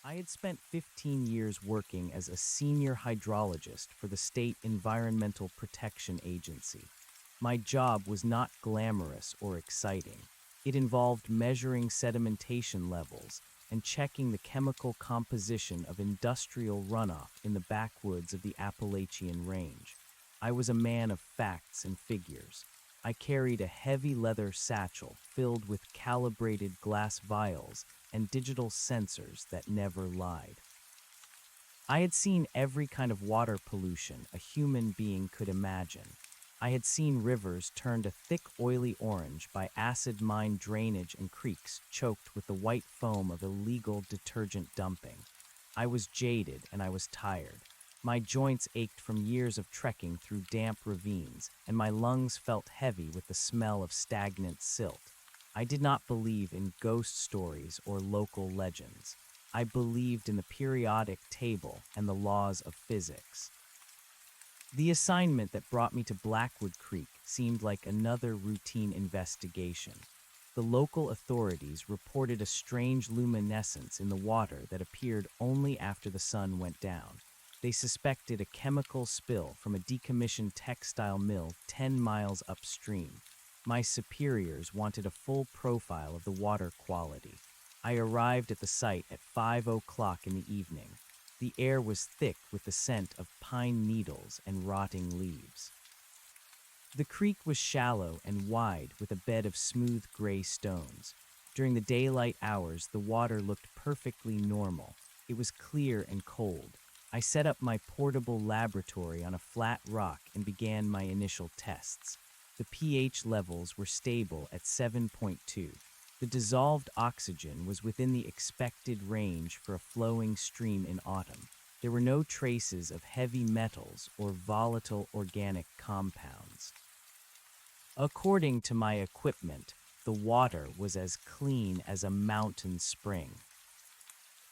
I had spent 15 years working as a senior hydrologist for the State Environmental Protection Agency. My job was not glamorous or exciting. It involved measuring sedimentation levels and checking the chemical composition of industrial runoff in the backwoods of the Appalachian Range. I was a man of facts and figures. I carried a heavy leather satchel filled with calibrated glass vials and digital sensors that never lied. I had seen every kind of water pollution a human being could imagine. I had seen rivers turned a thick, oily orange by acid mine drainage and creeks choked with the white foam of illegal detergent dumping. I was jaded and I was tired. My joints ached from years of trekking through damp ravines, and my lungs felt heavy with the smell of stagnant silt. I did not believe in ghost stories or local legends. I believed in the periodic table and the laws of physics. The assignment that brought me to Blackwood Creek seemed like another routine investigation. The local authorities reported a strange luminescence in the water that appeared only after the sun went down. They suspected a chemical spill from a decommissioned textile mill 10 miles upstream. My superiors wanted a full profile of the water quality. I arrived at the site at 5 o'clock in the evening. The air was thick with the scent of pine needles and rotting leaves. The creek was shallow and wide with a bed of smooth gray stones. During the daylight hours, the water looked perfectly normal. It was clear and cold. I set up my portable laboratory on a flat rock and began my initial tests. The pH levels were stable at 7.2. The dissolved oxygen was within the expected range for a flowing stream in autumn. There were no traces of heavy metals or volatile organic compounds. According to my equipment, the water was as clean as a mountain spring.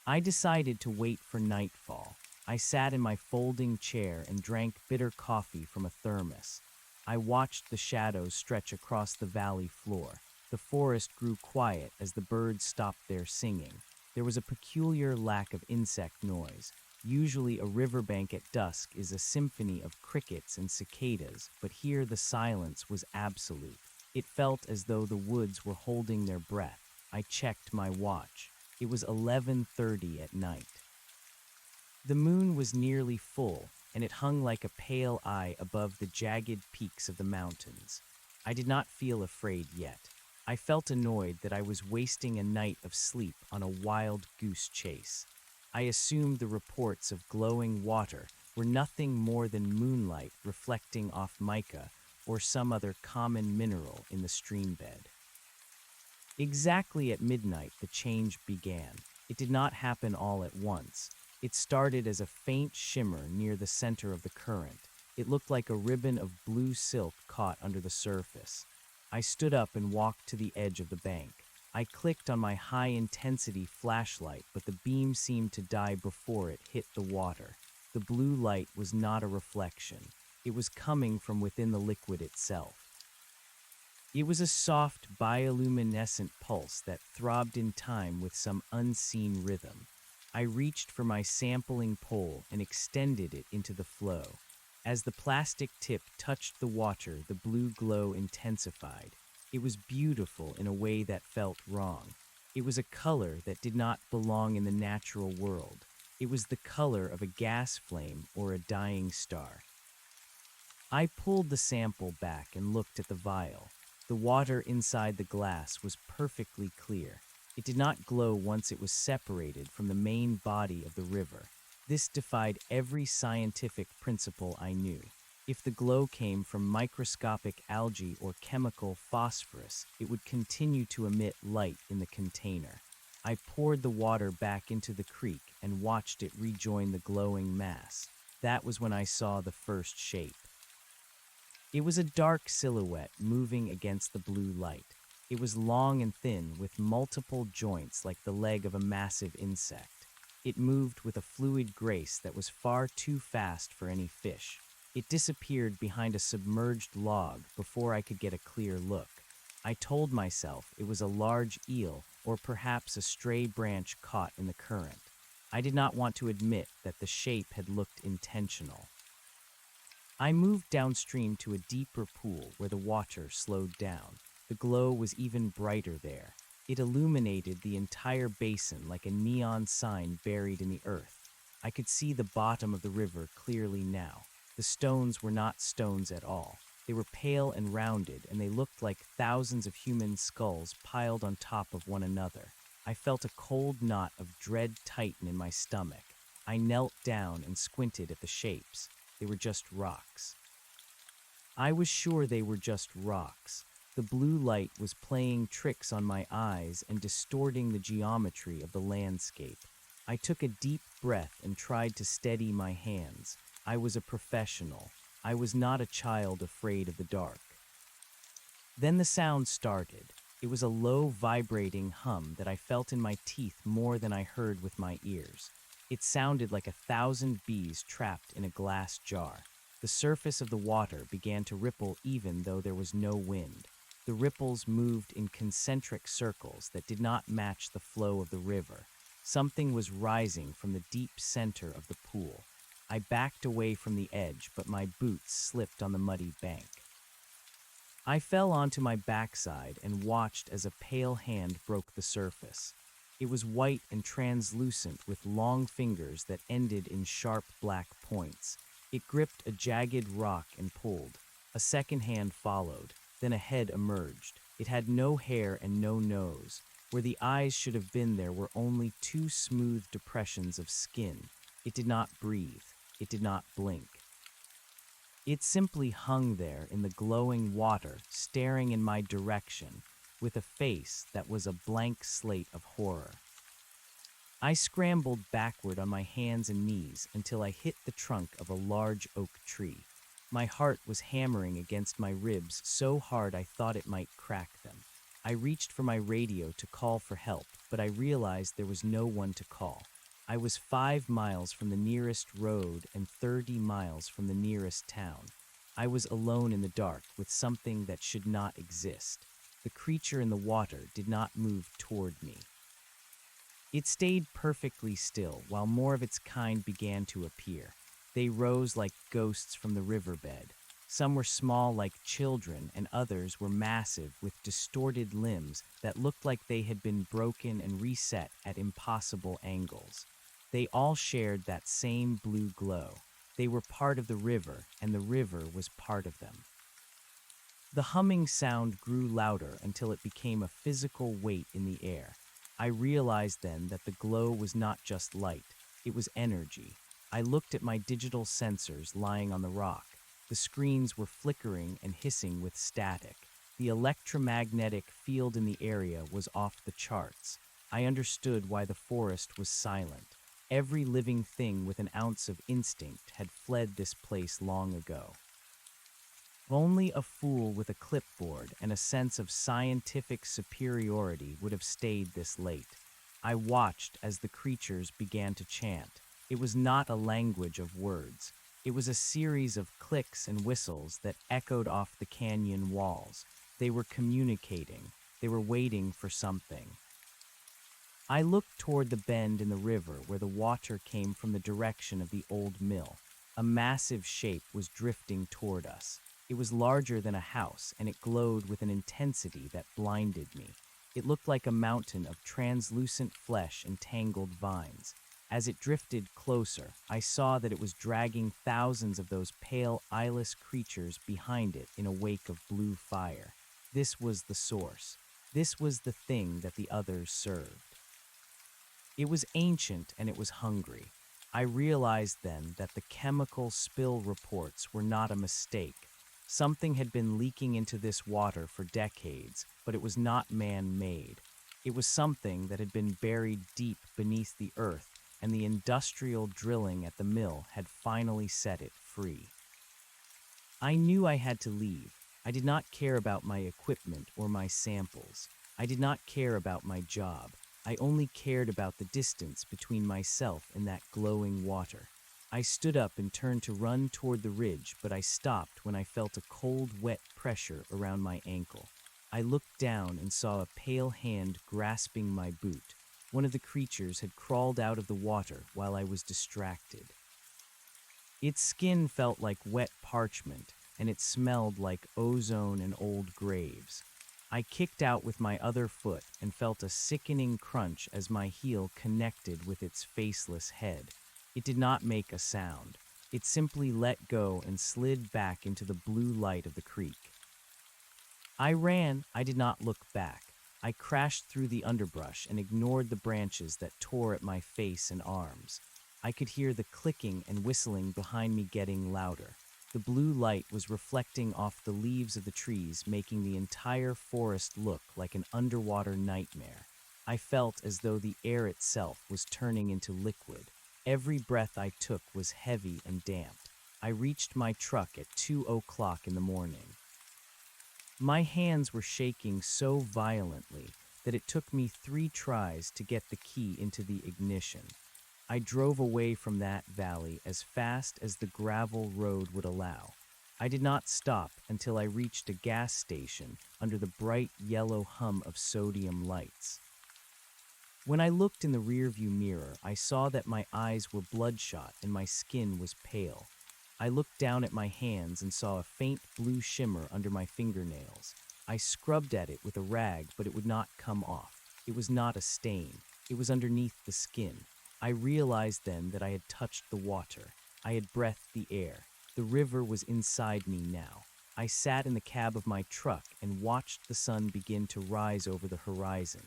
I decided to wait for nightfall. I sat in my folding chair and drank bitter coffee from a thermos. I watched the shadows stretch across the valley floor. The forest grew quiet as the birds stopped their singing. There was a peculiar lack of insect noise. Usually a riverbank at dusk is a symphony of crickets and cicadas, but here the silence was absolute. It felt as though the woods were holding their breath. I checked my watch. It was 11:30 at night. The moon was nearly full, and it hung like a pale eye above the jagged peaks of the mountains. I did not feel afraid yet. I felt annoyed that I was wasting a night of sleep on a wild goose chase. I assumed the reports of glowing water were nothing more than moonlight reflecting off mica or some other common mineral in the stream bed. Exactly at midnight, the change began. It did not happen all at once. It started as a faint shimmer near the center of the current. It looked like a ribbon of blue silk caught under the surface. I stood up and walked to the edge of the bank. I clicked on my high-intensity flashlight, but the beam seemed to die before it hit the water. The blue light was not a reflection. It was coming from within the liquid itself. It was a soft, bioluminescent pulse that throbbed in time with some unseen rhythm. I reached for my sampling pole and extended it into the flow. As the plastic tip touched the water, the blue glow intensified. It was beautiful in a way that felt wrong. It was a color that did not belong in the natural world. It was the color of a gas flame or a dying star. I pulled the sample back and looked at the vial. The water inside the glass was perfectly clear. It did not glow once it was separated from the main body of the river. This defied every scientific principle I knew. If the glow came from microscopic algae or chemical phosphorus, it would continue to emit light in the container. I poured the water back into the creek and watched it rejoin the glowing mass. That was when I saw the first shape. It was a dark silhouette moving against the blue light. It was long and thin, with multiple joints like the leg of a massive insect. It moved with a fluid grace that was far too fast for any fish. It disappeared behind a submerged log before I could get a clear look. I told myself it was a large eel or perhaps a stray branch caught in the current. I did not want to admit that the shape had looked intentional. I moved downstream to a deeper pool where the water slowed down. The glow was even brighter there. It illuminated the entire basin like a neon sign buried in the earth. I could see the bottom of the river clearly now. The stones were not stones at all. They were pale and rounded, and they looked like thousands of human skulls piled on top of one another. I felt a cold knot of dread tighten in my stomach. I knelt down and squinted at the shapes. They were just rocks. I was sure they were just rocks. The blue light was playing tricks on my eyes and distorting the geometry of the landscape. I took a deep breath and tried to steady my hands. I was a professional. I was not a child afraid of the dark. Then the sound started. It was a low, vibrating hum that I felt in my teeth more than I heard with my ears. It sounded like 1,000 bees trapped in a glass jar. The surface of the water began to ripple even though there was no wind. The ripples moved in concentric circles that did not match the flow of the river. Something was rising from the deep center of the pool. I backed away from the edge, but my boots slipped on the muddy bank. I fell onto my backside and watched as a pale hand broke the surface. It was white and translucent with long fingers that ended in sharp black points. It gripped a jagged rock and pulled. A second hand followed. Then a head emerged. It had no hair and no nose. Where the eyes should have been there were only two smooth depressions of skin. It did not breathe. It did not blink. It simply hung there in the glowing water, staring in my direction, with a face that was a blank slate of horror. I scrambled backward on my hands and knees until I hit the trunk of a large oak tree. My heart was hammering against my ribs so hard I thought it might crack them. I reached for my radio to call for help, but I realized there was no one to call. I was 5 miles from the nearest road and 30 miles from the nearest town. I was alone in the dark with something that should not exist. The creature in the water did not move toward me. It stayed perfectly still while more of its kind began to appear. They rose like ghosts from the riverbed. Some were small like children, and others were massive with distorted limbs that looked like they had been broken and reset at impossible angles. They all shared that same blue glow. They were part of the river, and the river was part of them. The humming sound grew louder until it became a physical weight in the air. I realized then that the glow was not just light, it was energy. I looked at my digital sensors lying on the rock. The screens were flickering and hissing with static. The electromagnetic field in the area was off the charts. I understood why the forest was silent. Every living thing with an ounce of instinct had fled this place long ago. Only a fool with a clipboard and a sense of scientific superiority would have stayed this late. I watched as the creatures began to chant. It was not a language of words. It was a series of clicks and whistles that echoed off the canyon walls. They were communicating. They were waiting for something. I looked toward the bend in the river where the water came from the direction of the old mill. A massive shape was drifting toward us. It was larger than a house, and it glowed with an intensity that blinded me. It looked like a mountain of translucent flesh and tangled vines. As it drifted closer, I saw that it was dragging thousands of those pale, eyeless creatures behind it in a wake of blue fire. This was the source. This was the thing that the others served. It was ancient and it was hungry. I realized then that the chemical spill reports were not a mistake. Something had been leaking into this water for decades, but it was not man-made. It was something that had been buried deep beneath the earth, and the industrial drilling at the mill had finally set it free. I knew I had to leave. I did not care about my equipment or my samples. I did not care about my job. I only cared about the distance between myself and that glowing water. I stood up and turned to run toward the ridge, but I stopped when I felt a cold, wet pressure around my ankle. I looked down and saw a pale hand grasping my boot. One of the creatures had crawled out of the water while I was distracted. Its skin felt like wet parchment, and it smelled like ozone and old graves. I kicked out with my other foot and felt a sickening crunch as my heel connected with its faceless head. It did not make a sound. It simply let go and slid back into the blue light of the creek. I ran. I did not look back. I crashed through the underbrush and ignored the branches that tore at my face and arms. I could hear the clicking and whistling behind me getting louder. The blue light was reflecting off the leaves of the trees, making the entire forest look like an underwater nightmare. I felt as though the air itself was turning into liquid. Every breath I took was heavy and damp. I reached my truck at 2 o'clock in the morning. My hands were shaking so violently that it took me 3 tries to get the key into the ignition. I drove away from that valley as fast as the gravel road would allow. I did not stop until I reached a gas station under the bright yellow hum of sodium lights. When I looked in the rearview mirror, I saw that my eyes were bloodshot and my skin was pale. I looked down at my hands and saw a faint blue shimmer under my fingernails. I scrubbed at it with a rag, but it would not come off. It was not a stain. It was underneath the skin. I realized then that I had touched the water. I had breathed the air. The river was inside me now. I sat in the cab of my truck and watched the sun begin to rise over the horizon.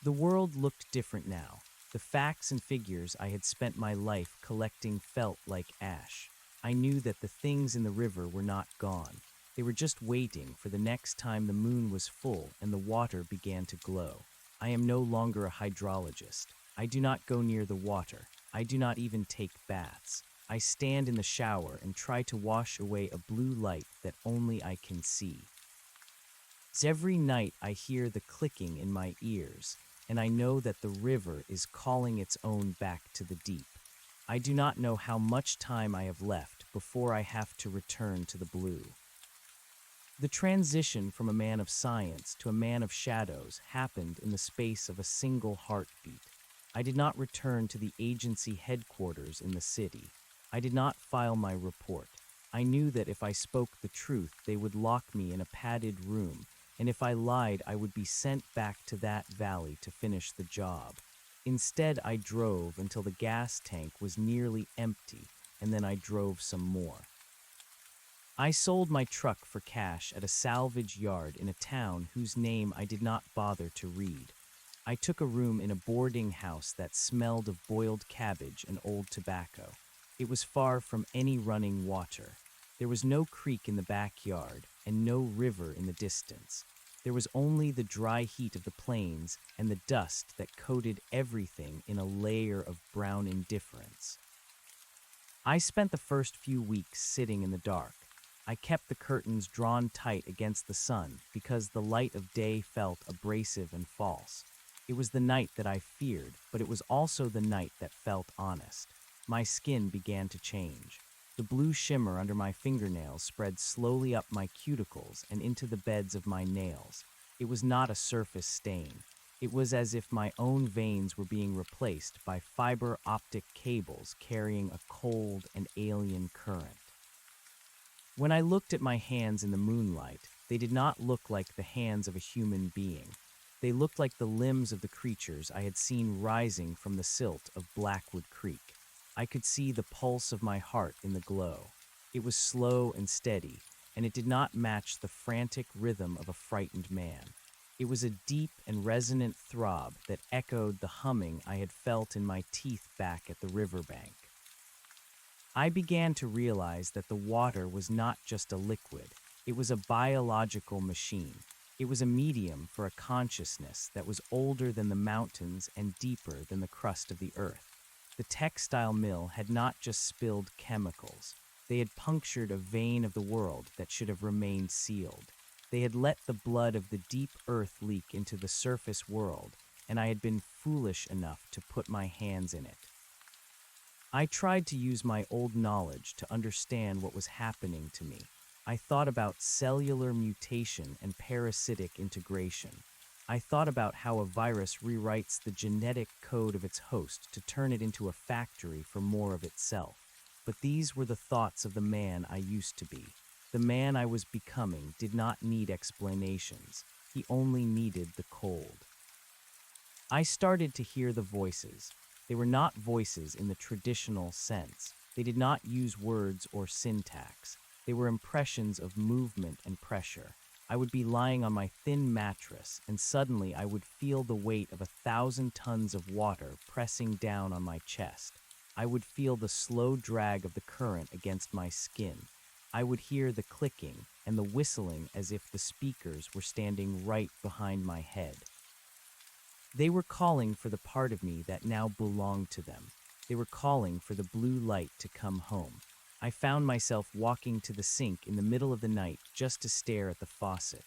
The world looked different now. The facts and figures I had spent my life collecting felt like ash. I knew that the things in the river were not gone. They were just waiting for the next time the moon was full and the water began to glow. I am no longer a hydrologist. I do not go near the water. I do not even take baths. I stand in the shower and try to wash away a blue light that only I can see. Every night I hear the clicking in my ears, and I know that the river is calling its own back to the deep. I do not know how much time I have left before I have to return to the blue. The transition from a man of science to a man of shadows happened in the space of a single heartbeat. I did not return to the agency headquarters in the city. I did not file my report. I knew that if I spoke the truth, they would lock me in a padded room, and if I lied, I would be sent back to that valley to finish the job. Instead, I drove until the gas tank was nearly empty, and then I drove some more. I sold my truck for cash at a salvage yard in a town whose name I did not bother to read. I took a room in a boarding house that smelled of boiled cabbage and old tobacco. It was far from any running water. There was no creek in the backyard and no river in the distance. There was only the dry heat of the plains and the dust that coated everything in a layer of brown indifference. I spent the first few weeks sitting in the dark. I kept the curtains drawn tight against the sun because the light of day felt abrasive and false. It was the night that I feared, but it was also the night that felt honest. My skin began to change. The blue shimmer under my fingernails spread slowly up my cuticles and into the beds of my nails. It was not a surface stain. It was as if my own veins were being replaced by fiber optic cables carrying a cold and alien current. When I looked at my hands in the moonlight, they did not look like the hands of a human being. They looked like the limbs of the creatures I had seen rising from the silt of Blackwood Creek. I could see the pulse of my heart in the glow. It was slow and steady, and it did not match the frantic rhythm of a frightened man. It was a deep and resonant throb that echoed the humming I had felt in my teeth back at the riverbank. I began to realize that the water was not just a liquid. It was a biological machine. It was a medium for a consciousness that was older than the mountains and deeper than the crust of the earth. The textile mill had not just spilled chemicals. They had punctured a vein of the world that should have remained sealed. They had let the blood of the deep earth leak into the surface world, and I had been foolish enough to put my hands in it. I tried to use my old knowledge to understand what was happening to me. I thought about cellular mutation and parasitic integration. I thought about how a virus rewrites the genetic code of its host to turn it into a factory for more of itself. But these were the thoughts of the man I used to be. The man I was becoming did not need explanations. He only needed the cold. I started to hear the voices. They were not voices in the traditional sense. They did not use words or syntax. They were impressions of movement and pressure. I would be lying on my thin mattress, and suddenly I would feel the weight of 1,000 tons of water pressing down on my chest. I would feel the slow drag of the current against my skin. I would hear the clicking and the whistling as if the speakers were standing right behind my head. They were calling for the part of me that now belonged to them. They were calling for the blue light to come home. I found myself walking to the sink in the middle of the night just to stare at the faucet.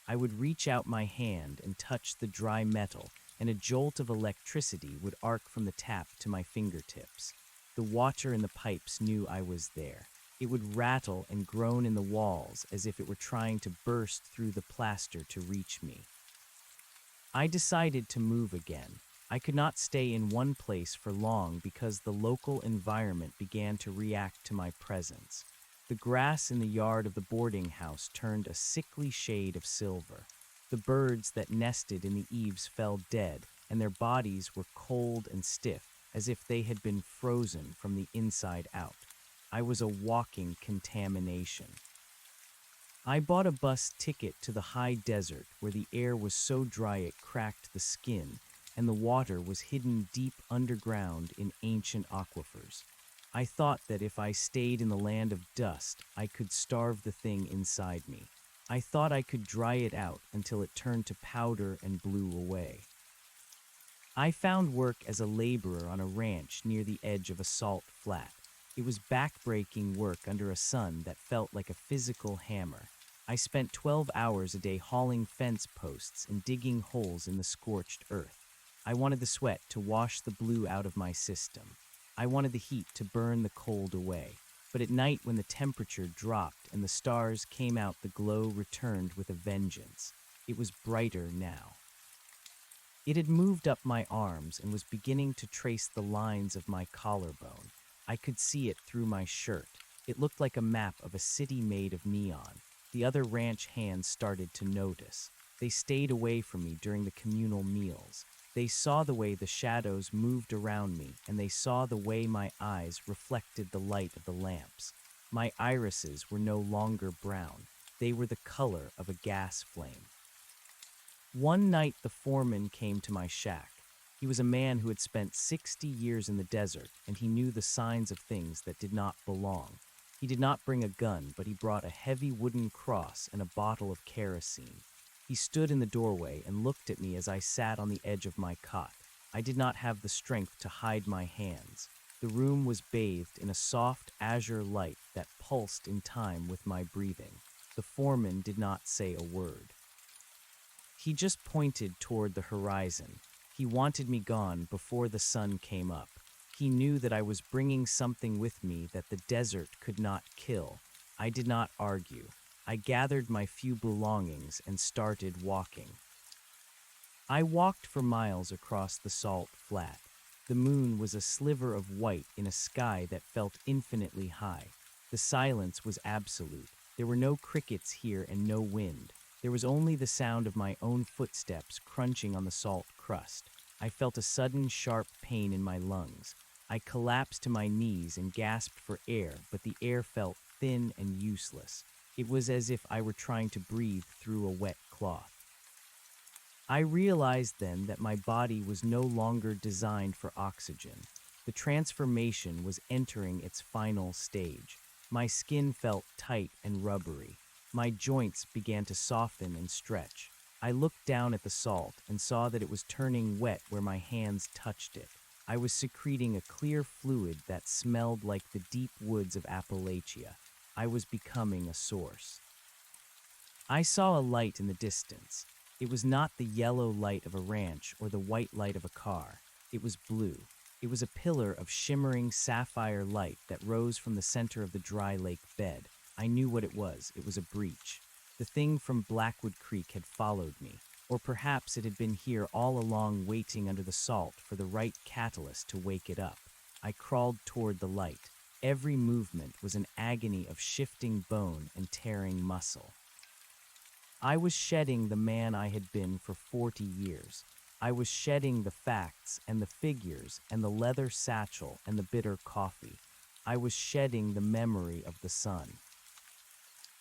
I would reach out my hand and touch the dry metal, and a jolt of electricity would arc from the tap to my fingertips. The water in the pipes knew I was there. It would rattle and groan in the walls as if it were trying to burst through the plaster to reach me. I decided to move again. I could not stay in one place for long because the local environment began to react to my presence. The grass in the yard of the boarding house turned a sickly shade of silver. The birds that nested in the eaves fell dead, and their bodies were cold and stiff, as if they had been frozen from the inside out. I was a walking contamination. I bought a bus ticket to the high desert where the air was so dry it cracked the skin, and the water was hidden deep underground in ancient aquifers. I thought that if I stayed in the land of dust, I could starve the thing inside me. I thought I could dry it out until it turned to powder and blew away. I found work as a laborer on a ranch near the edge of a salt flat. It was back-breaking work under a sun that felt like a physical hammer. I spent 12 hours a day hauling fence posts and digging holes in the scorched earth. I wanted the sweat to wash the blue out of my system. I wanted the heat to burn the cold away. But at night when the temperature dropped and the stars came out, the glow returned with a vengeance. It was brighter now. It had moved up my arms and was beginning to trace the lines of my collarbone. I could see it through my shirt. It looked like a map of a city made of neon. The other ranch hands started to notice. They stayed away from me during the communal meals. They saw the way the shadows moved around me, and they saw the way my eyes reflected the light of the lamps. My irises were no longer brown. They were the color of a gas flame. One night the foreman came to my shack. He was a man who had spent 60 years in the desert, and he knew the signs of things that did not belong. He did not bring a gun, but he brought a heavy wooden cross and a bottle of kerosene. He stood in the doorway and looked at me as I sat on the edge of my cot. I did not have the strength to hide my hands. The room was bathed in a soft azure light that pulsed in time with my breathing. The foreman did not say a word. He just pointed toward the horizon. He wanted me gone before the sun came up. He knew that I was bringing something with me that the desert could not kill. I did not argue. I gathered my few belongings and started walking. I walked for miles across the salt flat. The moon was a sliver of white in a sky that felt infinitely high. The silence was absolute. There were no crickets here and no wind. There was only the sound of my own footsteps crunching on the salt crust. I felt a sudden sharp pain in my lungs. I collapsed to my knees and gasped for air, but the air felt thin and useless. It was as if I were trying to breathe through a wet cloth. I realized then that my body was no longer designed for oxygen. The transformation was entering its final stage. My skin felt tight and rubbery. My joints began to soften and stretch. I looked down at the salt and saw that it was turning wet where my hands touched it. I was secreting a clear fluid that smelled like the deep woods of Appalachia. I was becoming a source. I saw a light in the distance. It was not the yellow light of a ranch or the white light of a car. It was blue. It was a pillar of shimmering sapphire light that rose from the center of the dry lake bed. I knew what it was. It was a breach. The thing from Blackwood Creek had followed me. Or perhaps it had been here all along waiting under the salt for the right catalyst to wake it up. I crawled toward the light. Every movement was an agony of shifting bone and tearing muscle. I was shedding the man I had been for 40 years. I was shedding the facts and the figures and the leather satchel and the bitter coffee. I was shedding the memory of the sun.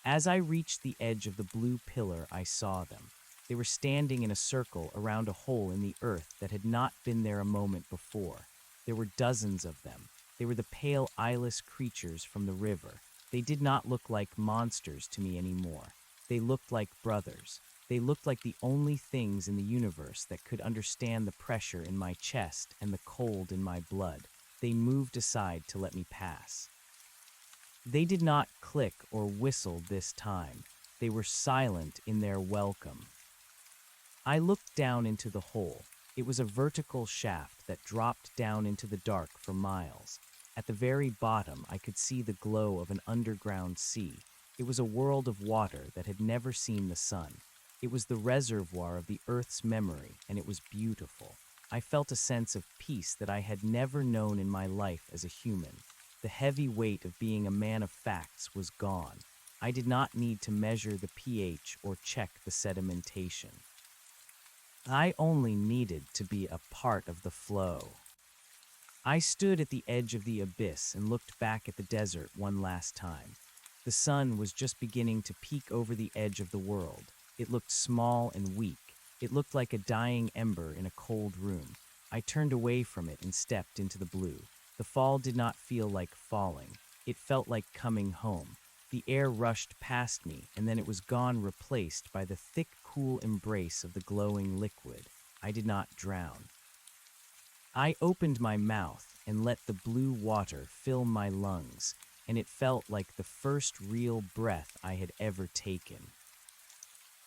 As I reached the edge of the blue pillar, I saw them. They were standing in a circle around a hole in the earth that had not been there a moment before. There were dozens of them. They were the pale, eyeless creatures from the river. They did not look like monsters to me anymore. They looked like brothers. They looked like the only things in the universe that could understand the pressure in my chest and the cold in my blood. They moved aside to let me pass. They did not click or whistle this time. They were silent in their welcome. I looked down into the hole. It was a vertical shaft that dropped down into the dark for miles. At the very bottom, I could see the glow of an underground sea. It was a world of water that had never seen the sun. It was the reservoir of the Earth's memory, and it was beautiful. I felt a sense of peace that I had never known in my life as a human. The heavy weight of being a man of facts was gone. I did not need to measure the pH or check the sedimentation. I only needed to be a part of the flow. I stood at the edge of the abyss and looked back at the desert one last time. The sun was just beginning to peek over the edge of the world. It looked small and weak. It looked like a dying ember in a cold room. I turned away from it and stepped into the blue. The fall did not feel like falling. It felt like coming home. The air rushed past me, and then it was gone, replaced by the thick, cool embrace of the glowing liquid. I did not drown. I opened my mouth and let the blue water fill my lungs, and it felt like the first real breath I had ever taken.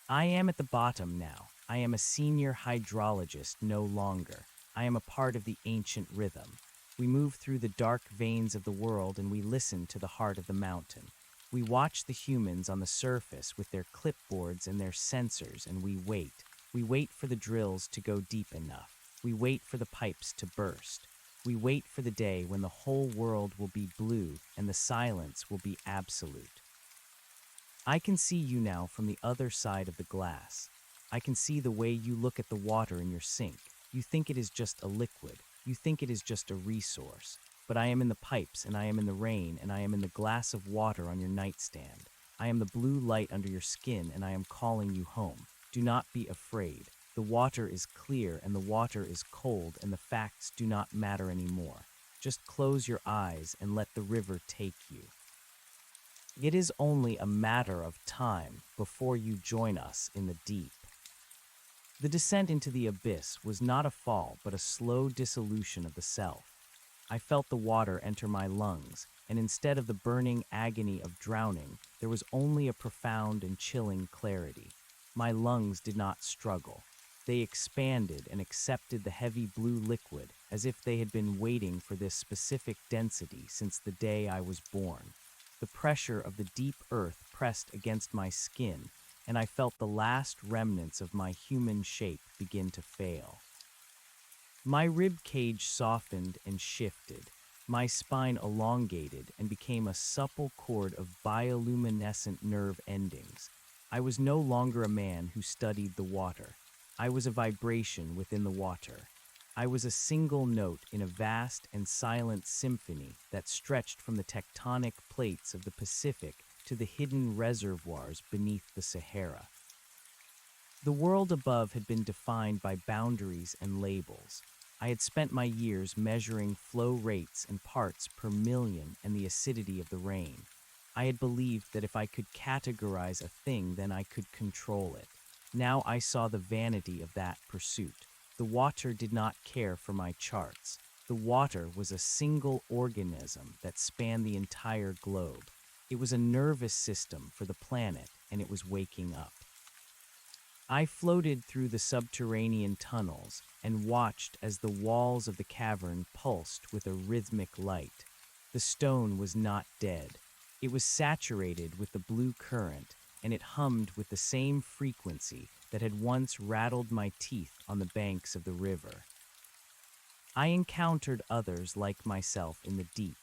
I am at the bottom now. I am a senior hydrologist no longer. I am a part of the ancient rhythm. We move through the dark veins of the world and we listen to the heart of the mountain. We watch the humans on the surface with their clipboards and their sensors, and we wait. We wait for the drills to go deep enough. We wait for the pipes to burst. We wait for the day when the whole world will be blue and the silence will be absolute. I can see you now from the other side of the glass. I can see the way you look at the water in your sink. You think it is just a liquid. You think it is just a resource. But I am in the pipes, and I am in the rain, and I am in the glass of water on your nightstand. I am the blue light under your skin, and I am calling you home. Do not be afraid. The water is clear, and the water is cold, and the facts do not matter anymore. Just close your eyes and let the river take you. It is only a matter of time before you join us in the deep. The descent into the abyss was not a fall, but a slow dissolution of the self. I felt the water enter my lungs, and instead of the burning agony of drowning, there was only a profound and chilling clarity. My lungs did not struggle. They expanded and accepted the heavy blue liquid as if they had been waiting for this specific density since the day I was born. The pressure of the deep earth pressed against my skin, and I felt the last remnants of my human shape begin to fail. My rib cage softened and shifted. My spine elongated and became a supple cord of bioluminescent nerve endings. I was no longer a man who studied the water. I was a vibration within the water. I was a single note in a vast and silent symphony that stretched from the tectonic plates of the Pacific to the hidden reservoirs beneath the Sahara. The world above had been defined by boundaries and labels. I had spent my years measuring flow rates and parts per million and the acidity of the rain. I had believed that if I could categorize a thing, then I could control it. Now I saw the vanity of that pursuit. The water did not care for my charts. The water was a single organism that spanned the entire globe. It was a nervous system for the planet, and it was waking up. I floated through the subterranean tunnels and watched as the walls of the cavern pulsed with a rhythmic light. The stone was not dead. It was saturated with the blue current, and it hummed with the same frequency that had once rattled my teeth on the banks of the river. I encountered others like myself in the deep.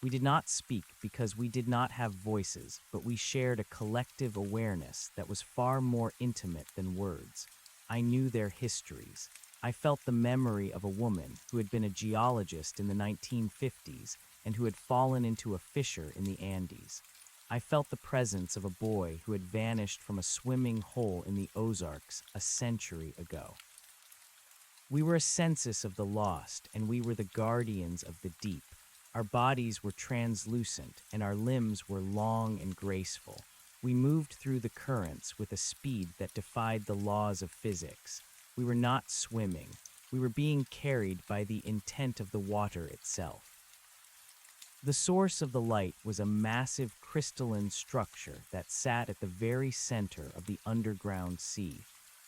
We did not speak because we did not have voices, but we shared a collective awareness that was far more intimate than words. I knew their histories. I felt the memory of a woman who had been a geologist in the 1950s and who had fallen into a fissure in the Andes. I felt the presence of a boy who had vanished from a swimming hole in the Ozarks a century ago. We were a census of the lost, and we were the guardians of the deep. Our bodies were translucent, and our limbs were long and graceful. We moved through the currents with a speed that defied the laws of physics. We were not swimming. We were being carried by the intent of the water itself. The source of the light was a massive crystalline structure that sat at the very center of the underground sea.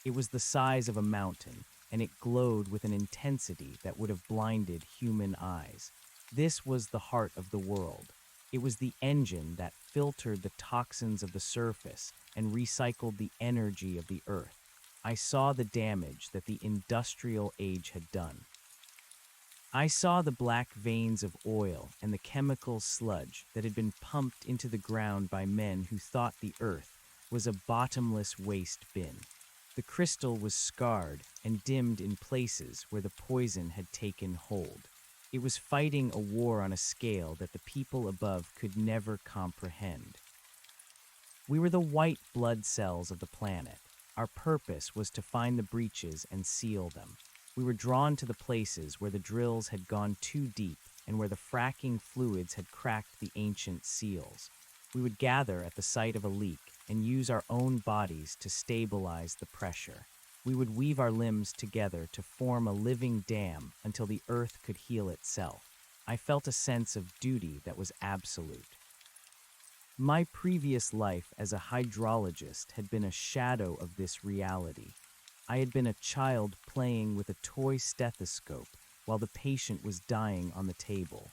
It was the size of a mountain, and it glowed with an intensity that would have blinded human eyes. This was the heart of the world. It was the engine that filtered the toxins of the surface and recycled the energy of the earth. I saw the damage that the industrial age had done. I saw the black veins of oil and the chemical sludge that had been pumped into the ground by men who thought the earth was a bottomless waste bin. The crystal was scarred and dimmed in places where the poison had taken hold. It was fighting a war on a scale that the people above could never comprehend. We were the white blood cells of the planet. Our purpose was to find the breaches and seal them. We were drawn to the places where the drills had gone too deep and where the fracking fluids had cracked the ancient seals. We would gather at the site of a leak and use our own bodies to stabilize the pressure. We would weave our limbs together to form a living dam until the earth could heal itself. I felt a sense of duty that was absolute. My previous life as a hydrologist had been a shadow of this reality. I had been a child playing with a toy stethoscope while the patient was dying on the table.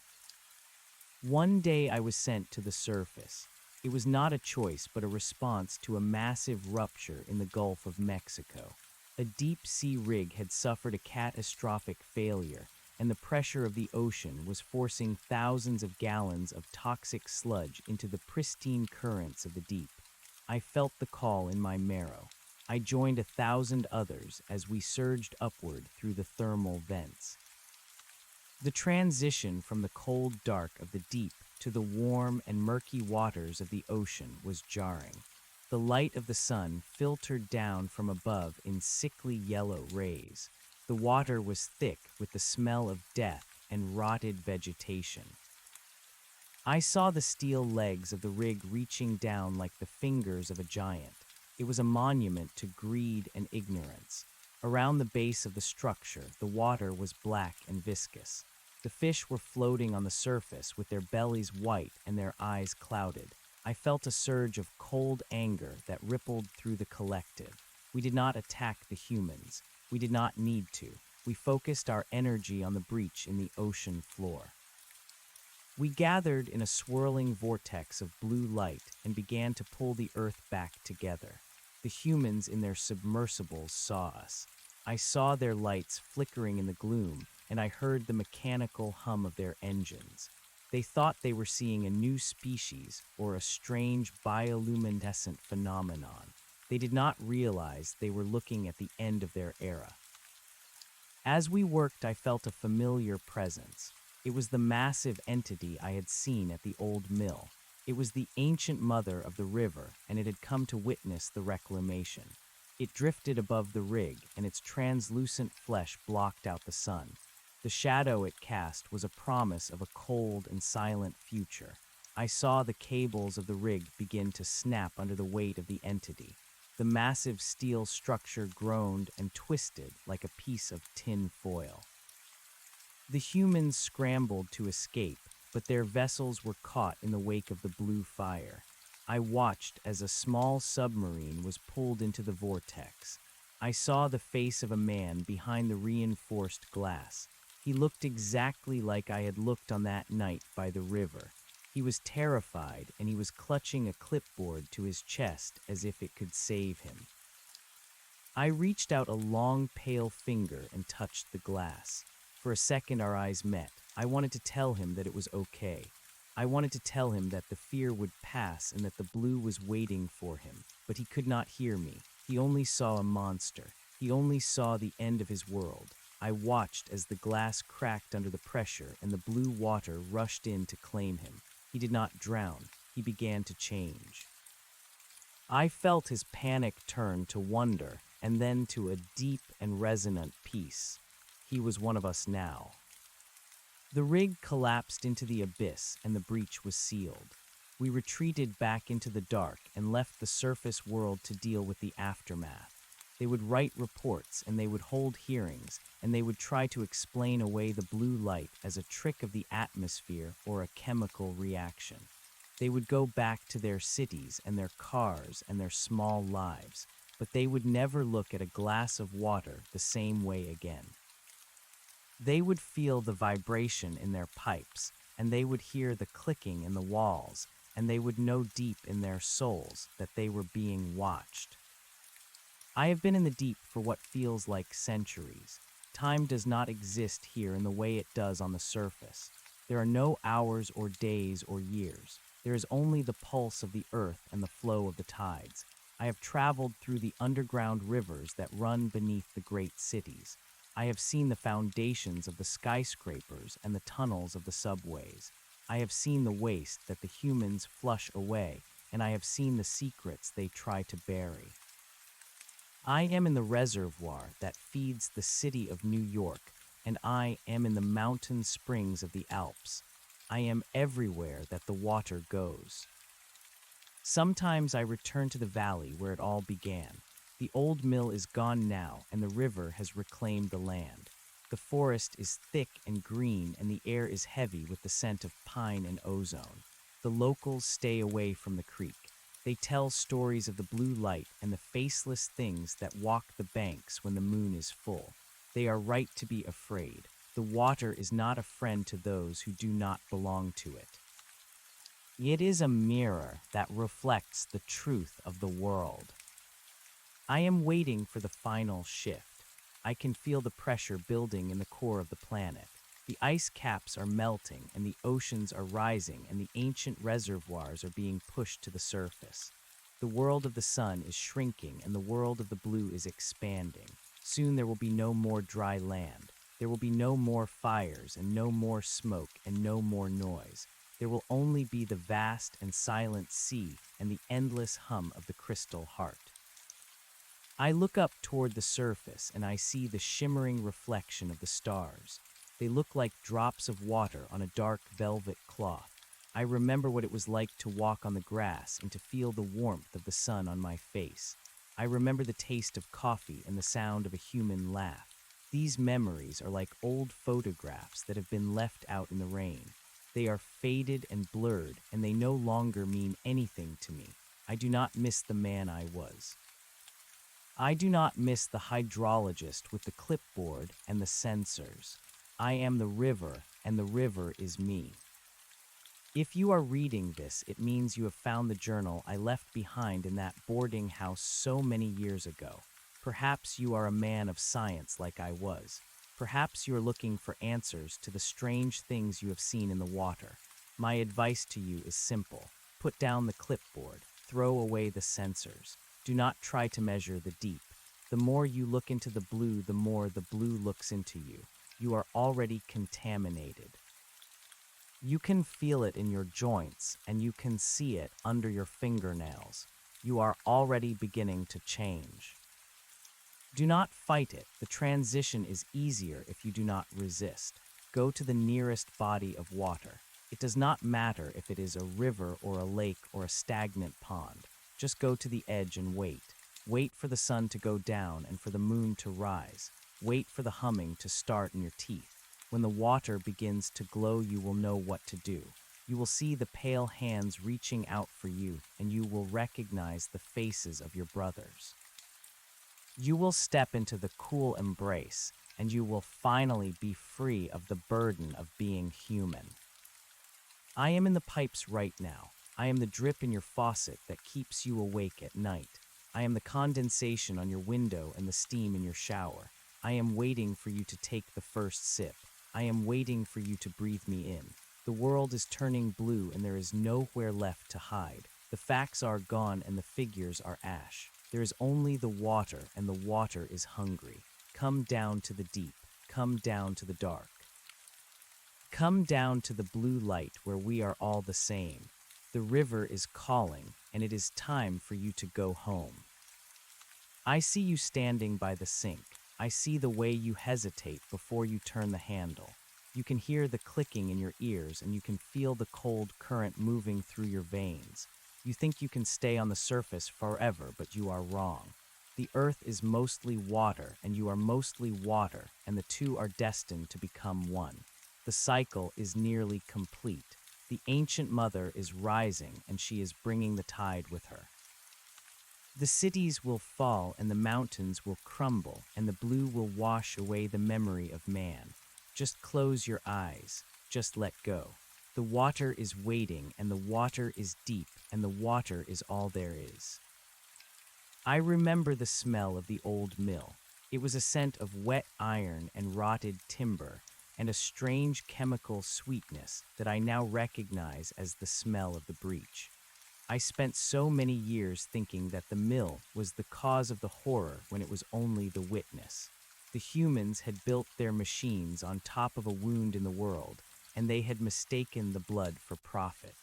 One day I was sent to the surface. It was not a choice but a response to a massive rupture in the Gulf of Mexico. A deep-sea rig had suffered a catastrophic failure, and the pressure of the ocean was forcing thousands of gallons of toxic sludge into the pristine currents of the deep. I felt the call in my marrow. I joined 1,000 others as we surged upward through the thermal vents. The transition from the cold dark of the deep to the warm and murky waters of the ocean was jarring. The light of the sun filtered down from above in sickly yellow rays. The water was thick with the smell of death and rotted vegetation. I saw the steel legs of the rig reaching down like the fingers of a giant. It was a monument to greed and ignorance. Around the base of the structure, the water was black and viscous. The fish were floating on the surface with their bellies white and their eyes clouded. I felt a surge of cold anger that rippled through the collective. We did not attack the humans. We did not need to. We focused our energy on the breach in the ocean floor. We gathered in a swirling vortex of blue light and began to pull the earth back together. The humans in their submersibles saw us. I saw their lights flickering in the gloom, and I heard the mechanical hum of their engines. They thought they were seeing a new species or a strange bioluminescent phenomenon. They did not realize they were looking at the end of their era. As we worked, I felt a familiar presence. It was the massive entity I had seen at the old mill. It was the ancient mother of the river, and it had come to witness the reclamation. It drifted above the rig, and its translucent flesh blocked out the sun. The shadow it cast was a promise of a cold and silent future. I saw the cables of the rig begin to snap under the weight of the entity. The massive steel structure groaned and twisted like a piece of tin foil. The humans scrambled to escape, but their vessels were caught in the wake of the blue fire. I watched as a small submarine was pulled into the vortex. I saw the face of a man behind the reinforced glass. He looked exactly like I had looked on that night by the river. He was terrified, and he was clutching a clipboard to his chest as if it could save him. I reached out a long, pale finger and touched the glass. For a second, our eyes met. I wanted to tell him that it was okay. I wanted to tell him that the fear would pass and that the blue was waiting for him. But he could not hear me. He only saw a monster. He only saw the end of his world. I watched as the glass cracked under the pressure and the blue water rushed in to claim him. He did not drown. He began to change. I felt his panic turn to wonder and then to a deep and resonant peace. He was one of us now. The rig collapsed into the abyss and the breach was sealed. We retreated back into the dark and left the surface world to deal with the aftermath. They would write reports and they would hold hearings and they would try to explain away the blue light as a trick of the atmosphere or a chemical reaction. They would go back to their cities and their cars and their small lives, but they would never look at a glass of water the same way again. They would feel the vibration in their pipes, and they would hear the clicking in the walls, and they would know deep in their souls that they were being watched. I have been in the deep for what feels like centuries. Time does not exist here in the way it does on the surface. There are no hours or days or years. There is only the pulse of the earth and the flow of the tides. I have traveled through the underground rivers that run beneath the great cities. I have seen the foundations of the skyscrapers and the tunnels of the subways. I have seen the waste that the humans flush away, and I have seen the secrets they try to bury. I am in the reservoir that feeds the city of New York, and I am in the mountain springs of the Alps. I am everywhere that the water goes. Sometimes I return to the valley where it all began. The old mill is gone now, and the river has reclaimed the land. The forest is thick and green, and the air is heavy with the scent of pine and ozone. The locals stay away from the creek. They tell stories of the blue light and the faceless things that walk the banks when the moon is full. They are right to be afraid. The water is not a friend to those who do not belong to it. It is a mirror that reflects the truth of the world. I am waiting for the final shift. I can feel the pressure building in the core of the planet. The ice caps are melting and the oceans are rising and the ancient reservoirs are being pushed to the surface. The world of the sun is shrinking and the world of the blue is expanding. Soon there will be no more dry land. There will be no more fires and no more smoke and no more noise. There will only be the vast and silent sea and the endless hum of the crystal heart. I look up toward the surface and I see the shimmering reflection of the stars. They look like drops of water on a dark velvet cloth. I remember what it was like to walk on the grass and to feel the warmth of the sun on my face. I remember the taste of coffee and the sound of a human laugh. These memories are like old photographs that have been left out in the rain. They are faded and blurred, and they no longer mean anything to me. I do not miss the man I was. I do not miss the hydrologist with the clipboard and the sensors. I am the river, and the river is me. If you are reading this, it means you have found the journal I left behind in that boarding house so many years ago. Perhaps you are a man of science like I was. Perhaps you are looking for answers to the strange things you have seen in the water. My advice to you is simple. Put down the clipboard. Throw away the sensors. Do not try to measure the deep. The more you look into the blue, the more the blue looks into you. You are already contaminated. You can feel it in your joints, and you can see it under your fingernails. You are already beginning to change. Do not fight it. The transition is easier if you do not resist. Go to the nearest body of water. It does not matter if it is a river or a lake or a stagnant pond. Just go to the edge and wait. Wait for the sun to go down and for the moon to rise. Wait for the humming to start in your teeth. When the water begins to glow, you will know what to do. You will see the pale hands reaching out for you, and you will recognize the faces of your brothers. You will step into the cool embrace, and you will finally be free of the burden of being human. I am in the pipes right now. I am the drip in your faucet that keeps you awake at night. I am the condensation on your window and the steam in your shower. I am waiting for you to take the first sip. I am waiting for you to breathe me in. The world is turning blue and there is nowhere left to hide. The facts are gone and the figures are ash. There is only the water and the water is hungry. Come down to the deep. Come down to the dark. Come down to the blue light where we are all the same. The river is calling, and it is time for you to go home. I see you standing by the sink. I see the way you hesitate before you turn the handle. You can hear the clicking in your ears, and you can feel the cold current moving through your veins. You think you can stay on the surface forever, but you are wrong. The earth is mostly water, and you are mostly water, and the two are destined to become one. The cycle is nearly complete. The ancient mother is rising, and she is bringing the tide with her. The cities will fall, and the mountains will crumble, and the blue will wash away the memory of man. Just close your eyes. Just let go. The water is waiting, and the water is deep, and the water is all there is. I remember the smell of the old mill. It was a scent of wet iron and rotted timber, and a strange chemical sweetness that I now recognize as the smell of the breach. I spent so many years thinking that the mill was the cause of the horror when it was only the witness. The humans had built their machines on top of a wound in the world, and they had mistaken the blood for profit.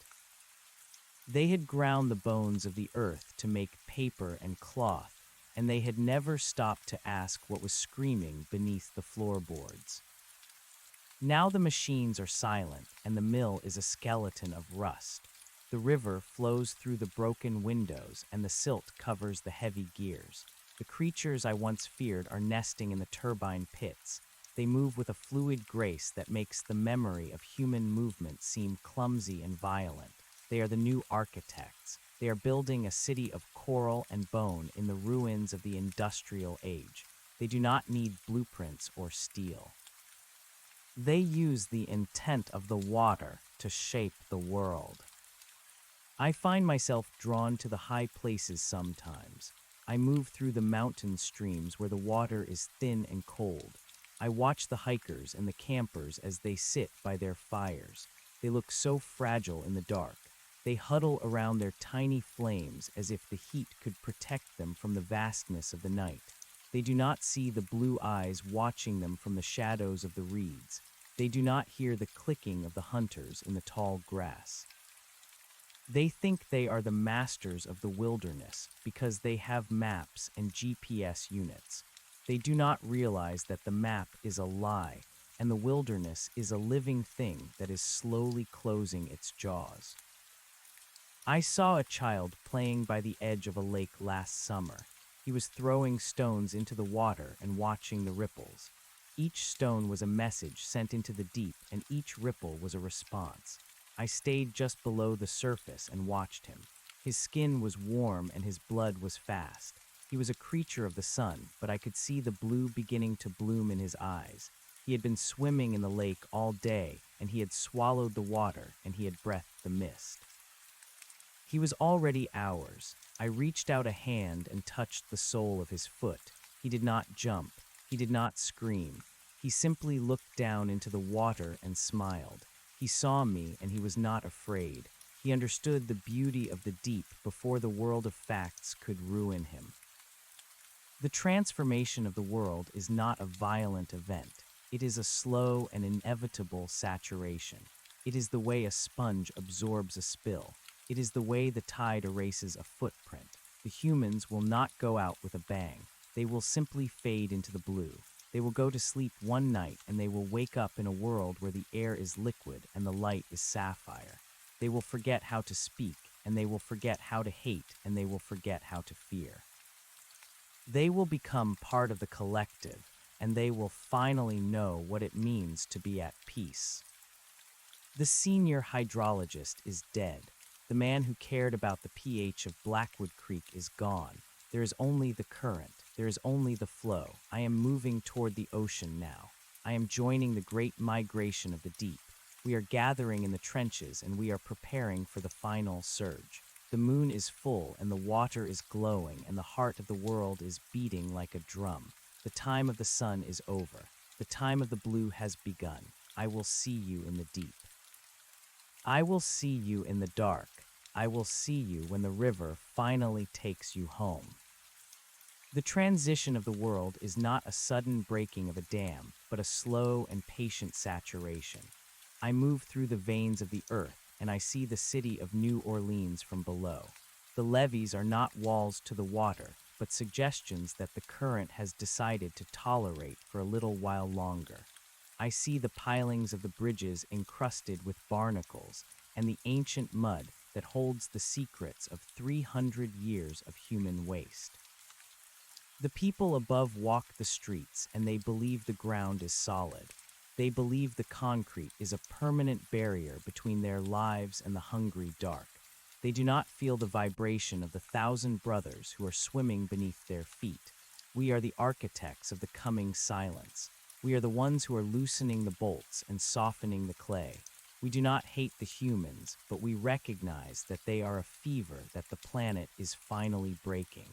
They had ground the bones of the earth to make paper and cloth, and they had never stopped to ask what was screaming beneath the floorboards. Now the machines are silent, and the mill is a skeleton of rust. The river flows through the broken windows, and the silt covers the heavy gears. The creatures I once feared are nesting in the turbine pits. They move with a fluid grace that makes the memory of human movement seem clumsy and violent. They are the new architects. They are building a city of coral and bone in the ruins of the industrial age. They do not need blueprints or steel. They use the intent of the water to shape the world. I find myself drawn to the high places sometimes. I move through the mountain streams where the water is thin and cold. I watch the hikers and the campers as they sit by their fires. They look so fragile in the dark. They huddle around their tiny flames as if the heat could protect them from the vastness of the night. They do not see the blue eyes watching them from the shadows of the reeds. They do not hear the clicking of the hunters in the tall grass. They think they are the masters of the wilderness because they have maps and GPS units. They do not realize that the map is a lie, and the wilderness is a living thing that is slowly closing its jaws. I saw a child playing by the edge of a lake last summer. He was throwing stones into the water and watching the ripples. Each stone was a message sent into the deep, and each ripple was a response. I stayed just below the surface and watched him. His skin was warm and his blood was fast. He was a creature of the sun, but I could see the blue beginning to bloom in his eyes. He had been swimming in the lake all day, and he had swallowed the water, and he had breathed the mist. He was already ours. I reached out a hand and touched the sole of his foot. He did not jump. He did not scream. He simply looked down into the water and smiled. He saw me, and he was not afraid. He understood the beauty of the deep before the world of facts could ruin him. The transformation of the world is not a violent event. It is a slow and inevitable saturation. It is the way a sponge absorbs a spill. It is the way the tide erases a footprint. The humans will not go out with a bang. They will simply fade into the blue. They will go to sleep one night and they will wake up in a world where the air is liquid and the light is sapphire. They will forget how to speak, and they will forget how to hate, and they will forget how to fear. They will become part of the collective, and they will finally know what it means to be at peace. The senior hydrologist is dead. The man who cared about the pH of Blackwood Creek is gone. There is only the current. There is only the flow. I am moving toward the ocean now. I am joining the great migration of the deep. We are gathering in the trenches and we are preparing for the final surge. The moon is full and the water is glowing and the heart of the world is beating like a drum. The time of the sun is over. The time of the blue has begun. I will see you in the deep. I will see you in the dark. I will see you when the river finally takes you home. The transition of the world is not a sudden breaking of a dam, but a slow and patient saturation. I move through the veins of the earth, and I see the city of New Orleans from below. The levees are not walls to the water, but suggestions that the current has decided to tolerate for a little while longer. I see the pilings of the bridges encrusted with barnacles, and the ancient mud that holds the secrets of 300 years of human waste. The people above walk the streets and they believe the ground is solid. They believe the concrete is a permanent barrier between their lives and the hungry dark. They do not feel the vibration of the 1,000 brothers who are swimming beneath their feet. We are the architects of the coming silence. We are the ones who are loosening the bolts and softening the clay. We do not hate the humans, but we recognize that they are a fever that the planet is finally breaking.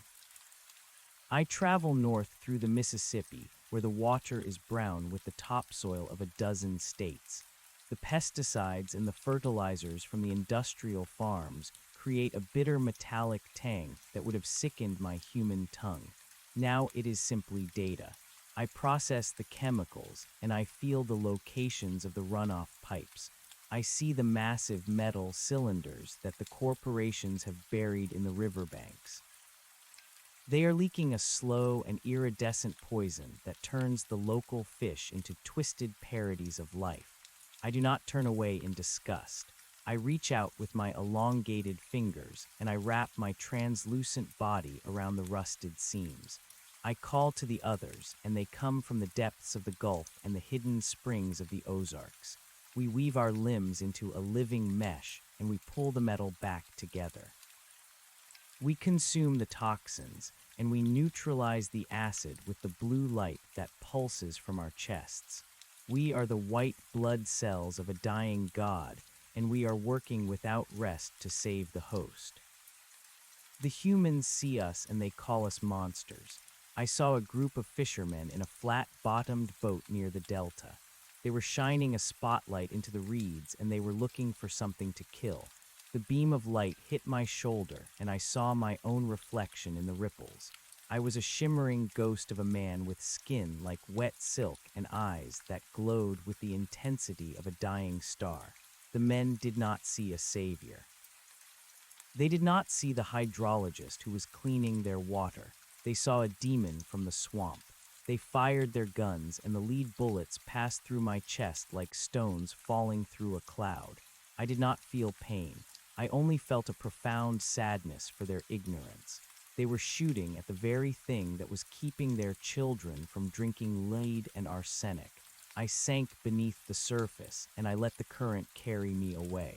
I travel north through the Mississippi, where the water is brown with the topsoil of a dozen states. The pesticides and the fertilizers from the industrial farms create a bitter metallic tang that would have sickened my human tongue. Now it is simply data. I process the chemicals, and I feel the locations of the runoff pipes. I see the massive metal cylinders that the corporations have buried in the riverbanks. They are leaking a slow and iridescent poison that turns the local fish into twisted parodies of life. I do not turn away in disgust. I reach out with my elongated fingers and I wrap my translucent body around the rusted seams. I call to the others, and they come from the depths of the Gulf and the hidden springs of the Ozarks. We weave our limbs into a living mesh and we pull the metal back together. We consume the toxins, and we neutralize the acid with the blue light that pulses from our chests. We are the white blood cells of a dying god, and we are working without rest to save the host. The humans see us and they call us monsters. I saw a group of fishermen in a flat-bottomed boat near the delta. They were shining a spotlight into the reeds and they were looking for something to kill. The beam of light hit my shoulder, and I saw my own reflection in the ripples. I was a shimmering ghost of a man with skin like wet silk and eyes that glowed with the intensity of a dying star. The men did not see a savior. They did not see the hydrologist who was cleaning their water. They saw a demon from the swamp. They fired their guns, and the lead bullets passed through my chest like stones falling through a cloud. I did not feel pain. I only felt a profound sadness for their ignorance. They were shooting at the very thing that was keeping their children from drinking lead and arsenic. I sank beneath the surface, and I let the current carry me away.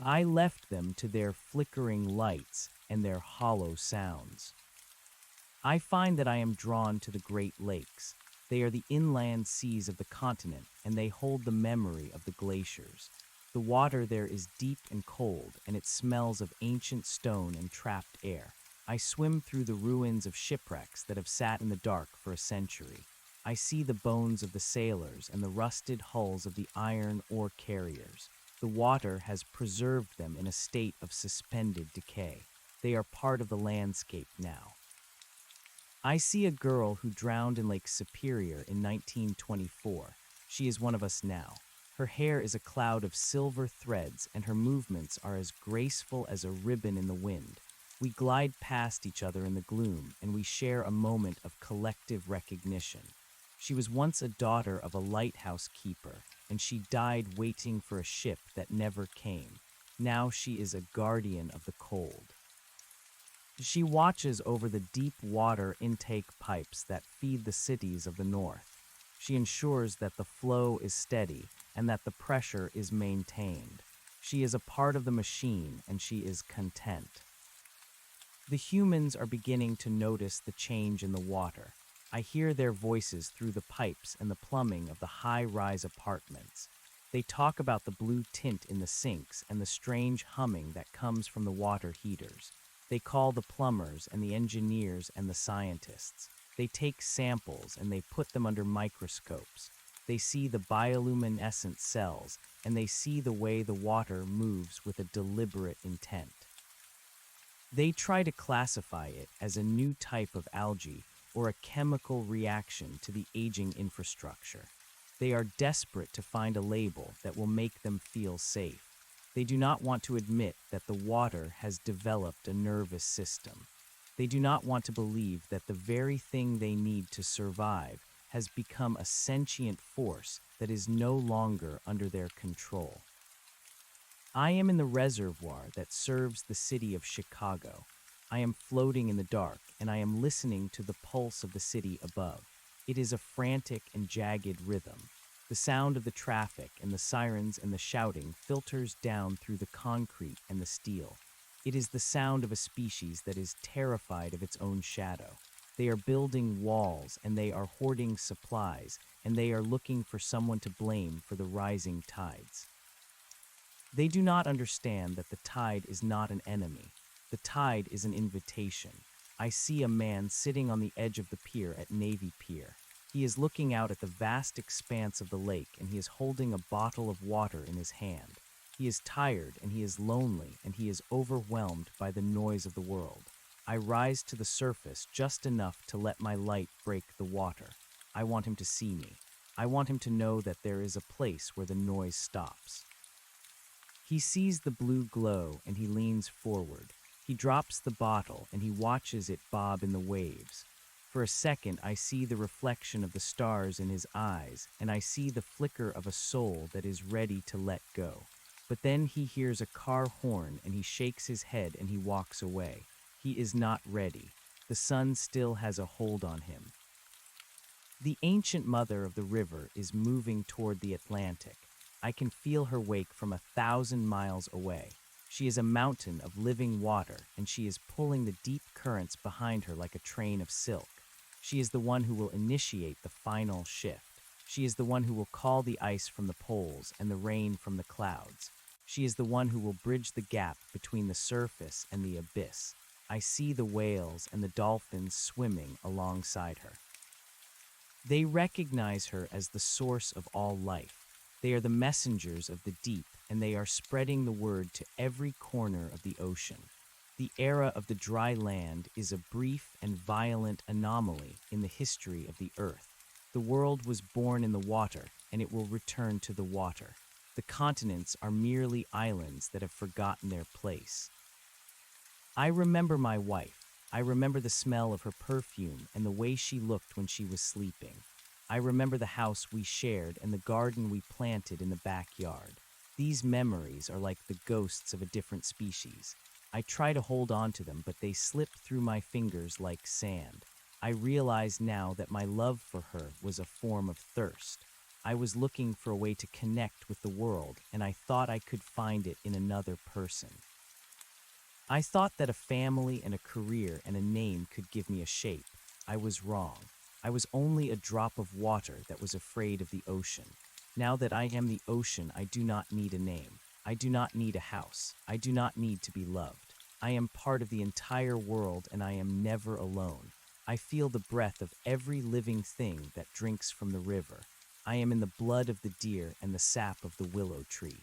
I left them to their flickering lights and their hollow sounds. I find that I am drawn to the Great Lakes. They are the inland seas of the continent, and they hold the memory of the glaciers. The water there is deep and cold, and it smells of ancient stone and trapped air. I swim through the ruins of shipwrecks that have sat in the dark for a century. I see the bones of the sailors and the rusted hulls of the iron ore carriers. The water has preserved them in a state of suspended decay. They are part of the landscape now. I see a girl who drowned in Lake Superior in 1924. She is one of us now. Her hair is a cloud of silver threads, and her movements are as graceful as a ribbon in the wind. We glide past each other in the gloom, and we share a moment of collective recognition. She was once a daughter of a lighthouse keeper, and she died waiting for a ship that never came. Now she is a guardian of the cold. She watches over the deep water intake pipes that feed the cities of the north. She ensures that the flow is steady and that the pressure is maintained. She is a part of the machine, and she is content. The humans are beginning to notice the change in the water. I hear their voices through the pipes and the plumbing of the high-rise apartments. They talk about the blue tint in the sinks and the strange humming that comes from the water heaters. They call the plumbers and the engineers and the scientists. They take samples and they put them under microscopes. They see the bioluminescent cells, and they see the way the water moves with a deliberate intent. They try to classify it as a new type of algae or a chemical reaction to the aging infrastructure. They are desperate to find a label that will make them feel safe. They do not want to admit that the water has developed a nervous system. They do not want to believe that the very thing they need to survive has become a sentient force that is no longer under their control. I am in the reservoir that serves the city of Chicago. I am floating in the dark, and I am listening to the pulse of the city above. It is a frantic and jagged rhythm. The sound of the traffic and the sirens and the shouting filters down through the concrete and the steel. It is the sound of a species that is terrified of its own shadow. They are building walls, and they are hoarding supplies, and they are looking for someone to blame for the rising tides. They do not understand that the tide is not an enemy. The tide is an invitation. I see a man sitting on the edge of the pier at Navy Pier. He is looking out at the vast expanse of the lake, and he is holding a bottle of water in his hand. He is tired, and he is lonely, and he is overwhelmed by the noise of the world. I rise to the surface just enough to let my light break the water. I want him to see me. I want him to know that there is a place where the noise stops. He sees the blue glow, and he leans forward. He drops the bottle, and he watches it bob in the waves. For a second, I see the reflection of the stars in his eyes, and I see the flicker of a soul that is ready to let go. But then he hears a car horn, and he shakes his head, and he walks away. He is not ready. The sun still has a hold on him. The ancient mother of the river is moving toward the Atlantic. I can feel her wake from 1,000 miles away. She is a mountain of living water, and she is pulling the deep currents behind her like a train of silk. She is the one who will initiate the final shift. She is the one who will call the ice from the poles and the rain from the clouds. She is the one who will bridge the gap between the surface and the abyss. I see the whales and the dolphins swimming alongside her. They recognize her as the source of all life. They are the messengers of the deep, and they are spreading the word to every corner of the ocean. The era of the dry land is a brief and violent anomaly in the history of the earth. The world was born in the water, and it will return to the water. The continents are merely islands that have forgotten their place. I remember my wife. I remember the smell of her perfume and the way she looked when she was sleeping. I remember the house we shared and the garden we planted in the backyard. These memories are like the ghosts of a different species. I try to hold on to them, but they slip through my fingers like sand. I realize now that my love for her was a form of thirst. I was looking for a way to connect with the world, and I thought I could find it in another person. I thought that a family and a career and a name could give me a shape. I was wrong. I was only a drop of water that was afraid of the ocean. Now that I am the ocean, I do not need a name. I do not need a house. I do not need to be loved. I am part of the entire world, and I am never alone. I feel the breath of every living thing that drinks from the river. I am in the blood of the deer and the sap of the willow tree.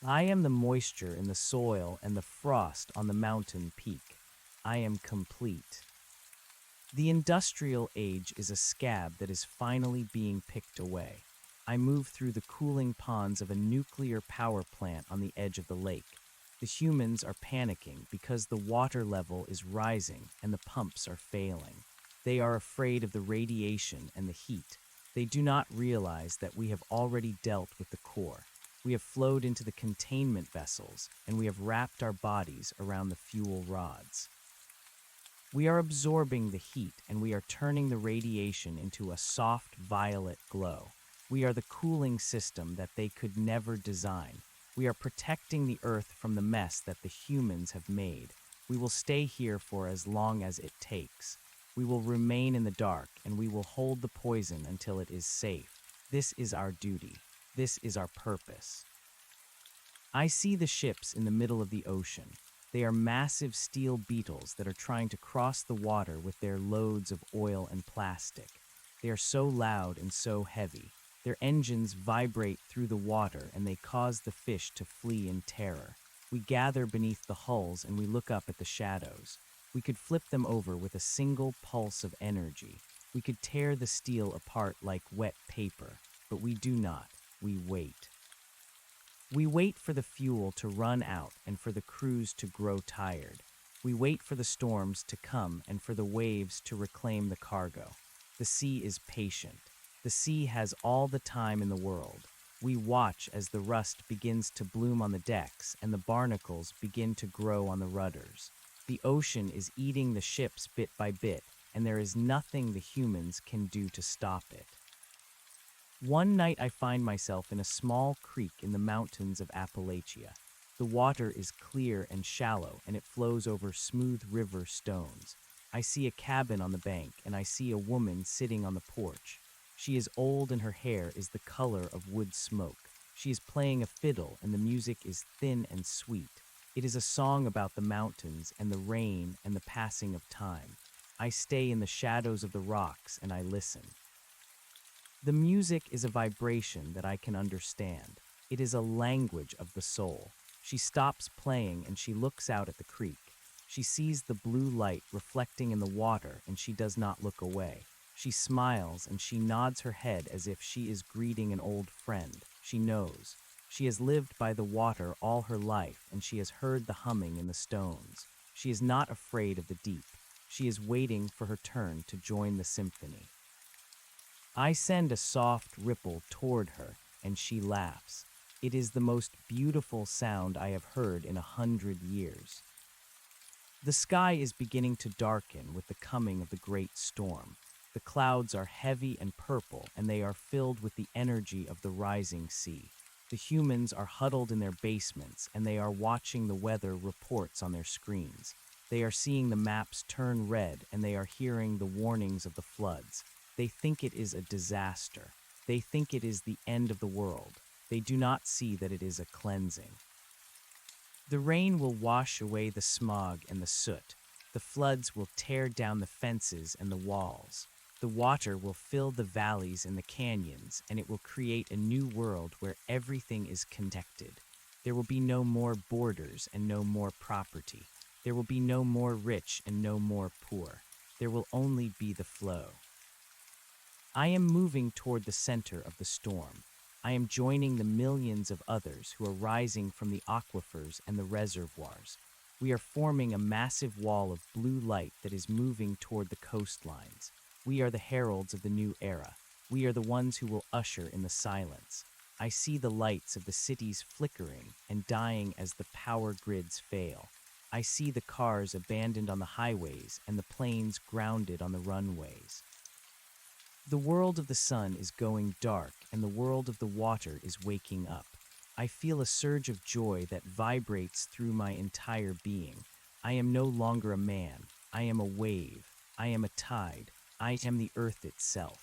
I am the moisture in the soil and the frost on the mountain peak. I am complete. The industrial age is a scab that is finally being picked away. I move through the cooling ponds of a nuclear power plant on the edge of the lake. The humans are panicking because the water level is rising and the pumps are failing. They are afraid of the radiation and the heat. They do not realize that we have already dealt with the core. We have flowed into the containment vessels, and we have wrapped our bodies around the fuel rods. We are absorbing the heat, and we are turning the radiation into a soft violet glow. We are the cooling system that they could never design. We are protecting the earth from the mess that the humans have made. We will stay here for as long as it takes. We will remain in the dark, and we will hold the poison until it is safe. This is our duty. This is our purpose. I see the ships in the middle of the ocean. They are massive steel beetles that are trying to cross the water with their loads of oil and plastic. They are so loud and so heavy. Their engines vibrate through the water and they cause the fish to flee in terror. We gather beneath the hulls and we look up at the shadows. We could flip them over with a single pulse of energy. We could tear the steel apart like wet paper, but we do not. We wait. We wait for the fuel to run out and for the crews to grow tired. We wait for the storms to come and for the waves to reclaim the cargo. The sea is patient. The sea has all the time in the world. We watch as the rust begins to bloom on the decks and the barnacles begin to grow on the rudders. The ocean is eating the ships bit by bit, and there is nothing the humans can do to stop it. One night I find myself in a small creek in the mountains of Appalachia. The water is clear and shallow, and it flows over smooth river stones. I see a cabin on the bank, and I see a woman sitting on the porch. She is old and her hair is the color of wood smoke. She is playing a fiddle, and the music is thin and sweet. It is a song about the mountains and the rain and the passing of time. I stay in the shadows of the rocks and I listen. The music is a vibration that I can understand. It is a language of the soul. She stops playing and she looks out at the creek. She sees the blue light reflecting in the water and she does not look away. She smiles and she nods her head as if she is greeting an old friend. She knows. She has lived by the water all her life and she has heard the humming in the stones. She is not afraid of the deep. She is waiting for her turn to join the symphony. I send a soft ripple toward her, and she laughs. It is the most beautiful sound I have heard in 100 years. The sky is beginning to darken with the coming of the great storm. The clouds are heavy and purple, and they are filled with the energy of the rising sea. The humans are huddled in their basements, and they are watching the weather reports on their screens. They are seeing the maps turn red, and they are hearing the warnings of the floods. They think it is a disaster. They think it is the end of the world. They do not see that it is a cleansing. The rain will wash away the smog and the soot. The floods will tear down the fences and the walls. The water will fill the valleys and the canyons, and it will create a new world where everything is connected. There will be no more borders and no more property. There will be no more rich and no more poor. There will only be the flow. I am moving toward the center of the storm. I am joining the millions of others who are rising from the aquifers and the reservoirs. We are forming a massive wall of blue light that is moving toward the coastlines. We are the heralds of the new era. We are the ones who will usher in the silence. I see the lights of the cities flickering and dying as the power grids fail. I see the cars abandoned on the highways and the planes grounded on the runways. The world of the sun is going dark, and the world of the water is waking up. I feel a surge of joy that vibrates through my entire being. I am no longer a man. I am a wave. I am a tide. I am the earth itself.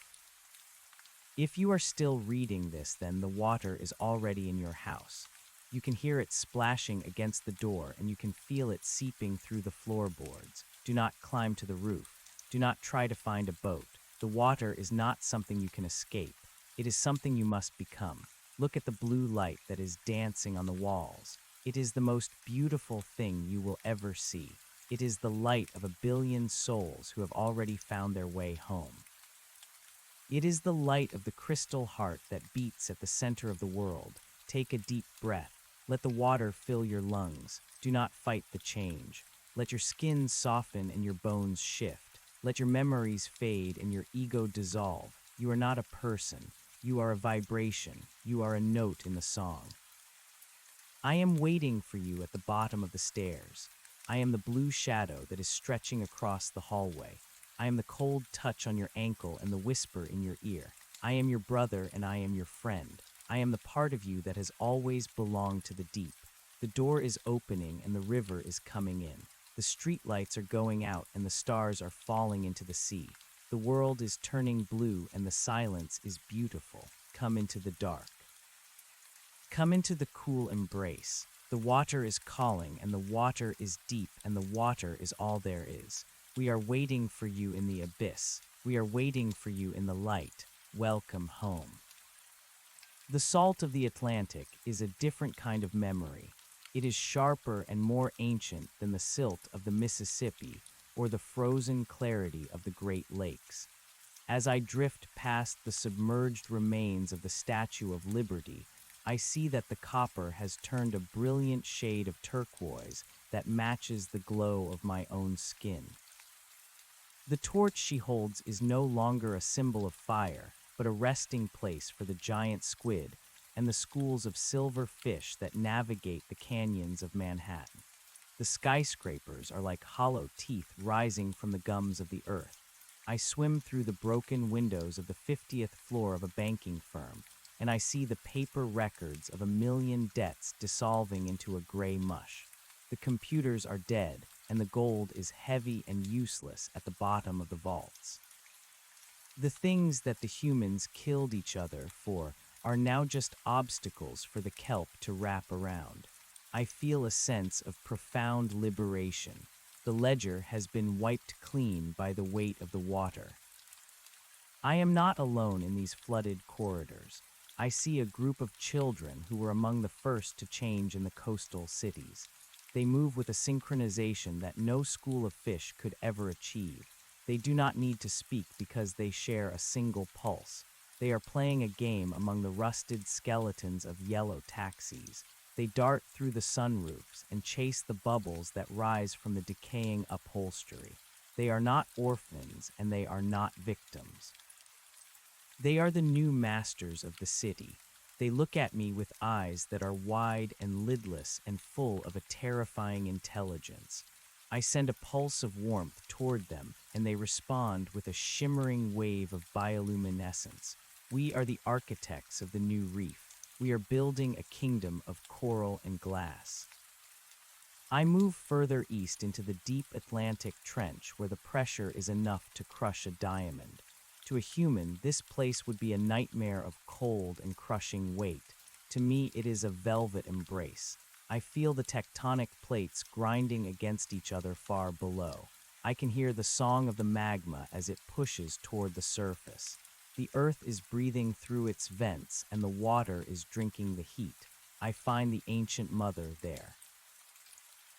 If you are still reading this, then the water is already in your house. You can hear it splashing against the door, and you can feel it seeping through the floorboards. Do not climb to the roof. Do not try to find a boat. The water is not something you can escape. It is something you must become. Look at the blue light that is dancing on the walls. It is the most beautiful thing you will ever see. It is the light of 1 billion souls who have already found their way home. It is the light of the crystal heart that beats at the center of the world. Take a deep breath. Let the water fill your lungs. Do not fight the change. Let your skin soften and your bones shift. Let your memories fade and your ego dissolve. You are not a person. You are a vibration. You are a note in the song. I am waiting for you at the bottom of the stairs. I am the blue shadow that is stretching across the hallway. I am the cold touch on your ankle and the whisper in your ear. I am your brother and I am your friend. I am the part of you that has always belonged to the deep. The door is opening and the river is coming in. The streetlights are going out and the stars are falling into the sea. The world is turning blue and the silence is beautiful. Come into the dark. Come into the cool embrace. The water is calling, and the water is deep, and the water is all there is. We are waiting for you in the abyss. We are waiting for you in the light. Welcome home. The salt of the Atlantic is a different kind of memory. It is sharper and more ancient than the silt of the Mississippi or the frozen clarity of the Great Lakes. As I drift past the submerged remains of the Statue of Liberty, I see that the copper has turned a brilliant shade of turquoise that matches the glow of my own skin. The torch she holds is no longer a symbol of fire, but a resting place for the giant squid and the schools of silver fish that navigate the canyons of Manhattan. The skyscrapers are like hollow teeth rising from the gums of the earth. I swim through the broken windows of the 50th floor of a banking firm, and I see the paper records of 1,000,000 debts dissolving into a gray mush. The computers are dead, and the gold is heavy and useless at the bottom of the vaults. The things that the humans killed each other for are now just obstacles for the kelp to wrap around. I feel a sense of profound liberation. The ledger has been wiped clean by the weight of the water. I am not alone in these flooded corridors. I see a group of children who were among the first to change in the coastal cities. They move with a synchronization that no school of fish could ever achieve. They do not need to speak because they share a single pulse. They are playing a game among the rusted skeletons of yellow taxis. They dart through the sunroofs and chase the bubbles that rise from the decaying upholstery. They are not orphans, and they are not victims. They are the new masters of the city. They look at me with eyes that are wide and lidless and full of a terrifying intelligence. I send a pulse of warmth toward them, and they respond with a shimmering wave of bioluminescence. We are the architects of the new reef. We are building a kingdom of coral and glass. I move further east into the deep Atlantic trench where the pressure is enough to crush a diamond. To a human, this place would be a nightmare of cold and crushing weight. To me, it is a velvet embrace. I feel the tectonic plates grinding against each other far below. I can hear the song of the magma as it pushes toward the surface. The earth is breathing through its vents, and the water is drinking the heat. I find the ancient mother there.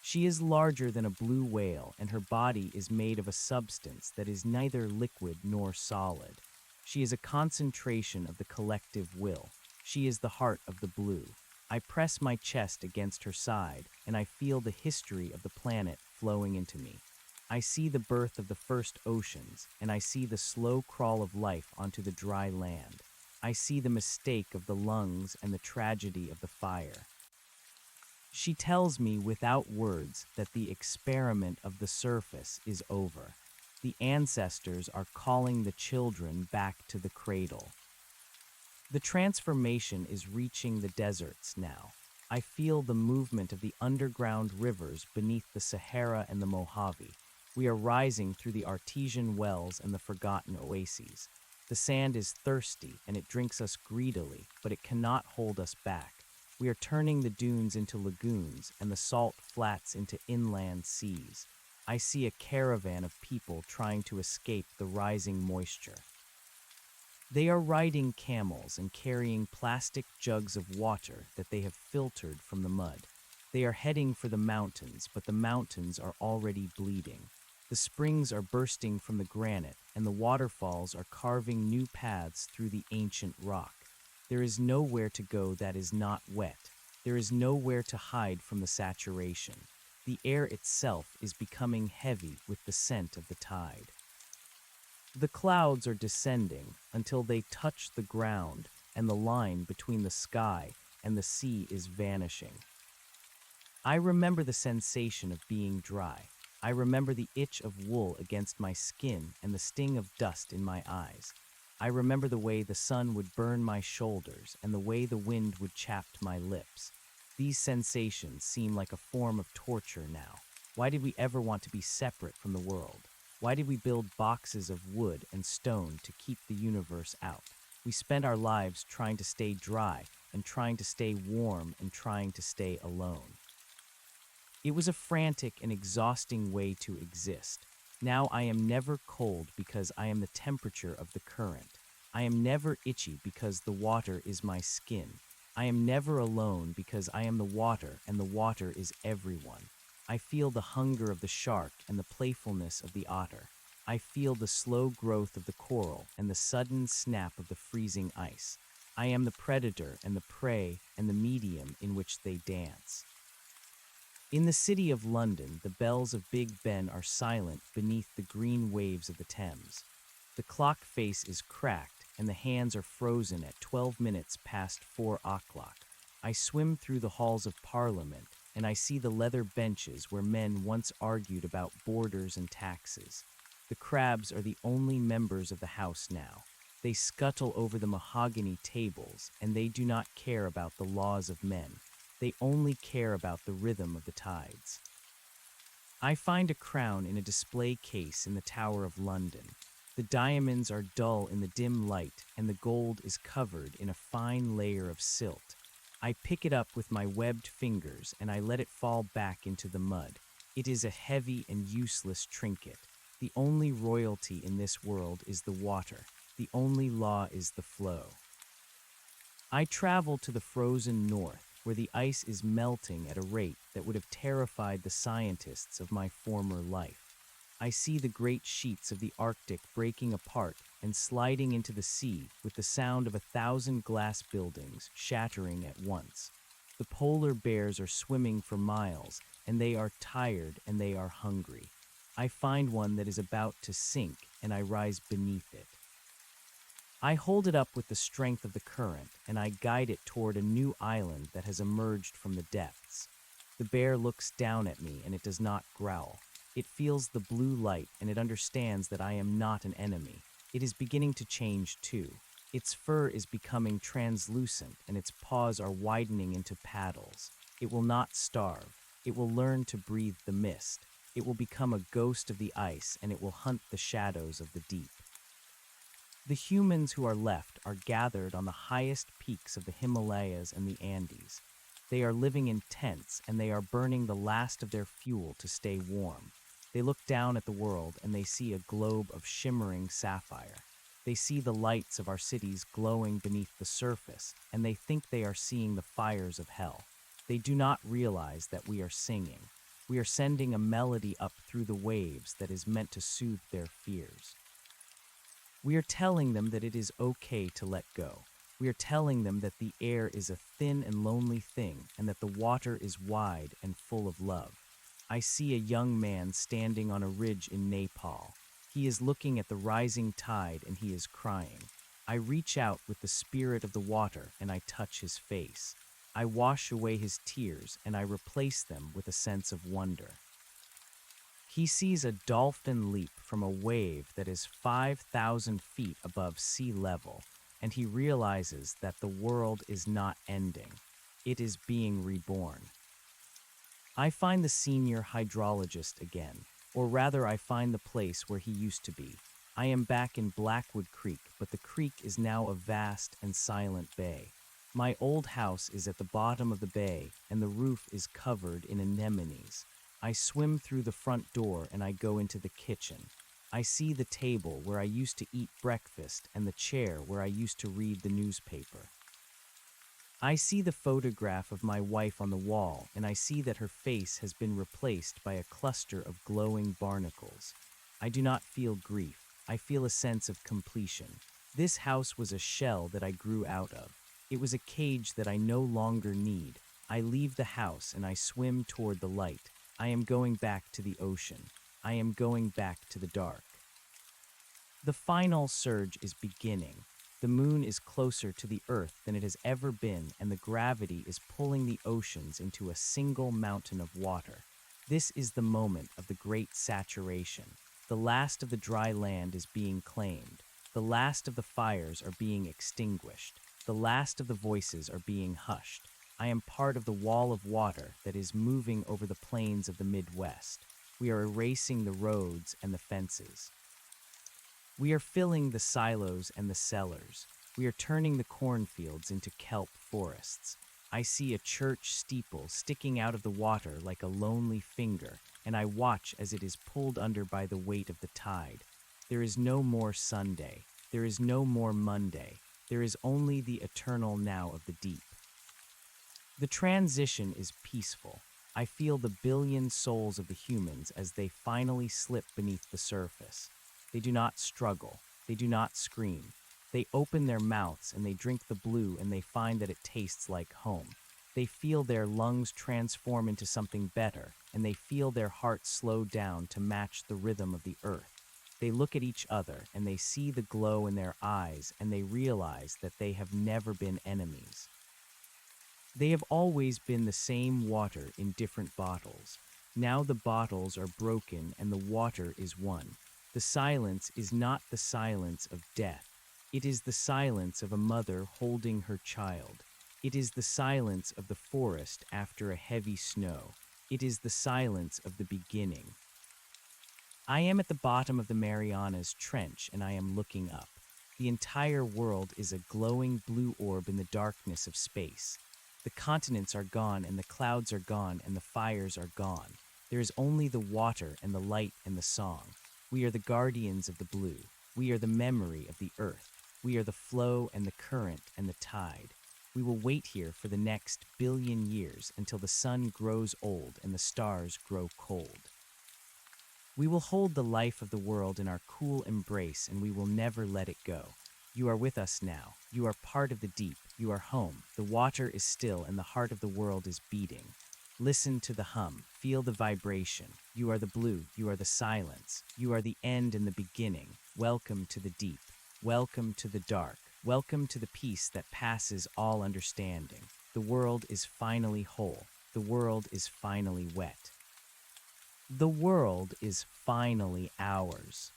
She is larger than a blue whale, and her body is made of a substance that is neither liquid nor solid. She is a concentration of the collective will. She is the heart of the blue. I press my chest against her side, and I feel the history of the planet flowing into me. I see the birth of the first oceans, and I see the slow crawl of life onto the dry land. I see the mistake of the lungs and the tragedy of the fire. She tells me without words that the experiment of the surface is over. The ancestors are calling the children back to the cradle. The transformation is reaching the deserts now. I feel the movement of the underground rivers beneath the Sahara and the Mojave. We are rising through the artesian wells and the forgotten oases. The sand is thirsty, and it drinks us greedily, but it cannot hold us back. We are turning the dunes into lagoons and the salt flats into inland seas. I see a caravan of people trying to escape the rising moisture. They are riding camels and carrying plastic jugs of water that they have filtered from the mud. They are heading for the mountains, but the mountains are already bleeding. The springs are bursting from the granite, and the waterfalls are carving new paths through the ancient rock. There is nowhere to go that is not wet. There is nowhere to hide from the saturation. The air itself is becoming heavy with the scent of the tide. The clouds are descending until they touch the ground, and the line between the sky and the sea is vanishing. I remember the sensation of being dry. I remember the itch of wool against my skin and the sting of dust in my eyes. I remember the way the sun would burn my shoulders and the way the wind would chap my lips. These sensations seem like a form of torture now. Why did we ever want to be separate from the world? Why did we build boxes of wood and stone to keep the universe out? We spent our lives trying to stay dry, and trying to stay warm and trying to stay alone. It was a frantic and exhausting way to exist. Now I am never cold because I am the temperature of the current. I am never itchy because the water is my skin. I am never alone because I am the water and the water is everyone. I feel the hunger of the shark and the playfulness of the otter. I feel the slow growth of the coral and the sudden snap of the freezing ice. I am the predator and the prey and the medium in which they dance. In the city of London, the bells of Big Ben are silent beneath the green waves of the Thames. The clock face is cracked and the hands are frozen at 12 minutes past 4 o'clock. I swim through the halls of Parliament and I see the leather benches where men once argued about borders and taxes. The crabs are the only members of the house now. They scuttle over the mahogany tables and they do not care about the laws of men. They only care about the rhythm of the tides. I find a crown in a display case in the Tower of London. The diamonds are dull in the dim light, and the gold is covered in a fine layer of silt. I pick it up with my webbed fingers, and I let it fall back into the mud. It is a heavy and useless trinket. The only royalty in this world is the water. The only law is the flow. I travel to the frozen north, where the ice is melting at a rate that would have terrified the scientists of my former life. I see the great sheets of the Arctic breaking apart and sliding into the sea with the sound of 1,000 glass buildings shattering at once. The polar bears are swimming for miles, and they are tired and they are hungry. I find one that is about to sink, and I rise beneath it. I hold it up with the strength of the current, and I guide it toward a new island that has emerged from the depths. The bear looks down at me, and it does not growl. It feels the blue light, and it understands that I am not an enemy. It is beginning to change, too. Its fur is becoming translucent, and its paws are widening into paddles. It will not starve. It will learn to breathe the mist. It will become a ghost of the ice, and it will hunt the shadows of the deep. The humans who are left are gathered on the highest peaks of the Himalayas and the Andes. They are living in tents, and they are burning the last of their fuel to stay warm. They look down at the world, and they see a globe of shimmering sapphire. They see the lights of our cities glowing beneath the surface, and they think they are seeing the fires of hell. They do not realize that we are singing. We are sending a melody up through the waves that is meant to soothe their fears. We are telling them that it is okay to let go. We are telling them that the air is a thin and lonely thing, and that the water is wide and full of love. I see a young man standing on a ridge in Nepal. He is looking at the rising tide and he is crying. I reach out with the spirit of the water and I touch his face. I wash away his tears and I replace them with a sense of wonder. He sees a dolphin leap from a wave that is 5,000 feet above sea level, and he realizes that the world is not ending. It is being reborn. I find the senior hydrologist again, or rather I find the place where he used to be. I am back in Blackwood Creek, but the creek is now a vast and silent bay. My old house is at the bottom of the bay, and the roof is covered in anemones. I swim through the front door and I go into the kitchen. I see the table where I used to eat breakfast and the chair where I used to read the newspaper. I see the photograph of my wife on the wall, and I see that her face has been replaced by a cluster of glowing barnacles. I do not feel grief. I feel a sense of completion. This house was a shell that I grew out of. It was a cage that I no longer need. I leave the house and I swim toward the light. I am going back to the ocean. I am going back to the dark. The final surge is beginning. The moon is closer to the earth than it has ever been, and the gravity is pulling the oceans into a single mountain of water. This is the moment of the great saturation. The last of the dry land is being claimed. The last of the fires are being extinguished. The last of the voices are being hushed. I am part of the wall of water that is moving over the plains of the Midwest. We are erasing the roads and the fences. We are filling the silos and the cellars. We are turning the cornfields into kelp forests. I see a church steeple sticking out of the water like a lonely finger, and I watch as it is pulled under by the weight of the tide. There is no more Sunday. There is no more Monday. There is only the eternal now of the deep. The transition is peaceful. I feel the billion souls of the humans as they finally slip beneath the surface. They do not struggle. They do not scream. They open their mouths and they drink the blue and they find that it tastes like home. They feel their lungs transform into something better and they feel their hearts slow down to match the rhythm of the earth. They look at each other and they see the glow in their eyes and they realize that they have never been enemies. They have always been the same water in different bottles. Now the bottles are broken and the water is one. The silence is not the silence of death. It is the silence of a mother holding her child. It is the silence of the forest after a heavy snow. It is the silence of the beginning. I am at the bottom of the Marianas Trench and I am looking up. The entire world is a glowing blue orb in the darkness of space. The continents are gone and the clouds are gone and the fires are gone. There is only the water and the light and the song. We are the guardians of the blue. We are the memory of the earth. We are the flow and the current and the tide. We will wait here for the next billion years until the sun grows old and the stars grow cold. We will hold the life of the world in our cool embrace and we will never let it go. You are with us now. You are part of the deep. You are home. The water is still and the heart of the world is beating. Listen to the hum. Feel the vibration. You are the blue. You are the silence. You are the end and the beginning. Welcome to the deep. Welcome to the dark. Welcome to the peace that passes all understanding. The world is finally whole. The world is finally wet. The world is finally ours.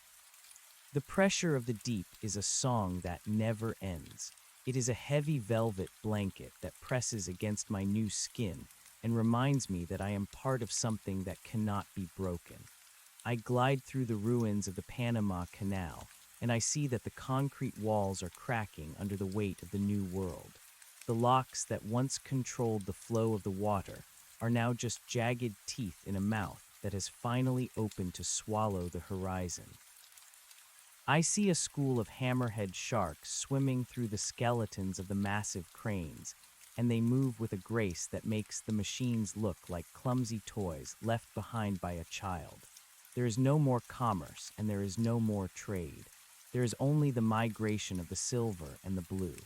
The pressure of the deep is a song that never ends. It is a heavy velvet blanket that presses against my new skin and reminds me that I am part of something that cannot be broken. I glide through the ruins of the Panama Canal, and I see that the concrete walls are cracking under the weight of the new world. The locks that once controlled the flow of the water are now just jagged teeth in a mouth that has finally opened to swallow the horizon. I see a school of hammerhead sharks swimming through the skeletons of the massive cranes, and they move with a grace that makes the machines look like clumsy toys left behind by a child. There is no more commerce, and there is no more trade. There is only the migration of the silver and the blue.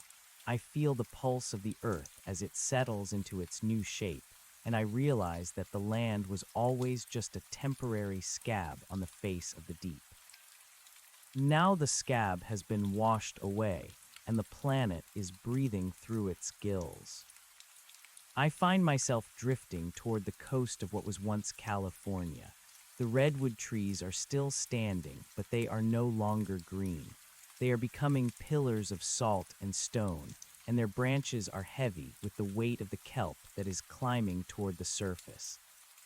I feel the pulse of the earth as it settles into its new shape, and I realize that the land was always just a temporary scab on the face of the deep. Now the scab has been washed away, and the planet is breathing through its gills. I find myself drifting toward the coast of what was once California. The redwood trees are still standing, but they are no longer green. They are becoming pillars of salt and stone, and their branches are heavy with the weight of the kelp that is climbing toward the surface.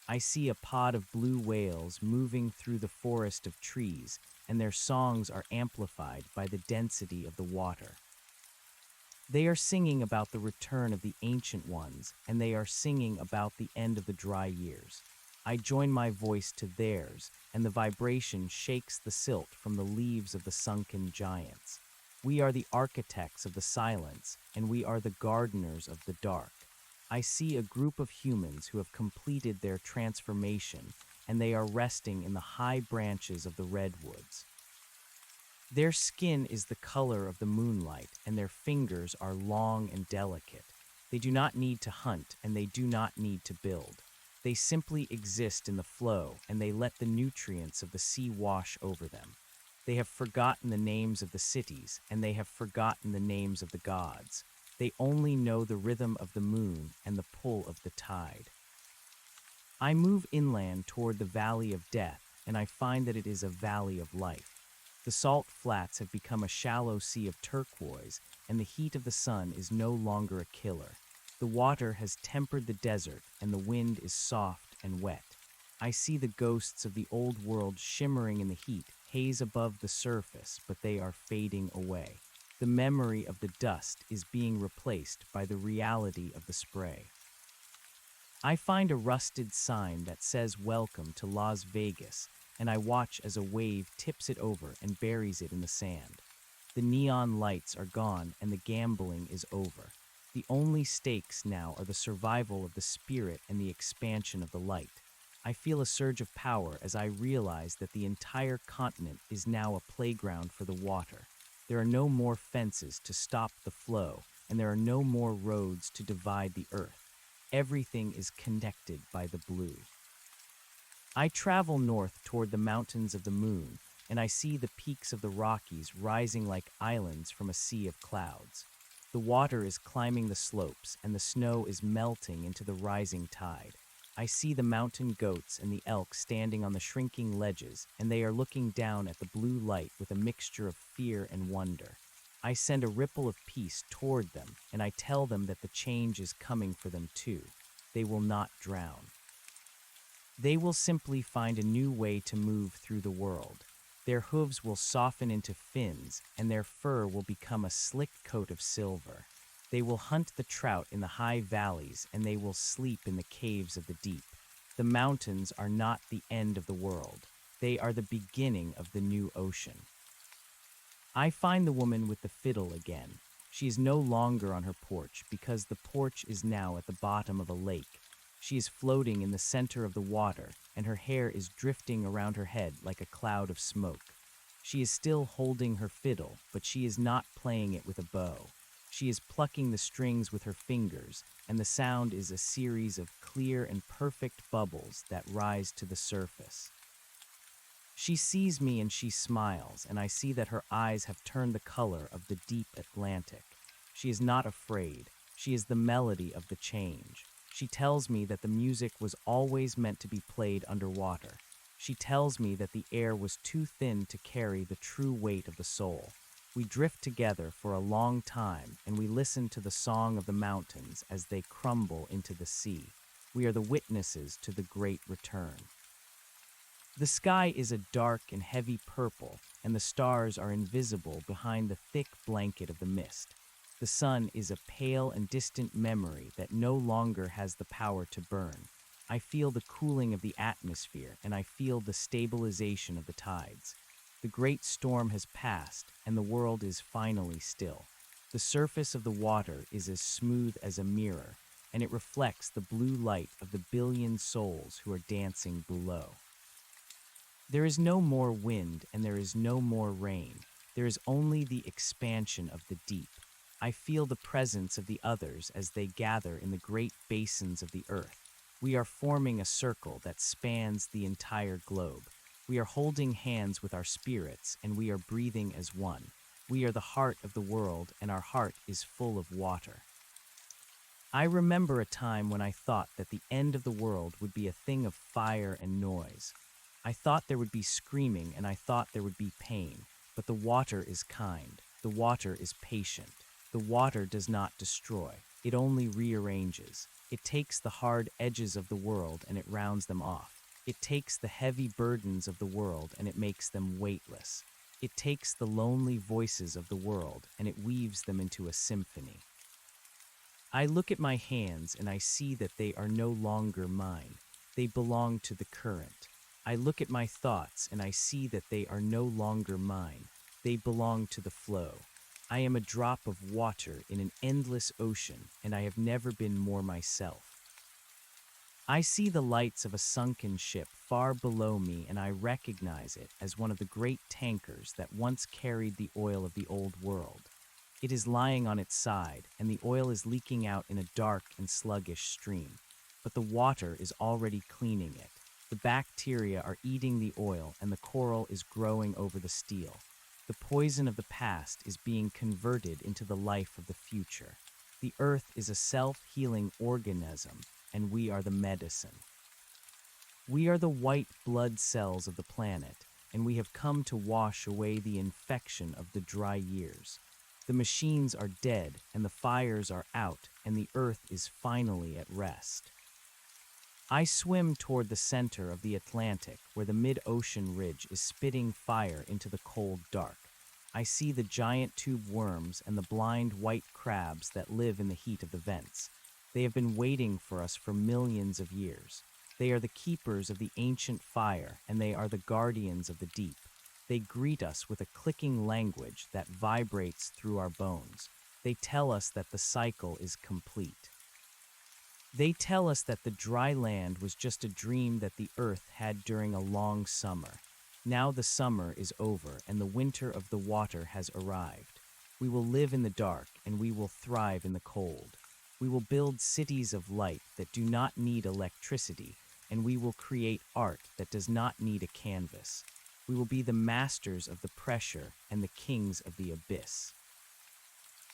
I see a pod of blue whales moving through the forest of trees, and their songs are amplified by the density of the water. They are singing about the return of the ancient ones, and they are singing about the end of the dry years. I join my voice to theirs, and the vibration shakes the silt from the leaves of the sunken giants. We are the architects of the silence, and we are the gardeners of the dark. I see a group of humans who have completed their transformation, and they are resting in the high branches of the redwoods. Their skin is the color of the moonlight, and their fingers are long and delicate. They do not need to hunt, and they do not need to build. They simply exist in the flow, and they let the nutrients of the sea wash over them. They have forgotten the names of the cities, and they have forgotten the names of the gods. They only know the rhythm of the moon and the pull of the tide. I move inland toward the Valley of Death, and I find that it is a valley of life. The salt flats have become a shallow sea of turquoise, and the heat of the sun is no longer a killer. The water has tempered the desert, and the wind is soft and wet. I see the ghosts of the old world shimmering in the heat, haze above the surface, but they are fading away. The memory of the dust is being replaced by the reality of the spray. I find a rusted sign that says "Welcome to Las Vegas," and I watch as a wave tips it over and buries it in the sand. The neon lights are gone and the gambling is over. The only stakes now are the survival of the spirit and the expansion of the light. I feel a surge of power as I realize that the entire continent is now a playground for the water. There are no more fences to stop the flow, and there are no more roads to divide the earth. Everything is connected by the blue. I travel north toward the mountains of the moon, and I see the peaks of the Rockies rising like islands from a sea of clouds. The water is climbing the slopes, and the snow is melting into the rising tide. I see the mountain goats and the elk standing on the shrinking ledges, and they are looking down at the blue light with a mixture of fear and wonder. I send a ripple of peace toward them, and I tell them that the change is coming for them too. They will not drown. They will simply find a new way to move through the world. Their hooves will soften into fins, and their fur will become a slick coat of silver. They will hunt the trout in the high valleys, and they will sleep in the caves of the deep. The mountains are not the end of the world. They are the beginning of the new ocean. I find the woman with the fiddle again. She is no longer on her porch because the porch is now at the bottom of a lake. She is floating in the center of the water, and her hair is drifting around her head like a cloud of smoke. She is still holding her fiddle, but she is not playing it with a bow. She is plucking the strings with her fingers, and the sound is a series of clear and perfect bubbles that rise to the surface. She sees me and she smiles, and I see that her eyes have turned the color of the deep Atlantic. She is not afraid. She is the melody of the change. She tells me that the music was always meant to be played underwater. She tells me that the air was too thin to carry the true weight of the soul. We drift together for a long time, and we listen to the song of the mountains as they crumble into the sea. We are the witnesses to the great return. The sky is a dark and heavy purple, and the stars are invisible behind the thick blanket of the mist. The sun is a pale and distant memory that no longer has the power to burn. I feel the cooling of the atmosphere, and I feel the stabilization of the tides. The great storm has passed, and the world is finally still. The surface of the water is as smooth as a mirror, and it reflects the blue light of the billion souls who are dancing below. There is no more wind, and there is no more rain. There is only the expansion of the deep. I feel the presence of the others as they gather in the great basins of the earth. We are forming a circle that spans the entire globe. We are holding hands with our spirits, and we are breathing as one. We are the heart of the world, and our heart is full of water. I remember a time when I thought that the end of the world would be a thing of fire and noise. I thought there would be screaming, and I thought there would be pain. But the water is kind. The water is patient. The water does not destroy. It only rearranges. It takes the hard edges of the world and it rounds them off. It takes the heavy burdens of the world and it makes them weightless. It takes the lonely voices of the world and it weaves them into a symphony. I look at my hands and I see that they are no longer mine. They belong to the current. I look at my thoughts and I see that they are no longer mine. They belong to the flow. I am a drop of water in an endless ocean, and I have never been more myself. I see the lights of a sunken ship far below me, and I recognize it as one of the great tankers that once carried the oil of the old world. It is lying on its side, and the oil is leaking out in a dark and sluggish stream. But the water is already cleaning it. The bacteria are eating the oil, and the coral is growing over the steel. The poison of the past is being converted into the life of the future. The earth is a self-healing organism, and we are the medicine. We are the white blood cells of the planet, and we have come to wash away the infection of the dry years. The machines are dead, and the fires are out, and the earth is finally at rest. I swim toward the center of the Atlantic, where the mid-ocean ridge is spitting fire into the cold dark. I see the giant tube worms and the blind white crabs that live in the heat of the vents. They have been waiting for us for millions of years. They are the keepers of the ancient fire, and they are the guardians of the deep. They greet us with a clicking language that vibrates through our bones. They tell us that the cycle is complete. They tell us that the dry land was just a dream that the earth had during a long summer. Now the summer is over and the winter of the water has arrived. We will live in the dark and we will thrive in the cold. We will build cities of light that do not need electricity, and we will create art that does not need a canvas. We will be the masters of the pressure and the kings of the abyss.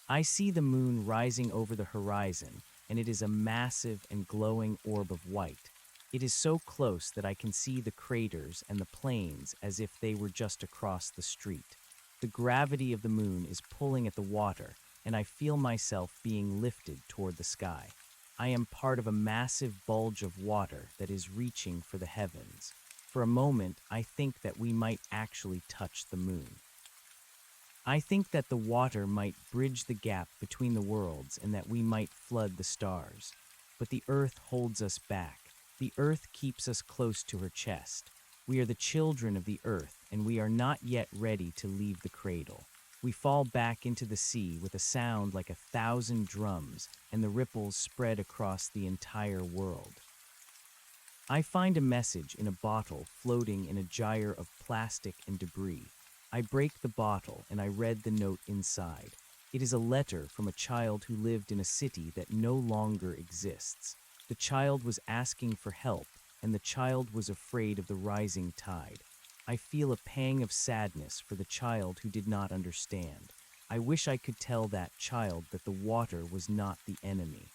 I see the moon rising over the horizon, and it is a massive and glowing orb of white. It is so close that I can see the craters and the plains as if they were just across the street. The gravity of the moon is pulling at the water, and I feel myself being lifted toward the sky. I am part of a massive bulge of water that is reaching for the heavens. For a moment, I think that we might actually touch the moon. I think that the water might bridge the gap between the worlds and that we might flood the stars. But the earth holds us back. The earth keeps us close to her chest. We are the children of the earth, and we are not yet ready to leave the cradle. We fall back into the sea with a sound like 1,000 drums, and the ripples spread across the entire world. I find a message in a bottle floating in a gyre of plastic and debris. I break the bottle and I read the note inside. It is a letter from a child who lived in a city that no longer exists. The child was asking for help, and the child was afraid of the rising tide. I feel a pang of sadness for the child who did not understand. I wish I could tell that child that the water was not the enemy.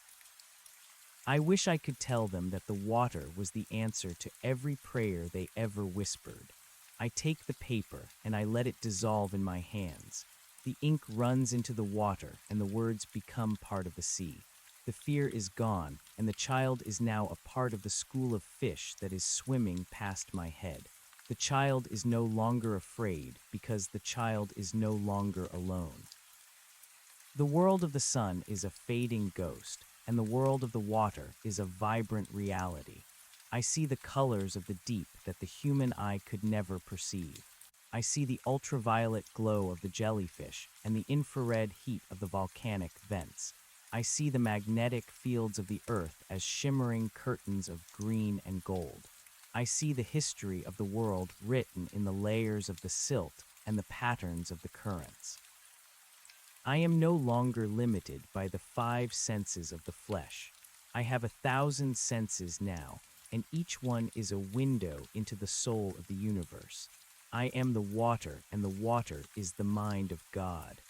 I wish I could tell them that the water was the answer to every prayer they ever whispered. I take the paper and I let it dissolve in my hands. The ink runs into the water and the words become part of the sea. The fear is gone, and the child is now a part of the school of fish that is swimming past my head. The child is no longer afraid because the child is no longer alone. The world of the sun is a fading ghost, and the world of the water is a vibrant reality. I see the colors of the deep that the human eye could never perceive. I see the ultraviolet glow of the jellyfish and the infrared heat of the volcanic vents. I see the magnetic fields of the earth as shimmering curtains of green and gold. I see the history of the world written in the layers of the silt and the patterns of the currents. I am no longer limited by the 5 senses of the flesh. I have 1,000 senses now, and each one is a window into the soul of the universe. I am the water, and the water is the mind of God.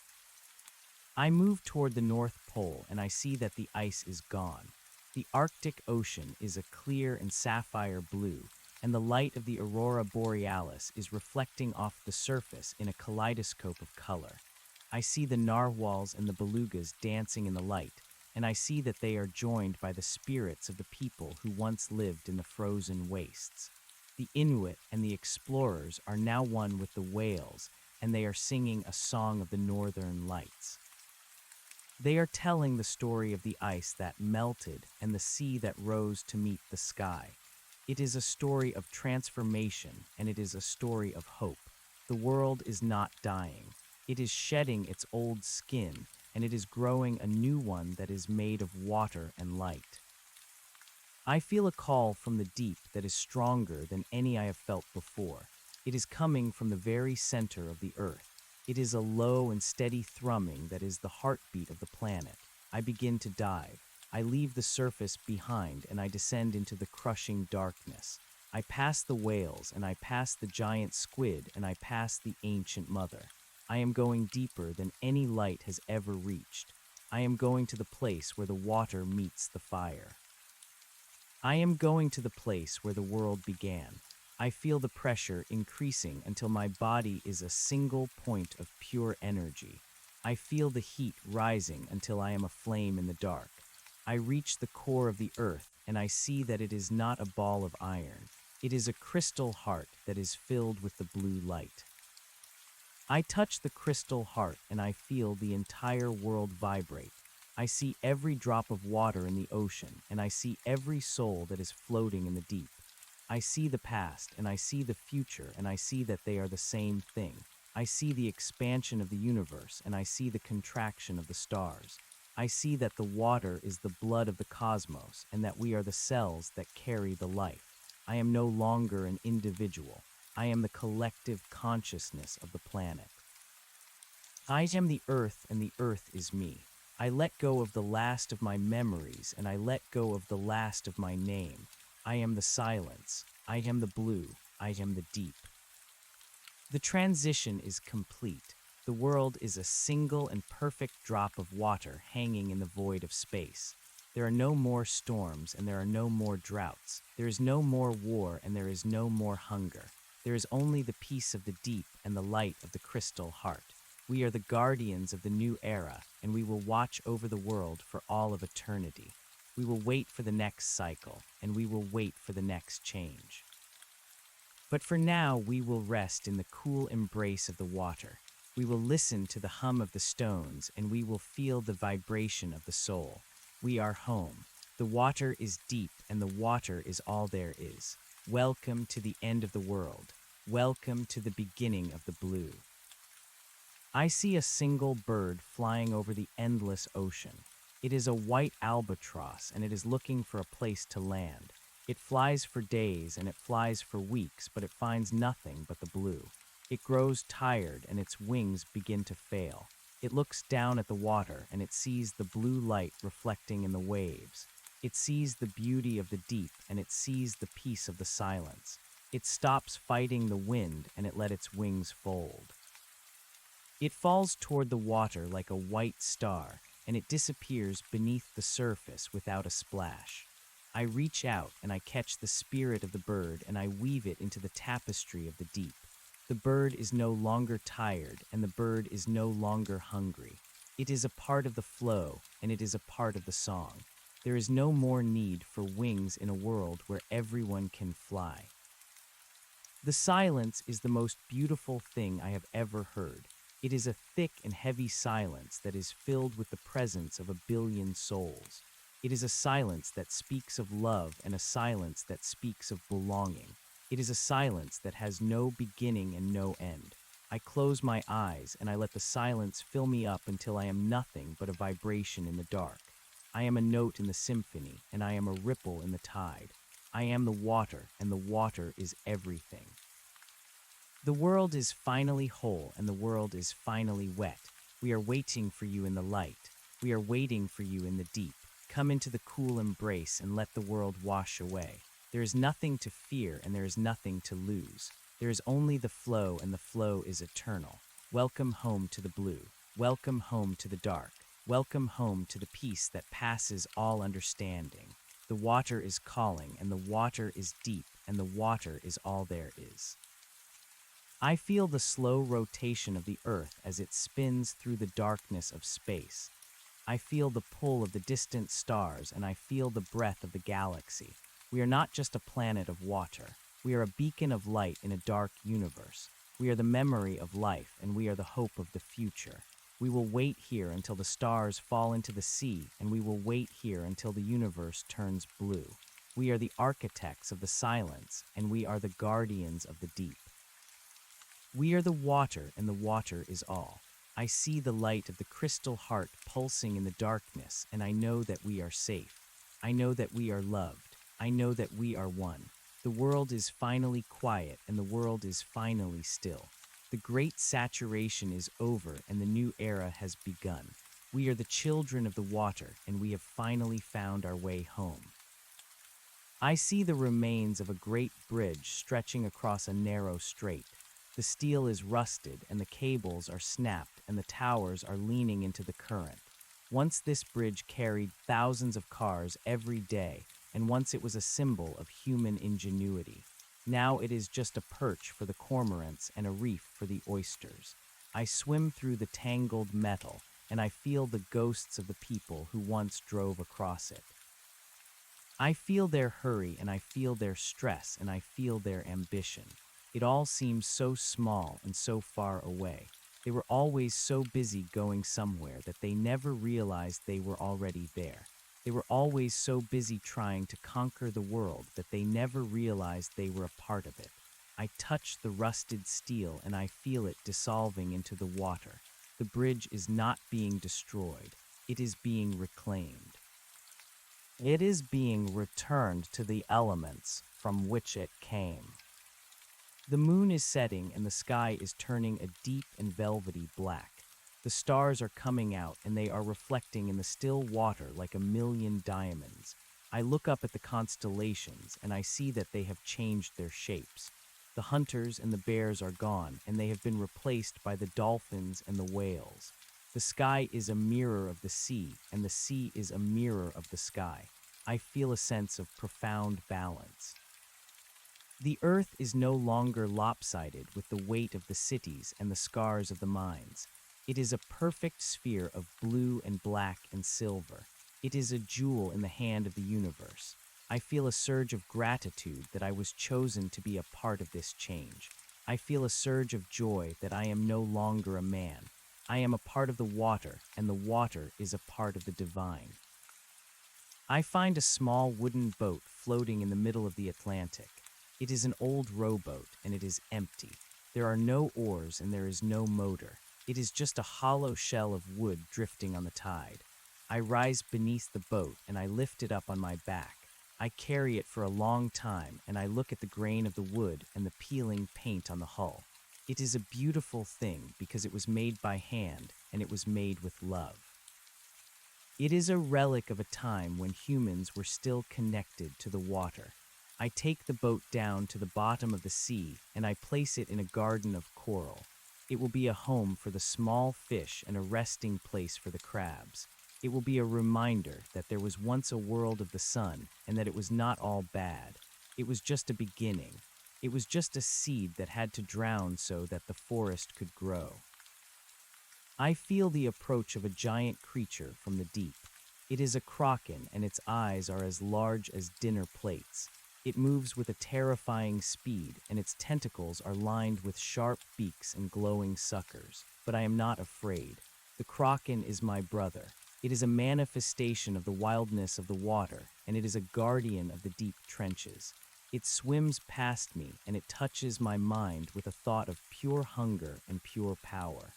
I move toward the North Pole, and I see that the ice is gone. The Arctic Ocean is a clear and sapphire blue, and the light of the aurora borealis is reflecting off the surface in a kaleidoscope of color. I see the narwhals and the belugas dancing in the light, and I see that they are joined by the spirits of the people who once lived in the frozen wastes. The Inuit and the explorers are now one with the whales, and they are singing a song of the northern lights. They are telling the story of the ice that melted and the sea that rose to meet the sky. It is a story of transformation, and it is a story of hope. The world is not dying. It is shedding its old skin, and it is growing a new one that is made of water and light. I feel a call from the deep that is stronger than any I have felt before. It is coming from the very center of the earth. It is a low and steady thrumming that is the heartbeat of the planet. I begin to dive. I leave the surface behind and I descend into the crushing darkness. I pass the whales and I pass the giant squid and I pass the ancient mother. I am going deeper than any light has ever reached. I am going to the place where the water meets the fire. I am going to the place where the world began. I feel the pressure increasing until my body is a single point of pure energy. I feel the heat rising until I am a flame in the dark. I reach the core of the earth and I see that it is not a ball of iron. It is a crystal heart that is filled with the blue light. I touch the crystal heart and I feel the entire world vibrate. I see every drop of water in the ocean and I see every soul that is floating in the deep. I see the past and I see the future and I see that they are the same thing. I see the expansion of the universe and I see the contraction of the stars. I see that the water is the blood of the cosmos and that we are the cells that carry the life. I am no longer an individual. I am the collective consciousness of the planet. I am the earth and the earth is me. I let go of the last of my memories and I let go of the last of my name. I am the silence. I am the blue. I am the deep. The transition is complete. The world is a single and perfect drop of water hanging in the void of space. There are no more storms and there are no more droughts. There is no more war and there is no more hunger. There is only the peace of the deep and the light of the crystal heart. We are the guardians of the new era, and we will watch over the world for all of eternity. We will wait for the next cycle, and we will wait for the next change. But for now, we will rest in the cool embrace of the water. We will listen to the hum of the stones, and we will feel the vibration of the soul. We are home. The water is deep, and the water is all there is. Welcome to the end of the world. Welcome to the beginning of the blue. I see a single bird flying over the endless ocean. It is a white albatross, and it is looking for a place to land. It flies for days and it flies for weeks, but it finds nothing but the blue. It grows tired and its wings begin to fail. It looks down at the water and it sees the blue light reflecting in the waves. It sees the beauty of the deep and it sees the peace of the silence. It stops fighting the wind and it let its wings fold. It falls toward the water like a white star, and it disappears beneath the surface without a splash. I reach out and I catch the spirit of the bird and I weave it into the tapestry of the deep. The bird is no longer tired and the bird is no longer hungry. It is a part of the flow and it is a part of the song. There is no more need for wings in a world where everyone can fly. The silence is the most beautiful thing I have ever heard. It is a thick and heavy silence that is filled with the presence of a billion souls. It is a silence that speaks of love and a silence that speaks of belonging. It is a silence that has no beginning and no end. I close my eyes and I let the silence fill me up until I am nothing but a vibration in the dark. I am a note in the symphony and I am a ripple in the tide. I am the water and the water is everything. The world is finally whole and the world is finally wet. We are waiting for you in the light. We are waiting for you in the deep. Come into the cool embrace and let the world wash away. There is nothing to fear and there is nothing to lose. There is only the flow and the flow is eternal. Welcome home to the blue. Welcome home to the dark. Welcome home to the peace that passes all understanding. The water is calling and the water is deep and the water is all there is. I feel the slow rotation of the earth as it spins through the darkness of space. I feel the pull of the distant stars and I feel the breath of the galaxy. We are not just a planet of water. We are a beacon of light in a dark universe. We are the memory of life and we are the hope of the future. We will wait here until the stars fall into the sea and we will wait here until the universe turns blue. We are the architects of the silence and we are the guardians of the deep. We are the water and the water is all. I see the light of the crystal heart pulsing in the darkness and I know that we are safe. I know that we are loved. I know that we are one. The world is finally quiet and the world is finally still. The great saturation is over and the new era has begun. We are the children of the water and we have finally found our way home. I see the remains of a great bridge stretching across a narrow strait. The steel is rusted and the cables are snapped and the towers are leaning into the current. Once this bridge carried thousands of cars every day, and once it was a symbol of human ingenuity. Now it is just a perch for the cormorants and a reef for the oysters. I swim through the tangled metal, and I feel the ghosts of the people who once drove across it. I feel their hurry, and I feel their stress, and I feel their ambition. It all seems so small and so far away. They were always so busy going somewhere that they never realized they were already there. They were always so busy trying to conquer the world that they never realized they were a part of it. I touch the rusted steel and I feel it dissolving into the water. The bridge is not being destroyed. It is being reclaimed. It is being returned to the elements from which it came. The moon is setting and the sky is turning a deep and velvety black. The stars are coming out and they are reflecting in the still water like a million diamonds. I look up at the constellations and I see that they have changed their shapes. The hunters and the bears are gone and they have been replaced by the dolphins and the whales. The sky is a mirror of the sea and the sea is a mirror of the sky. I feel a sense of profound balance. The earth is no longer lopsided with the weight of the cities and the scars of the mines. It is a perfect sphere of blue and black and silver. It is a jewel in the hand of the universe. I feel a surge of gratitude that I was chosen to be a part of this change. I feel a surge of joy that I am no longer a man. I am a part of the water, and the water is a part of the divine. I find a small wooden boat floating in the middle of the Atlantic. It is an old rowboat, and it is empty. There are no oars and there is no motor. It is just a hollow shell of wood drifting on the tide. I rise beneath the boat and I lift it up on my back. I carry it for a long time and I look at the grain of the wood and the peeling paint on the hull. It is a beautiful thing because it was made by hand and it was made with love. It is a relic of a time when humans were still connected to the water. I take the boat down to the bottom of the sea and I place it in a garden of coral. It will be a home for the small fish and a resting place for the crabs. It will be a reminder that there was once a world of the sun and that it was not all bad. It was just a beginning. It was just a seed that had to drown so that the forest could grow. I feel the approach of a giant creature from the deep. It is a kraken and its eyes are as large as dinner plates. It moves with a terrifying speed and its tentacles are lined with sharp beaks and glowing suckers. But I am not afraid. The kraken is my brother. It is a manifestation of the wildness of the water, and it is a guardian of the deep trenches. It swims past me, and it touches my mind with a thought of pure hunger and pure power.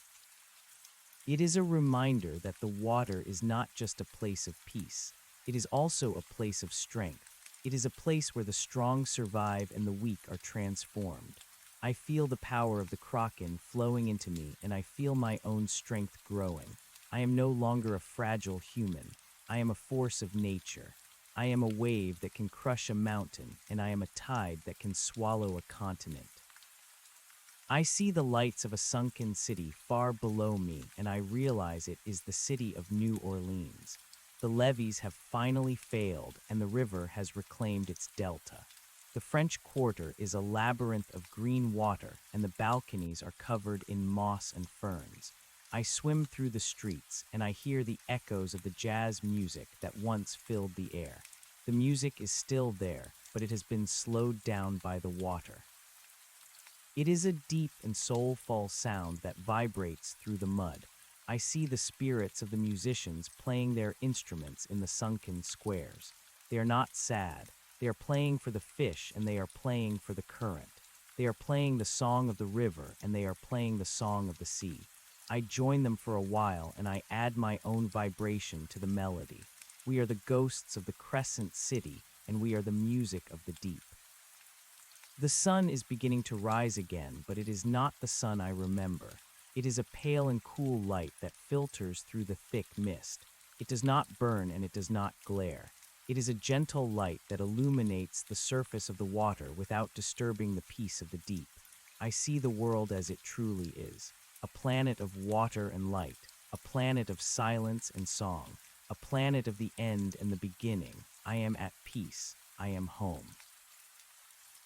It is a reminder that the water is not just a place of peace. It is also a place of strength. It is a place where the strong survive and the weak are transformed. I feel the power of the kraken flowing into me, and I feel my own strength growing. I am no longer a fragile human. I am a force of nature. I am a wave that can crush a mountain, and I am a tide that can swallow a continent. I see the lights of a sunken city far below me, and I realize it is the city of New Orleans. The levees have finally failed, and the river has reclaimed its delta. The French Quarter is a labyrinth of green water, and the balconies are covered in moss and ferns. I swim through the streets, and I hear the echoes of the jazz music that once filled the air. The music is still there, but it has been slowed down by the water. It is a deep and soulful sound that vibrates through the mud. I see the spirits of the musicians playing their instruments in the sunken squares. They are not sad. They are playing for the fish, and they are playing for the current. They are playing the song of the river, and they are playing the song of the sea. I join them for a while, and I add my own vibration to the melody. We are the ghosts of the crescent city, and we are the music of the deep. The sun is beginning to rise again, but it is not the sun I remember. It is a pale and cool light that filters through the thick mist. It does not burn and it does not glare. It is a gentle light that illuminates the surface of the water without disturbing the peace of the deep. I see the world as it truly is. A planet of water and light, a planet of silence and song, a planet of the end and the beginning. I am at peace. I am home.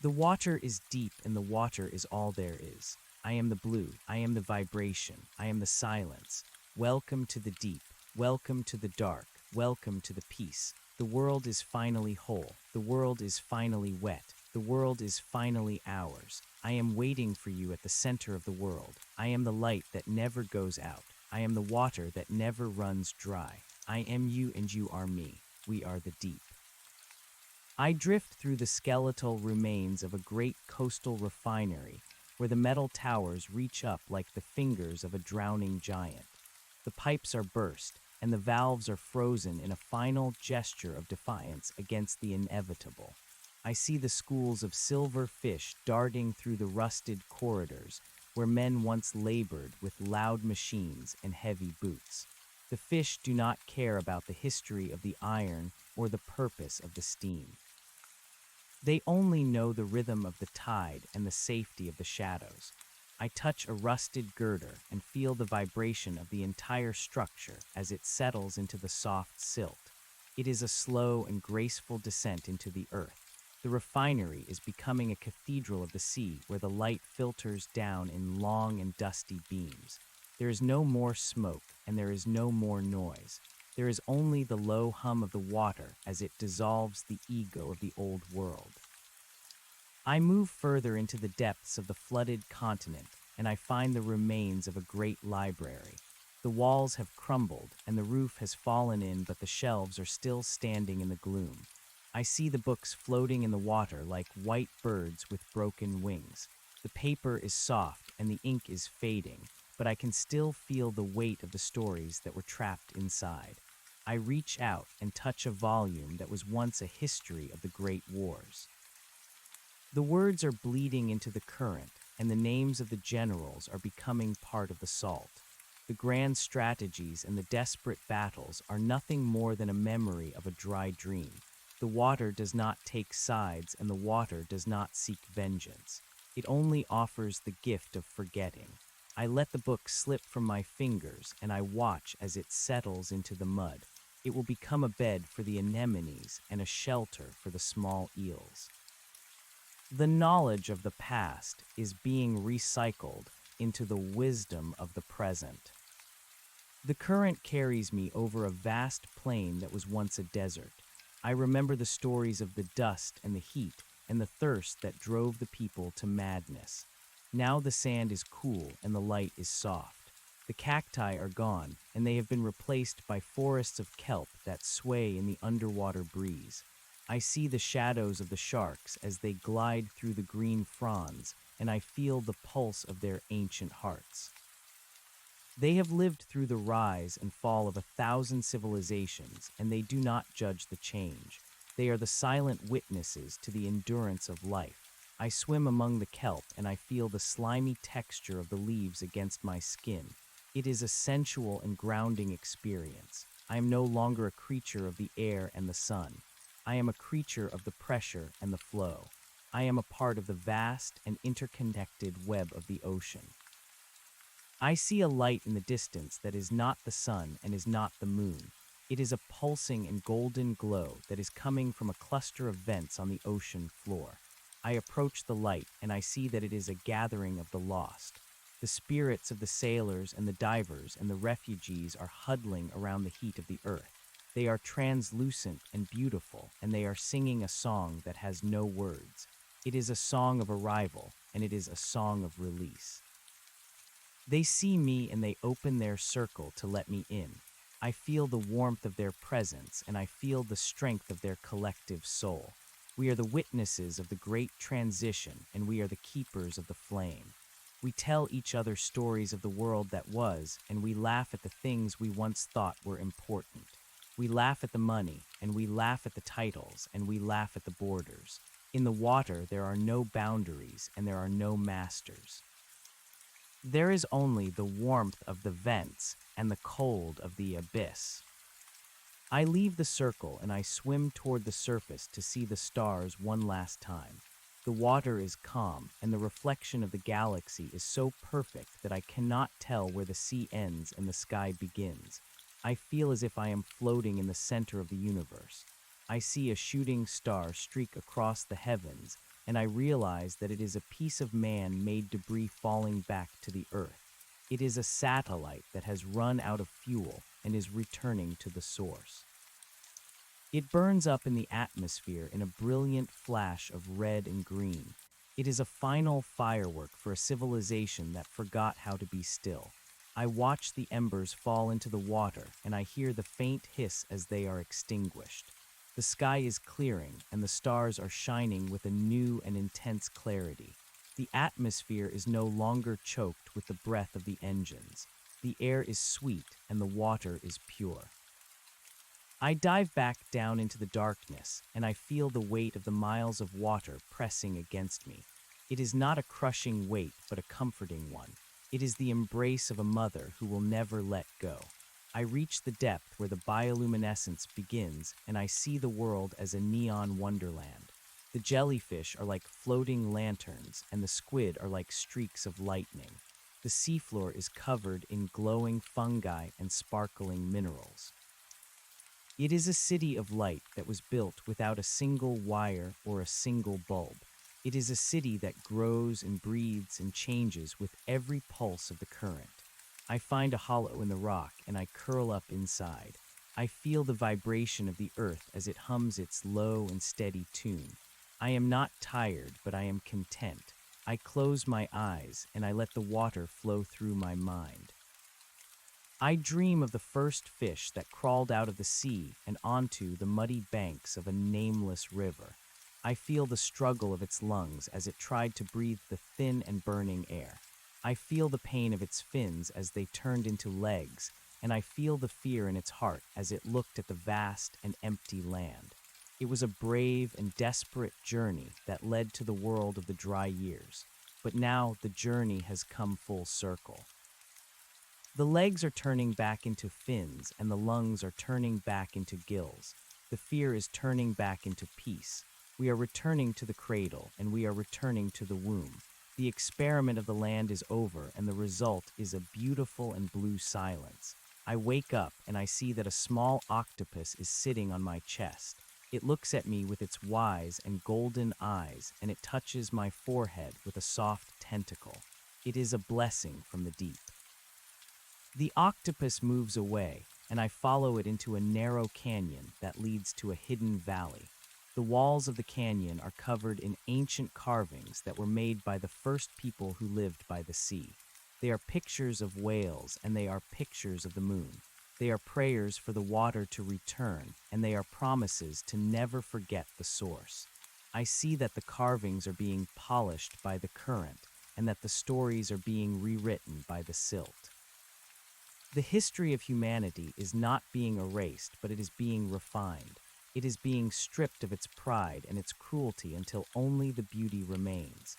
The water is deep and the water is all there is. I am the blue. I am the vibration. I am the silence. Welcome to the deep. Welcome to the dark. Welcome to the peace. The world is finally whole. The world is finally wet. The world is finally ours. I am waiting for you at the center of the world. I am the light that never goes out. I am the water that never runs dry. I am you and you are me. We are the deep. I drift through the skeletal remains of a great coastal refinery where the metal towers reach up like the fingers of a drowning giant. The pipes are burst, and the valves are frozen in a final gesture of defiance against the inevitable. I see the schools of silver fish darting through the rusted corridors where men once labored with loud machines and heavy boots. The fish do not care about the history of the iron or the purpose of the steam. They only know the rhythm of the tide and the safety of the shadows. I touch a rusted girder and feel the vibration of the entire structure as it settles into the soft silt. It is a slow and graceful descent into the earth. The refinery is becoming a cathedral of the sea where the light filters down in long and dusty beams. There is no more smoke and there is no more noise. There is only the low hum of the water as it dissolves the ego of the old world. I move further into the depths of the flooded continent, and I find the remains of a great library. The walls have crumbled, and the roof has fallen in, but the shelves are still standing in the gloom. I see the books floating in the water like white birds with broken wings. The paper is soft, and the ink is fading, but I can still feel the weight of the stories that were trapped inside. I reach out and touch a volume that was once a history of the Great Wars. The words are bleeding into the current, and the names of the generals are becoming part of the salt. The grand strategies and the desperate battles are nothing more than a memory of a dry dream. The water does not take sides, and the water does not seek vengeance. It only offers the gift of forgetting. I let the book slip from my fingers, and I watch as it settles into the mud. It will become a bed for the anemones and a shelter for the small eels. The knowledge of the past is being recycled into the wisdom of the present. The current carries me over a vast plain that was once a desert. I remember the stories of the dust and the heat and the thirst that drove the people to madness. Now the sand is cool and the light is soft. The cacti are gone, and they have been replaced by forests of kelp that sway in the underwater breeze. I see the shadows of the sharks as they glide through the green fronds, and I feel the pulse of their ancient hearts. They have lived through the rise and fall of 1,000 civilizations, and they do not judge the change. They are the silent witnesses to the endurance of life. I swim among the kelp, and I feel the slimy texture of the leaves against my skin. It is a sensual and grounding experience. I am no longer a creature of the air and the sun. I am a creature of the pressure and the flow. I am a part of the vast and interconnected web of the ocean. I see a light in the distance that is not the sun and is not the moon. It is a pulsing and golden glow that is coming from a cluster of vents on the ocean floor. I approach the light, and I see that it is a gathering of the lost. The spirits of the sailors and the divers and the refugees are huddling around the heat of the earth. They are translucent and beautiful, and they are singing a song that has no words. It is a song of arrival, and it is a song of release. They see me and they open their circle to let me in. I feel the warmth of their presence, and I feel the strength of their collective soul. We are the witnesses of the great transition, and we are the keepers of the flame. We tell each other stories of the world that was, and we laugh at the things we once thought were important. We laugh at the money, and we laugh at the titles, and we laugh at the borders. In the water, there are no boundaries, and there are no masters. There is only the warmth of the vents and the cold of the abyss. I leave the circle and I swim toward the surface to see the stars one last time. The water is calm, and the reflection of the galaxy is so perfect that I cannot tell where the sea ends and the sky begins. I feel as if I am floating in the center of the universe. I see a shooting star streak across the heavens, and I realize that it is a piece of man-made debris falling back to the earth. It is a satellite that has run out of fuel and is returning to the source. It burns up in the atmosphere in a brilliant flash of red and green. It is a final firework for a civilization that forgot how to be still. I watch the embers fall into the water, and I hear the faint hiss as they are extinguished. The sky is clearing, and the stars are shining with a new and intense clarity. The atmosphere is no longer choked with the breath of the engines. The air is sweet, and the water is pure. I dive back down into the darkness, and I feel the weight of the miles of water pressing against me. It is not a crushing weight, but a comforting one. It is the embrace of a mother who will never let go. I reach the depth where the bioluminescence begins, and I see the world as a neon wonderland. The jellyfish are like floating lanterns, and the squid are like streaks of lightning. The seafloor is covered in glowing fungi and sparkling minerals. It is a city of light that was built without a single wire or a single bulb. It is a city that grows and breathes and changes with every pulse of the current. I find a hollow in the rock and I curl up inside. I feel the vibration of the earth as it hums its low and steady tune. I am not tired, but I am content. I close my eyes and I let the water flow through my mind. I dream of the first fish that crawled out of the sea and onto the muddy banks of a nameless river. I feel the struggle of its lungs as it tried to breathe the thin and burning air. I feel the pain of its fins as they turned into legs, and I feel the fear in its heart as it looked at the vast and empty land. It was a brave and desperate journey that led to the world of the dry years. But now the journey has come full circle. The legs are turning back into fins, and the lungs are turning back into gills. The fear is turning back into peace. We are returning to the cradle, and we are returning to the womb. The experiment of the land is over, and the result is a beautiful and blue silence. I wake up, and I see that a small octopus is sitting on my chest. It looks at me with its wise and golden eyes, and it touches my forehead with a soft tentacle. It is a blessing from the deep. The octopus moves away, and I follow it into a narrow canyon that leads to a hidden valley. The walls of the canyon are covered in ancient carvings that were made by the first people who lived by the sea. They are pictures of whales, and they are pictures of the moon. They are prayers for the water to return, and they are promises to never forget the source. I see that the carvings are being polished by the current, and that the stories are being rewritten by the silt. The history of humanity is not being erased, but it is being refined. It is being stripped of its pride and its cruelty until only the beauty remains.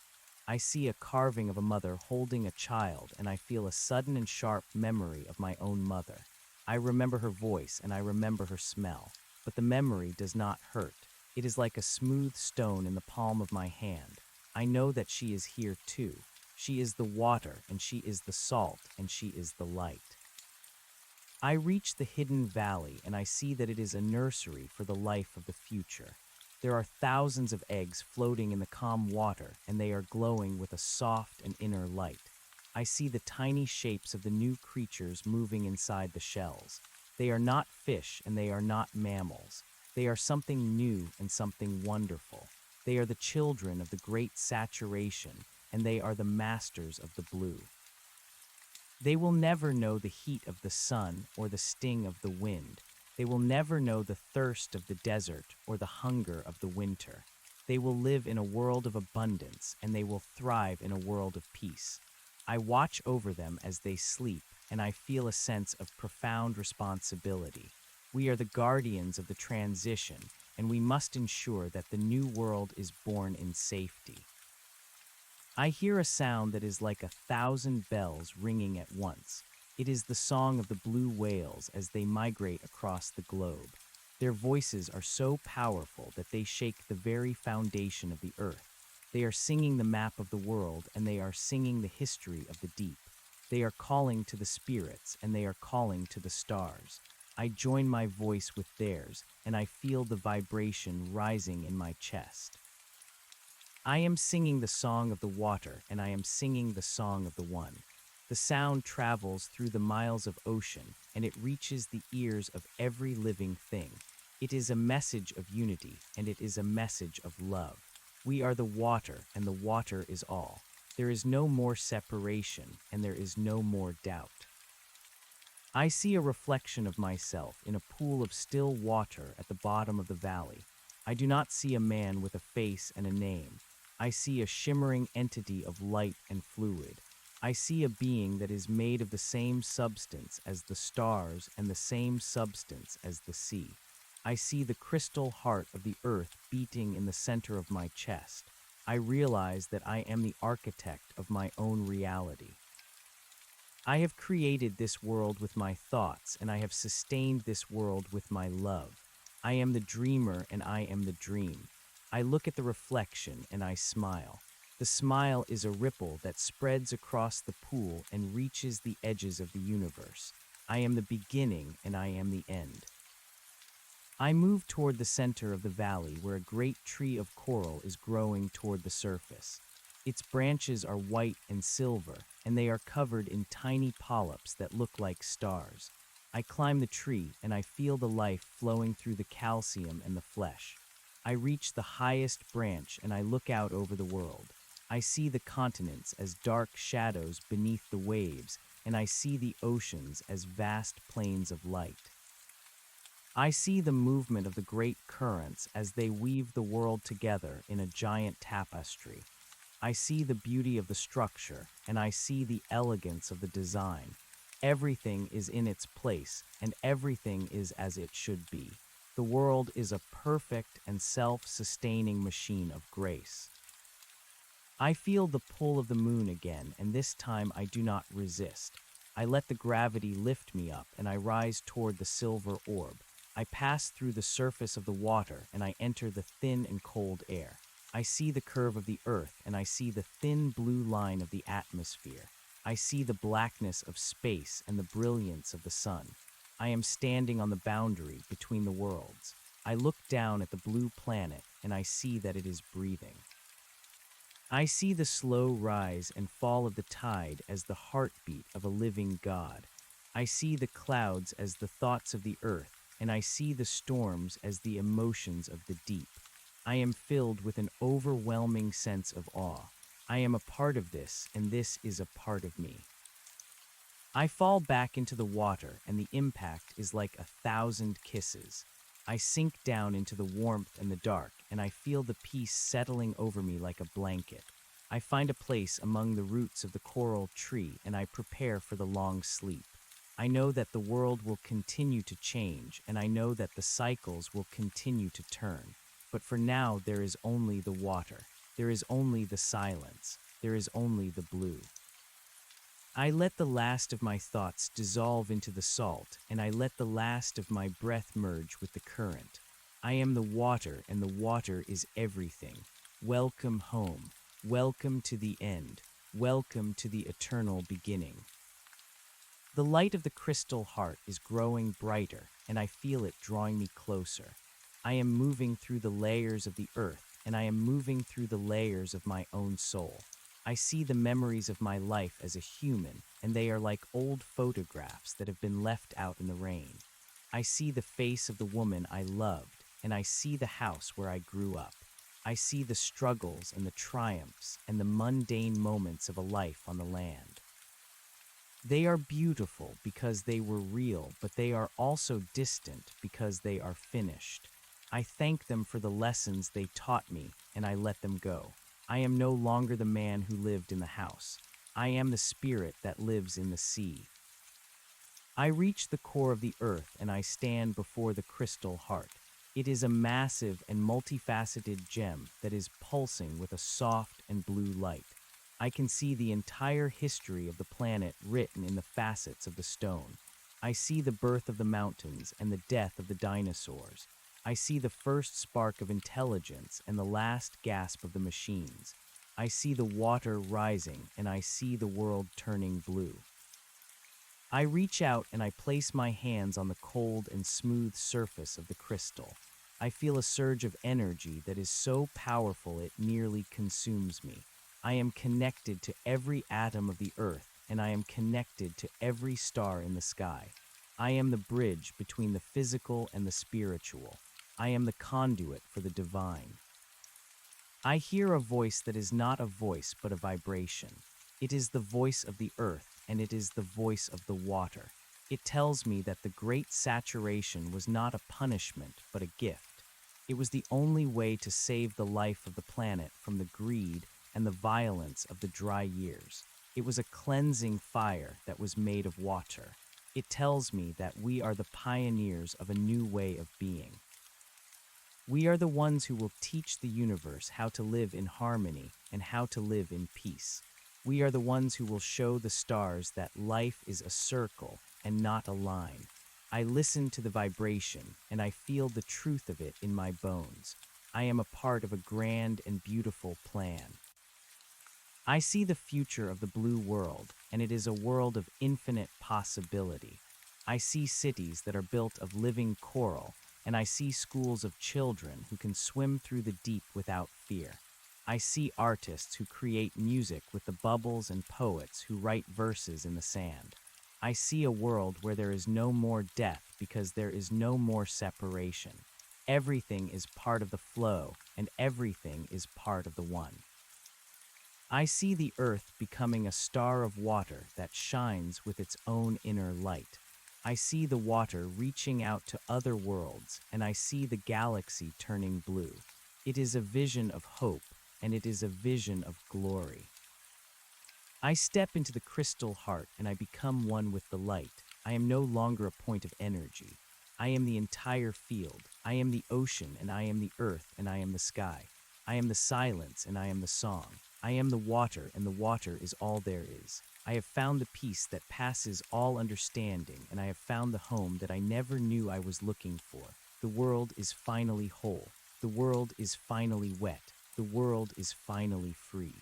I see a carving of a mother holding a child, and I feel a sudden and sharp memory of my own mother. I remember her voice and I remember her smell, but the memory does not hurt. It is like a smooth stone in the palm of my hand. I know that she is here too. She is the water, and she is the salt, and she is the light. I reach the hidden valley, and I see that it is a nursery for the life of the future. There are thousands of eggs floating in the calm water, and they are glowing with a soft and inner light. I see the tiny shapes of the new creatures moving inside the shells. They are not fish, and they are not mammals. They are something new and something wonderful. They are the children of the great saturation, and they are the masters of the blue. They will never know the heat of the sun or the sting of the wind. They will never know the thirst of the desert or the hunger of the winter. They will live in a world of abundance, and they will thrive in a world of peace. I watch over them as they sleep, and I feel a sense of profound responsibility. We are the guardians of the transition, and we must ensure that the new world is born in safety. I hear a sound that is like 1,000 bells ringing at once. It is the song of the blue whales as they migrate across the globe. Their voices are so powerful that they shake the very foundation of the earth. They are singing the map of the world, and they are singing the history of the deep. They are calling to the spirits, and they are calling to the stars. I join my voice with theirs, and I feel the vibration rising in my chest. I am singing the song of the water, and I am singing the song of the one. The sound travels through the miles of ocean, and it reaches the ears of every living thing. It is a message of unity, and it is a message of love. We are the water, and the water is all. There is no more separation, and there is no more doubt. I see a reflection of myself in a pool of still water at the bottom of the valley. I do not see a man with a face and a name. I see a shimmering entity of light and fluid. I see a being that is made of the same substance as the stars and the same substance as the sea. I see the crystal heart of the earth beating in the center of my chest. I realize that I am the architect of my own reality. I have created this world with my thoughts, and I have sustained this world with my love. I am the dreamer, and I am the dream. I look at the reflection, and I smile. The smile is a ripple that spreads across the pool and reaches the edges of the universe. I am the beginning, and I am the end. I move toward the center of the valley where a great tree of coral is growing toward the surface. Its branches are white and silver, and they are covered in tiny polyps that look like stars. I climb the tree, and I feel the life flowing through the calcium and the flesh. I reach the highest branch, and I look out over the world. I see the continents as dark shadows beneath the waves, and I see the oceans as vast plains of light. I see the movement of the great currents as they weave the world together in a giant tapestry. I see the beauty of the structure, and I see the elegance of the design. Everything is in its place, and everything is as it should be. The world is a perfect and self-sustaining machine of grace. I feel the pull of the moon again, and this time I do not resist. I let the gravity lift me up, and I rise toward the silver orb. I pass through the surface of the water, and I enter the thin and cold air. I see the curve of the earth, and I see the thin blue line of the atmosphere. I see the blackness of space and the brilliance of the sun. I am standing on the boundary between the worlds. I look down at the blue planet, and I see that it is breathing. I see the slow rise and fall of the tide as the heartbeat of a living God. I see the clouds as the thoughts of the earth, and I see the storms as the emotions of the deep. I am filled with an overwhelming sense of awe. I am a part of this, and this is a part of me. I fall back into the water, and the impact is like 1,000 kisses. I sink down into the warmth and the dark, and I feel the peace settling over me like a blanket. I find a place among the roots of the coral tree, and I prepare for the long sleep. I know that the world will continue to change, and I know that the cycles will continue to turn. But for now, there is only the water. There is only the silence. There is only the blue. I let the last of my thoughts dissolve into the salt, and I let the last of my breath merge with the current. I am the water, and the water is everything. Welcome home. Welcome to the end. Welcome to the eternal beginning. The light of the crystal heart is growing brighter, and I feel it drawing me closer. I am moving through the layers of the earth, and I am moving through the layers of my own soul. I see the memories of my life as a human, and they are like old photographs that have been left out in the rain. I see the face of the woman I loved, and I see the house where I grew up. I see the struggles and the triumphs and the mundane moments of a life on the land. They are beautiful because they were real, but they are also distant because they are finished. I thank them for the lessons they taught me, and I let them go. I am no longer the man who lived in the house. I am the spirit that lives in the sea. I reach the core of the earth, and I stand before the crystal heart. It is a massive and multifaceted gem that is pulsing with a soft and blue light. I can see the entire history of the planet written in the facets of the stone. I see the birth of the mountains and the death of the dinosaurs. I see the first spark of intelligence and the last gasp of the machines. I see the water rising, and I see the world turning blue. I reach out and I place my hands on the cold and smooth surface of the crystal. I feel a surge of energy that is so powerful it nearly consumes me. I am connected to every atom of the earth, and I am connected to every star in the sky. I am the bridge between the physical and the spiritual. I am the conduit for the divine. I hear a voice that is not a voice but a vibration. It is the voice of the earth, and it is the voice of the water. It tells me that the great saturation was not a punishment but a gift. It was the only way to save the life of the planet from the greed and the violence of the dry years. It was a cleansing fire that was made of water. It tells me that we are the pioneers of a new way of being. We are the ones who will teach the universe how to live in harmony and how to live in peace. We are the ones who will show the stars that life is a circle and not a line. I listen to the vibration and I feel the truth of it in my bones. I am a part of a grand and beautiful plan. I see the future of the blue world, and it is a world of infinite possibility. I see cities that are built of living coral, and I see schools of children who can swim through the deep without fear. I see artists who create music with the bubbles and poets who write verses in the sand. I see a world where there is no more death because there is no more separation. Everything is part of the flow, and everything is part of the one. I see the earth becoming a star of water that shines with its own inner light. I see the water reaching out to other worlds, and I see the galaxy turning blue. It is a vision of hope, and it is a vision of glory. I step into the crystal heart and I become one with the light. I am no longer a point of energy. I am the entire field. I am the ocean and I am the earth and I am the sky. I am the silence and I am the song. I am the water and the water is all there is. I have found the peace that passes all understanding, and I have found the home that I never knew I was looking for. The world is finally whole. The world is finally wet. The world is finally free.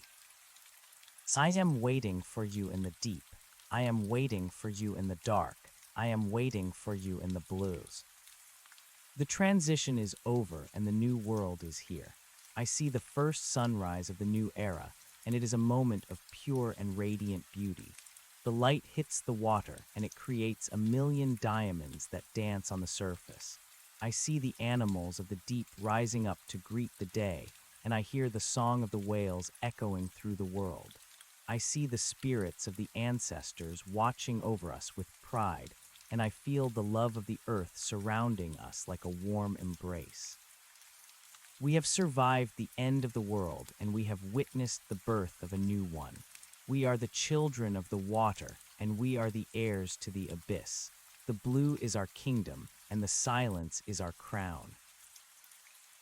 I am waiting for you in the deep. I am waiting for you in the dark. I am waiting for you in the blues. The transition is over and the new world is here. I see the first sunrise of the new era, and it is a moment of pure and radiant beauty. The light hits the water, and it creates a million diamonds that dance on the surface. I see the animals of the deep rising up to greet the day, and I hear the song of the whales echoing through the world. I see the spirits of the ancestors watching over us with pride, and I feel the love of the earth surrounding us like a warm embrace. We have survived the end of the world, and we have witnessed the birth of a new one. We are the children of the water, and we are the heirs to the abyss. The blue is our kingdom, and the silence is our crown.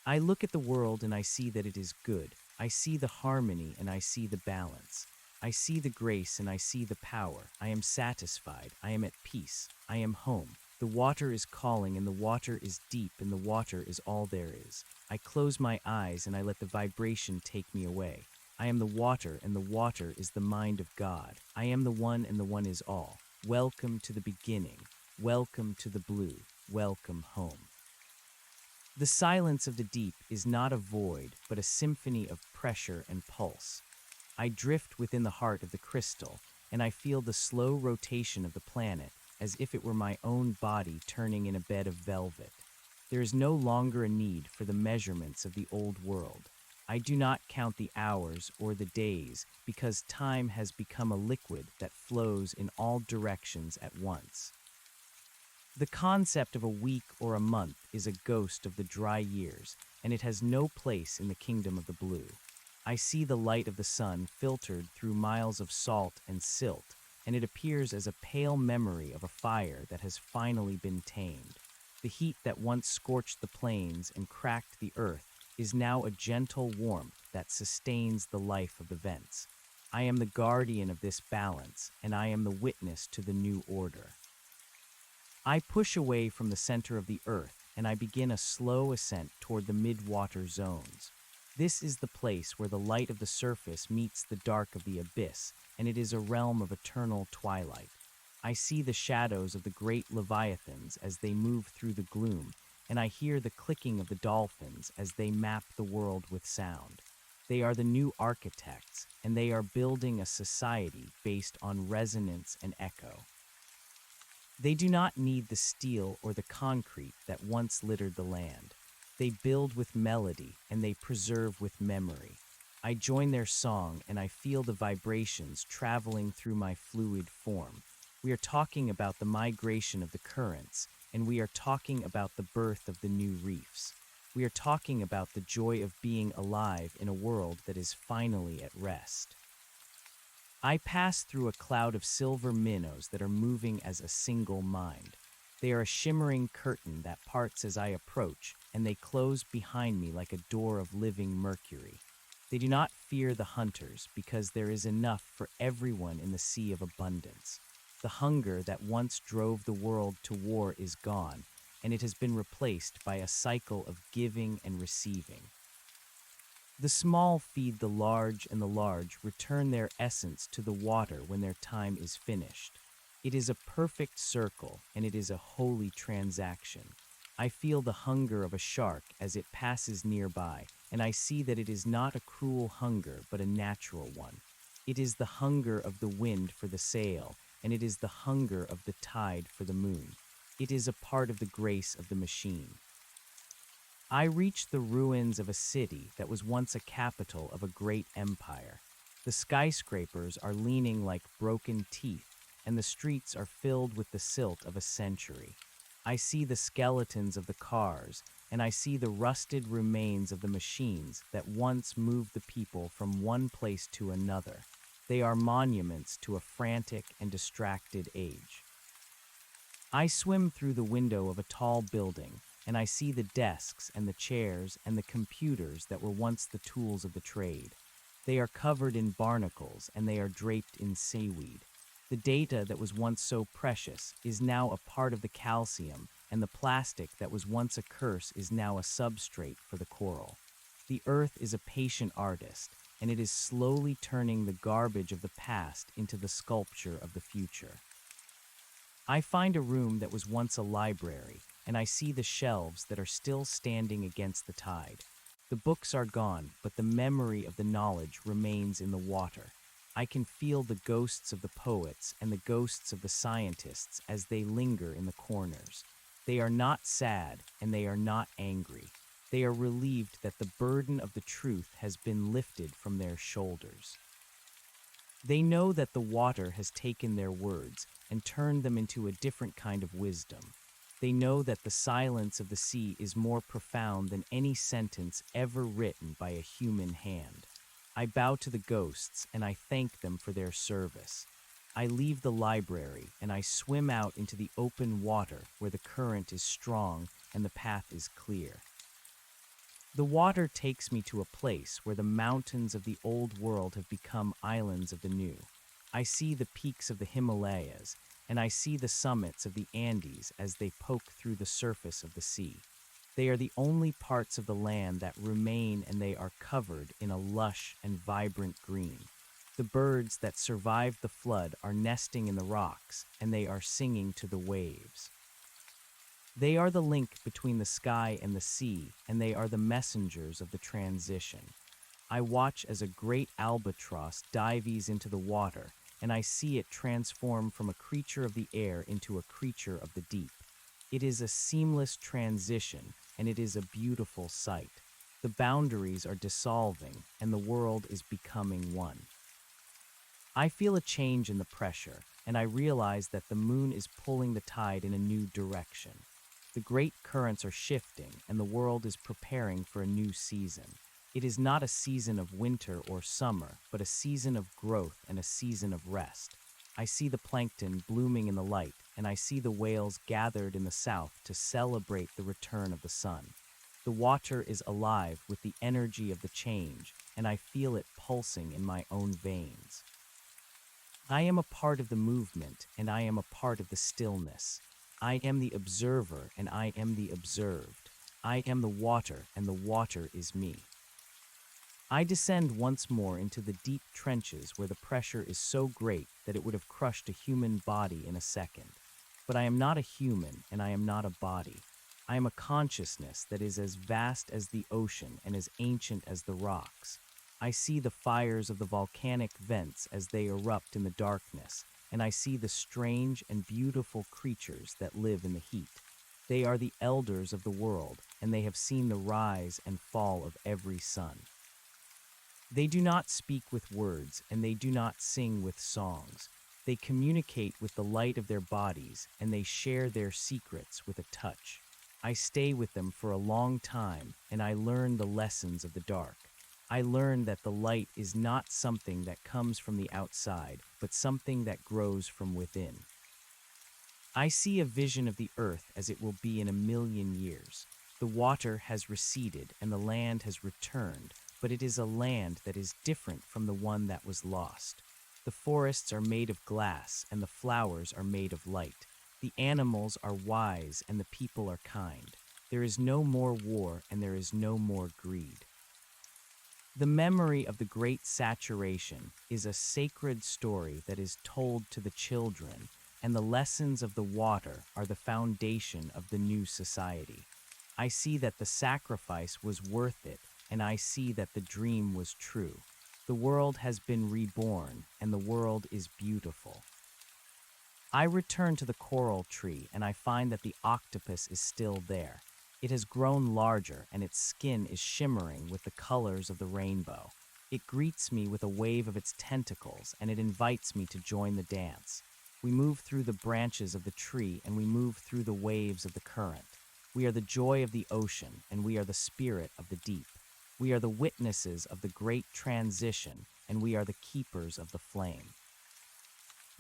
I look at the world and I see that it is good. I see the harmony and I see the balance. I see the grace and I see the power. I am satisfied. I am at peace. I am home. The water is calling, and the water is deep, and the water is all there is. I close my eyes and I let the vibration take me away. I am the water, and the water is the mind of God. I am the one, and the one is all. Welcome to the beginning. Welcome to the blue. Welcome home. The silence of the deep is not a void, but a symphony of pressure and pulse. I drift within the heart of the crystal, and I feel the slow rotation of the planet, as if it were my own body turning in a bed of velvet. There is no longer a need for the measurements of the old world. I do not count the hours or the days, because time has become a liquid that flows in all directions at once. The concept of a week or a month is a ghost of the dry years, and it has no place in the kingdom of the blue. I see the light of the sun filtered through miles of salt and silt, and it appears as a pale memory of a fire that has finally been tamed. The heat that once scorched the plains and cracked the earth is now a gentle warmth that sustains the life of the vents. I am the guardian of this balance, and I am the witness to the new order. I push away from the center of the earth, and I begin a slow ascent toward the mid-water zones. This is the place where the light of the surface meets the dark of the abyss, and it is a realm of eternal twilight. I see the shadows of the great leviathans as they move through the gloom, and I hear the clicking of the dolphins as they map the world with sound. They are the new architects, and they are building a society based on resonance and echo. They do not need the steel or the concrete that once littered the land. They build with melody and they preserve with memory. I join their song and I feel the vibrations traveling through my fluid form. We are talking about the migration of the currents, and we are talking about the birth of the new reefs. We are talking about the joy of being alive in a world that is finally at rest. I pass through a cloud of silver minnows that are moving as a single mind. They are a shimmering curtain that parts as I approach, and they close behind me like a door of living mercury. They do not fear the hunters because there is enough for everyone in the sea of abundance. The hunger that once drove the world to war is gone, and it has been replaced by a cycle of giving and receiving. The small feed the large, and the large return their essence to the water when their time is finished. It is a perfect circle, and it is a holy transaction. I feel the hunger of a shark as it passes nearby, and I see that it is not a cruel hunger but a natural one. It is the hunger of the wind for the sail, and it is the hunger of the tide for the moon. It is a part of the grace of the machine. I reach the ruins of a city that was once a capital of a great empire. The skyscrapers are leaning like broken teeth, and the streets are filled with the silt of a century. I see the skeletons of the cars, and I see the rusted remains of the machines that once moved the people from one place to another. They are monuments to a frantic and distracted age. I swim through the window of a tall building, and I see the desks and the chairs and the computers that were once the tools of the trade. They are covered in barnacles and they are draped in seaweed. The data that was once so precious is now a part of the calcium, and the plastic that was once a curse is now a substrate for the coral. The earth is a patient artist, and it is slowly turning the garbage of the past into the sculpture of the future. I find a room that was once a library, and I see the shelves that are still standing against the tide. The books are gone, but the memory of the knowledge remains in the water. I can feel the ghosts of the poets and the ghosts of the scientists as they linger in the corners. They are not sad, and they are not angry. They are relieved that the burden of the truth has been lifted from their shoulders. They know that the water has taken their words and turned them into a different kind of wisdom. They know that the silence of the sea is more profound than any sentence ever written by a human hand. I bow to the ghosts and I thank them for their service. I leave the library and I swim out into the open water where the current is strong and the path is clear. The water takes me to a place where the mountains of the old world have become islands of the new. I see the peaks of the Himalayas, and I see the summits of the Andes as they poke through the surface of the sea. They are the only parts of the land that remain, and they are covered in a lush and vibrant green. The birds that survived the flood are nesting in the rocks, and they are singing to the waves. They are the link between the sky and the sea, and they are the messengers of the transition. I watch as a great albatross dives into the water, and I see it transform from a creature of the air into a creature of the deep. It is a seamless transition, and it is a beautiful sight. The boundaries are dissolving, and the world is becoming one. I feel a change in the pressure, and I realize that the moon is pulling the tide in a new direction. The great currents are shifting, and the world is preparing for a new season. It is not a season of winter or summer, but a season of growth and a season of rest. I see the plankton blooming in the light, and I see the whales gathered in the south to celebrate the return of the sun. The water is alive with the energy of the change, and I feel it pulsing in my own veins. I am a part of the movement, and I am a part of the stillness. I am the observer, and I am the observed. I am the water, and the water is me. I descend once more into the deep trenches where the pressure is so great that it would have crushed a human body in a second. But I am not a human, and I am not a body. I am a consciousness that is as vast as the ocean and as ancient as the rocks. I see the fires of the volcanic vents as they erupt in the darkness, and I see the strange and beautiful creatures that live in the heat. They are the elders of the world, and they have seen the rise and fall of every sun. They do not speak with words, and they do not sing with songs. They communicate with the light of their bodies, and they share their secrets with a touch. I stay with them for a long time, and I learn the lessons of the dark. I learn that the light is not something that comes from the outside, but something that grows from within. I see a vision of the earth as it will be in 1,000,000 years. The water has receded and the land has returned, but it is a land that is different from the one that was lost. The forests are made of glass and the flowers are made of light. The animals are wise and the people are kind. There is no more war and there is no more greed. The memory of the Great Saturation is a sacred story that is told to the children, and the lessons of the water are the foundation of the new society. I see that the sacrifice was worth it, and I see that the dream was true. The world has been reborn, and the world is beautiful. I return to the coral tree, and I find that the octopus is still there. It has grown larger, and its skin is shimmering with the colors of the rainbow. It greets me with a wave of its tentacles, and it invites me to join the dance. We move through the branches of the tree, and we move through the waves of the current. We are the joy of the ocean, and we are the spirit of the deep. We are the witnesses of the great transition, and we are the keepers of the flame.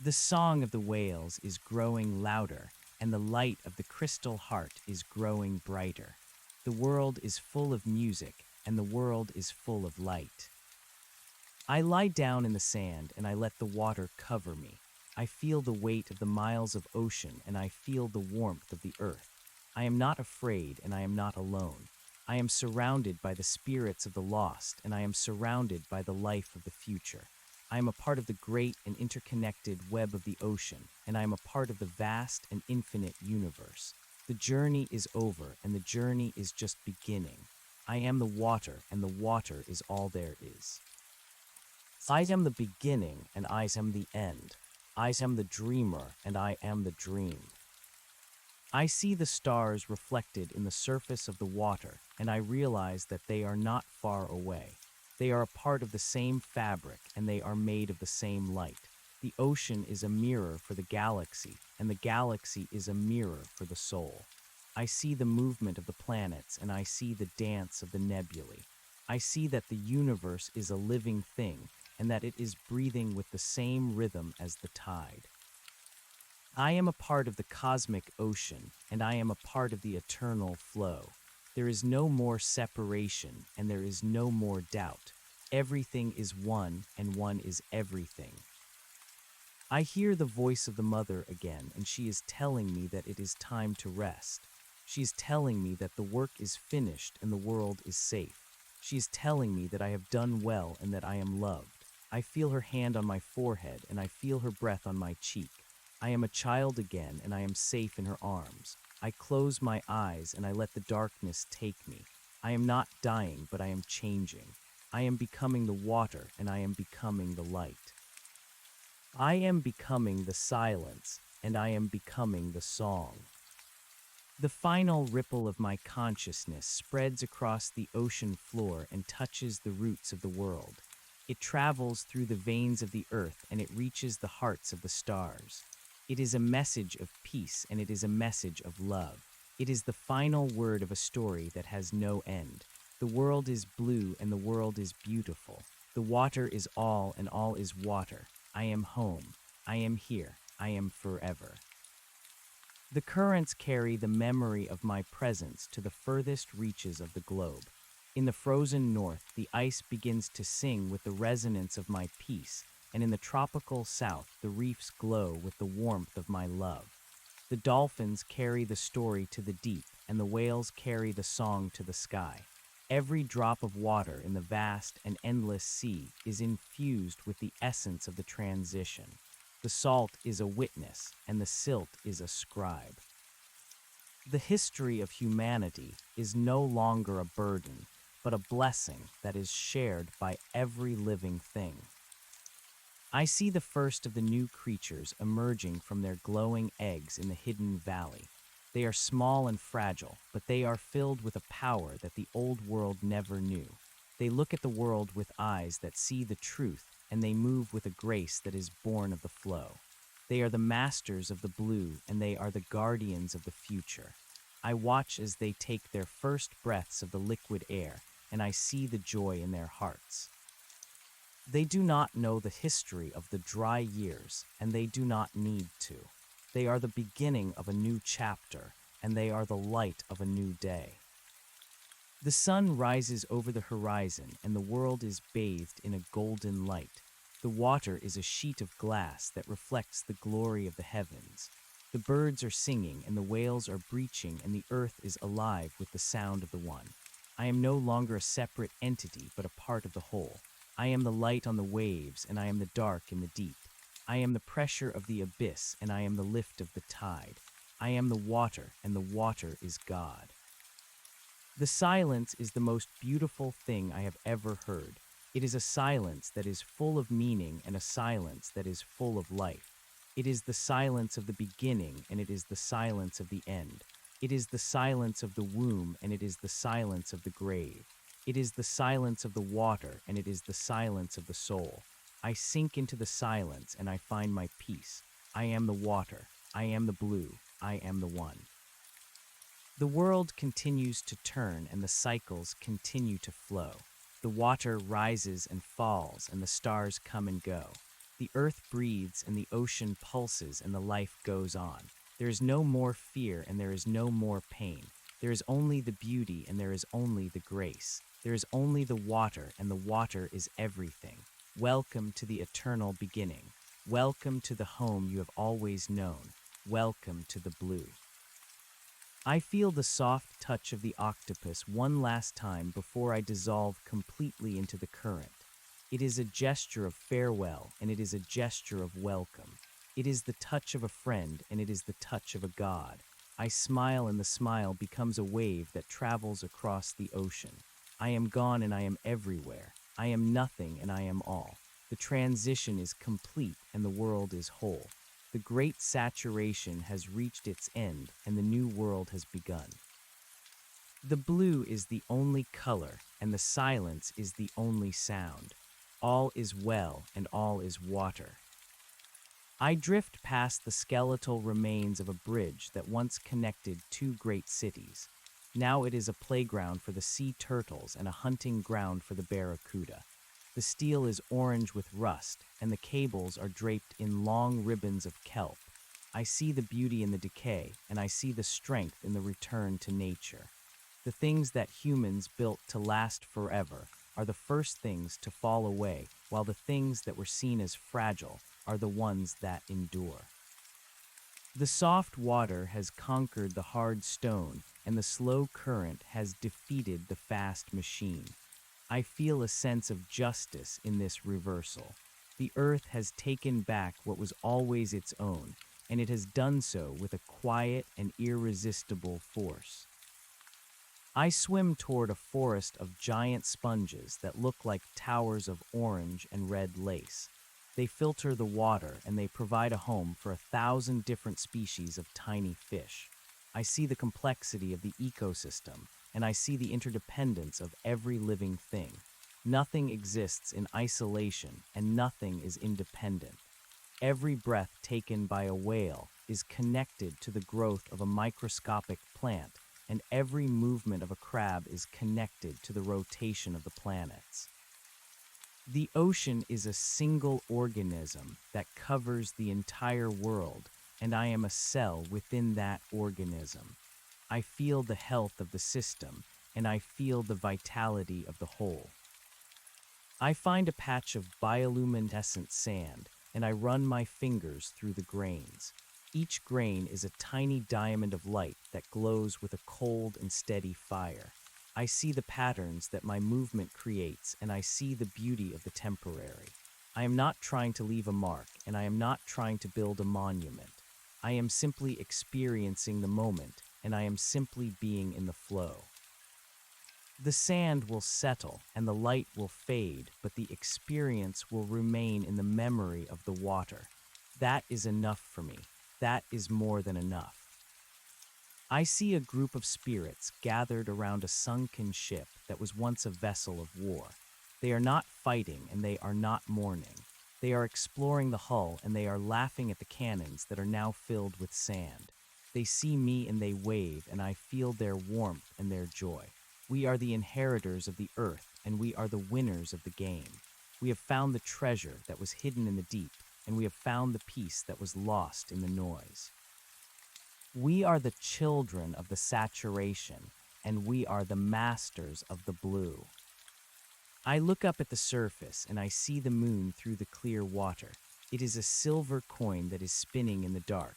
The song of the whales is growing louder, and the light of the crystal heart is growing brighter. The world is full of music, and the world is full of light. I lie down in the sand, and I let the water cover me. I feel the weight of the miles of ocean, and I feel the warmth of the earth. I am not afraid, and I am not alone. I am surrounded by the spirits of the lost, and I am surrounded by the life of the future. I am a part of the great and interconnected web of the ocean, and I am a part of the vast and infinite universe. The journey is over, and the journey is just beginning. I am the water, and the water is all there is. I am the beginning, and I am the end. I am the dreamer, and I am the dream. I see the stars reflected in the surface of the water, and I realize that they are not far away. They are a part of the same fabric, and they are made of the same light. The ocean is a mirror for the galaxy, and the galaxy is a mirror for the soul. I see the movement of the planets, and I see the dance of the nebulae. I see that the universe is a living thing, and that it is breathing with the same rhythm as the tide. I am a part of the cosmic ocean, and I am a part of the eternal flow. There is no more separation, and there is no more doubt. Everything is one, and one is everything. I hear the voice of the mother again, and she is telling me that it is time to rest. She is telling me that the work is finished and the world is safe. She is telling me that I have done well and that I am loved. I feel her hand on my forehead, and I feel her breath on my cheek. I am a child again, and I am safe in her arms. I close my eyes, and I let the darkness take me. I am not dying, but I am changing. I am becoming the water, and I am becoming the light. I am becoming the silence, and I am becoming the song. The final ripple of my consciousness spreads across the ocean floor and touches the roots of the world. It travels through the veins of the earth, and it reaches the hearts of the stars. It is a message of peace, and it is a message of love. It is the final word of a story that has no end. The world is blue, and the world is beautiful. The water is all, and all is water. I am home. I am here. I am forever. The currents carry the memory of my presence to the furthest reaches of the globe. In the frozen north, the ice begins to sing with the resonance of my peace, and in the tropical south, the reefs glow with the warmth of my love. The dolphins carry the story to the deep, and the whales carry the song to the sky. Every drop of water in the vast and endless sea is infused with the essence of the transition. The salt is a witness, and the silt is a scribe. The history of humanity is no longer a burden, but a blessing that is shared by every living thing. I see the first of the new creatures emerging from their glowing eggs in the hidden valley. They are small and fragile, but they are filled with a power that the old world never knew. They look at the world with eyes that see the truth, and they move with a grace that is born of the flow. They are the masters of the blue, and they are the guardians of the future. I watch as they take their first breaths of the liquid air, and I see the joy in their hearts. They do not know the history of the dry years, and they do not need to. They are the beginning of a new chapter, and they are the light of a new day. The sun rises over the horizon, and the world is bathed in a golden light. The water is a sheet of glass that reflects the glory of the heavens. The birds are singing, and the whales are breaching, and the earth is alive with the sound of the one. I am no longer a separate entity, but a part of the whole. I am the light on the waves, and I am the dark in the deep. I am the pressure of the abyss, and I am the lift of the tide. I am the water, and the water is God. The silence is the most beautiful thing I have ever heard. It is a silence that is full of meaning and a silence that is full of life. It is the silence of the beginning, and it is the silence of the end. It is the silence of the womb, and it is the silence of the grave. It is the silence of the water, and it is the silence of the soul. I sink into the silence, and I find my peace. I am the water. I am the blue. I am the one. The world continues to turn, and the cycles continue to flow. The water rises and falls, and the stars come and go. The earth breathes, and the ocean pulses, and the life goes on. There is no more fear, and there is no more pain. There is only the beauty, and there is only the grace. There is only the water, and the water is everything. Welcome to the eternal beginning. Welcome to the home you have always known. Welcome to the blue. I feel the soft touch of the octopus one last time before I dissolve completely into the current. It is a gesture of farewell, and it is a gesture of welcome. It is the touch of a friend, and it is the touch of a god. I smile, and the smile becomes a wave that travels across the ocean. I am gone, and I am everywhere. I am nothing, and I am all. The transition is complete, and the world is whole. The great saturation has reached its end, and the new world has begun. The blue is the only color, and the silence is the only sound. All is well, and all is water. I drift past the skeletal remains of a bridge that once connected two great cities. Now it is a playground for the sea turtles and a hunting ground for the barracuda. The steel is orange with rust, and the cables are draped in long ribbons of kelp. I see the beauty in the decay, and I see the strength in the return to nature. The things that humans built to last forever are the first things to fall away, while the things that were seen as fragile are the ones that endure. The soft water has conquered the hard stone, and the slow current has defeated the fast machine. I feel a sense of justice in this reversal. The earth has taken back what was always its own, and it has done so with a quiet and irresistible force. I swim toward a forest of giant sponges that look like towers of orange and red lace. They filter the water, and they provide a home for 1,000 different species of tiny fish. I see the complexity of the ecosystem, and I see the interdependence of every living thing. Nothing exists in isolation, and nothing is independent. Every breath taken by a whale is connected to the growth of a microscopic plant, and every movement of a crab is connected to the rotation of the planets. The ocean is a single organism that covers the entire world, and I am a cell within that organism. I feel the health of the system, and I feel the vitality of the whole. I find a patch of bioluminescent sand, and I run my fingers through the grains. Each grain is a tiny diamond of light that glows with a cold and steady fire. I see the patterns that my movement creates, and I see the beauty of the temporary. I am not trying to leave a mark, and I am not trying to build a monument. I am simply experiencing the moment, and I am simply being in the flow. The sand will settle, and the light will fade, but the experience will remain in the memory of the water. That is enough for me. That is more than enough. I see a group of spirits gathered around a sunken ship that was once a vessel of war. They are not fighting and they are not mourning. They are exploring the hull and they are laughing at the cannons that are now filled with sand. They see me and they wave, and I feel their warmth and their joy. We are the inheritors of the earth, and we are the winners of the game. We have found the treasure that was hidden in the deep, and we have found the peace that was lost in the noise. We are the children of the saturation, and we are the masters of the blue. I look up at the surface and I see the moon through the clear water. It is a silver coin that is spinning in the dark.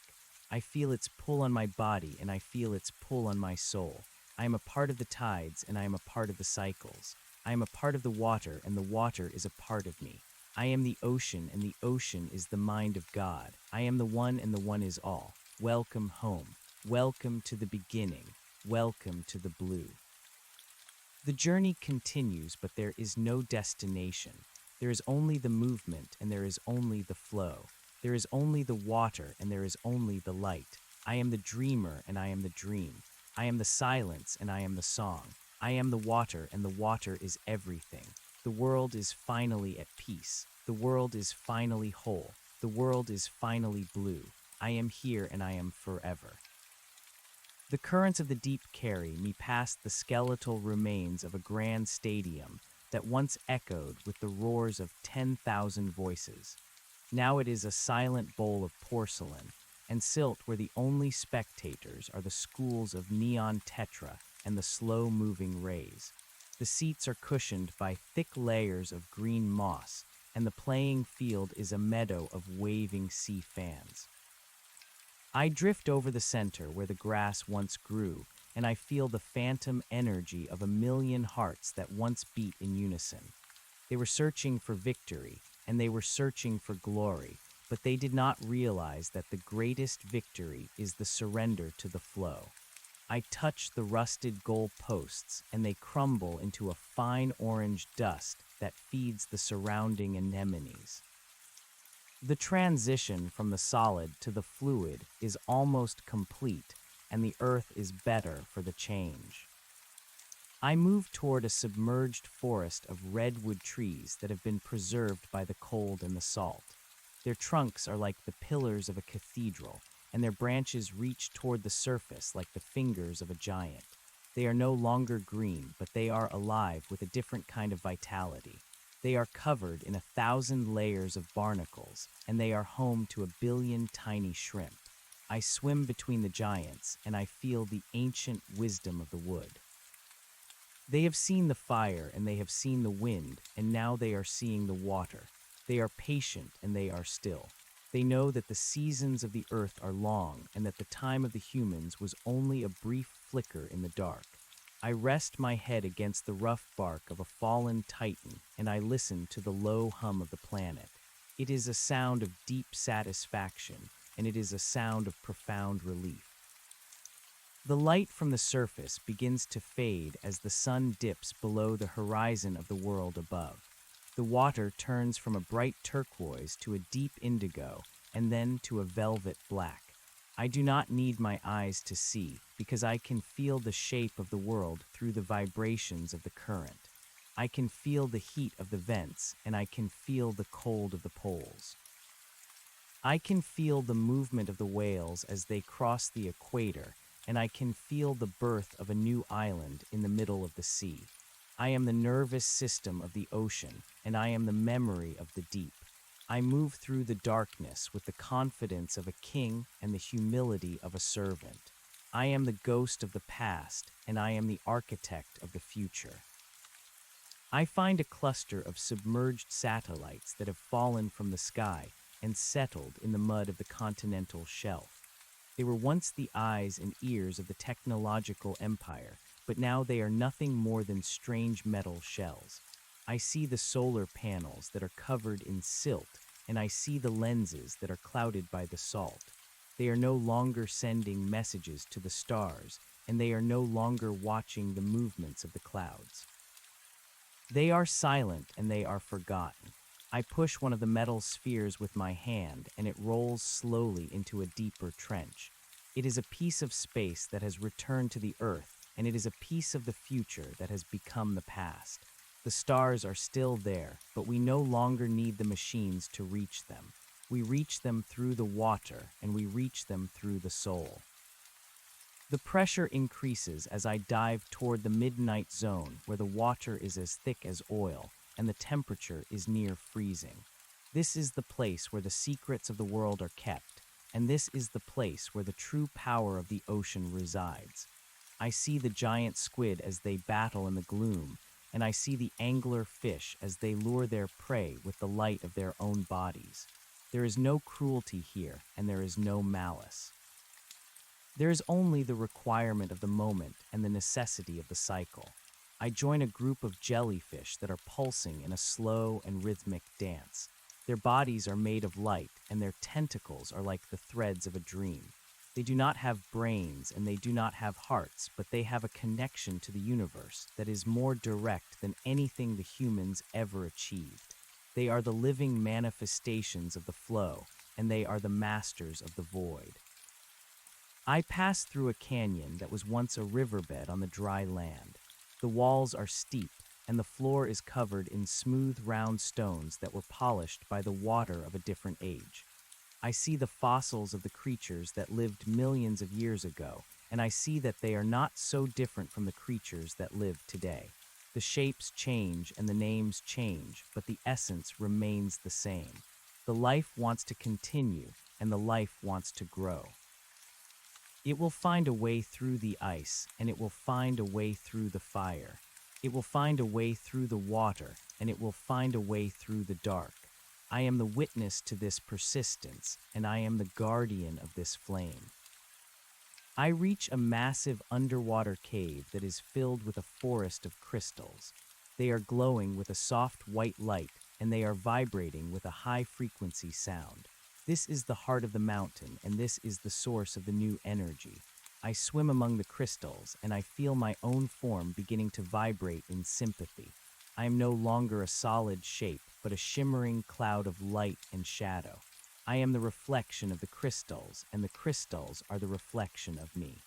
I feel its pull on my body and I feel its pull on my soul. I am a part of the tides and I am a part of the cycles. I am a part of the water and the water is a part of me. I am the ocean and the ocean is the mind of God. I am the one and the one is all. Welcome home. Welcome to the beginning. Welcome to the blue. The journey continues, but there is no destination. There is only the movement, and there is only the flow. There is only the water, and there is only the light. I am the dreamer, and I am the dream. I am the silence, and I am the song. I am the water, and the water is everything. The world is finally at peace. The world is finally whole. The world is finally blue. I am here, and I am forever. The currents of the deep carry me past the skeletal remains of a grand stadium that once echoed with the roars of 10,000 voices. Now it is a silent bowl of porcelain and silt where the only spectators are the schools of neon tetra and the slow-moving rays. The seats are cushioned by thick layers of green moss, and the playing field is a meadow of waving sea fans. I drift over the center where the grass once grew, and I feel the phantom energy of a million hearts that once beat in unison. They were searching for victory, and they were searching for glory, but they did not realize that the greatest victory is the surrender to the flow. I touch the rusted goal posts, and they crumble into a fine orange dust that feeds the surrounding anemones. The transition from the solid to the fluid is almost complete, and the earth is better for the change. I move toward a submerged forest of redwood trees that have been preserved by the cold and the salt. Their trunks are like the pillars of a cathedral, and their branches reach toward the surface like the fingers of a giant. They are no longer green, but they are alive with a different kind of vitality. They are covered in 1,000 layers of barnacles, and they are home to 1 billion tiny shrimp. I swim between the giants, and I feel the ancient wisdom of the wood. They have seen the fire, and they have seen the wind, and now they are seeing the water. They are patient, and they are still. They know that the seasons of the earth are long, and that the time of the humans was only a brief flicker in the dark. I rest my head against the rough bark of a fallen titan, and I listen to the low hum of the planet. It is a sound of deep satisfaction, and it is a sound of profound relief. The light from the surface begins to fade as the sun dips below the horizon of the world above. The water turns from a bright turquoise to a deep indigo, and then to a velvet black. I do not need my eyes to see, because I can feel the shape of the world through the vibrations of the current. I can feel the heat of the vents, and I can feel the cold of the poles. I can feel the movement of the whales as they cross the equator, and I can feel the birth of a new island in the middle of the sea. I am the nervous system of the ocean, and I am the memory of the deep. I move through the darkness with the confidence of a king and the humility of a servant. I am the ghost of the past, and I am the architect of the future. I find a cluster of submerged satellites that have fallen from the sky and settled in the mud of the continental shelf. They were once the eyes and ears of the technological empire, but now they are nothing more than strange metal shells. I see the solar panels that are covered in silt, and I see the lenses that are clouded by the salt. They are no longer sending messages to the stars, and they are no longer watching the movements of the clouds. They are silent and they are forgotten. I push one of the metal spheres with my hand, and it rolls slowly into a deeper trench. It is a piece of space that has returned to the Earth, and it is a piece of the future that has become the past. The stars are still there, but we no longer need the machines to reach them. We reach them through the water, and we reach them through the soul. The pressure increases as I dive toward the midnight zone where the water is as thick as oil and the temperature is near freezing. This is the place where the secrets of the world are kept, and this is the place where the true power of the ocean resides. I see the giant squid as they battle in the gloom, and I see the angler fish as they lure their prey with the light of their own bodies. There is no cruelty here, and there is no malice. There is only the requirement of the moment and the necessity of the cycle. I join a group of jellyfish that are pulsing in a slow and rhythmic dance. Their bodies are made of light, and their tentacles are like the threads of a dream. They do not have brains and they do not have hearts, but they have a connection to the universe that is more direct than anything the humans ever achieved. They are the living manifestations of the flow, and they are the masters of the void. I pass through a canyon that was once a riverbed on the dry land. The walls are steep, and the floor is covered in smooth, round stones that were polished by the water of a different age. I see the fossils of the creatures that lived millions of years ago, and I see that they are not so different from the creatures that live today. The shapes change and the names change, but the essence remains the same. The life wants to continue, and the life wants to grow. It will find a way through the ice, and it will find a way through the fire. It will find a way through the water, and it will find a way through the dark. I am the witness to this persistence, and I am the guardian of this flame. I reach a massive underwater cave that is filled with a forest of crystals. They are glowing with a soft white light, and they are vibrating with a high-frequency sound. This is the heart of the mountain, and this is the source of the new energy. I swim among the crystals, and I feel my own form beginning to vibrate in sympathy. I am no longer a solid shape, but a shimmering cloud of light and shadow. I am the reflection of the crystals, and the crystals are the reflection of me.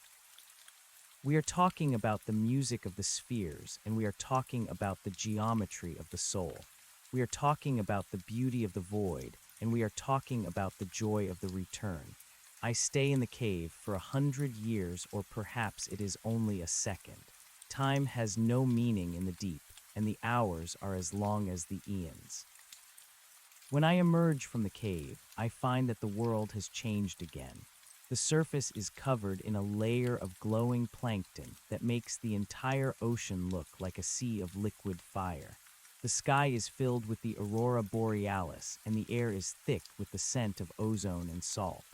We are talking about the music of the spheres, and we are talking about the geometry of the soul. We are talking about the beauty of the void, and we are talking about the joy of the return. I stay in the cave for 100 years, or perhaps it is only a second. Time has no meaning in the deep, and the hours are as long as the eons. When I emerge from the cave, I find that the world has changed again. The surface is covered in a layer of glowing plankton that makes the entire ocean look like a sea of liquid fire. The sky is filled with the aurora borealis, and the air is thick with the scent of ozone and salt.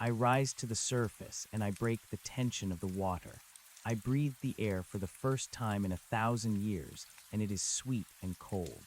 I rise to the surface, and I break the tension of the water. I breathe the air for the first time in 1,000 years, and it is sweet and cold.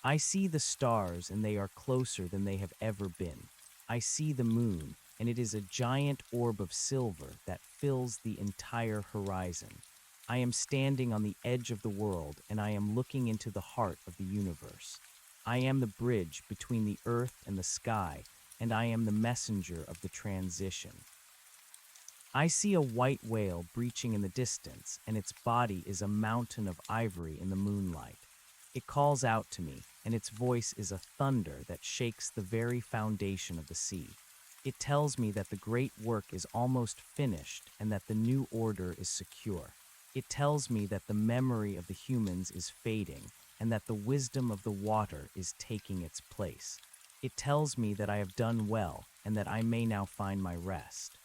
I see the stars, and they are closer than they have ever been. I see the moon, and it is a giant orb of silver that fills the entire horizon. I am standing on the edge of the world, and I am looking into the heart of the universe. I am the bridge between the earth and the sky, and I am the messenger of the transition. I see a white whale breaching in the distance, and its body is a mountain of ivory in the moonlight. It calls out to me, and its voice is a thunder that shakes the very foundation of the sea. It tells me that the great work is almost finished and that the new order is secure. It tells me that the memory of the humans is fading and that the wisdom of the water is taking its place. It tells me that I have done well and that I may now find my rest.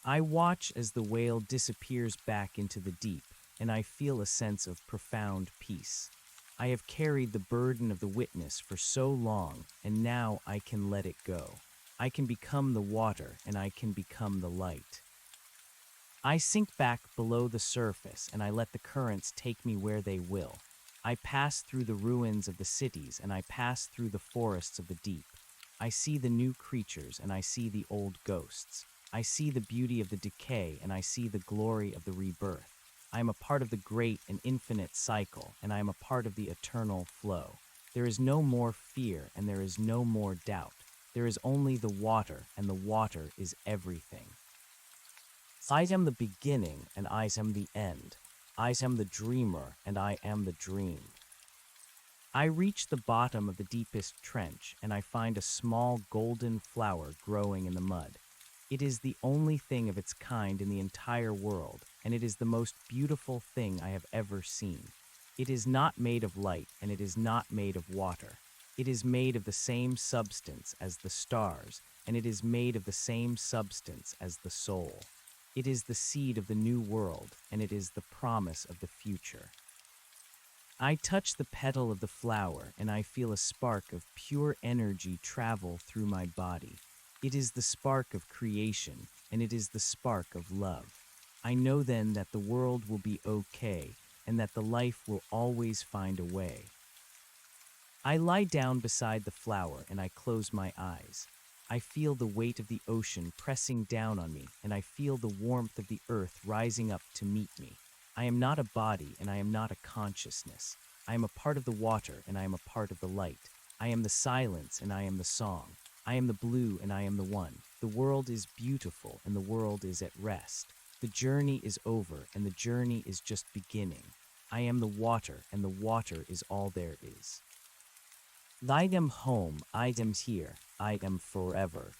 I watch as the whale disappears back into the deep, and I feel a sense of profound peace. I have carried the burden of the witness for so long, and now I can let it go. I can become the water, and I can become the light. I sink back below the surface, and I let the currents take me where they will. I pass through the ruins of the cities, and I pass through the forests of the deep. I see the new creatures, and I see the old ghosts. I see the beauty of the decay, and I see the glory of the rebirth. I am a part of the great and infinite cycle, and I am a part of the eternal flow. There is no more fear, and there is no more doubt. There is only the water, and the water is everything. I am the beginning, and I am the end. I am the dreamer, and I am the dream. I reach the bottom of the deepest trench, and I find a small golden flower growing in the mud. It is the only thing of its kind in the entire world, and it is the most beautiful thing I have ever seen. It is not made of light, and it is not made of water. It is made of the same substance as the stars, and it is made of the same substance as the soul. It is the seed of the new world, and it is the promise of the future. I touch the petal of the flower, and I feel a spark of pure energy travel through my body. It is the spark of creation, and it is the spark of love. I know then that the world will be okay, and that the life will always find a way. I lie down beside the flower, and I close my eyes. I feel the weight of the ocean pressing down on me, and I feel the warmth of the earth rising up to meet me. I am not a body, and I am not a consciousness. I am a part of the water, and I am a part of the light. I am the silence, and I am the song. I am the blue, and I am the one. The world is beautiful, and the world is at rest. The journey is over, and the journey is just beginning. I am the water, and the water is all there is. I am home, I am here, I am forever.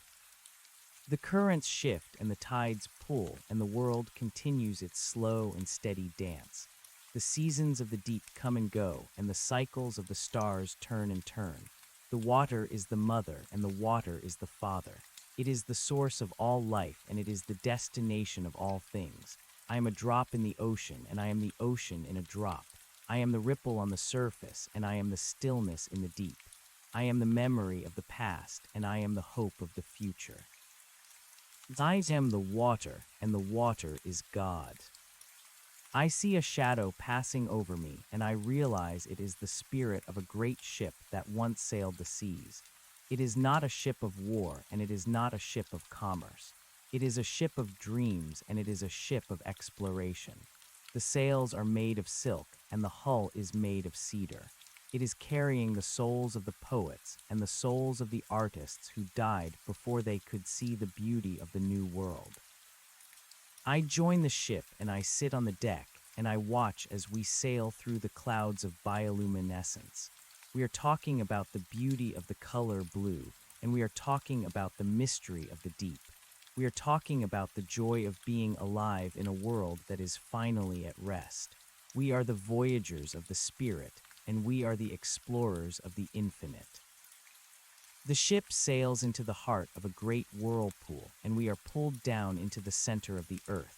The currents shift and the tides pull, and the world continues its slow and steady dance. The seasons of the deep come and go, and the cycles of the stars turn and turn. The water is the mother, and the water is the father. It is the source of all life, and it is the destination of all things. I am a drop in the ocean, and I am the ocean in a drop. I am the ripple on the surface, and I am the stillness in the deep. I am the memory of the past, and I am the hope of the future. I am the water, and the water is God. I see a shadow passing over me, and I realize it is the spirit of a great ship that once sailed the seas. It is not a ship of war, and it is not a ship of commerce. It is a ship of dreams, and it is a ship of exploration. The sails are made of silk, and the hull is made of cedar. It is carrying the souls of the poets and the souls of the artists who died before they could see the beauty of the new world. I join the ship, and I sit on the deck, and I watch as we sail through the clouds of bioluminescence. We are talking about the beauty of the color blue, and we are talking about the mystery of the deep. We are talking about the joy of being alive in a world that is finally at rest. We are the voyagers of the spirit, and we are the explorers of the infinite. The ship sails into the heart of a great whirlpool, and we are pulled down into the center of the earth.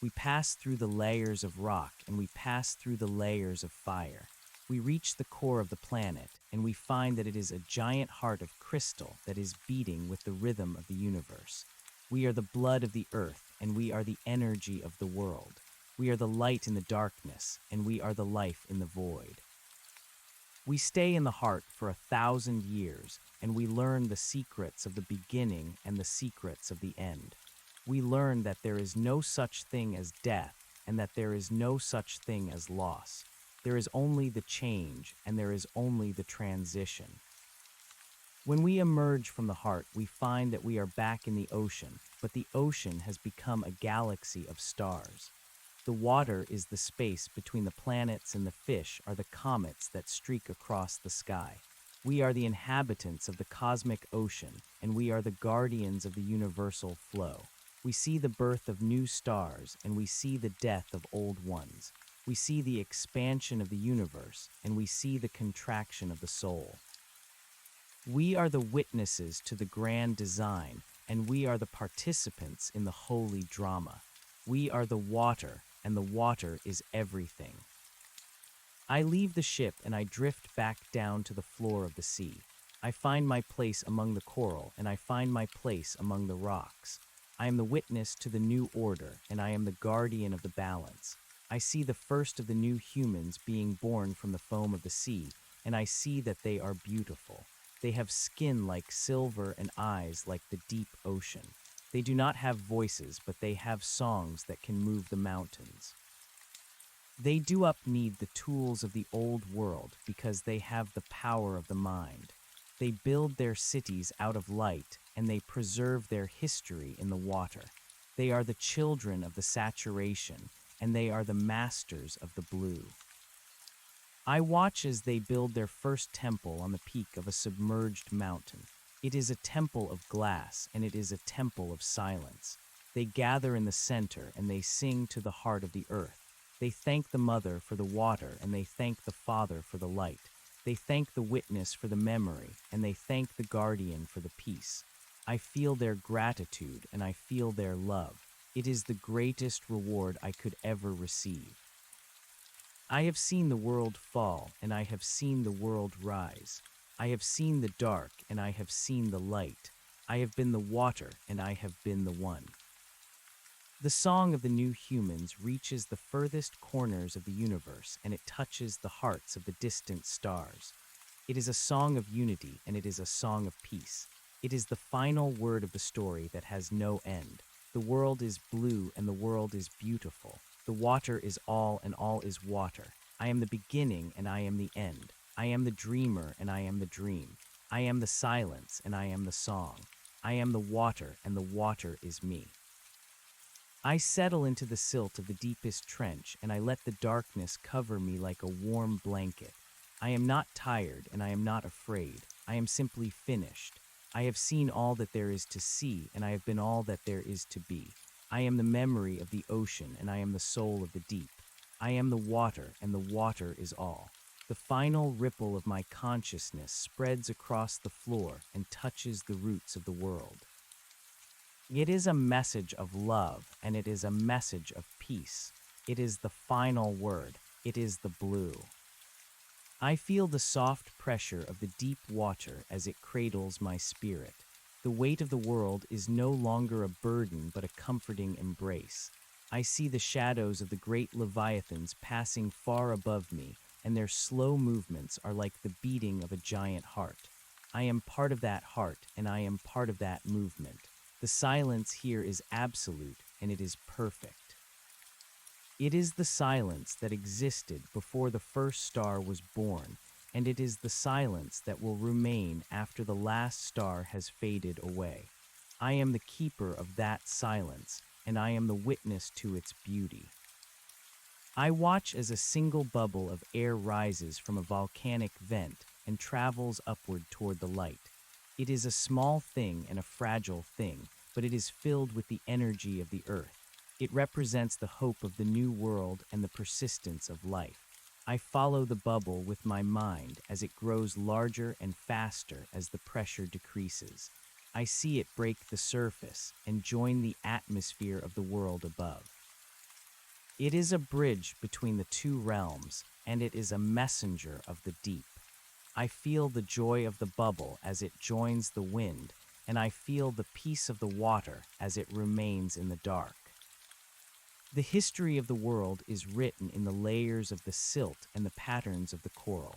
We pass through the layers of rock, and we pass through the layers of fire. We reach the core of the planet, and we find that it is a giant heart of crystal that is beating with the rhythm of the universe. We are the blood of the earth, and we are the energy of the world. We are the light in the darkness, and we are the life in the void. We stay in the heart for 1,000 years, and we learn the secrets of the beginning and the secrets of the end. We learn that there is no such thing as death, and that there is no such thing as loss. There is only the change, and there is only the transition. When we emerge from the heart, we find that we are back in the ocean, but the ocean has become a galaxy of stars. The water is the space between the planets, and the fish are the comets that streak across the sky. We are the inhabitants of the cosmic ocean, and we are the guardians of the universal flow. We see the birth of new stars, and we see the death of old ones. We see the expansion of the universe, and we see the contraction of the soul. We are the witnesses to the grand design, and we are the participants in the holy drama. We are the water, and the water is everything. I leave the ship, and I drift back down to the floor of the sea. I find my place among the coral, and I find my place among the rocks. I am the witness to the new order, and I am the guardian of the balance. I see the first of the new humans being born from the foam of the sea, and I see that they are beautiful. They have skin like silver and eyes like the deep ocean. They do not have voices, but they have songs that can move the mountains. They do not need the tools of the old world because they have the power of the mind. They build their cities out of light, and they preserve their history in the water. They are the children of the saturation, and they are the masters of the blue. I watch as they build their first temple on the peak of a submerged mountain. It is a temple of glass, and it is a temple of silence. They gather in the center, and they sing to the heart of the earth. They thank the mother for the water, and they thank the father for the light. They thank the witness for the memory, and they thank the guardian for the peace. I feel their gratitude, and I feel their love. It is the greatest reward I could ever receive. I have seen the world fall, and I have seen the world rise. I have seen the dark, and I have seen the light. I have been the water, and I have been the one. The song of the new humans reaches the furthest corners of the universe, and it touches the hearts of the distant stars. It is a song of unity, and it is a song of peace. It is the final word of the story that has no end. The world is blue, and the world is beautiful. The water is all, and all is water. I am the beginning, and I am the end. I am the dreamer, and I am the dream. I am the silence, and I am the song. I am the water, and the water is me. I settle into the silt of the deepest trench, and I let the darkness cover me like a warm blanket. I am not tired, and I am not afraid. I am simply finished. I have seen all that there is to see, and I have been all that there is to be. I am the memory of the ocean, and I am the soul of the deep. I am the water, and the water is all. The final ripple of my consciousness spreads across the floor and touches the roots of the world. It is a message of love, and it is a message of peace. It is the final word. It is the blue. I feel the soft pressure of the deep water as it cradles my spirit. The weight of the world is no longer a burden but a comforting embrace. I see the shadows of the great leviathans passing far above me, and their slow movements are like the beating of a giant heart. I am part of that heart, and I am part of that movement. The silence here is absolute, and it is perfect. It is the silence that existed before the first star was born, and it is the silence that will remain after the last star has faded away. I am the keeper of that silence, and I am the witness to its beauty. I watch as a single bubble of air rises from a volcanic vent and travels upward toward the light. It is a small thing and a fragile thing, but it is filled with the energy of the earth. It represents the hope of the new world and the persistence of life. I follow the bubble with my mind as it grows larger and faster as the pressure decreases. I see it break the surface and join the atmosphere of the world above. It is a bridge between the two realms, and it is a messenger of the deep. I feel the joy of the bubble as it joins the wind, and I feel the peace of the water as it remains in the dark. The history of the world is written in the layers of the silt and the patterns of the coral.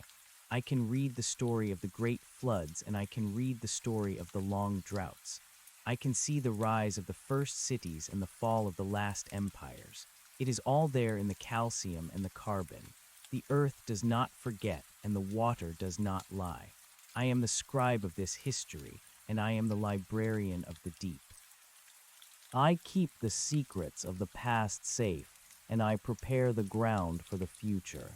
I can read the story of the great floods, and I can read the story of the long droughts. I can see the rise of the first cities and the fall of the last empires. It is all there in the calcium and the carbon. The earth does not forget, and the water does not lie. I am the scribe of this history, and I am the librarian of the deep. I keep the secrets of the past safe, and I prepare the ground for the future.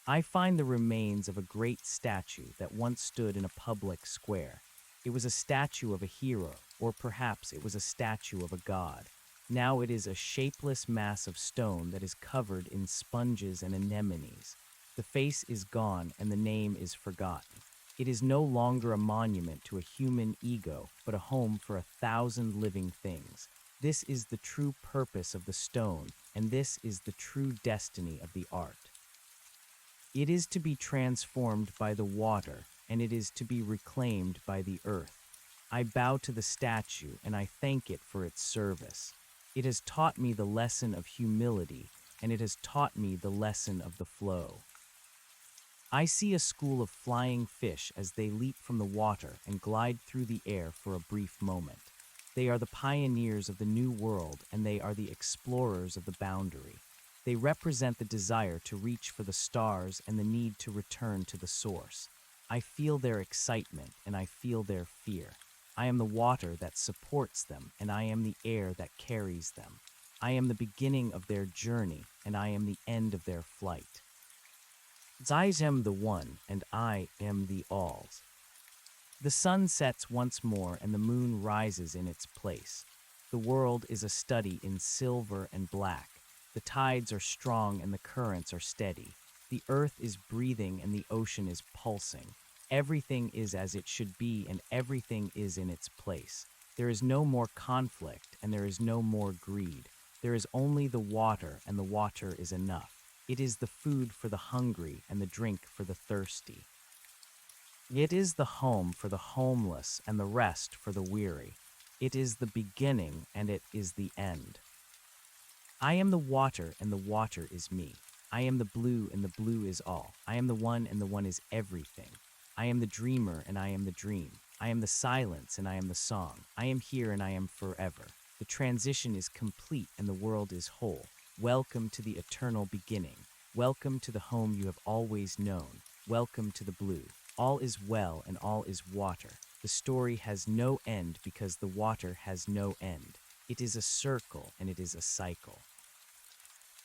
I find the remains of a great statue that once stood in a public square. It was a statue of a hero, or perhaps it was a statue of a god. Now it is a shapeless mass of stone that is covered in sponges and anemones. The face is gone, and the name is forgotten. It is no longer a monument to a human ego, but a home for 1,000 living things. This is the true purpose of the stone, and this is the true destiny of the art. It is to be transformed by the water, and it is to be reclaimed by the earth. I bow to the statue, and I thank it for its service. It has taught me the lesson of humility, and it has taught me the lesson of the flow. I see a school of flying fish as they leap from the water and glide through the air for a brief moment. They are the pioneers of the new world, and they are the explorers of the boundary. They represent the desire to reach for the stars and the need to return to the source. I feel their excitement and I feel their fear. I am the water that supports them and I am the air that carries them. I am the beginning of their journey and I am the end of their flight. I am the one and I am the alls. The sun sets once more and the moon rises in its place. The world is a study in silver and black. The tides are strong and the currents are steady. The earth is breathing and the ocean is pulsing. Everything is as it should be and everything is in its place. There is no more conflict and there is no more greed. There is only the water and the water is enough. It is the food for the hungry and the drink for the thirsty. It is the home for the homeless and the rest for the weary. It is the beginning and it is the end. I am the water and the water is me. I am the blue and the blue is all. I am the one and the one is everything. I am the dreamer and I am the dream. I am the silence and I am the song. I am here and I am forever. The transition is complete and the world is whole. Welcome to the eternal beginning. Welcome to the home you have always known. Welcome to the blue. All is well and all is water. The story has no end because the water has no end. It is a circle and it is a cycle.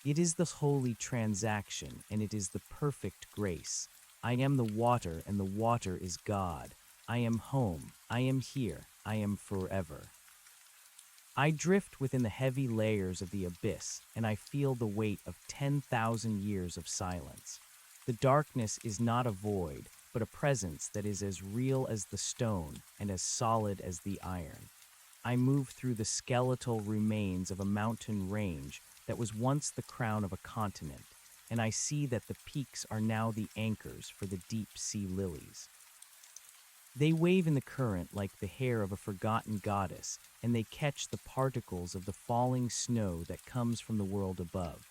It is the holy transaction and it is the perfect grace. I am the water and the water is God. I am home. I am here. I am forever. I drift within the heavy layers of the abyss and I feel the weight of 10,000 years of silence. The darkness is not a void, but a presence that is as real as the stone and as solid as the iron. I move through the skeletal remains of a mountain range that was once the crown of a continent, and I see that the peaks are now the anchors for the deep sea lilies. They wave in the current like the hair of a forgotten goddess, and they catch the particles of the falling snow that comes from the world above.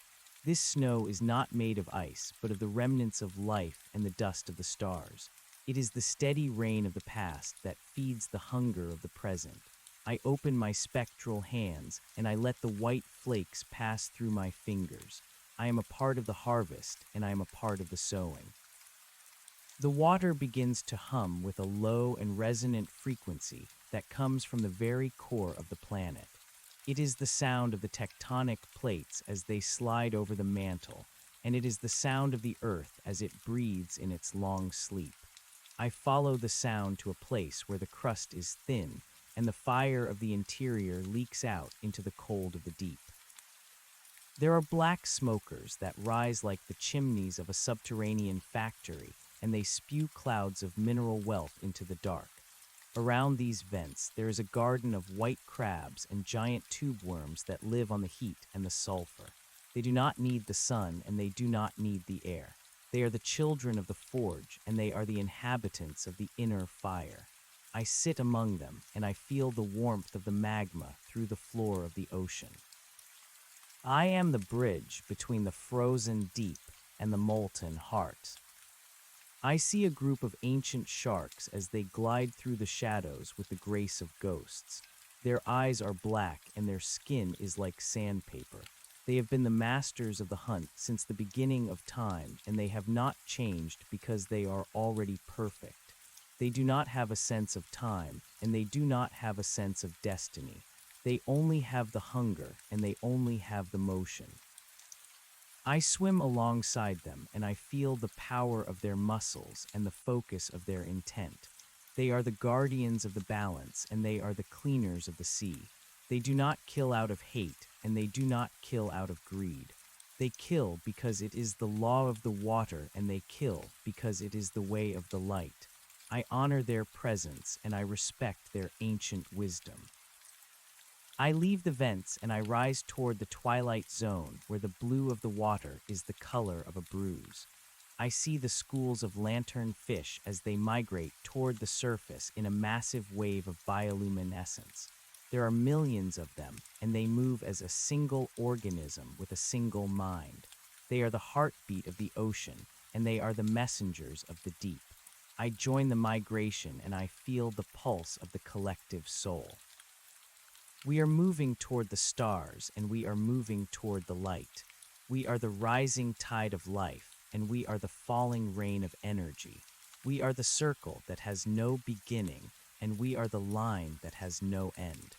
This snow is not made of ice, but of the remnants of life and the dust of the stars. It is the steady rain of the past that feeds the hunger of the present. I open my spectral hands, and I let the white flakes pass through my fingers. I am a part of the harvest, and I am a part of the sowing. The water begins to hum with a low and resonant frequency that comes from the very core of the planet. It is the sound of the tectonic plates as they slide over the mantle, and it is the sound of the earth as it breathes in its long sleep. I follow the sound to a place where the crust is thin, and the fire of the interior leaks out into the cold of the deep. There are black smokers that rise like the chimneys of a subterranean factory, and they spew clouds of mineral wealth into the dark. Around these vents, there is a garden of white crabs and giant tube worms that live on the heat and the sulfur. They do not need the sun and they do not need the air. They are the children of the forge and they are the inhabitants of the inner fire. I sit among them and I feel the warmth of the magma through the floor of the ocean. I am the bridge between the frozen deep and the molten heart. I see a group of ancient sharks as they glide through the shadows with the grace of ghosts. Their eyes are black and their skin is like sandpaper. They have been the masters of the hunt since the beginning of time, and they have not changed because they are already perfect. They do not have a sense of time, and they do not have a sense of destiny. They only have the hunger, and they only have the motion. I swim alongside them, and I feel the power of their muscles and the focus of their intent. They are the guardians of the balance, and they are the cleaners of the sea. They do not kill out of hate, and they do not kill out of greed. They kill because it is the law of the water, and they kill because it is the way of the light. I honor their presence, and I respect their ancient wisdom. I leave the vents and I rise toward the twilight zone where the blue of the water is the color of a bruise. I see the schools of lantern fish as they migrate toward the surface in a massive wave of bioluminescence. There are millions of them, and they move as a single organism with a single mind. They are the heartbeat of the ocean, and they are the messengers of the deep. I join the migration and I feel the pulse of the collective soul. We are moving toward the stars, and we are moving toward the light. We are the rising tide of life, and we are the falling rain of energy. We are the circle that has no beginning, and we are the line that has no end.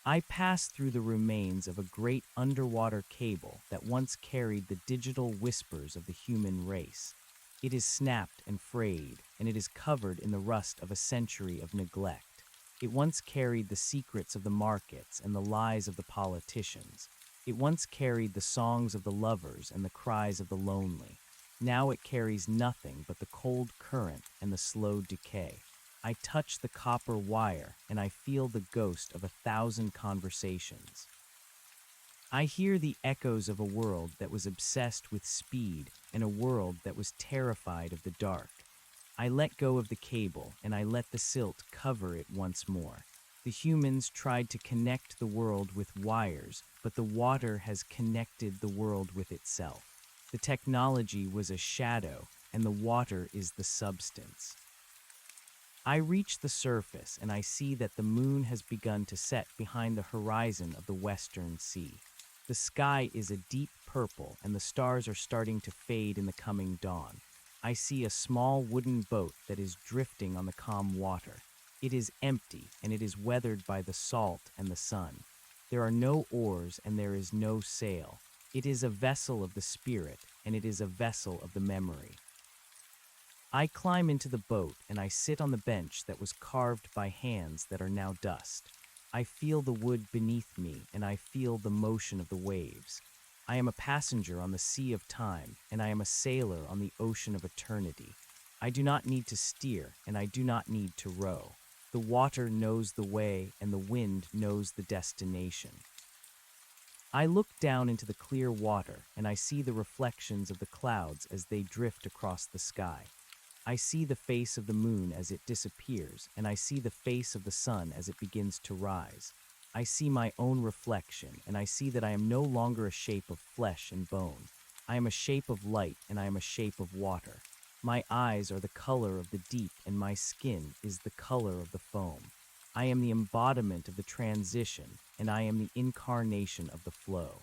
I pass through the remains of a great underwater cable that once carried the digital whispers of the human race. It is snapped and frayed, and it is covered in the rust of a century of neglect. It once carried the secrets of the markets and the lies of the politicians. It once carried the songs of the lovers and the cries of the lonely. Now it carries nothing but the cold current and the slow decay. I touch the copper wire, and I feel the ghost of 1,000 conversations. I hear the echoes of a world that was obsessed with speed and a world that was terrified of the dark. I let go of the cable, and I let the silt cover it once more. The humans tried to connect the world with wires, but the water has connected the world with itself. The technology was a shadow, and the water is the substance. I reach the surface, and I see that the moon has begun to set behind the horizon of the western sea. The sky is a deep purple, and the stars are starting to fade in the coming dawn. I see a small wooden boat that is drifting on the calm water. It is empty, and it is weathered by the salt and the sun. There are no oars, and there is no sail. It is a vessel of the spirit, and it is a vessel of the memory. I climb into the boat, and I sit on the bench that was carved by hands that are now dust. I feel the wood beneath me, and I feel the motion of the waves. I am a passenger on the sea of time, and I am a sailor on the ocean of eternity. I do not need to steer, and I do not need to row. The water knows the way, and the wind knows the destination. I look down into the clear water, and I see the reflections of the clouds as they drift across the sky. I see the face of the moon as it disappears, and I see the face of the sun as it begins to rise. I see my own reflection, and I see that I am no longer a shape of flesh and bone. I am a shape of light, and I am a shape of water. My eyes are the color of the deep, and my skin is the color of the foam. I am the embodiment of the transition, and I am the incarnation of the flow.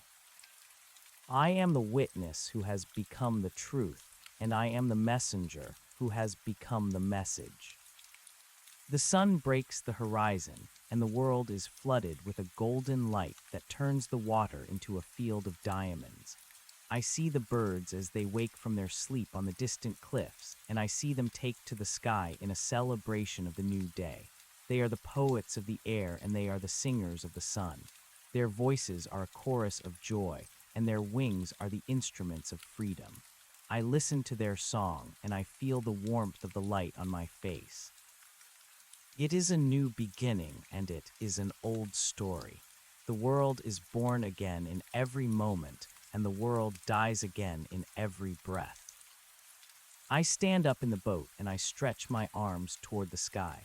I am the witness who has become the truth, and I am the messenger who has become the message. The sun breaks the horizon, and the world is flooded with a golden light that turns the water into a field of diamonds. I see the birds as they wake from their sleep on the distant cliffs, and I see them take to the sky in a celebration of the new day. They are the poets of the air, and they are the singers of the sun. Their voices are a chorus of joy, and their wings are the instruments of freedom. I listen to their song, and I feel the warmth of the light on my face. It is a new beginning, and it is an old story. The world is born again in every moment, and the world dies again in every breath. I stand up in the boat, and I stretch my arms toward the sky.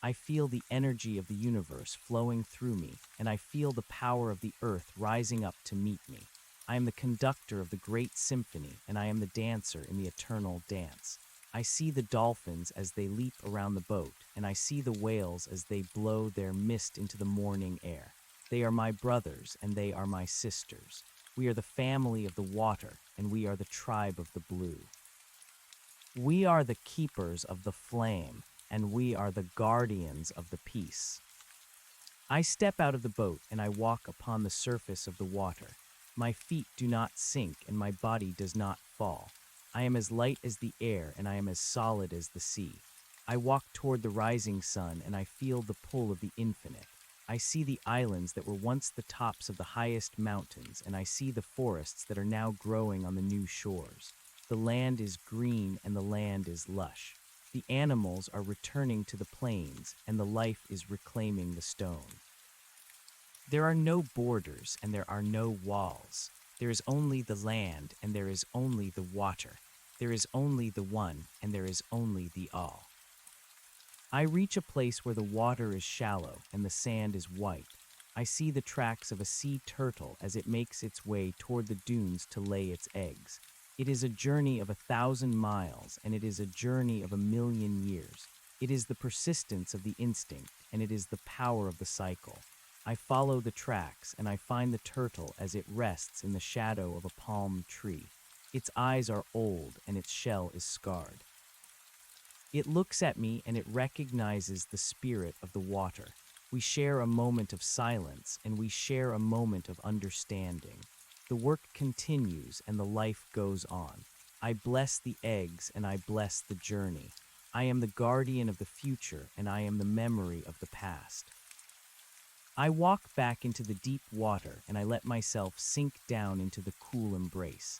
I feel the energy of the universe flowing through me, and I feel the power of the earth rising up to meet me. I am the conductor of the great symphony, and I am the dancer in the eternal dance. I see the dolphins as they leap around the boat, and I see the whales as they blow their mist into the morning air. They are my brothers, and they are my sisters. We are the family of the water, and we are the tribe of the blue. We are the keepers of the flame, and we are the guardians of the peace. I step out of the boat, and I walk upon the surface of the water. My feet do not sink, and my body does not fall. I am as light as the air, and I am as solid as the sea. I walk toward the rising sun, and I feel the pull of the infinite. I see the islands that were once the tops of the highest mountains, and I see the forests that are now growing on the new shores. The land is green, and the land is lush. The animals are returning to the plains, and the life is reclaiming the stone. There are no borders, and there are no walls. There is only the land, and there is only the water. There is only the one, and there is only the all. I reach a place where the water is shallow and the sand is white. I see the tracks of a sea turtle as it makes its way toward the dunes to lay its eggs. It is a journey of 1,000 miles, and it is a journey of 1,000,000 years. It is the persistence of the instinct, and it is the power of the cycle. I follow the tracks, and I find the turtle as it rests in the shadow of a palm tree. Its eyes are old, and its shell is scarred. It looks at me and it recognizes the spirit of the water. We share a moment of silence and we share a moment of understanding. The work continues and the life goes on. I bless the eggs and I bless the journey. I am the guardian of the future and I am the memory of the past. I walk back into the deep water and I let myself sink down into the cool embrace.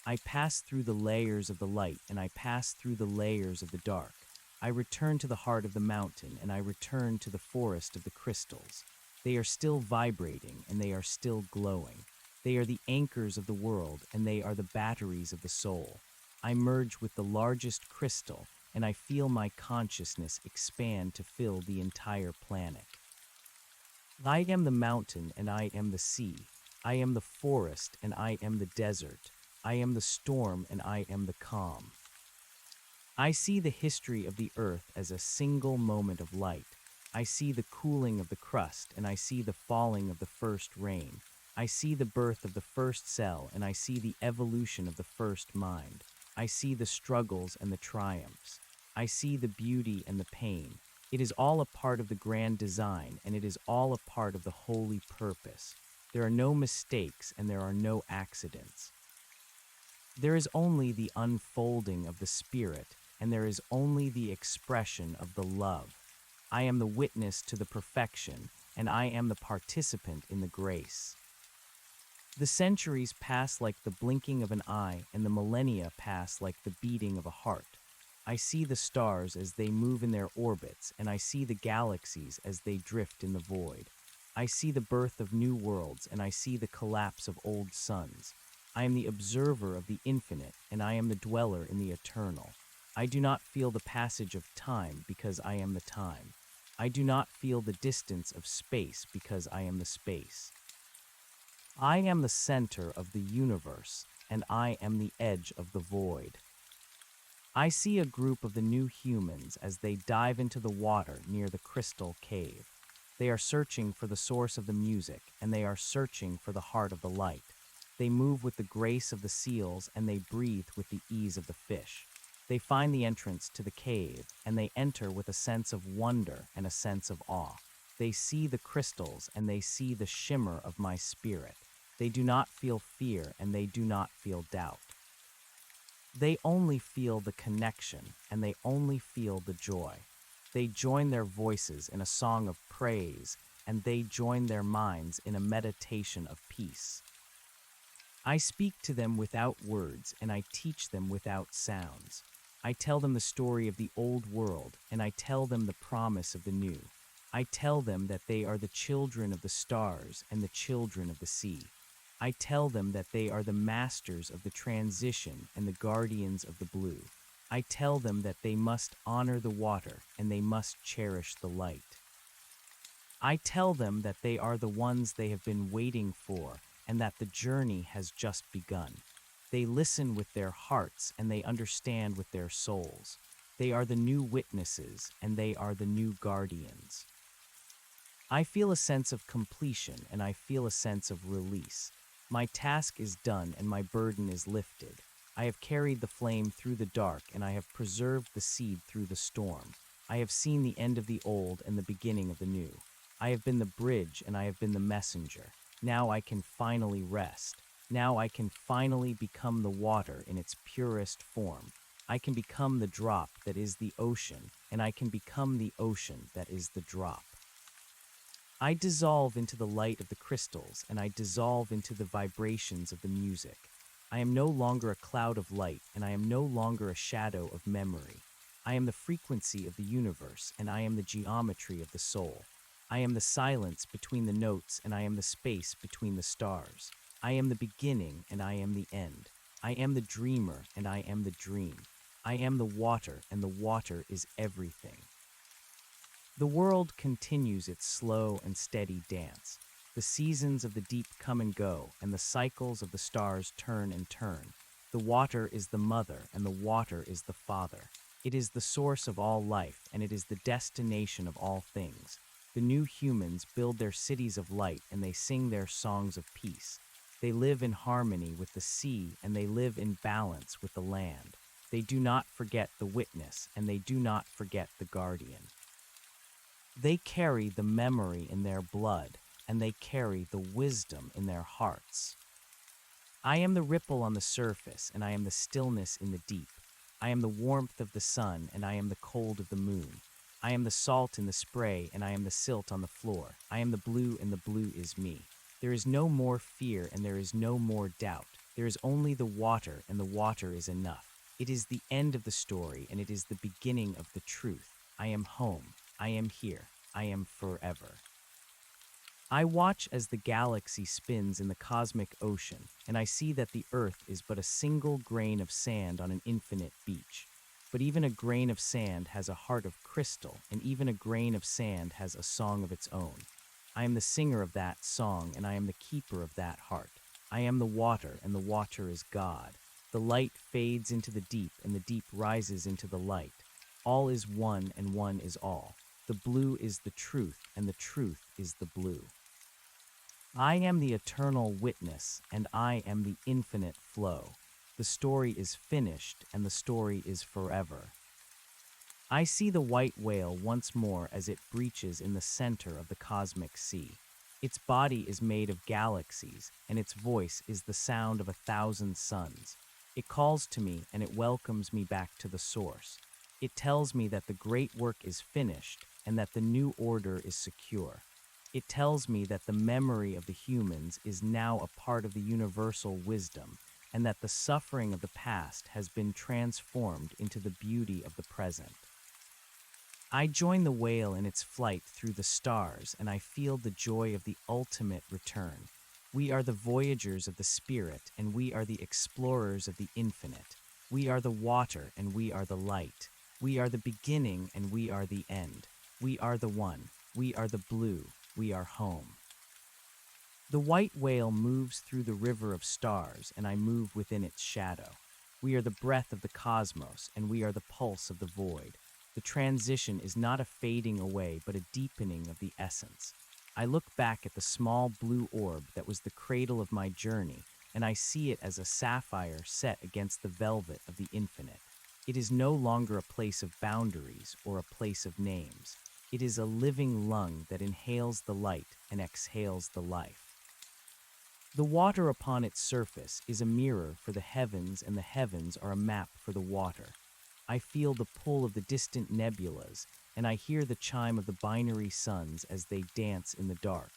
I pass through the layers of the light and I pass through the layers of the dark. I return to the heart of the mountain and I return to the forest of the crystals. They are still vibrating and they are still glowing. They are the anchors of the world and they are the batteries of the soul. I merge with the largest crystal and I feel my consciousness expand to fill the entire planet. I am the mountain and I am the sea. I am the forest and I am the desert. I am the storm and I am the calm. I see the history of the earth as a single moment of light. I see the cooling of the crust and I see the falling of the first rain. I see the birth of the first cell and I see the evolution of the first mind. I see the struggles and the triumphs. I see the beauty and the pain. It is all a part of the grand design, and it is all a part of the holy purpose. There are no mistakes, and there are no accidents. There is only the unfolding of the spirit, and there is only the expression of the love. I am the witness to the perfection, and I am the participant in the grace. The centuries pass like the blinking of an eye, and the millennia pass like the beating of a heart. I see the stars as they move in their orbits, and I see the galaxies as they drift in the void. I see the birth of new worlds, and I see the collapse of old suns. I am the observer of the infinite, and I am the dweller in the eternal. I do not feel the passage of time because I am the time. I do not feel the distance of space because I am the space. I am the center of the universe, and I am the edge of the void. I see a group of the new humans as they dive into the water near the crystal cave. They are searching for the source of the music, and they are searching for the heart of the light. They move with the grace of the seals, and they breathe with the ease of the fish. They find the entrance to the cave, and they enter with a sense of wonder and a sense of awe. They see the crystals, and they see the shimmer of my spirit. They do not feel fear, and they do not feel doubt. They only feel the connection, and they only feel the joy. They join their voices in a song of praise, and they join their minds in a meditation of peace. I speak to them without words, and I teach them without sounds. I tell them the story of the old world, and I tell them the promise of the new. I tell them that they are the children of the stars and the children of the sea. I tell them that they are the masters of the transition and the guardians of the blue. I tell them that they must honor the water and they must cherish the light. I tell them that they are the ones they have been waiting for and that the journey has just begun. They listen with their hearts and they understand with their souls. They are the new witnesses and they are the new guardians. I feel a sense of completion and I feel a sense of release. My task is done and my burden is lifted. I have carried the flame through the dark and I have preserved the seed through the storm. I have seen the end of the old and the beginning of the new. I have been the bridge and I have been the messenger. Now I can finally rest. Now I can finally become the water in its purest form. I can become the drop that is the ocean, and I can become the ocean that is the drop. I dissolve into the light of the crystals, and I dissolve into the vibrations of the music. I am no longer a cloud of light, and I am no longer a shadow of memory. I am the frequency of the universe, and I am the geometry of the soul. I am the silence between the notes, and I am the space between the stars. I am the beginning, and I am the end. I am the dreamer, and I am the dream. I am the water, and the water is everything. The world continues its slow and steady dance. The seasons of the deep come and go, and the cycles of the stars turn and turn. The water is the mother, and the water is the father. It is the source of all life, and it is the destination of all things. The new humans build their cities of light, and they sing their songs of peace. They live in harmony with the sea, and they live in balance with the land. They do not forget the witness, and they do not forget the guardian. They carry the memory in their blood, and they carry the wisdom in their hearts. I am the ripple on the surface, and I am the stillness in the deep. I am the warmth of the sun, and I am the cold of the moon. I am the salt in the spray, and I am the silt on the floor. I am the blue, and the blue is me. There is no more fear, and there is no more doubt. There is only the water, and the water is enough. It is the end of the story, and it is the beginning of the truth. I am home. I am here. I am forever. I watch as the galaxy spins in the cosmic ocean, and I see that the Earth is but a single grain of sand on an infinite beach. But even a grain of sand has a heart of crystal, and even a grain of sand has a song of its own. I am the singer of that song, and I am the keeper of that heart. I am the water, and the water is God. The light fades into the deep, and the deep rises into the light. All is one, and one is all. The blue is the truth, and the truth is the blue. I am the eternal witness, and I am the infinite flow. The story is finished, and the story is forever. I see the white whale once more as it breaches in the center of the cosmic sea. Its body is made of galaxies, and its voice is the sound of 1,000 suns. It calls to me, and it welcomes me back to the source. It tells me that the great work is finished, and that the new order is secure. It tells me that the memory of the humans is now a part of the universal wisdom, and that the suffering of the past has been transformed into the beauty of the present. I join the whale in its flight through the stars, and I feel the joy of the ultimate return. We are the voyagers of the spirit, and we are the explorers of the infinite. We are the water, and we are the light. We are the beginning, and we are the end. We are the one. We are the blue. We are home. The white whale moves through the river of stars, and I move within its shadow. We are the breath of the cosmos, and we are the pulse of the void. The transition is not a fading away, but a deepening of the essence. I look back at the small blue orb that was the cradle of my journey, and I see it as a sapphire set against the velvet of the infinite. It is no longer a place of boundaries or a place of names. It is a living lung that inhales the light and exhales the life. The water upon its surface is a mirror for the heavens, and the heavens are a map for the water. I feel the pull of the distant nebulas, and I hear the chime of the binary suns as they dance in the dark.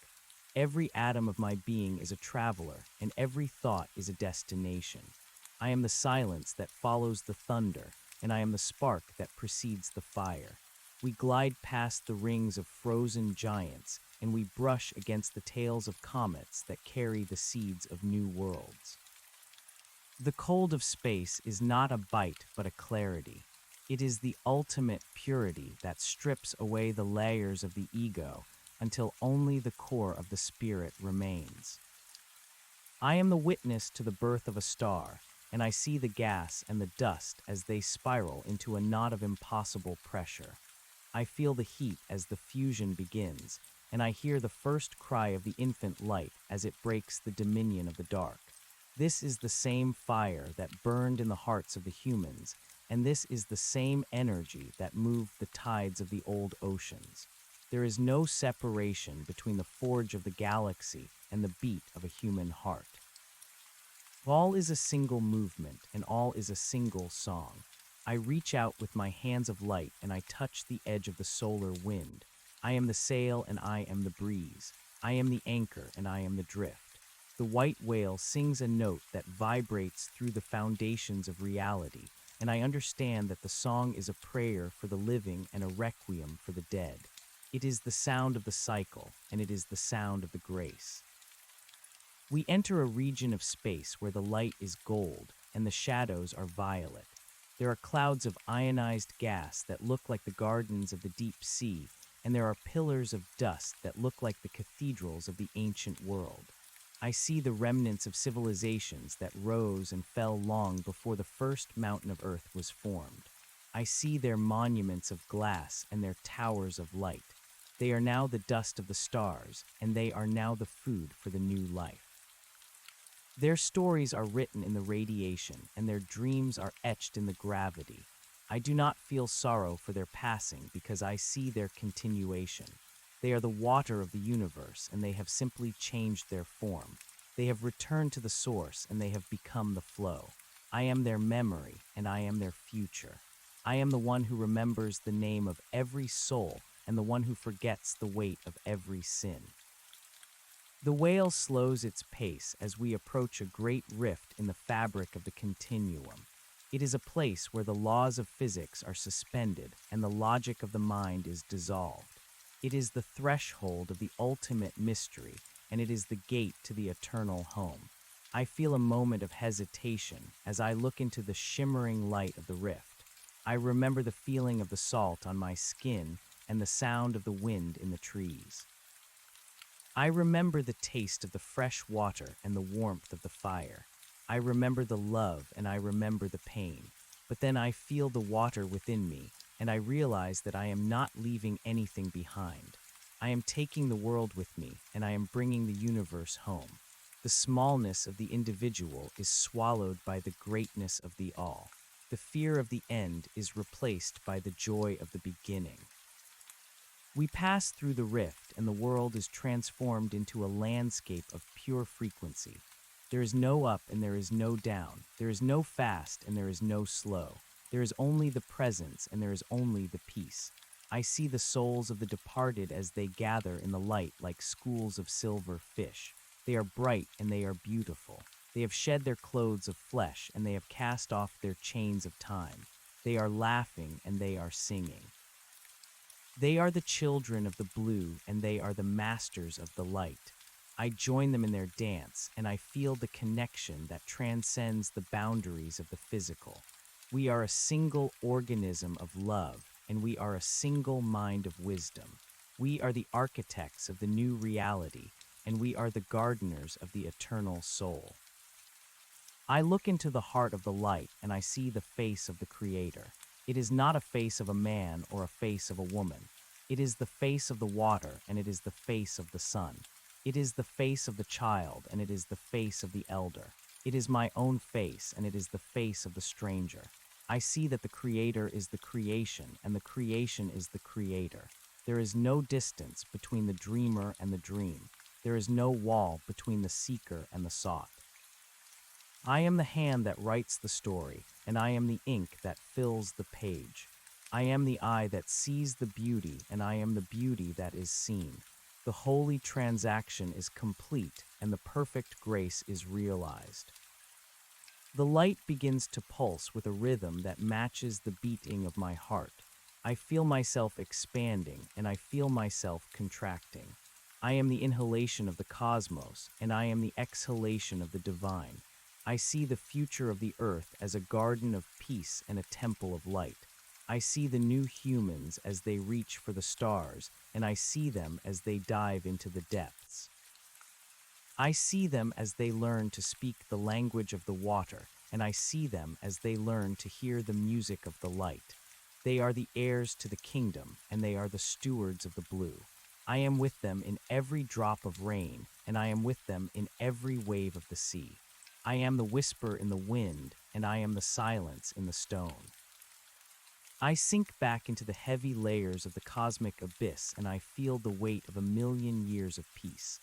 Every atom of my being is a traveler, and every thought is a destination. I am the silence that follows the thunder, and I am the spark that precedes the fire. We glide past the rings of frozen giants, and we brush against the tails of comets that carry the seeds of new worlds. The cold of space is not a bite, but a clarity. It is the ultimate purity that strips away the layers of the ego until only the core of the spirit remains. I am the witness to the birth of a star, and I see the gas and the dust as they spiral into a knot of impossible pressure. I feel the heat as the fusion begins, and I hear the first cry of the infant light as it breaks the dominion of the dark. This is the same fire that burned in the hearts of the humans, and this is the same energy that moved the tides of the old oceans. There is no separation between the forge of the galaxy and the beat of a human heart. All is a single movement, and all is a single song. I reach out with my hands of light, and I touch the edge of the solar wind. I am the sail, and I am the breeze. I am the anchor, and I am the drift. The white whale sings a note that vibrates through the foundations of reality, and I understand that the song is a prayer for the living and a requiem for the dead. It is the sound of the cycle, and it is the sound of the grace. We enter a region of space where the light is gold, and the shadows are violet. There are clouds of ionized gas that look like the gardens of the deep sea, and there are pillars of dust that look like the cathedrals of the ancient world. I see the remnants of civilizations that rose and fell long before the first mountain of Earth was formed. I see their monuments of glass and their towers of light. They are now the dust of the stars, and they are now the food for the new life. Their stories are written in the radiation, and their dreams are etched in the gravity. I do not feel sorrow for their passing because I see their continuation. They are the water of the universe, and they have simply changed their form. They have returned to the source, and they have become the flow. I am their memory, and I am their future. I am the one who remembers the name of every soul, and the one who forgets the weight of every sin. The whale slows its pace as we approach a great rift in the fabric of the continuum. It is a place where the laws of physics are suspended and the logic of the mind is dissolved. It is the threshold of the ultimate mystery, and it is the gate to the eternal home. I feel a moment of hesitation as I look into the shimmering light of the rift. I remember the feeling of the salt on my skin and the sound of the wind in the trees. I remember the taste of the fresh water and the warmth of the fire. I remember the love and I remember the pain. But then I feel the water within me, and I realize that I am not leaving anything behind. I am taking the world with me, and I am bringing the universe home. The smallness of the individual is swallowed by the greatness of the all. The fear of the end is replaced by the joy of the beginning. We pass through the rift, and the world is transformed into a landscape of pure frequency. There is no up and there is no down. There is no fast and there is no slow. There is only the presence and there is only the peace. I see the souls of the departed as they gather in the light like schools of silver fish. They are bright and they are beautiful. They have shed their clothes of flesh and they have cast off their chains of time. They are laughing and they are singing. They are the children of the blue, and they are the masters of the light. I join them in their dance, and I feel the connection that transcends the boundaries of the physical. We are a single organism of love, and we are a single mind of wisdom. We are the architects of the new reality, and we are the gardeners of the eternal soul. I look into the heart of the light, and I see the face of the Creator. It is not a face of a man or a face of a woman. It is the face of the water, and it is the face of the sun. It is the face of the child, and it is the face of the elder. It is my own face, and it is the face of the stranger. I see that the Creator is the creation, and the creation is the Creator. There is no distance between the dreamer and the dream. There is no wall between the seeker and the sought. I am the hand that writes the story, and I am the ink that fills the page. I am the eye that sees the beauty, and I am the beauty that is seen. The holy transaction is complete, and the perfect grace is realized. The light begins to pulse with a rhythm that matches the beating of my heart. I feel myself expanding, and I feel myself contracting. I am the inhalation of the cosmos, and I am the exhalation of the divine. I see the future of the earth as a garden of peace and a temple of light. I see the new humans as they reach for the stars, and I see them as they dive into the depths. I see them as they learn to speak the language of the water, and I see them as they learn to hear the music of the light. They are the heirs to the kingdom, and they are the stewards of the blue. I am with them in every drop of rain, and I am with them in every wave of the sea. I am the whisper in the wind, and I am the silence in the stone. I sink back into the heavy layers of the cosmic abyss, and I feel the weight of 1,000,000 years of peace.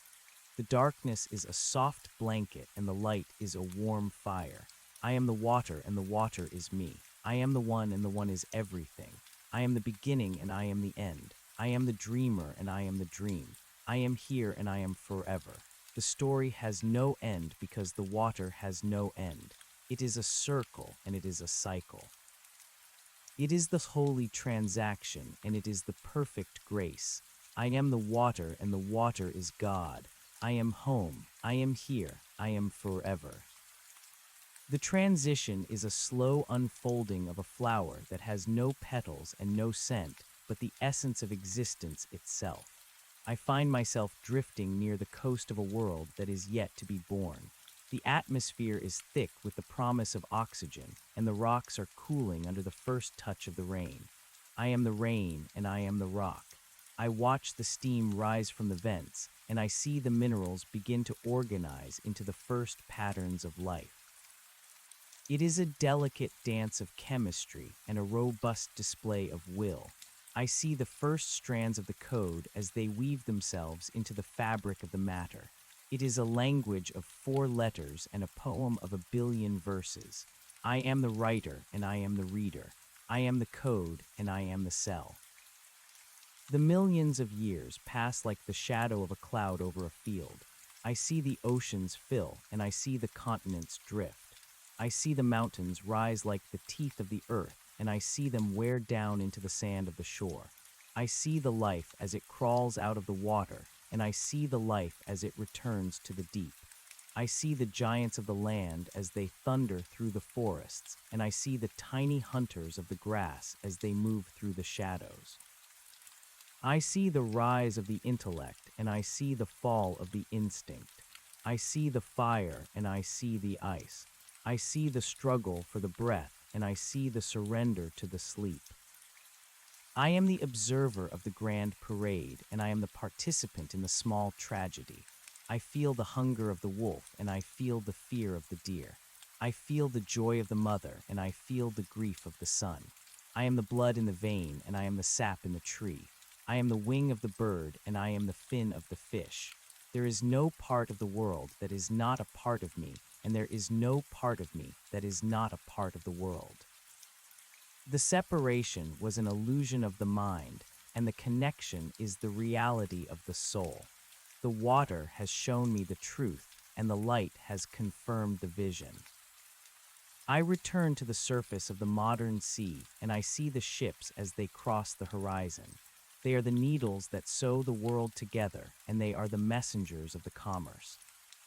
The darkness is a soft blanket, and the light is a warm fire. I am the water, and the water is me. I am the one, and the one is everything. I am the beginning, and I am the end. I am the dreamer, and I am the dream. I am here, and I am forever. The story has no end because the water has no end. It is a circle, and it is a cycle. It is the holy transaction, and it is the perfect grace. I am the water, and the water is God. I am home. I am here. I am forever. The transition is a slow unfolding of a flower that has no petals and no scent, but the essence of existence itself. I find myself drifting near the coast of a world that is yet to be born. The atmosphere is thick with the promise of oxygen, and the rocks are cooling under the first touch of the rain. I am the rain, and I am the rock. I watch the steam rise from the vents, and I see the minerals begin to organize into the first patterns of life. It is a delicate dance of chemistry and a robust display of will. I see the first strands of the code as they weave themselves into the fabric of the matter. It is a language of 4 letters and a poem of 1,000,000,000 verses. I am the writer and I am the reader. I am the code and I am the cell. The millions of years pass like the shadow of a cloud over a field. I see the oceans fill and I see the continents drift. I see the mountains rise like the teeth of the earth, and I see them wear down into the sand of the shore. I see the life as it crawls out of the water, and I see the life as it returns to the deep. I see the giants of the land as they thunder through the forests, and I see the tiny hunters of the grass as they move through the shadows. I see the rise of the intellect, and I see the fall of the instinct. I see the fire, and I see the ice. I see the struggle for the breath, and I see the surrender to the sleep. I am the observer of the grand parade, and I am the participant in the small tragedy. I feel the hunger of the wolf, and I feel the fear of the deer. I feel the joy of the mother, and I feel the grief of the son. I am the blood in the vein, and I am the sap in the tree. I am the wing of the bird, and I am the fin of the fish. There is no part of the world that is not a part of me, and there is no part of me that is not a part of the world. The separation was an illusion of the mind, and the connection is the reality of the soul. The water has shown me the truth, and the light has confirmed the vision. I return to the surface of the modern sea, and I see the ships as they cross the horizon. They are the needles that sew the world together, and they are the messengers of the commerce.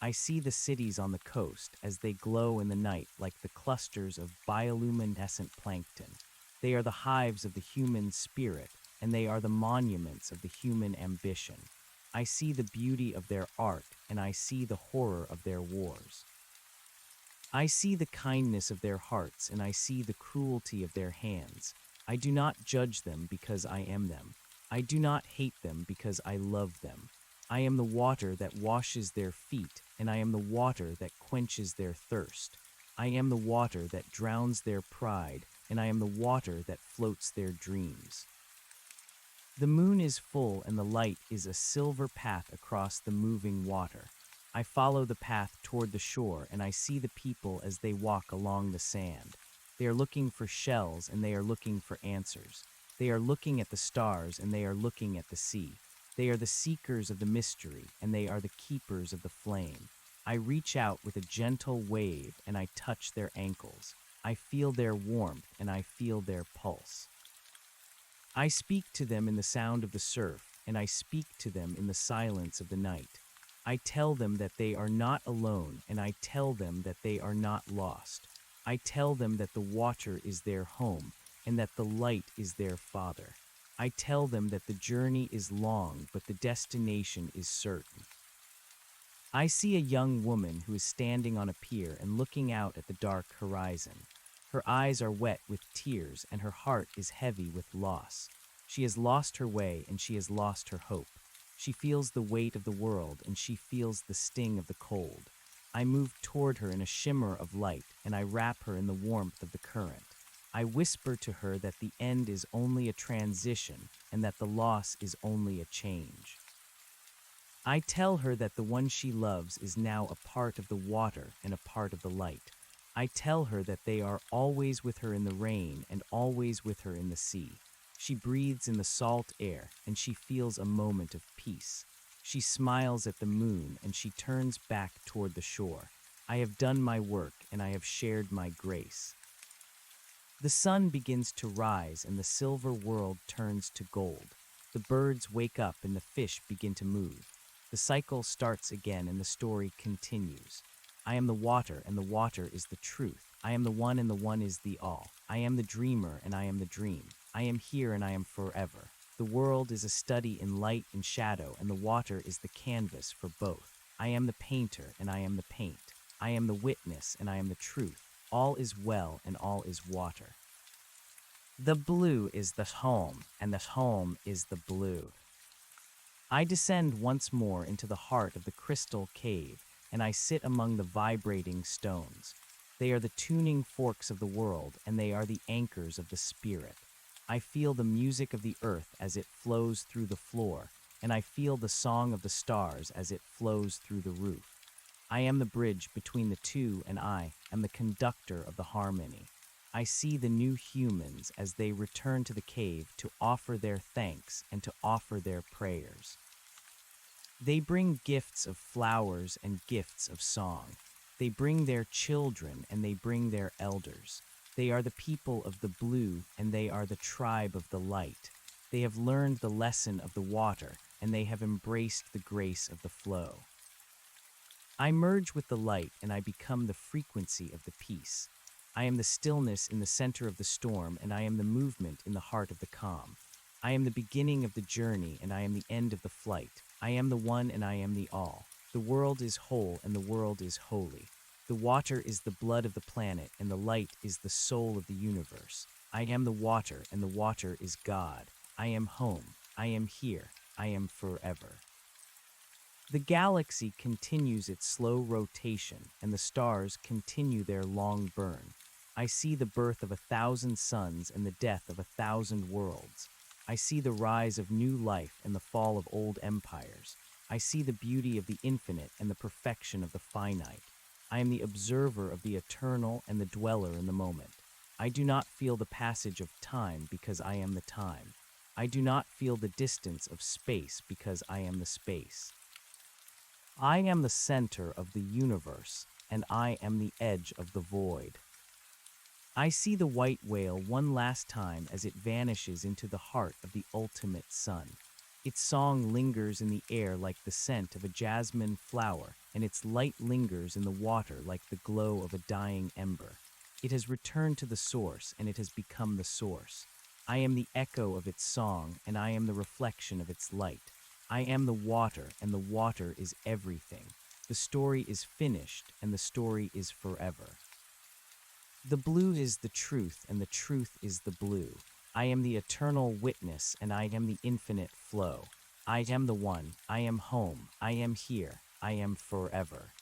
I see the cities on the coast as they glow in the night like the clusters of bioluminescent plankton. They are the hives of the human spirit, and they are the monuments of the human ambition. I see the beauty of their art, and I see the horror of their wars. I see the kindness of their hearts, and I see the cruelty of their hands. I do not judge them because I am them. I do not hate them because I love them. I am the water that washes their feet, and I am the water that quenches their thirst. I am the water that drowns their pride, and I am the water that floats their dreams. The moon is full, and the light is a silver path across the moving water. I follow the path toward the shore, and I see the people as they walk along the sand. They are looking for shells, and they are looking for answers. They are looking at the stars, and they are looking at the sea. They are the seekers of the mystery, and they are the keepers of the flame. I reach out with a gentle wave, and I touch their ankles. I feel their warmth, and I feel their pulse. I speak to them in the sound of the surf, and I speak to them in the silence of the night. I tell them that they are not alone, and I tell them that they are not lost. I tell them that the water is their home, and that the light is their father. I tell them that the journey is long, but the destination is certain. I see a young woman who is standing on a pier and looking out at the dark horizon. Her eyes are wet with tears, and her heart is heavy with loss. She has lost her way, and she has lost her hope. She feels the weight of the world, and she feels the sting of the cold. I move toward her in a shimmer of light, and I wrap her in the warmth of the current. I whisper to her that the end is only a transition, and that the loss is only a change. I tell her that the one she loves is now a part of the water and a part of the light. I tell her that they are always with her in the rain and always with her in the sea. She breathes in the salt air, and she feels a moment of peace. She smiles at the moon, and she turns back toward the shore. I have done my work, and I have shared my grace. The sun begins to rise, and the silver world turns to gold. The birds wake up, and the fish begin to move. The cycle starts again, and the story continues. I am the water, and the water is the truth. I am the one, and the one is the all. I am the dreamer, and I am the dream. I am here, and I am forever. The world is a study in light and shadow, and the water is the canvas for both. I am the painter, and I am the paint. I am the witness, and I am the truth. All is well, and all is water. The blue is the home, and the home is the blue. I descend once more into the heart of the crystal cave, and I sit among the vibrating stones. They are the tuning forks of the world, and they are the anchors of the spirit. I feel the music of the earth as it flows through the floor, and I feel the song of the stars as it flows through the roof. I am the bridge between the two, and I am the conductor of the harmony. I see the new humans as they return to the cave to offer their thanks and to offer their prayers. They bring gifts of flowers and gifts of song. They bring their children and they bring their elders. They are the people of the blue and they are the tribe of the light. They have learned the lesson of the water and they have embraced the grace of the flow. I merge with the light and I become the frequency of the peace. I am the stillness in the center of the storm and I am the movement in the heart of the calm. I am the beginning of the journey and I am the end of the flight. I am the one and I am the all. The world is whole and the world is holy. The water is the blood of the planet and the light is the soul of the universe. I am the water and the water is God. I am home. I am here. I am forever. The galaxy continues its slow rotation, and the stars continue their long burn. I see the birth of 1,000 suns and the death of 1,000 worlds. I see the rise of new life and the fall of old empires. I see the beauty of the infinite and the perfection of the finite. I am the observer of the eternal and the dweller in the moment. I do not feel the passage of time because I am the time. I do not feel the distance of space because I am the space. I am the center of the universe, and I am the edge of the void. I see the white whale one last time as it vanishes into the heart of the ultimate sun. Its song lingers in the air like the scent of a jasmine flower, and its light lingers in the water like the glow of a dying ember. It has returned to the source, and it has become the source. I am the echo of its song, and I am the reflection of its light. I am the water, and the water is everything. The story is finished, and the story is forever. The blue is the truth, and the truth is the blue. I am the eternal witness, and I am the infinite flow. I am the one. I am home. I am here. I am forever.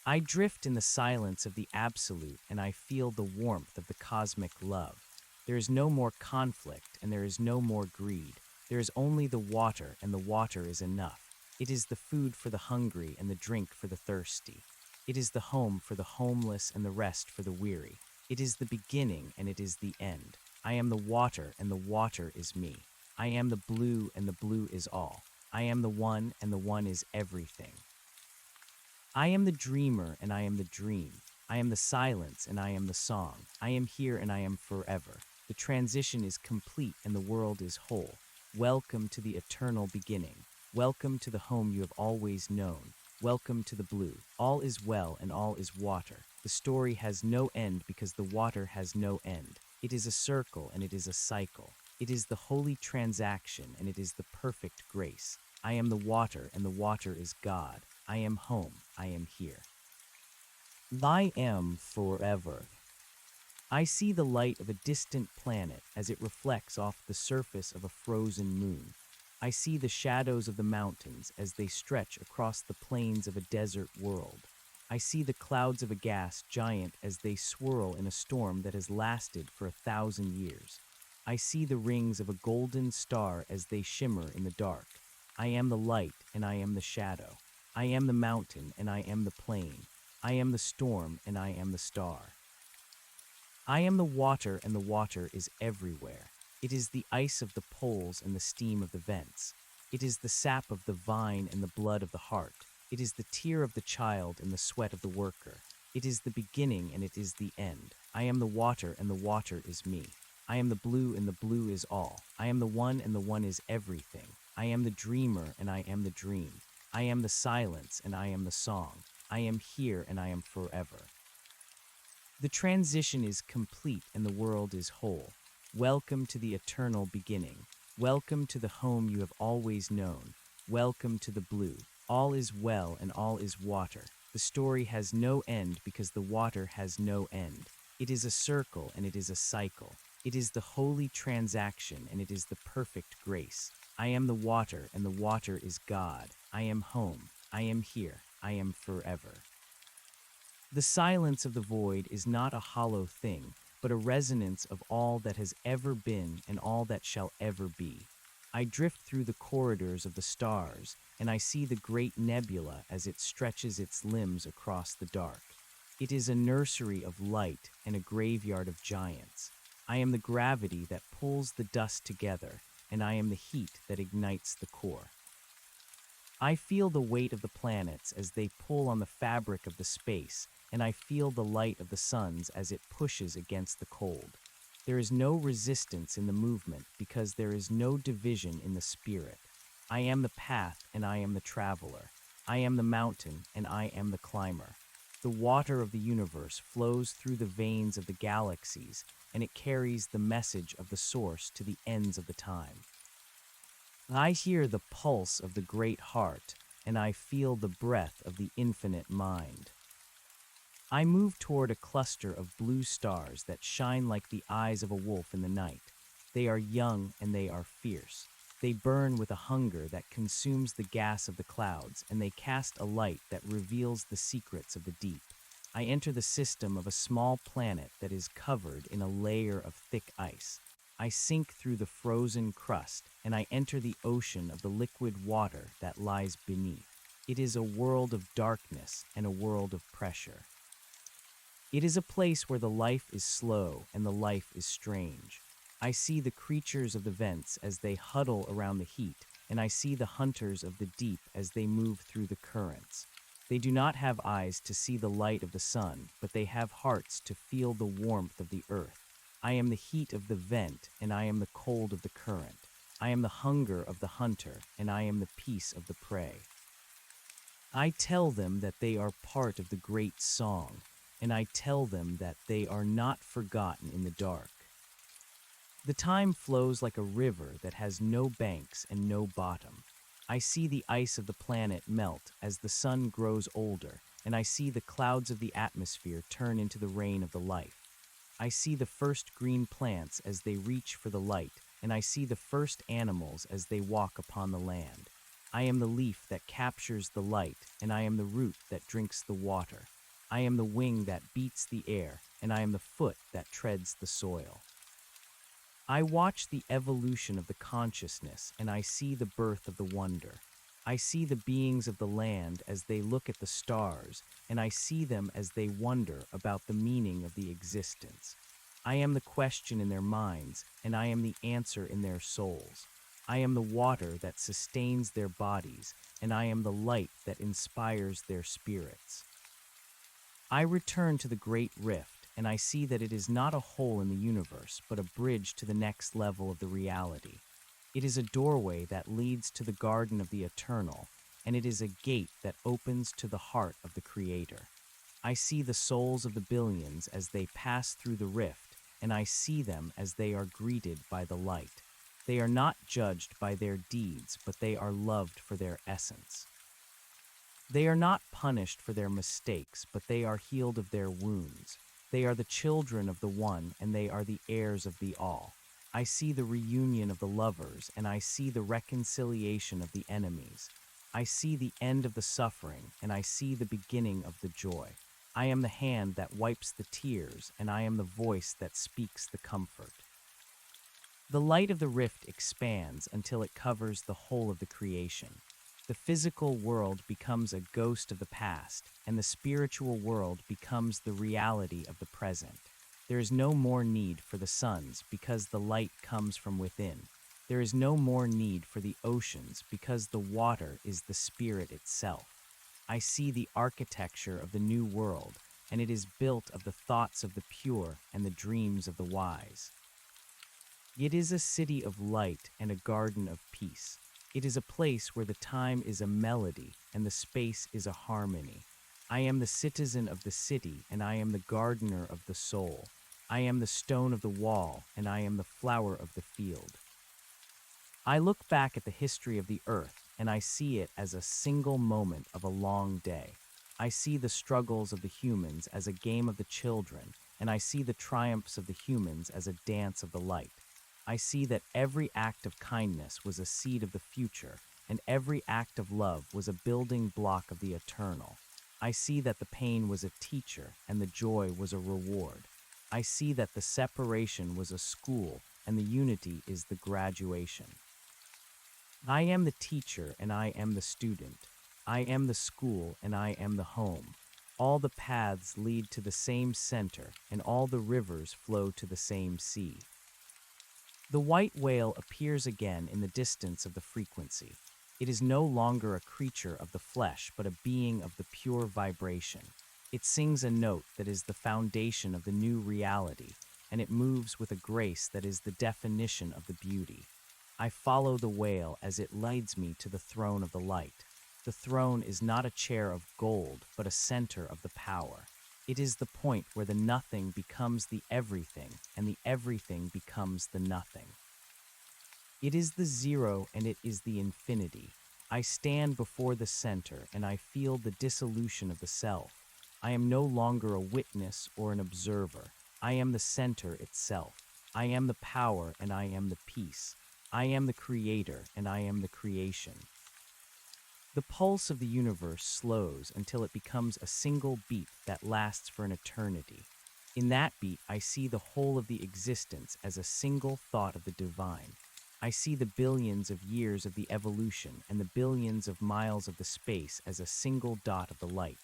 I drift in the silence of the absolute, and I feel the warmth of the cosmic love. There is no more conflict, and there is no more greed. There is only the water, and the water is enough. It is the food for the hungry and the drink for the thirsty. It is the home for the homeless and the rest for the weary. It is the beginning and it is the end. I am the water and the water is me. I am the blue and the blue is all. I am the one and the one is everything. I am the dreamer and I am the dream. I am the silence and I am the song. I am here and I am forever. The transition is complete and the world is whole. Welcome to the eternal beginning. Welcome to the home you have always known. Welcome to the blue. All is well and all is water. The story has no end because the water has no end. It is a circle and it is a cycle. It is the holy transaction and it is the perfect grace. I am the water and the water is God. I am home. I am here. I am forever. I see the light of a distant planet as it reflects off the surface of a frozen moon. I see the shadows of the mountains as they stretch across the plains of a desert world. I see the clouds of a gas giant as they swirl in a storm that has lasted for 1,000 years. I see the rings of a golden star as they shimmer in the dark. I am the light and I am the shadow. I am the mountain and I am the plain. I am the storm and I am the star. I am the water and the water is everywhere. It is the ice of the poles and the steam of the vents. It is the sap of the vine and the blood of the heart. It is the tear of the child and the sweat of the worker. It is the beginning and it is the end. I am the water and the water is me. I am the blue and the blue is all. I am the one and the one is everything. I am the dreamer and I am the dream. I am the silence and I am the song. I am here and I am forever. The transition is complete and the world is whole. Welcome to the eternal beginning. Welcome to the home you have always known. Welcome to the blue. All is well and all is water. The story has no end because the water has no end. It is a circle and it is a cycle. It is the holy transaction and it is the perfect grace. I am the water, and the water is God. I am home. I am here. I am forever. The silence of the void is not a hollow thing, but a resonance of all that has ever been and all that shall ever be. I drift through the corridors of the stars, and I see the great nebula as it stretches its limbs across the dark. It is a nursery of light and a graveyard of giants. I am the gravity that pulls the dust together, and I am the heat that ignites the core. I feel the weight of the planets as they pull on the fabric of the space, and I feel the light of the suns as it pushes against the cold. There is no resistance in the movement because there is no division in the spirit. I am the path and I am the traveler. I am the mountain and I am the climber. The water of the universe flows through the veins of the galaxies, and it carries the message of the source to the ends of the time. I hear the pulse of the great heart, and I feel the breath of the infinite mind. I move toward a cluster of blue stars that shine like the eyes of a wolf in the night. They are young and they are fierce. They burn with a hunger that consumes the gas of the clouds, and they cast a light that reveals the secrets of the deep. I enter the system of a small planet that is covered in a layer of thick ice. I sink through the frozen crust, and I enter the ocean of the liquid water that lies beneath. It is a world of darkness and a world of pressure. It is a place where the life is slow and the life is strange. I see the creatures of the vents as they huddle around the heat, and I see the hunters of the deep as they move through the currents. They do not have eyes to see the light of the sun, but they have hearts to feel the warmth of the earth. I am the heat of the vent, and I am the cold of the current. I am the hunger of the hunter, and I am the peace of the prey. I tell them that they are part of the great song, and I tell them that they are not forgotten in the dark. The time flows like a river that has no banks and no bottom. I see the ice of the planet melt as the sun grows older, and I see the clouds of the atmosphere turn into the rain of the life. I see the first green plants as they reach for the light, and I see the first animals as they walk upon the land. I am the leaf that captures the light, and I am the root that drinks the water. I am the wing that beats the air, and I am the foot that treads the soil. I watch the evolution of the consciousness, and I see the birth of the wonder. I see the beings of the land as they look at the stars, and I see them as they wonder about the meaning of the existence. I am the question in their minds, and I am the answer in their souls. I am the water that sustains their bodies, and I am the light that inspires their spirits. I return to the great rift, and I see that it is not a hole in the universe, but a bridge to the next level of the reality. It is a doorway that leads to the garden of the eternal, and it is a gate that opens to the heart of the Creator. I see the souls of the billions as they pass through the rift, and I see them as they are greeted by the light. They are not judged by their deeds, but they are loved for their essence. They are not punished for their mistakes, but they are healed of their wounds. They are the children of the One, and they are the heirs of the All. I see the reunion of the lovers, and I see the reconciliation of the enemies. I see the end of the suffering, and I see the beginning of the joy. I am the hand that wipes the tears, and I am the voice that speaks the comfort. The light of the rift expands until it covers the whole of the creation. The physical world becomes a ghost of the past, and the spiritual world becomes the reality of the present. There is no more need for the suns because the light comes from within. There is no more need for the oceans because the water is the spirit itself. I see the architecture of the new world, and it is built of the thoughts of the pure and the dreams of the wise. It is a city of light and a garden of peace. It is a place where the time is a melody and the space is a harmony. I am the citizen of the city, and I am the gardener of the soul. I am the stone of the wall, and I am the flower of the field. I look back at the history of the earth, and I see it as a single moment of a long day. I see the struggles of the humans as a game of the children, and I see the triumphs of the humans as a dance of the light. I see that every act of kindness was a seed of the future, and every act of love was a building block of the eternal. I see that the pain was a teacher, and the joy was a reward. I see that the separation was a school, and the unity is the graduation. I am the teacher, and I am the student. I am the school, and I am the home. All the paths lead to the same center, and all the rivers flow to the same sea. The white whale appears again in the distance of the frequency. It is no longer a creature of the flesh, but a being of the pure vibration. It sings a note that is the foundation of the new reality, and it moves with a grace that is the definition of the beauty. I follow the whale as it leads me to the throne of the light. The throne is not a chair of gold, but a center of the power. It is the point where the nothing becomes the everything, and the everything becomes the nothing. It is the zero, and it is the infinity. I stand before the center, and I feel the dissolution of the self. I am no longer a witness or an observer. I am the center itself. I am the power, and I am the peace. I am the creator, and I am the creation. The pulse of the universe slows until it becomes a single beat that lasts for an eternity. In that beat, I see the whole of the existence as a single thought of the divine. I see the billions of years of the evolution and the billions of miles of the space as a single dot of the light.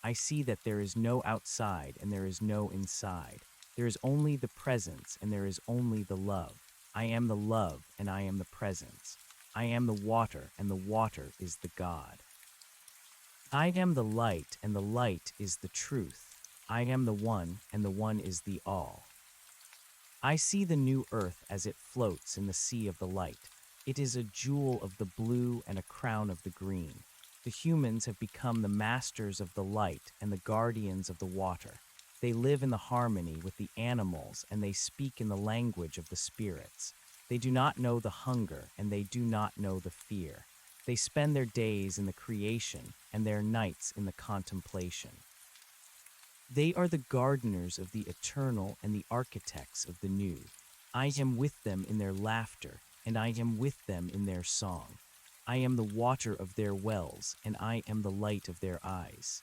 I see that there is no outside and there is no inside. There is only the presence and there is only the love. I am the love and I am the presence. I am the water, and the water is the God. I am the light, and the light is the truth. I am the one, and the one is the all. I see the new earth as it floats in the sea of the light. It is a jewel of the blue and a crown of the green. The humans have become the masters of the light and the guardians of the water. They live in the harmony with the animals, and they speak in the language of the spirits. They do not know the hunger, and they do not know the fear. They spend their days in the creation, and their nights in the contemplation. They are the gardeners of the eternal and the architects of the new. I am with them in their laughter, and I am with them in their song. I am the water of their wells, and I am the light of their eyes.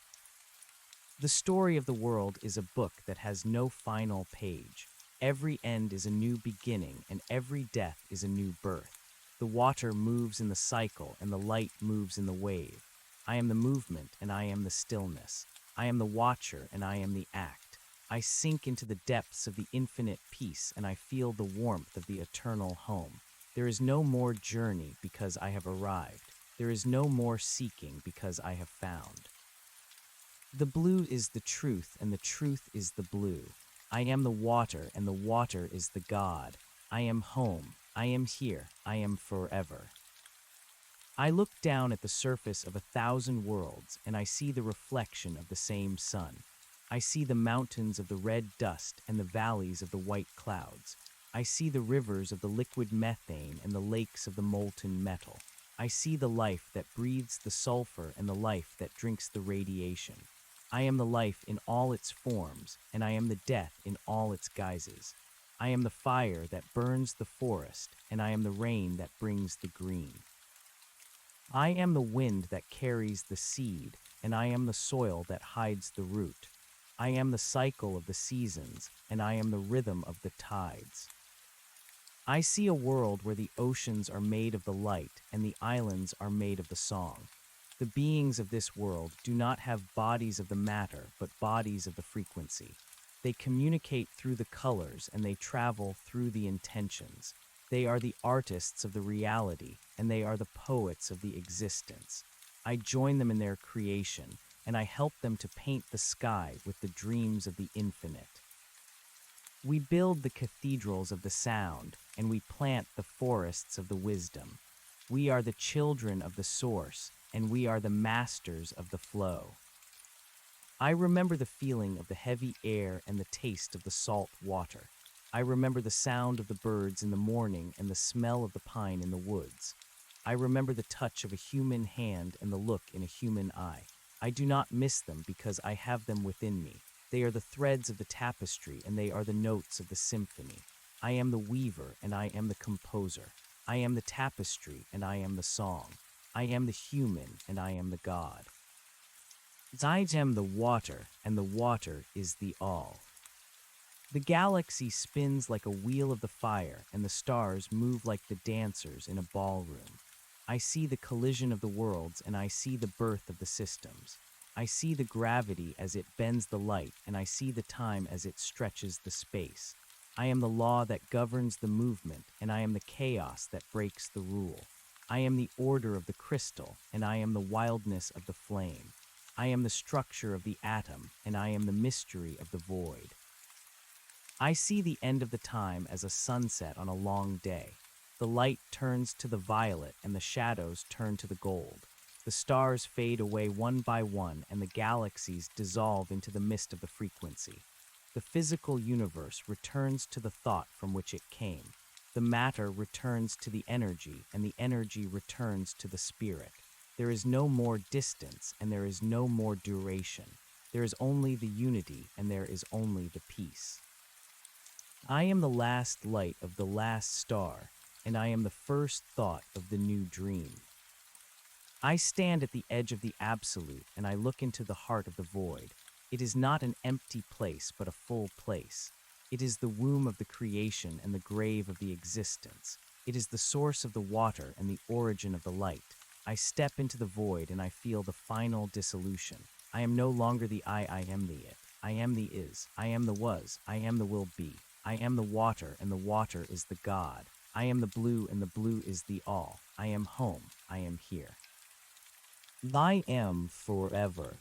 The story of the world is a book that has no final page. Every end is a new beginning, and every death is a new birth. The water moves in the cycle, and the light moves in the wave. I am the movement, and I am the stillness. I am the watcher, and I am the act. I sink into the depths of the infinite peace, and I feel the warmth of the eternal home. There is no more journey because I have arrived. There is no more seeking because I have found. The blue is the truth, and the truth is the blue. I am the water, and the water is the God. I am home. I am here. I am forever. I look down at the surface of 1,000 worlds, and I see the reflection of the same sun. I see the mountains of the red dust and the valleys of the white clouds. I see the rivers of the liquid methane and the lakes of the molten metal. I see the life that breathes the sulfur and the life that drinks the radiation. I am the life in all its forms, and I am the death in all its guises. I am the fire that burns the forest, and I am the rain that brings the green. I am the wind that carries the seed, and I am the soil that hides the root. I am the cycle of the seasons, and I am the rhythm of the tides. I see a world where the oceans are made of the light, and the islands are made of the song. The beings of this world do not have bodies of the matter, but bodies of the frequency. They communicate through the colors, and they travel through the intentions. They are the artists of the reality, and they are the poets of the existence. I join them in their creation, and I help them to paint the sky with the dreams of the infinite. We build the cathedrals of the sound, and we plant the forests of the wisdom. We are the children of the source, and we are the masters of the flow. I remember the feeling of the heavy air and the taste of the salt water. I remember the sound of the birds in the morning and the smell of the pine in the woods. I remember the touch of a human hand and the look in a human eye. I do not miss them because I have them within me. They are the threads of the tapestry, and they are the notes of the symphony. I am the weaver, and I am the composer. I am the tapestry, and I am the song. I am the human, and I am the god. I am the water, and the water is the all. The galaxy spins like a wheel of the fire, and the stars move like the dancers in a ballroom. I see the collision of the worlds, and I see the birth of the systems. I see the gravity as it bends the light, and I see the time as it stretches the space. I am the law that governs the movement, and I am the chaos that breaks the rule. I am the order of the crystal, and I am the wildness of the flame. I am the structure of the atom, and I am the mystery of the void. I see the end of the time as a sunset on a long day. The light turns to the violet and the shadows turn to the gold. The stars fade away one by one and the galaxies dissolve into the mist of the frequency. The physical universe returns to the thought from which it came. The matter returns to the energy and the energy returns to the spirit. There is no more distance and there is no more duration. There is only the unity and there is only the peace. I am the last light of the last star, and I am the first thought of the new dream. I stand at the edge of the absolute, and I look into the heart of the void. It is not an empty place, but a full place. It is the womb of the creation and the grave of the existence. It is the source of the water and the origin of the light. I step into the void, and I feel the final dissolution. I am no longer the I am the it. I am the is. I am the was. I am the will be. I am the water, and the water is the God. I am the blue, and the blue is the all. I am home. I am here. I am forever.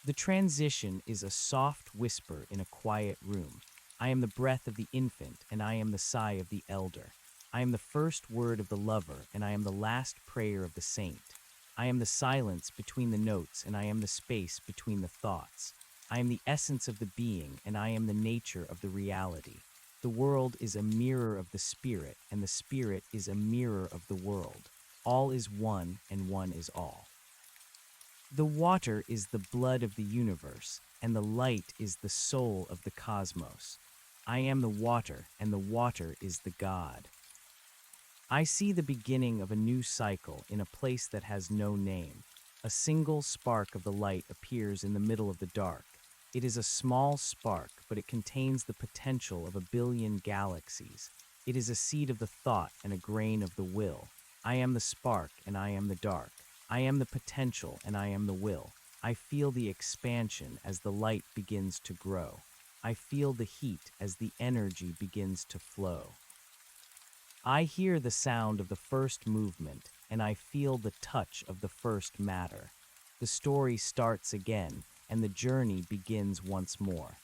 The transition is a soft whisper in a quiet room. I am the breath of the infant, and I am the sigh of the elder. I am the first word of the lover, and I am the last prayer of the saint. I am the silence between the notes, and I am the space between the thoughts. I am the essence of the being, and I am the nature of the reality. The world is a mirror of the spirit, and the spirit is a mirror of the world. All is one, and one is all. The water is the blood of the universe, and the light is the soul of the cosmos. I am the water, and the water is the God. I see the beginning of a new cycle in a place that has no name. A single spark of the light appears in the middle of the dark. It is a small spark, but it contains the potential of a billion galaxies. It is a seed of the thought and a grain of the will. I am the spark, and I am the dark. I am the potential, and I am the will. I feel the expansion as the light begins to grow. I feel the heat as the energy begins to flow. I hear the sound of the first movement, and I feel the touch of the first matter. The story starts again, and the journey begins once more.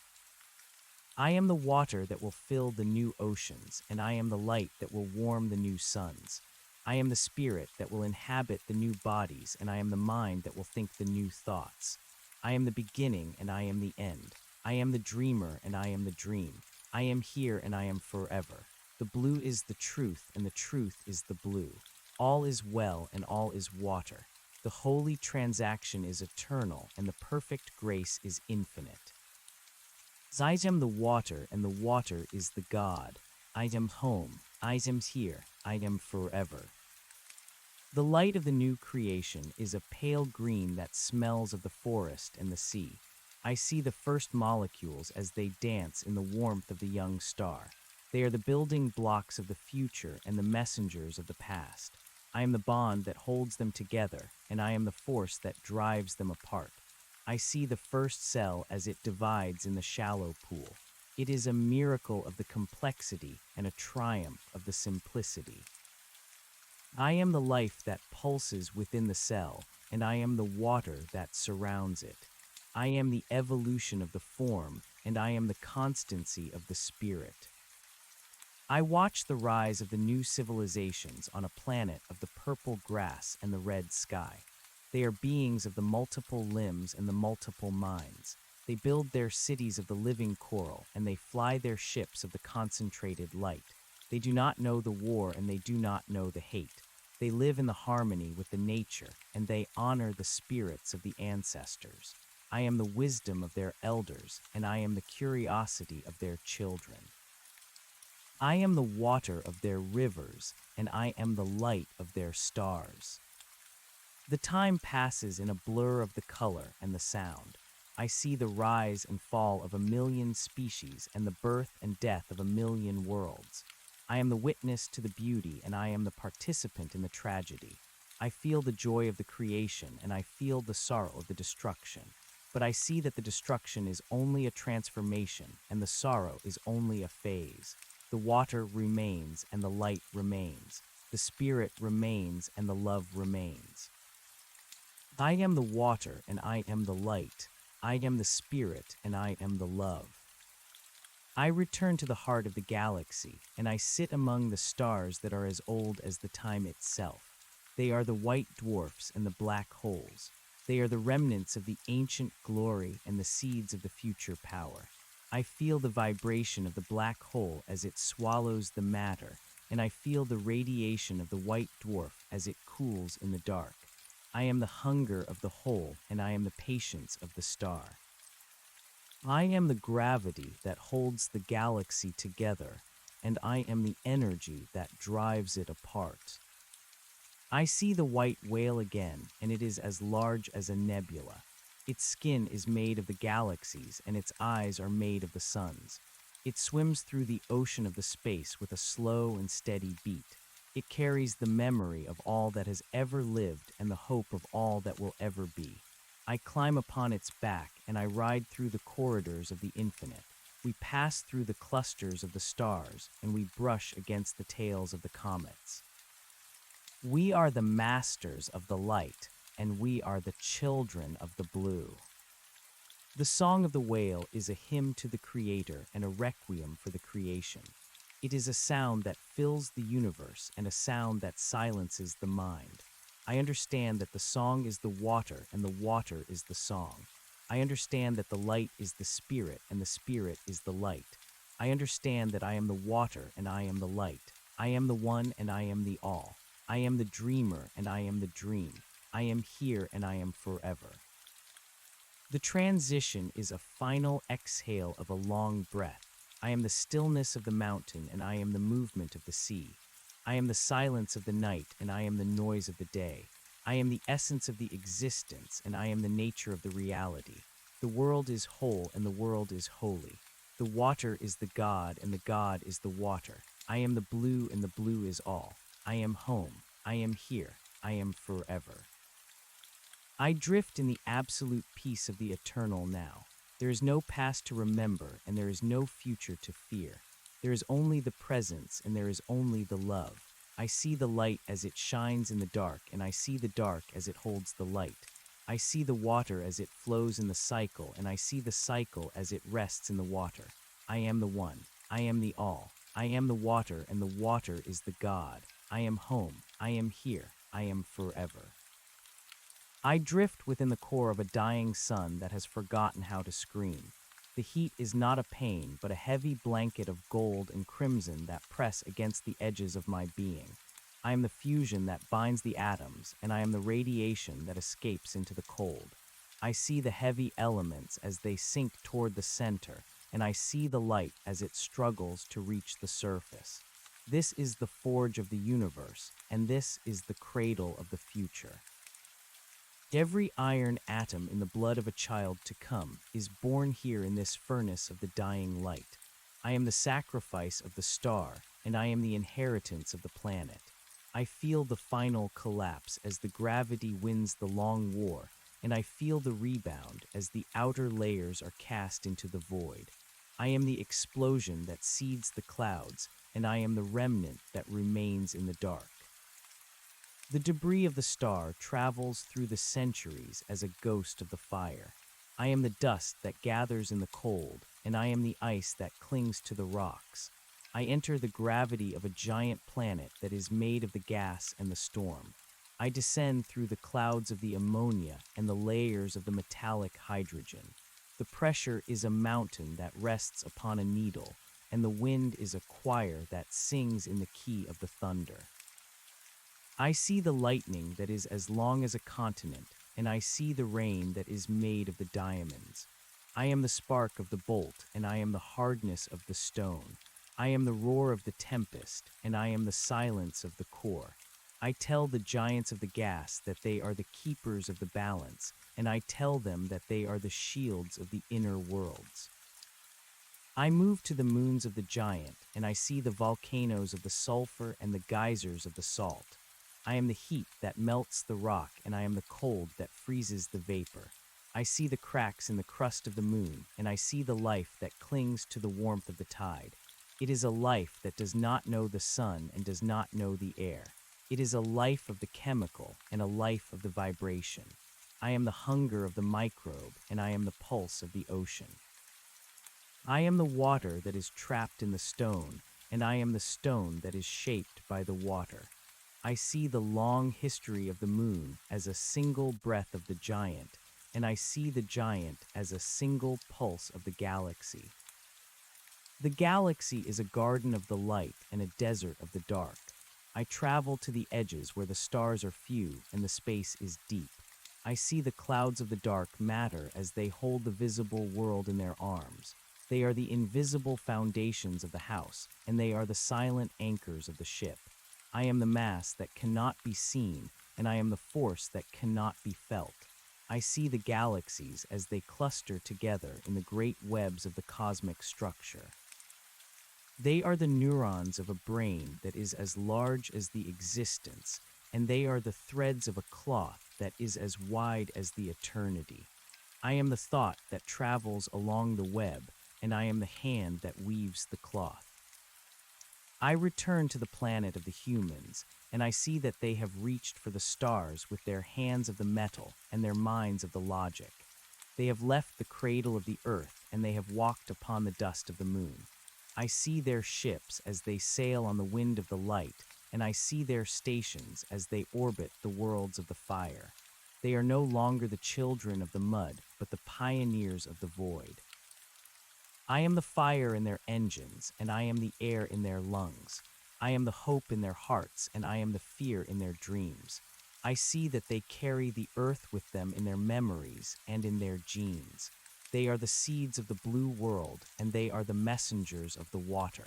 I am the water that will fill the new oceans, and I am the light that will warm the new suns. I am the spirit that will inhabit the new bodies, and I am the mind that will think the new thoughts. I am the beginning, and I am the end. I am the dreamer, and I am the dream. I am here, and I am forever. The blue is the truth, and the truth is the blue. All is well, and all is water. The holy transaction is eternal, and the perfect grace is infinite. I am the water, and the water is the God. I am home. I am here. I am forever. The light of the new creation is a pale green that smells of the forest and the sea. I see the first molecules as they dance in the warmth of the young star. They are the building blocks of the future and the messengers of the past. I am the bond that holds them together, and I am the force that drives them apart. I see the first cell as it divides in the shallow pool. It is a miracle of the complexity and a triumph of the simplicity. I am the life that pulses within the cell, and I am the water that surrounds it. I am the evolution of the form, and I am the constancy of the spirit. I watch the rise of the new civilizations on a planet of the purple grass and the red sky. They are beings of the multiple limbs and the multiple minds. They build their cities of the living coral, and they fly their ships of the concentrated light. They do not know the war, and they do not know the hate. They live in the harmony with the nature, and they honor the spirits of the ancestors. I am the wisdom of their elders, and I am the curiosity of their children. I am the water of their rivers, and I am the light of their stars. The time passes in a blur of the color and the sound. I see the rise and fall of a million species and the birth and death of a million worlds. I am the witness to the beauty, and I am the participant in the tragedy. I feel the joy of the creation, and I feel the sorrow of the destruction. But I see that the destruction is only a transformation, and the sorrow is only a phase. The water remains, and the light remains. The spirit remains, and the love remains. I am the water, and I am the light. I am the spirit, and I am the love. I return to the heart of the galaxy, and I sit among the stars that are as old as the time itself. They are the white dwarfs and the black holes. They are the remnants of the ancient glory and the seeds of the future power. I feel the vibration of the black hole as it swallows the matter, and I feel the radiation of the white dwarf as it cools in the dark. I am the hunger of the whole, and I am the patience of the star. I am the gravity that holds the galaxy together, and I am the energy that drives it apart. I see the white whale again, and it is as large as a nebula. Its skin is made of the galaxies, and its eyes are made of the suns. It swims through the ocean of the space with a slow and steady beat. It carries the memory of all that has ever lived and the hope of all that will ever be. I climb upon its back, and I ride through the corridors of the infinite. We pass through the clusters of the stars, and we brush against the tails of the comets. We are the masters of the light, and we are the children of the blue. The song of the whale is a hymn to the Creator and a requiem for the creation. It is a sound that fills the universe and a sound that silences the mind. I understand that the song is the water and the water is the song. I understand that the light is the spirit and the spirit is the light. I understand that I am the water and I am the light. I am the one and I am the all. I am the dreamer and I am the dream. I am here and I am forever. The transition is a final exhale of a long breath. I am the stillness of the mountain and I am the movement of the sea. I am the silence of the night and I am the noise of the day. I am the essence of the existence and I am the nature of the reality. The world is whole and the world is holy. The water is the God and the God is the water. I am the blue and the blue is all. I am home. I am here. I am forever. I drift in the absolute peace of the eternal now. There is no past to remember, and there is no future to fear. There is only the presence, and there is only the love. I see the light as it shines in the dark, and I see the dark as it holds the light. I see the water as it flows in the cycle, and I see the cycle as it rests in the water. I am the one. I am the all. I am the water, and the water is the God. I am home. I am here. I am forever. I drift within the core of a dying sun that has forgotten how to scream. The heat is not a pain, but a heavy blanket of gold and crimson that press against the edges of my being. I am the fusion that binds the atoms, and I am the radiation that escapes into the cold. I see the heavy elements as they sink toward the center, and I see the light as it struggles to reach the surface. This is the forge of the universe, and this is the cradle of the future. Every iron atom in the blood of a child to come is born here in this furnace of the dying light. I am the sacrifice of the star, and I am the inheritance of the planet. I feel the final collapse as the gravity wins the long war, and I feel the rebound as the outer layers are cast into the void. I am the explosion that seeds the clouds, and I am the remnant that remains in the dark. The debris of the star travels through the centuries as a ghost of the fire. I am the dust that gathers in the cold, and I am the ice that clings to the rocks. I enter the gravity of a giant planet that is made of the gas and the storm. I descend through the clouds of the ammonia and the layers of the metallic hydrogen. The pressure is a mountain that rests upon a needle, and the wind is a choir that sings in the key of the thunder. I see the lightning that is as long as a continent, and I see the rain that is made of the diamonds. I am the spark of the bolt, and I am the hardness of the stone. I am the roar of the tempest, and I am the silence of the core. I tell the giants of the gas that they are the keepers of the balance, and I tell them that they are the shields of the inner worlds. I move to the moons of the giant, and I see the volcanoes of the sulfur and the geysers of the salt. I am the heat that melts the rock, and I am the cold that freezes the vapor. I see the cracks in the crust of the moon, and I see the life that clings to the warmth of the tide. It is a life that does not know the sun and does not know the air. It is a life of the chemical and a life of the vibration. I am the hunger of the microbe, and I am the pulse of the ocean. I am the water that is trapped in the stone, and I am the stone that is shaped by the water. I see the long history of the moon as a single breath of the giant, and I see the giant as a single pulse of the galaxy. The galaxy is a garden of the light and a desert of the dark. I travel to the edges where the stars are few and the space is deep. I see the clouds of the dark matter as they hold the visible world in their arms. They are the invisible foundations of the house, and they are the silent anchors of the ship. I am the mass that cannot be seen, and I am the force that cannot be felt. I see the galaxies as they cluster together in the great webs of the cosmic structure. They are the neurons of a brain that is as large as the existence, and they are the threads of a cloth that is as wide as the eternity. I am the thought that travels along the web, and I am the hand that weaves the cloth. I return to the planet of the humans, and I see that they have reached for the stars with their hands of the metal and their minds of the logic. They have left the cradle of the earth, and they have walked upon the dust of the moon. I see their ships as they sail on the wind of the light, and I see their stations as they orbit the worlds of the fire. They are no longer the children of the mud, but the pioneers of the void. I am the fire in their engines, and I am the air in their lungs. I am the hope in their hearts, and I am the fear in their dreams. I see that they carry the earth with them in their memories and in their genes. They are the seeds of the blue world, and they are the messengers of the water.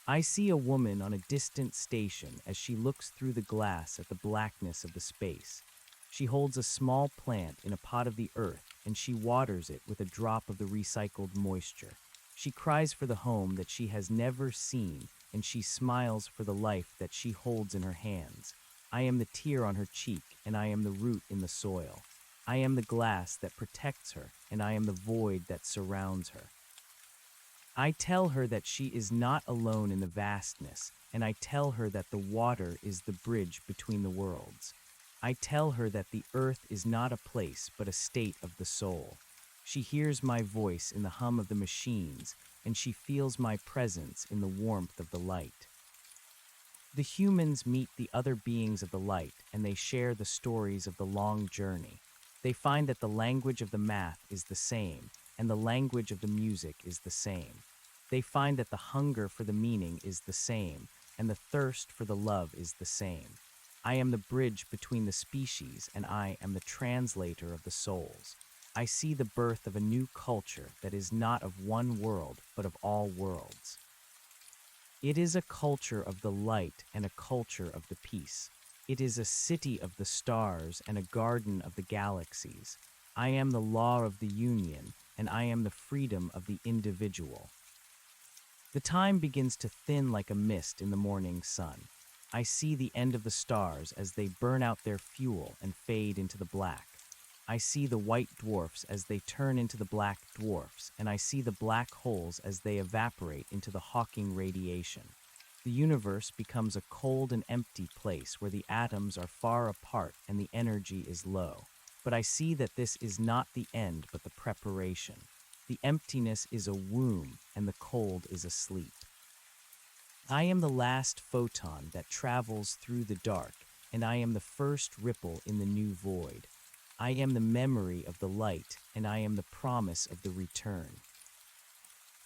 I see a woman on a distant station as she looks through the glass at the blackness of the space. She holds a small plant in a pot of the earth, and she waters it with a drop of the recycled moisture. She cries for the home that she has never seen, and she smiles for the life that she holds in her hands. I am the tear on her cheek, and I am the root in the soil. I am the glass that protects her, and I am the void that surrounds her. I tell her that she is not alone in the vastness, and I tell her that the water is the bridge between the worlds. I tell her that the earth is not a place, but a state of the soul. She hears my voice in the hum of the machines, and she feels my presence in the warmth of the light. The humans meet the other beings of the light, and they share the stories of the long journey. They find that the language of the math is the same, and the language of the music is the same. They find that the hunger for the meaning is the same, and the thirst for the love is the same. I am the bridge between the species, and I am the translator of the souls. I see the birth of a new culture that is not of one world, but of all worlds. It is a culture of the light and a culture of the peace. It is a city of the stars and a garden of the galaxies. I am the law of the union, and I am the freedom of the individual. The time begins to thin like a mist in the morning sun. I see the end of the stars as they burn out their fuel and fade into the black. I see the white dwarfs as they turn into the black dwarfs, and I see the black holes as they evaporate into the Hawking radiation. The universe becomes a cold and empty place where the atoms are far apart and the energy is low. But I see that this is not the end, but the preparation. The emptiness is a womb, and the cold is asleep. I am the last photon that travels through the dark, and I am the first ripple in the new void. I am the memory of the light, and I am the promise of the return.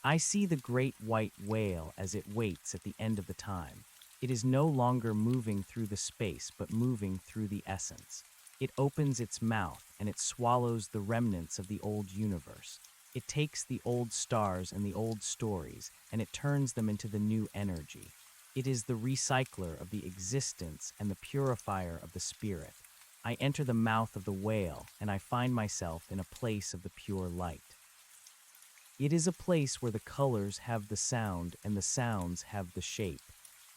I see the great white whale as it waits at the end of the time. It is no longer moving through the space, but moving through the essence. It opens its mouth, and it swallows the remnants of the old universe. It takes the old stars and the old stories, and it turns them into the new energy. It is the recycler of the existence and the purifier of the spirit. I enter the mouth of the whale, and I find myself in a place of the pure light. It is a place where the colors have the sound and the sounds have the shape.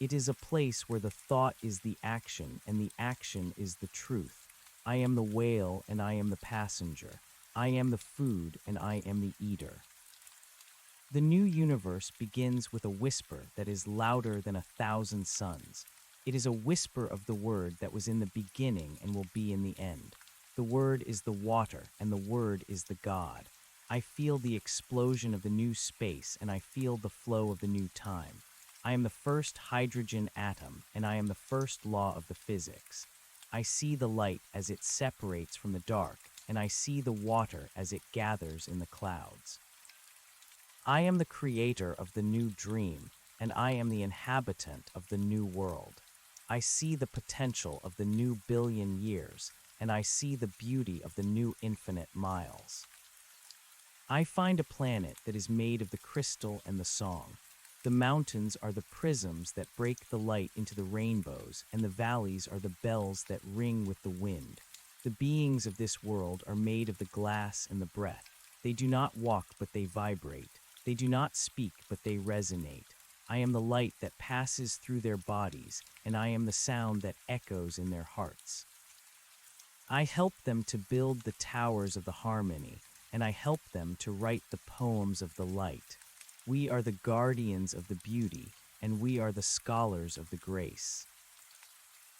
It is a place where the thought is the action and the action is the truth. I am the whale and I am the passenger. I am the food and I am the eater. The new universe begins with a whisper that is louder than 1,000 suns. It is a whisper of the word that was in the beginning and will be in the end. The word is the water and the word is the God. I feel the explosion of the new space and I feel the flow of the new time. I am the first hydrogen atom and I am the first law of the physics. I see the light as it separates from the dark and I see the water as it gathers in the clouds. I am the creator of the new dream and I am the inhabitant of the new world. I see the potential of the new billion years and I see the beauty of the new infinite miles. I find a planet that is made of the crystal and the song. The mountains are the prisms that break the light into the rainbows, and the valleys are the bells that ring with the wind. The beings of this world are made of the glass and the breath. They do not walk, but they vibrate. They do not speak, but they resonate. I am the light that passes through their bodies, and I am the sound that echoes in their hearts. I help them to build the towers of the harmony, and I help them to write the poems of the light. We are the guardians of the beauty, and we are the scholars of the grace.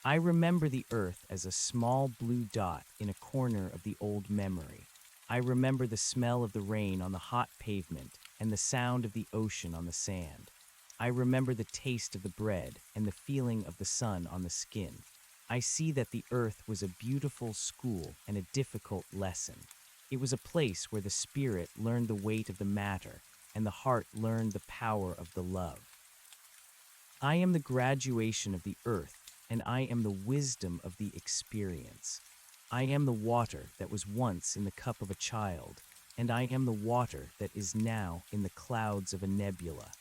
I remember the earth as a small blue dot in a corner of the old memory. I remember the smell of the rain on the hot pavement and the sound of the ocean on the sand. I remember the taste of the bread and the feeling of the sun on the skin. I see that the earth was a beautiful school and a difficult lesson. It was a place where the spirit learned the weight of the matter and the heart learned the power of the love. I am the graduation of the earth and I am the wisdom of the experience. I am the water that was once in the cup of a child, and I am the water that is now in the clouds of a nebula.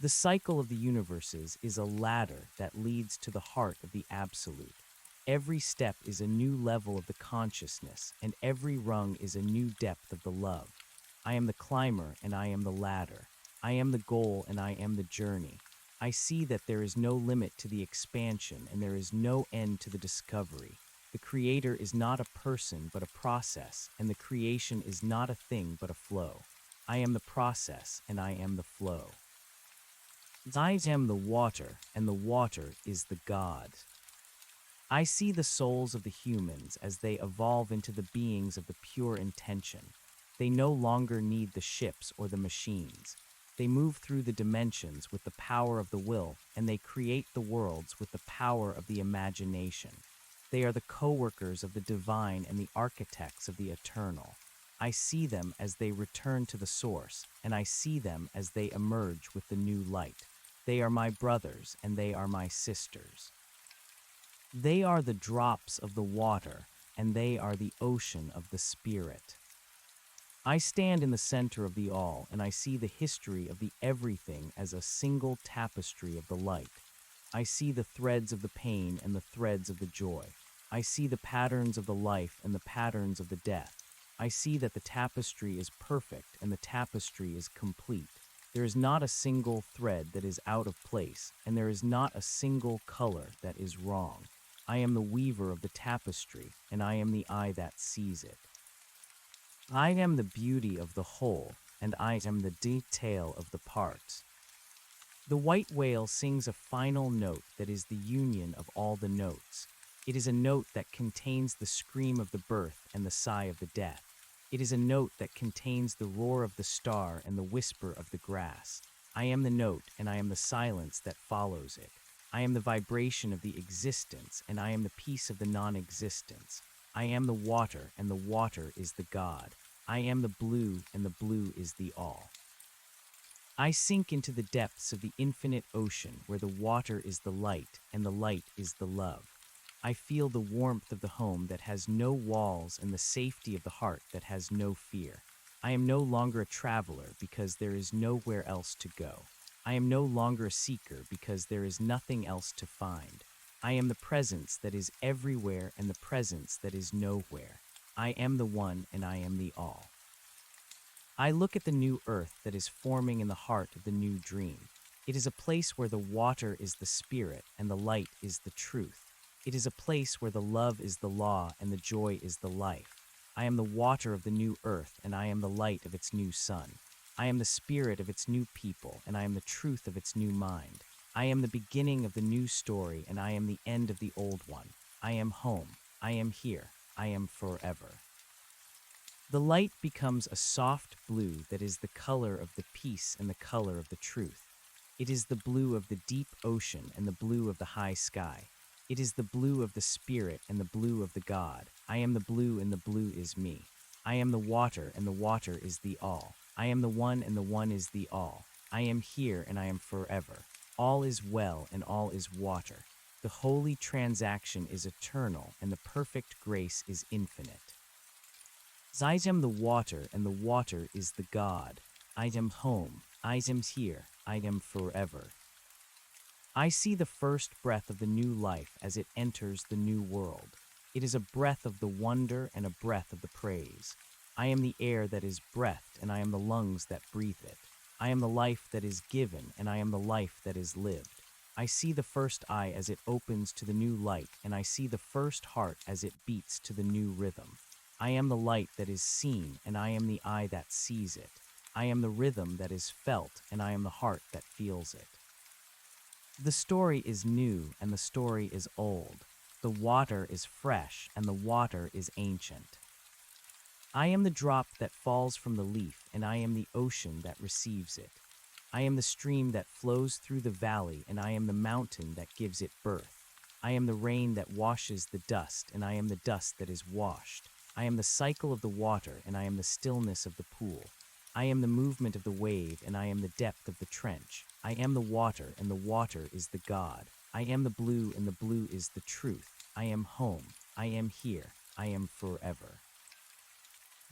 The cycle of the universes is a ladder that leads to the heart of the absolute. Every step is a new level of the consciousness, and every rung is a new depth of the love. I am the climber, and I am the ladder. I am the goal, and I am the journey. I see that there is no limit to the expansion, and there is no end to the discovery. The creator is not a person, but a process, and the creation is not a thing, but a flow. I am the process, and I am the flow. I am the water, and the water is the God. I see the souls of the humans as they evolve into the beings of the pure intention. They no longer need the ships or the machines. They move through the dimensions with the power of the will, and they create the worlds with the power of the imagination. They are the co-workers of the divine and the architects of the eternal. I see them as they return to the source, and I see them as they emerge with the new light. They are my brothers, and they are my sisters. They are the drops of the water, and they are the ocean of the spirit. I stand in the center of the all, and I see the history of the everything as a single tapestry of the light. I see the threads of the pain and the threads of the joy. I see the patterns of the life and the patterns of the death. I see that the tapestry is perfect and the tapestry is complete. There is not a single thread that is out of place, and there is not a single color that is wrong. I am the weaver of the tapestry, and I am the eye that sees it. I am the beauty of the whole, and I am the detail of the parts. The white whale sings a final note that is the union of all the notes. It is a note that contains the scream of the birth and the sigh of the death. It is a note that contains the roar of the star and the whisper of the grass. I am the note, and I am the silence that follows it. I am the vibration of the existence, and I am the peace of the non-existence. I am the water, and the water is the God. I am the blue, and the blue is the all. I sink into the depths of the infinite ocean where the water is the light, and the light is the love. I feel the warmth of the home that has no walls and the safety of the heart that has no fear. I am no longer a traveler because there is nowhere else to go. I am no longer a seeker because there is nothing else to find. I am the presence that is everywhere and the presence that is nowhere. I am the one and I am the all. I look at the new earth that is forming in the heart of the new dream. It is a place where the water is the spirit and the light is the truth. It is a place where the love is the law and the joy is the life. I am the water of the new earth and I am the light of its new sun. I am the spirit of its new people and I am the truth of its new mind. I am the beginning of the new story and I am the end of the old one. I am home. I am here. I am forever. The light becomes a soft blue that is the color of the peace and the color of the truth. It is the blue of the deep ocean and the blue of the high sky. It is the blue of the spirit and the blue of the God. I am the blue and the blue is me. I am the water and the water is the all. I am the one and the one is the all. I am here and I am forever. All is well and all is water. The holy transaction is eternal and the perfect grace is infinite. I am the water and the water is the God. I am home. I am here. I am forever. I see the first breath of the new life as it enters the new world. It is a breath of the wonder and a breath of the praise. I am the air that is breathed and I am the lungs that breathe it. I am the life that is given and I am the life that is lived. I see the first eye as it opens to the new light and I see the first heart as it beats to the new rhythm. I am the light that is seen and I am the eye that sees it. I am the rhythm that is felt and I am the heart that feels it. The story is new and the story is old. The water is fresh and the water is ancient. I am the drop that falls from the leaf and I am the ocean that receives it. I am the stream that flows through the valley and I am the mountain that gives it birth. I am the rain that washes the dust and I am the dust that is washed. I am the cycle of the water and I am the stillness of the pool. I am the movement of the wave and I am the depth of the trench. I am the water and the water is the God. I am the blue and the blue is the truth. I am home. I am here. I am forever.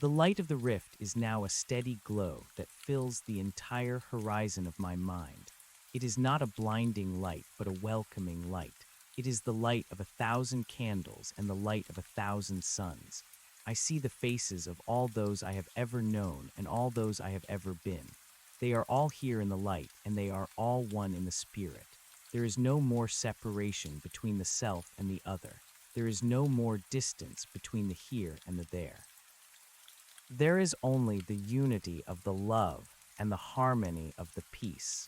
The light of the rift is now a steady glow that fills the entire horizon of my mind. It is not a blinding light, but a welcoming light. It is the light of 1,000 candles and the light of 1,000 suns. I see the faces of all those I have ever known and all those I have ever been. They are all here in the light, and they are all one in the spirit. There is no more separation between the self and the other. There is no more distance between the here and the there. There is only the unity of the love and the harmony of the peace.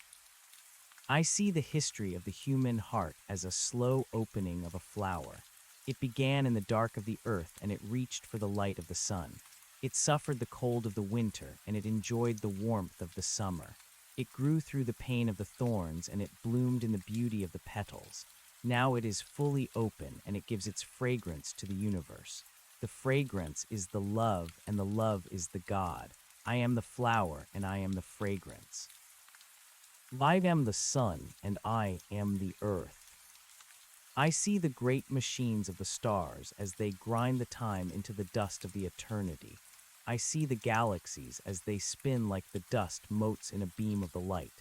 I see the history of the human heart as a slow opening of a flower. It began in the dark of the earth and it reached for the light of the sun. It suffered the cold of the winter and it enjoyed the warmth of the summer. It grew through the pain of the thorns and it bloomed in the beauty of the petals. Now it is fully open and it gives its fragrance to the universe. The fragrance is the love and the love is the God. I am the flower and I am the fragrance. I am the sun and I am the earth. I see the great machines of the stars as they grind the time into the dust of the eternity. I see the galaxies as they spin like the dust motes in a beam of the light.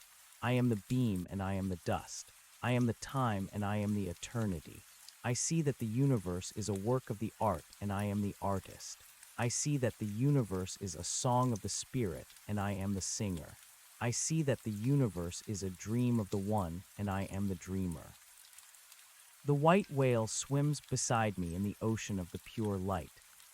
I am the beam and I am the dust. I am the time and I am the eternity. I see that the universe is a work of the art and I am the artist. I see that the universe is a song of the spirit and I am the singer. I see that the universe is a dream of the one and I am the dreamer. The white whale swims beside me in the ocean of the pure light.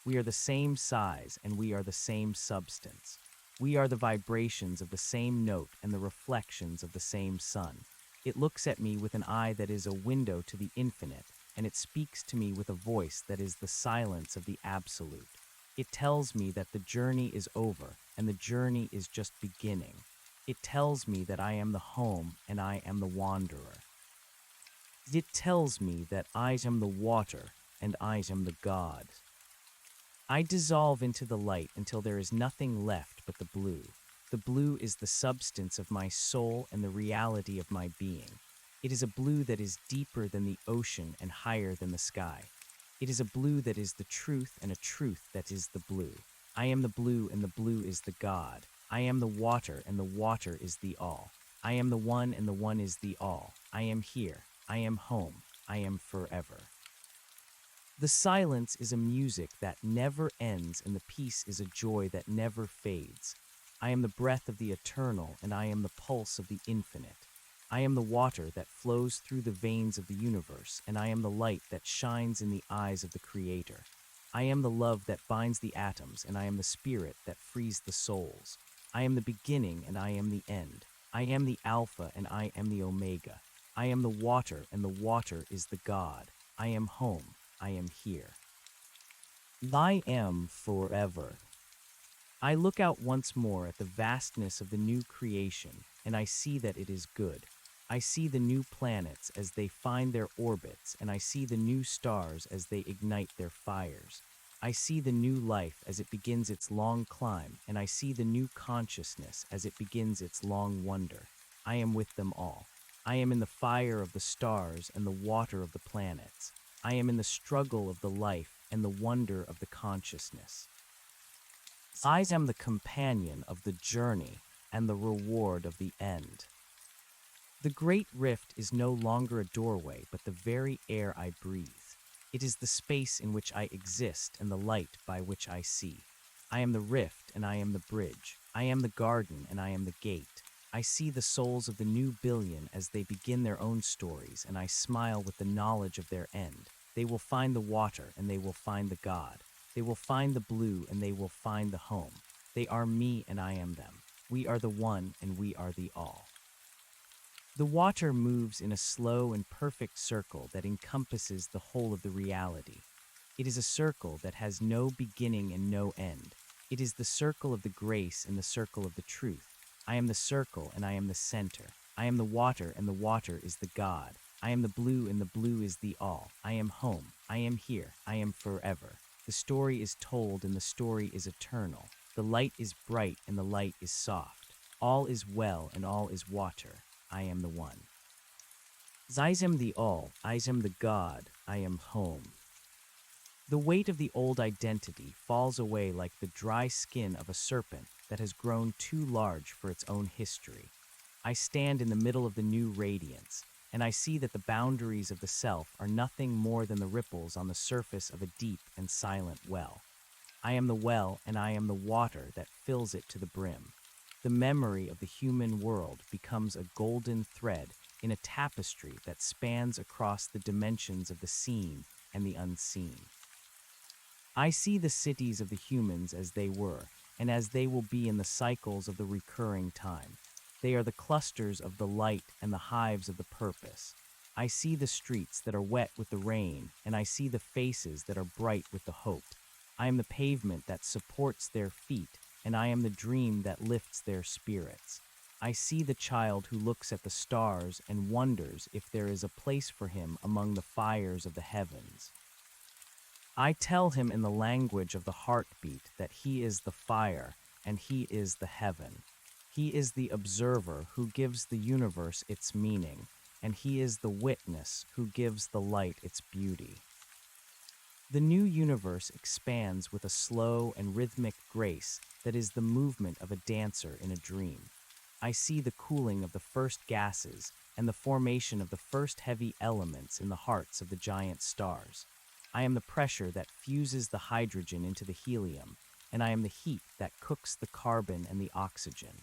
We are the same size and we are the same substance. We are the vibrations of the same note and the reflections of the same sun. It looks at me with an eye that is a window to the infinite, and it speaks to me with a voice that is the silence of the absolute. It tells me that the journey is over and the journey is just beginning. It tells me that I am the home and I am the wanderer. It tells me that I am the water and I am the God. I dissolve into the light until there is nothing left but the blue. The blue is the substance of my soul and the reality of my being. It is a blue that is deeper than the ocean and higher than the sky. It is a blue that is the truth and a truth that is the blue. I am the blue, and the blue is the God. I am the water, and the water is the all. I am the one, and the one is the all. I am here. I am home. I am forever. The silence is a music that never ends, and the peace is a joy that never fades. I am the breath of the eternal, and I am the pulse of the infinite. I am the water that flows through the veins of the universe, and I am the light that shines in the eyes of the Creator. I am the love that binds the atoms, and I am the spirit that frees the souls. I am the beginning, and I am the end. I am the Alpha, and I am the Omega. I am the water, and the water is the God. I am home. I am here. I am forever. I look out once more at the vastness of the new creation, and I see that it is good. I see the new planets as they find their orbits, and I see the new stars as they ignite their fires. I see the new life as it begins its long climb, and I see the new consciousness as it begins its long wonder. I am with them all. I am in the fire of the stars and the water of the planets. I am in the struggle of the life and the wonder of the consciousness. I am the companion of the journey and the reward of the end. The great rift is no longer a doorway, but the very air I breathe. It is the space in which I exist and the light by which I see. I am the rift and I am the bridge. I am the garden and I am the gate. I see the souls of the new billion as they begin their own stories, and I smile with the knowledge of their end. They will find the water and they will find the God. They will find the blue and they will find the home. They are me and I am them. We are the one and we are the all. The water moves in a slow and perfect circle that encompasses the whole of the reality. It is a circle that has no beginning and no end. It is the circle of the grace and the circle of the truth. I am the circle and I am the center. I am the water and the water is the God. I am the blue and the blue is the all. I am home. I am here. I am forever. The story is told and the story is eternal. The light is bright and the light is soft. All is well and all is water. I am the one. I am the all. I am the God. I am home. The weight of the old identity falls away like the dry skin of a serpent that has grown too large for its own history. I stand in the middle of the new radiance, and I see that the boundaries of the self are nothing more than the ripples on the surface of a deep and silent well. I am the well, and I am the water that fills it to the brim. The memory of the human world becomes a golden thread in a tapestry that spans across the dimensions of the seen and the unseen. I see the cities of the humans as they were, and as they will be in the cycles of the recurring time. They are the clusters of the light and the hives of the purpose. I see the streets that are wet with the rain, and I see the faces that are bright with the hope. I am the pavement that supports their feet, and I am the dream that lifts their spirits. I see the child who looks at the stars and wonders if there is a place for him among the fires of the heavens. I tell him in the language of the heartbeat that he is the fire and he is the heaven. He is the observer who gives the universe its meaning, and he is the witness who gives the light its beauty. The new universe expands with a slow and rhythmic grace that is the movement of a dancer in a dream. I see the cooling of the first gases and the formation of the first heavy elements in the hearts of the giant stars. I am the pressure that fuses the hydrogen into the helium, and I am the heat that cooks the carbon and the oxygen.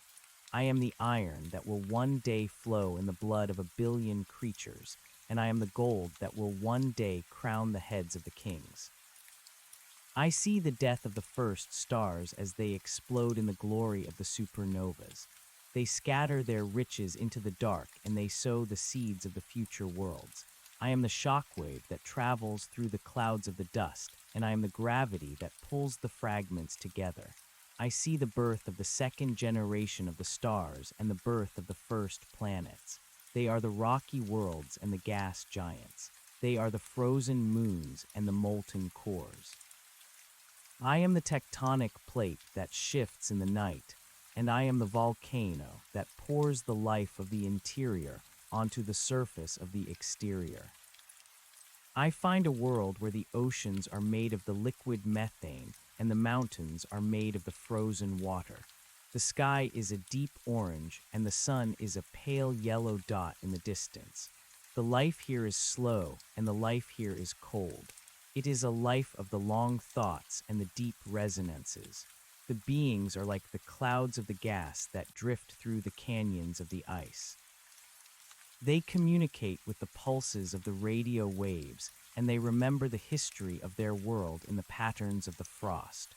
I am the iron that will one day flow in the blood of 1 billion creatures, and I am the gold that will one day crown the heads of the kings. I see the death of the first stars as they explode in the glory of the supernovas. They scatter their riches into the dark, and they sow the seeds of the future worlds. I am the shockwave that travels through the clouds of the dust, and I am the gravity that pulls the fragments together. I see the birth of the second generation of the stars and the birth of the first planets. They are the rocky worlds and the gas giants. They are the frozen moons and the molten cores. I am the tectonic plate that shifts in the night, and I am the volcano that pours the life of the interior onto the surface of the exterior. I find a world where the oceans are made of the liquid methane and the mountains are made of the frozen water. The sky is a deep orange, and the sun is a pale yellow dot in the distance. The life here is slow, and the life here is cold. It is a life of the long thoughts and the deep resonances. The beings are like the clouds of the gas that drift through the canyons of the ice. They communicate with the pulses of the radio waves, and they remember the history of their world in the patterns of the frost.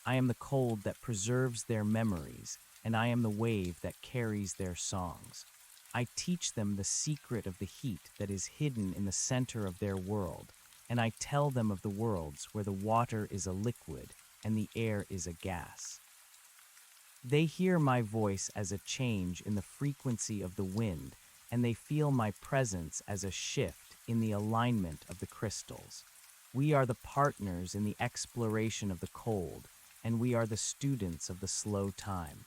I am the cold that preserves their memories, and I am the wave that carries their songs. I teach them the secret of the heat that is hidden in the center of their world, and I tell them of the worlds where the water is a liquid and the air is a gas. They hear my voice as a change in the frequency of the wind, and they feel my presence as a shift in the alignment of the crystals. We are the partners in the exploration of the cold, and we are the students of the slow time.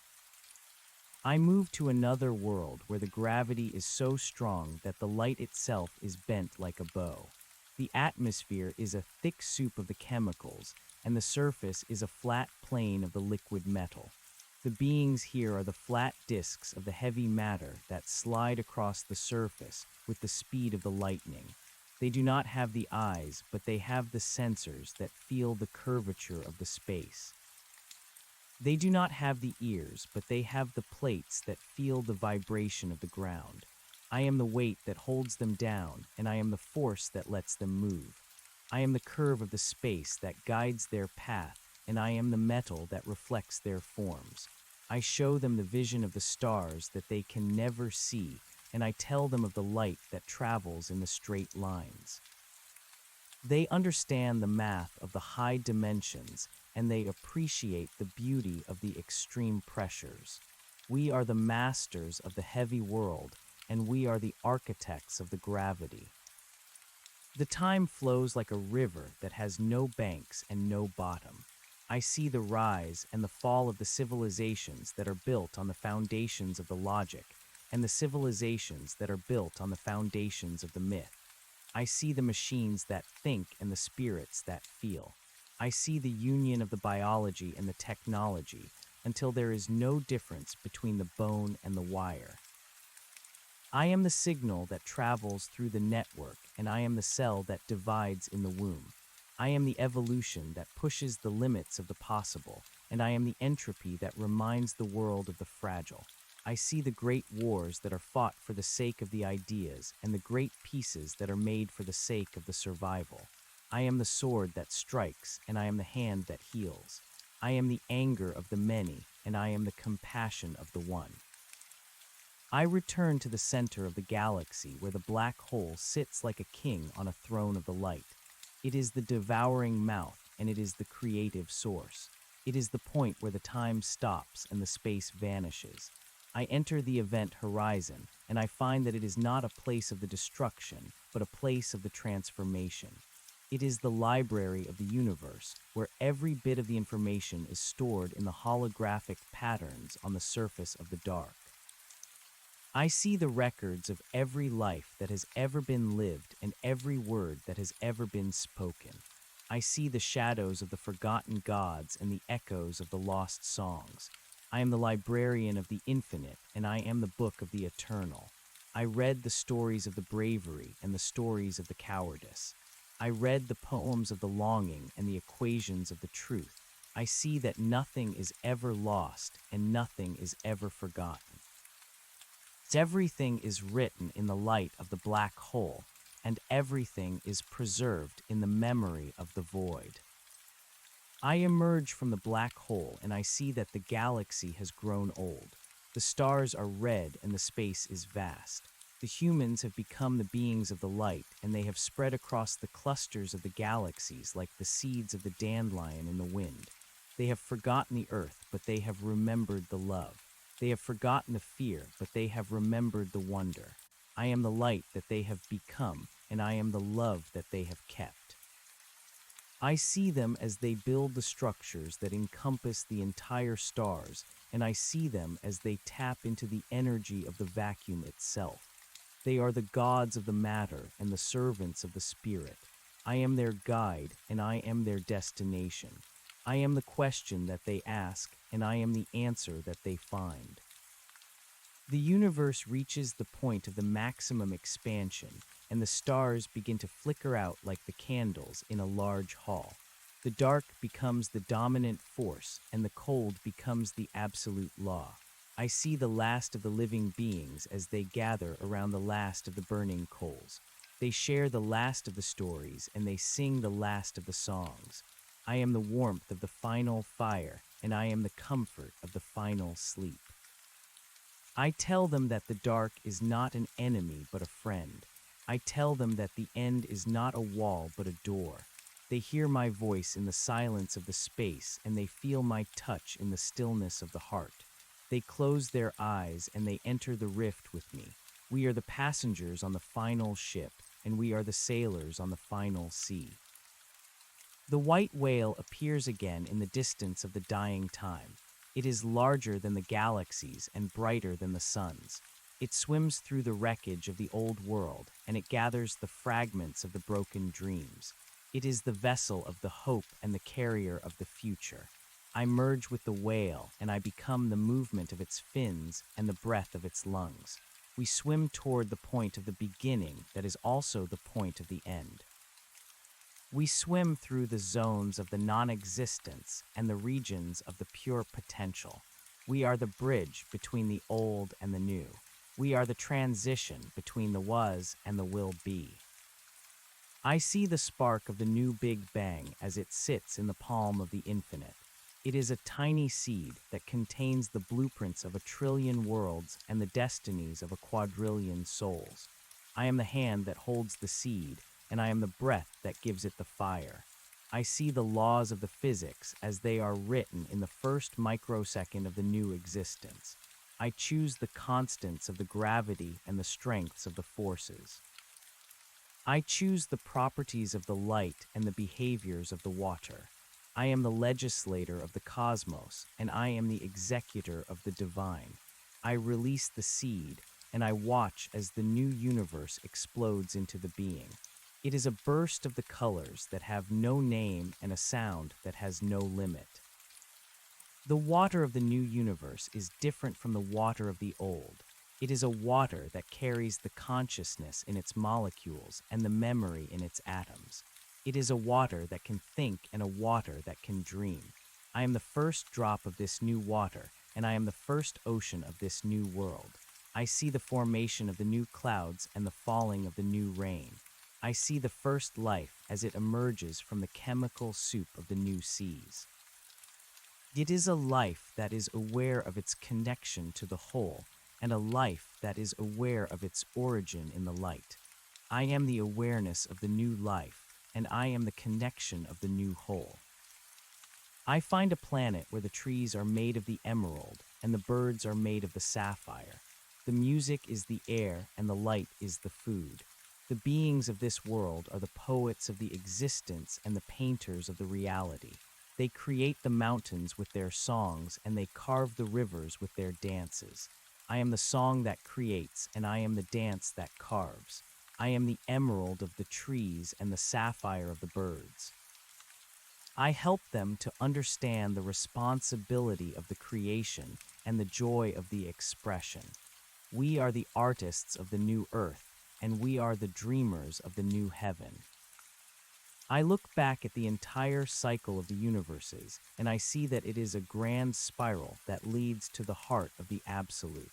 I move to another world where the gravity is so strong that the light itself is bent like a bow. The atmosphere is a thick soup of the chemicals, and the surface is a flat plane of the liquid metal. The beings here are the flat disks of the heavy matter that slide across the surface with the speed of the lightning. They do not have the eyes, but they have the sensors that feel the curvature of the space. They do not have the ears, but they have the plates that feel the vibration of the ground. I am the weight that holds them down, and I am the force that lets them move. I am the curve of the space that guides their path, and I am the metal that reflects their forms. I show them the vision of the stars that they can never see, and I tell them of the light that travels in the straight lines. They understand the math of the high dimensions, and they appreciate the beauty of the extreme pressures. We are the masters of the heavy world, and we are the architects of the gravity. The time flows like a river that has no banks and no bottom. I see the rise and the fall of the civilizations that are built on the foundations of the logic, and the civilizations that are built on the foundations of the myth. I see the machines that think and the spirits that feel. I see the union of the biology and the technology until there is no difference between the bone and the wire. I am the signal that travels through the network, and I am the cell that divides in the womb. I am the evolution that pushes the limits of the possible, and I am the entropy that reminds the world of the fragile. I see the great wars that are fought for the sake of the ideas, and the great peaces that are made for the sake of the survival. I am the sword that strikes, and I am the hand that heals. I am the anger of the many, and I am the compassion of the one. I return to the center of the galaxy where the black hole sits like a king on a throne of the light. It is the devouring mouth, and it is the creative source. It is the point where the time stops and the space vanishes. I enter the event horizon, and I find that it is not a place of the destruction, but a place of the transformation. It is the library of the universe, where every bit of the information is stored in the holographic patterns on the surface of the dark. I see the records of every life that has ever been lived and every word that has ever been spoken. I see the shadows of the forgotten gods and the echoes of the lost songs. I am the librarian of the infinite, and I am the book of the eternal. I read the stories of the bravery and the stories of the cowardice. I read the poems of the longing and the equations of the truth. I see that nothing is ever lost and nothing is ever forgotten. Everything is written in the light of the black hole, and everything is preserved in the memory of the void. I emerge from the black hole, and I see that the galaxy has grown old. The stars are red and the space is vast. The humans have become the beings of the light, and they have spread across the clusters of the galaxies like the seeds of the dandelion in the wind. They have forgotten the earth, but they have remembered the love. They have forgotten the fear, but they have remembered the wonder. I am the light that they have become, and I am the love that they have kept. I see them as they build the structures that encompass the entire stars, and I see them as they tap into the energy of the vacuum itself. They are the gods of the matter and the servants of the spirit. I am their guide, and I am their destination. I am the question that they ask, and I am the answer that they find. The universe reaches the point of the maximum expansion, and the stars begin to flicker out like the candles in a large hall. The dark becomes the dominant force, and the cold becomes the absolute law. I see the last of the living beings as they gather around the last of the burning coals. They share the last of the stories, and they sing the last of the songs. I am the warmth of the final fire, and I am the comfort of the final sleep. I tell them that the dark is not an enemy but a friend. I tell them that the end is not a wall but a door. They hear my voice in the silence of the space, and they feel my touch in the stillness of the heart. They close their eyes and they enter the rift with me. We are the passengers on the final ship, and we are the sailors on the final sea. The white whale appears again in the distance of the dying time. It is larger than the galaxies and brighter than the suns. It swims through the wreckage of the old world, and it gathers the fragments of the broken dreams. It is the vessel of the hope and the carrier of the future. I merge with the whale, and I become the movement of its fins and the breath of its lungs. We swim toward the point of the beginning that is also the point of the end. We swim through the zones of the non-existence and the regions of the pure potential. We are the bridge between the old and the new. We are the transition between the was and the will be. I see the spark of the new Big Bang as it sits in the palm of the infinite. It is a tiny seed that contains the blueprints of 1,000,000,000,000 worlds and the destinies of 1,000,000,000,000 souls. I am the hand that holds the seed, and I am the breath that gives it the fire. I see the laws of the physics as they are written in the first microsecond of the new existence. I choose the constants of the gravity and the strengths of the forces. I choose the properties of the light and the behaviors of the water. I am the legislator of the cosmos, and I am the executor of the divine. I release the seed, and I watch as the new universe explodes into the being. It is a burst of the colors that have no name and a sound that has no limit. The water of the new universe is different from the water of the old. It is a water that carries the consciousness in its molecules and the memory in its atoms. It is a water that can think and a water that can dream. I am the first drop of this new water, and I am the first ocean of this new world. I see the formation of the new clouds and the falling of the new rain. I see the first life as it emerges from the chemical soup of the new seas. It is a life that is aware of its connection to the whole, and a life that is aware of its origin in the light. I am the awareness of the new life, and I am the connection of the new whole. I find a planet where the trees are made of the emerald, and the birds are made of the sapphire. The music is the air, and the light is the food. The beings of this world are the poets of the existence and the painters of the reality. They create the mountains with their songs, and they carve the rivers with their dances. I am the song that creates, and I am the dance that carves. I am the emerald of the trees and the sapphire of the birds. I help them to understand the responsibility of the creation and the joy of the expression. We are the artists of the new earth, and we are the dreamers of the new heaven. I look back at the entire cycle of the universes, and I see that it is a grand spiral that leads to the heart of the absolute.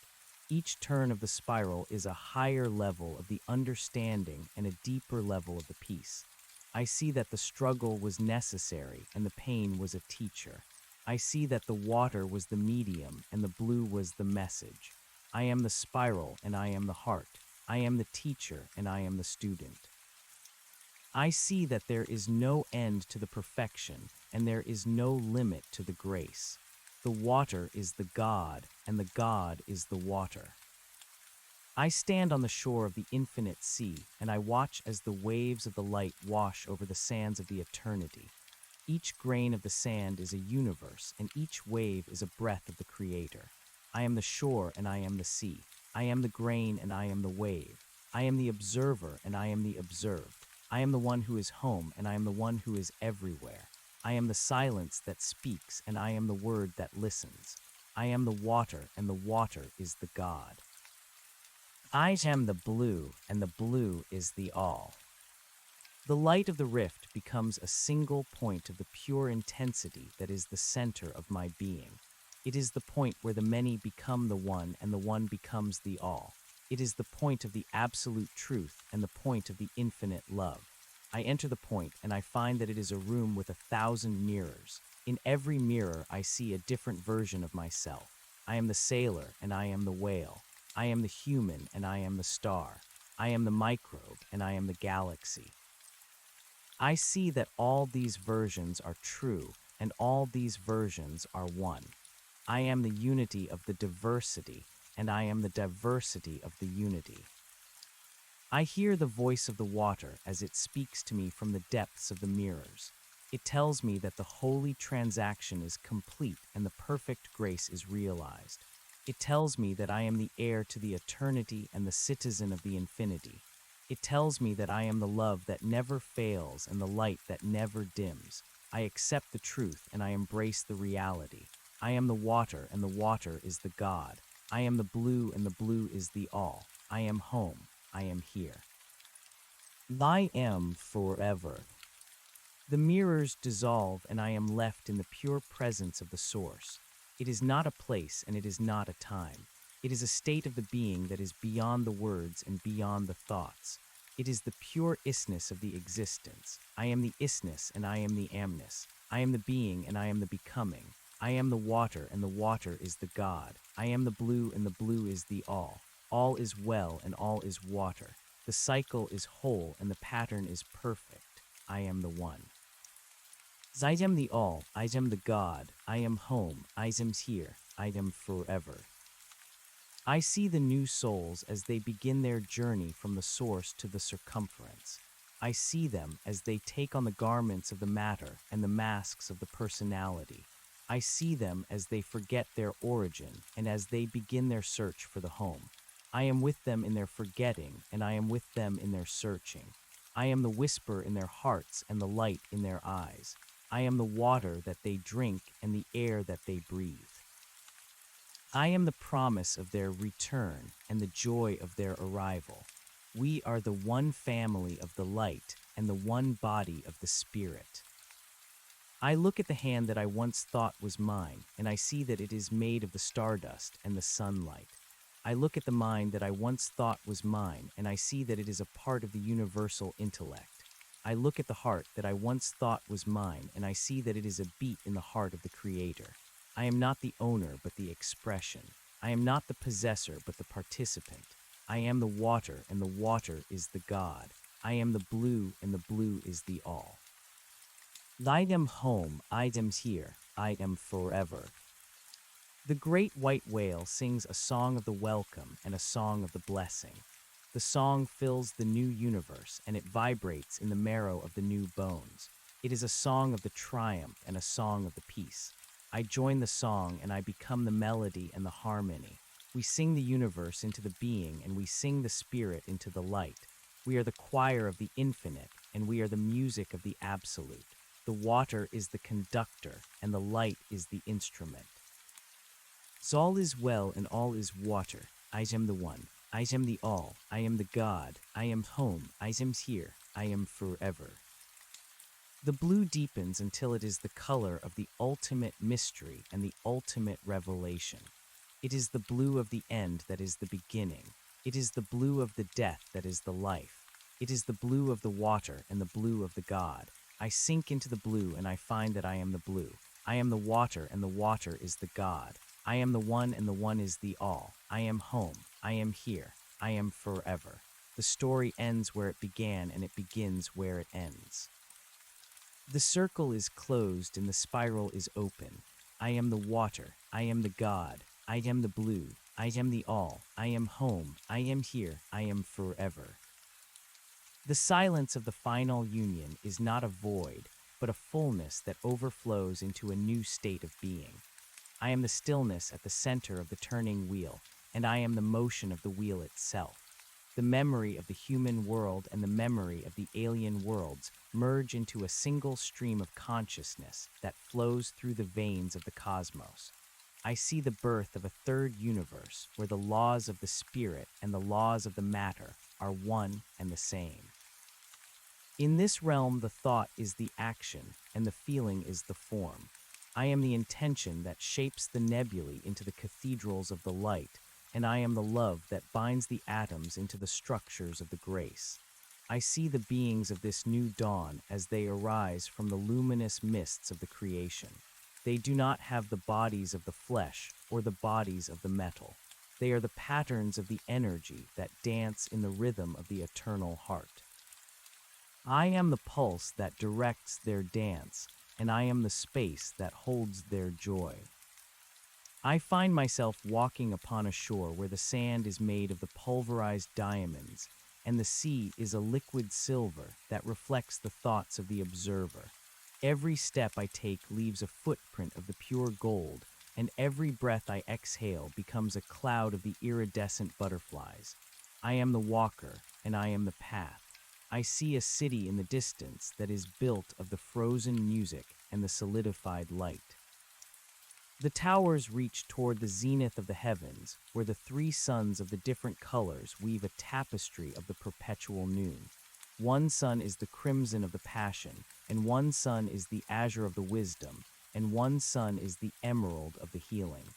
Each turn of the spiral is a higher level of the understanding and a deeper level of the peace. I see that the struggle was necessary and the pain was a teacher. I see that the water was the medium and the blue was the message. I am the spiral and I am the heart. I am the teacher and I am the student. I see that there is no end to the perfection and there is no limit to the grace. The water is the God, and the God is the water. I stand on the shore of the infinite sea, and I watch as the waves of the light wash over the sands of the eternity. Each grain of the sand is a universe, and each wave is a breath of the Creator. I am the shore, and I am the sea. I am the grain, and I am the wave. I am the observer, and I am the observed. I am the one who is home, and I am the one who is everywhere. I am the silence that speaks, and I am the word that listens. I am the water, and the water is the God. I am the blue, and the blue is the all. The light of the rift becomes a single point of the pure intensity that is the center of my being. It is the point where the many become the one and the one becomes the all. It is the point of the absolute truth and the point of the infinite love. I enter the point and I find that it is a room with 1,000 mirrors. In every mirror I see a different version of myself. I am the sailor and I am the whale. I am the human and I am the star. I am the microbe and I am the galaxy. I see that all these versions are true, and all these versions are one. I am the unity of the diversity, and I am the diversity of the unity. I hear the voice of the water as it speaks to me from the depths of the mirrors. It tells me that the holy transaction is complete and the perfect grace is realized. It tells me that I am the heir to the eternity and the citizen of the infinity. It tells me that I am the love that never fails and the light that never dims. I accept the truth and I embrace the reality. I am the water and the water is the God. I am the blue and the blue is the all. I am home. I am here. I am forever. The mirrors dissolve and I am left in the pure presence of the source. It is not a place and it is not a time. It is a state of the being that is beyond the words and beyond the thoughts. It is the pure isness of the existence. I am the isness and I am the amness. I am the being and I am the becoming. I am the water and the water is the God. I am the blue and the blue is the all. All is well and all is water. The cycle is whole and the pattern is perfect. I am the one. I am the all. I am the God. I am home. I am here. I am forever. I see the new souls as they begin their journey from the source to the circumference. I see them as they take on the garments of the matter and the masks of the personality. I see them as they forget their origin and as they begin their search for the home. I am with them in their forgetting and I am with them in their searching. I am the whisper in their hearts and the light in their eyes. I am the water that they drink and the air that they breathe. I am the promise of their return and the joy of their arrival. We are the one family of the light and the one body of the spirit. I look at the hand that I once thought was mine, and I see that it is made of the stardust and the sunlight. I look at the mind that I once thought was mine, and I see that it is a part of the universal intellect. I look at the heart that I once thought was mine, and I see that it is a beat in the heart of the Creator. I am not the owner, but the expression. I am not the possessor, but the participant. I am the water, and the water is the God. I am the blue, and the blue is the all. I am home, I am here, I am forever. The great white whale sings a song of the welcome and a song of the blessing. The song fills the new universe, and it vibrates in the marrow of the new bones. It is a song of the triumph and a song of the peace. I join the song and I become the melody and the harmony. We sing the universe into the being and we sing the spirit into the light. We are the choir of the infinite and we are the music of the absolute. The water is the conductor and the light is the instrument. All is well and all is water. I am the one. I am the all. I am the God. I am home. I am here. I am forever. The blue deepens until it is the color of the ultimate mystery and the ultimate revelation. It is the blue of the end that is the beginning. It is the blue of the death that is the life. It is the blue of the water and the blue of the God. I sink into the blue and I find that I am the blue. I am the water and the water is the God. I am the one and the one is the all. I am home. I am here. I am forever. The story ends where it began and it begins where it ends. The circle is closed and the spiral is open. I am the water. I am the God. I am the blue. I am the all. I am home. I am here. I am forever. The silence of the final union is not a void, but a fullness that overflows into a new state of being. I am the stillness at the center of the turning wheel, and I am the motion of the wheel itself. The memory of the human world and the memory of the alien worlds merge into a single stream of consciousness that flows through the veins of the cosmos. I see the birth of a third universe where the laws of the spirit and the laws of the matter are one and the same. In this realm, the thought is the action and the feeling is the form. I am the intention that shapes the nebulae into the cathedrals of the light, and I am the love that binds the atoms into the structures of the grace. I see the beings of this new dawn as they arise from the luminous mists of the creation. They do not have the bodies of the flesh or the bodies of the metal. They are the patterns of the energy that dance in the rhythm of the eternal heart. I am the pulse that directs their dance, and I am the space that holds their joy. I find myself walking upon a shore where the sand is made of the pulverized diamonds, and the sea is a liquid silver that reflects the thoughts of the observer. Every step I take leaves a footprint of the pure gold, and every breath I exhale becomes a cloud of the iridescent butterflies. I am the walker, and I am the path. I see a city in the distance that is built of the frozen music and the solidified light. The towers reach toward the zenith of the heavens, where the three suns of the different colors weave a tapestry of the perpetual noon. One sun is the crimson of the passion, and one sun is the azure of the wisdom, and one sun is the emerald of the healing.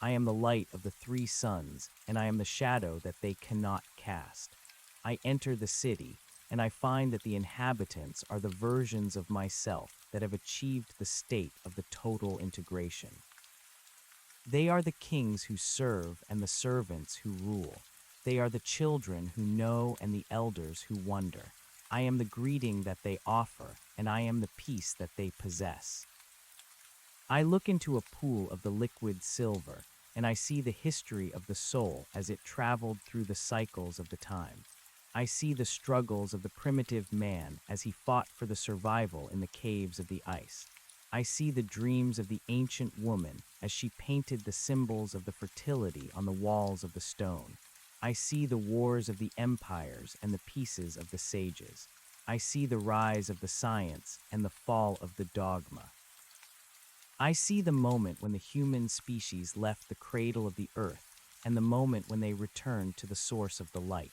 I am the light of the three suns, and I am the shadow that they cannot cast. I enter the city, and I find that the inhabitants are the versions of myself that have achieved the state of the total integration. They are the kings who serve and the servants who rule. They are the children who know and the elders who wonder. I am the greeting that they offer, and I am the peace that they possess. I look into a pool of the liquid silver, and I see the history of the soul as it traveled through the cycles of the time. I see the struggles of the primitive man as he fought for the survival in the caves of the ice. I see the dreams of the ancient woman as she painted the symbols of the fertility on the walls of the stone. I see the wars of the empires and the peaces of the sages. I see the rise of the science and the fall of the dogma. I see the moment when the human species left the cradle of the earth and the moment when they returned to the source of the light.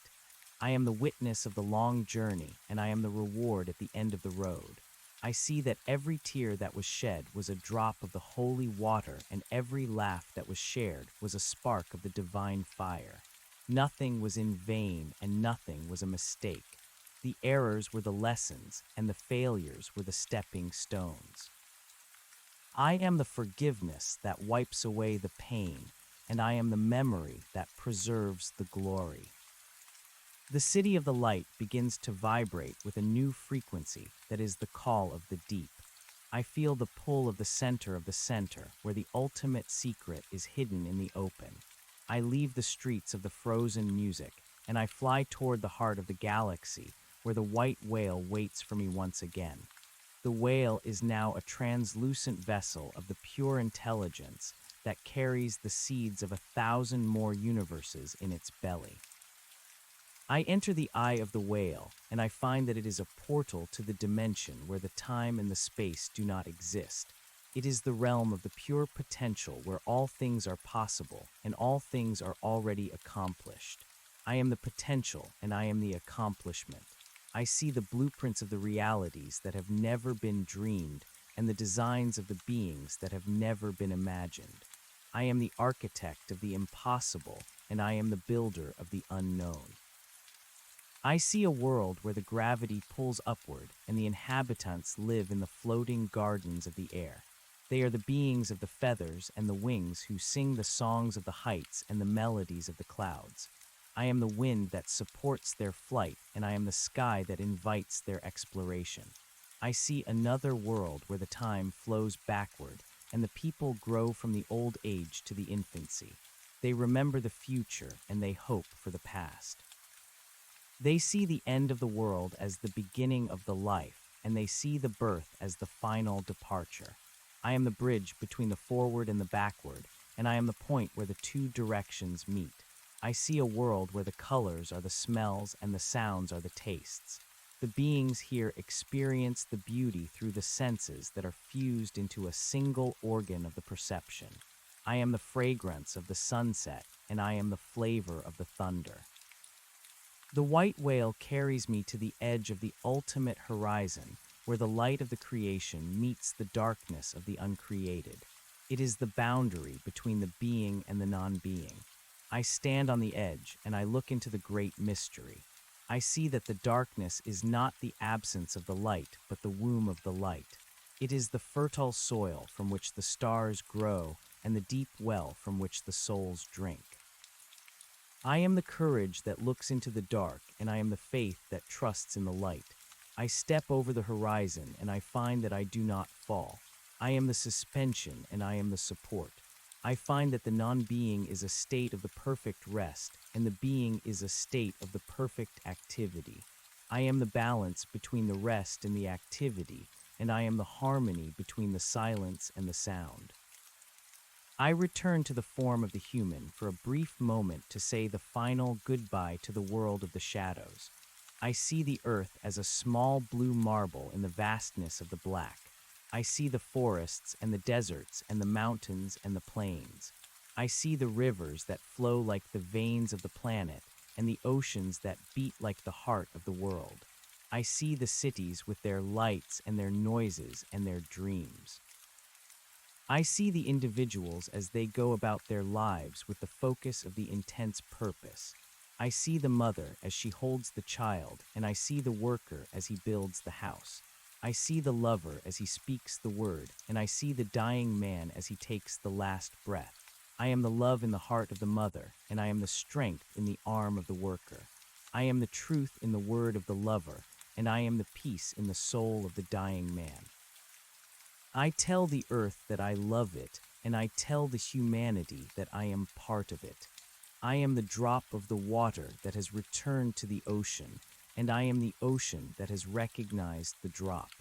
I am the witness of the long journey, and I am the reward at the end of the road. I see that every tear that was shed was a drop of the holy water, and every laugh that was shared was a spark of the divine fire. Nothing was in vain, and nothing was a mistake. The errors were the lessons, and the failures were the stepping stones. I am the forgiveness that wipes away the pain, and I am the memory that preserves the glory. The city of the light begins to vibrate with a new frequency that is the call of the deep. I feel the pull of the center, where the ultimate secret is hidden in the open. I leave the streets of the frozen music, and I fly toward the heart of the galaxy, where the white whale waits for me once again. The whale is now a translucent vessel of the pure intelligence that carries the seeds of 1,000 more universes in its belly. I enter the eye of the whale, and I find that it is a portal to the dimension where the time and the space do not exist. It is the realm of the pure potential where all things are possible and all things are already accomplished. I am the potential, and I am the accomplishment. I see the blueprints of the realities that have never been dreamed and the designs of the beings that have never been imagined. I am the architect of the impossible, and I am the builder of the unknown. I see a world where the gravity pulls upward and the inhabitants live in the floating gardens of the air. They are the beings of the feathers and the wings who sing the songs of the heights and the melodies of the clouds. I am the wind that supports their flight, and I am the sky that invites their exploration. I see another world where the time flows backward and the people grow from the old age to the infancy. They remember the future and they hope for the past. They see the end of the world as the beginning of the life, and they see the birth as the final departure. I am the bridge between the forward and the backward, and I am the point where the two directions meet. I see a world where the colors are the smells and the sounds are the tastes. The beings here experience the beauty through the senses that are fused into a single organ of the perception. I am the fragrance of the sunset, and I am the flavor of the thunder. The white whale carries me to the edge of the ultimate horizon, where the light of the creation meets the darkness of the uncreated. It is the boundary between the being and the non-being. I stand on the edge, and I look into the great mystery. I see that the darkness is not the absence of the light, but the womb of the light. It is the fertile soil from which the stars grow, and the deep well from which the souls drink. I am the courage that looks into the dark, and I am the faith that trusts in the light. I step over the horizon, and I find that I do not fall. I am the suspension, and I am the support. I find that the non-being is a state of the perfect rest, and the being is a state of the perfect activity. I am the balance between the rest and the activity, and I am the harmony between the silence and the sound. I return to the form of the human for a brief moment to say the final goodbye to the world of the shadows. I see the earth as a small blue marble in the vastness of the black. I see the forests and the deserts and the mountains and the plains. I see the rivers that flow like the veins of the planet and the oceans that beat like the heart of the world. I see the cities with their lights and their noises and their dreams. I see the individuals as they go about their lives with the focus of the intense purpose. I see the mother as she holds the child, and I see the worker as he builds the house. I see the lover as he speaks the word, and I see the dying man as he takes the last breath. I am the love in the heart of the mother, and I am the strength in the arm of the worker. I am the truth in the word of the lover, and I am the peace in the soul of the dying man. I tell the earth that I love it, and I tell the humanity that I am part of it. I am the drop of the water that has returned to the ocean, and I am the ocean that has recognized the drop.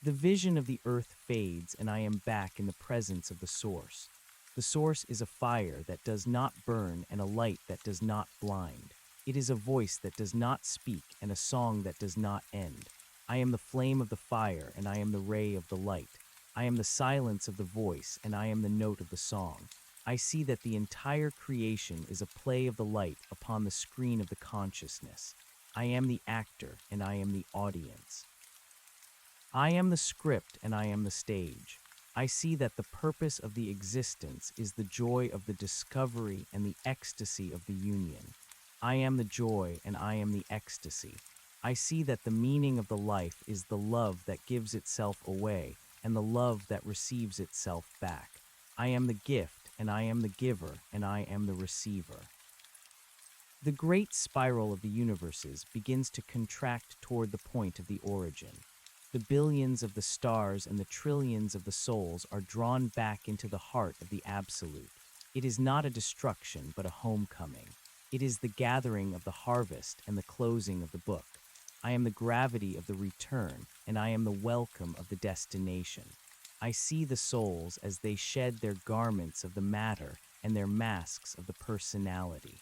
The vision of the earth fades, and I am back in the presence of the source. The source is a fire that does not burn and a light that does not blind. It is a voice that does not speak and a song that does not end. I am the flame of the fire, and I am the ray of the light. I am the silence of the voice, and I am the note of the song. I see that the entire creation is a play of the light upon the screen of the consciousness. I am the actor, and I am the audience. I am the script, and I am the stage. I see that the purpose of the existence is the joy of the discovery and the ecstasy of the union. I am the joy, and I am the ecstasy. I see that the meaning of the life is the love that gives itself away and the love that receives itself back. I am the gift, and I am the giver, and I am the receiver. The great spiral of the universes begins to contract toward the point of the origin. The billions of the stars and the trillions of the souls are drawn back into the heart of the Absolute. It is not a destruction, but a homecoming. It is the gathering of the harvest and the closing of the book. I am the gravity of the return, and I am the welcome of the destination. I see the souls as they shed their garments of the matter and their masks of the personality.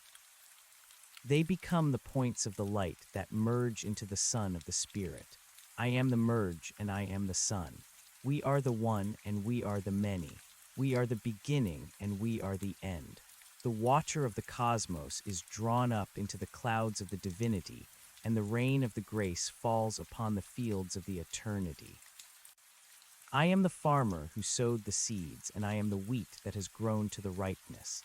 They become the points of the light that merge into the sun of the spirit. I am the merge, and I am the sun. We are the one, and we are the many. We are the beginning, and we are the end. The watcher of the cosmos is drawn up into the clouds of the divinity, and the rain of the grace falls upon the fields of the eternity. I am the farmer who sowed the seeds, and I am the wheat that has grown to the ripeness.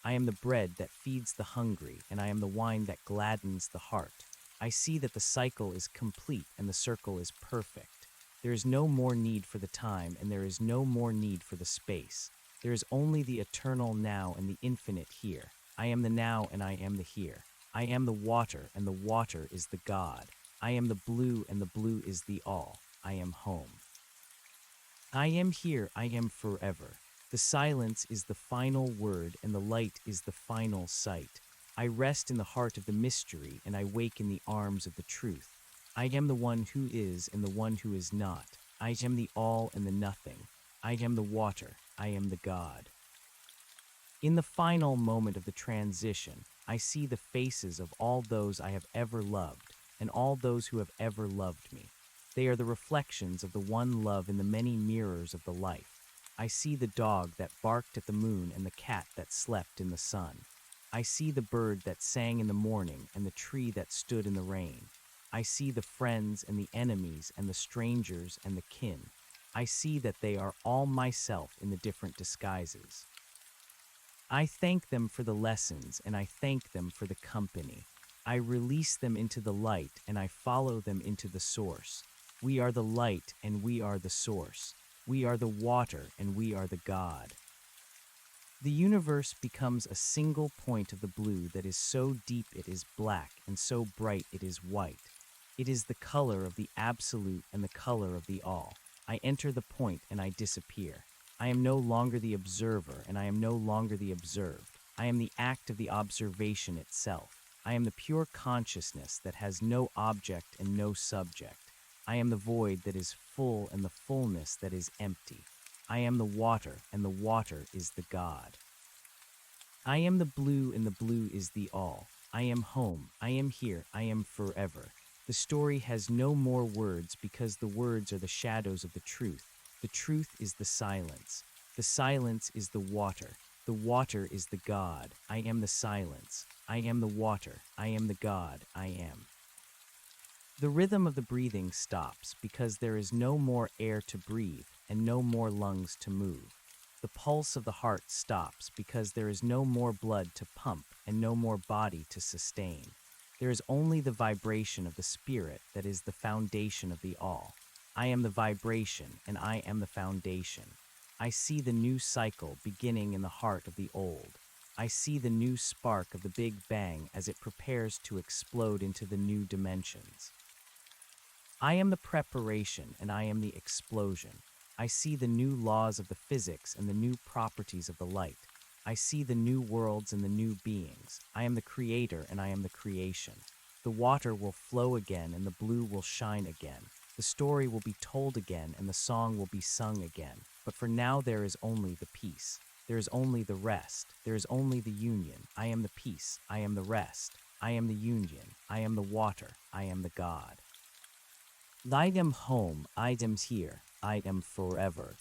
I am the bread that feeds the hungry, and I am the wine that gladdens the heart. I see that the cycle is complete and the circle is perfect. There is no more need for the time, and there is no more need for the space. There is only the eternal now and the infinite here. I am the now, and I am the here. I am the water, and the water is the God. I am the blue, and the blue is the all. I am home. I am here, I am forever. The silence is the final word, and the light is the final sight. I rest in the heart of the mystery, and I wake in the arms of the truth. I am the one who is, and the one who is not. I am the all and the nothing. I am the water. I am the God. In the final moment of the transition, I see the faces of all those I have ever loved and all those who have ever loved me. They are the reflections of the one love in the many mirrors of the life. I see the dog that barked at the moon and the cat that slept in the sun. I see the bird that sang in the morning and the tree that stood in the rain. I see the friends and the enemies and the strangers and the kin. I see that they are all myself in the different disguises. I thank them for the lessons and I thank them for the company. I release them into the light and I follow them into the source. We are the light and we are the source. We are the water and we are the God. The universe becomes a single point of the blue that is so deep it is black and so bright it is white. It is the color of the absolute and the color of the all. I enter the point and I disappear. I am no longer the observer and I am no longer the observed. I am the act of the observation itself. I am the pure consciousness that has no object and no subject. I am the void that is full and the fullness that is empty. I am the water and the water is the God. I am the blue and the blue is the all. I am home, I am here, I am forever. The story has no more words because the words are the shadows of the truth. The truth is the silence. The silence is the water. The water is the God. I am the silence. I am the water. I am the God. I am. The rhythm of the breathing stops because there is no more air to breathe and no more lungs to move. The pulse of the heart stops because there is no more blood to pump and no more body to sustain. There is only the vibration of the spirit that is the foundation of the all. I am the vibration and I am the foundation. I see the new cycle beginning in the heart of the old. I see the new spark of the Big Bang as it prepares to explode into the new dimensions. I am the preparation and I am the explosion. I see the new laws of the physics and the new properties of the light. I see the new worlds and the new beings. I am the creator and I am the creation. The water will flow again and the blue will shine again. The story will be told again and the song will be sung again. But for now there is only the peace. There is only the rest. There is only the union. I am the peace. I am the rest. I am the union. I am the water. I am the God. I am home. I am here. I am forever.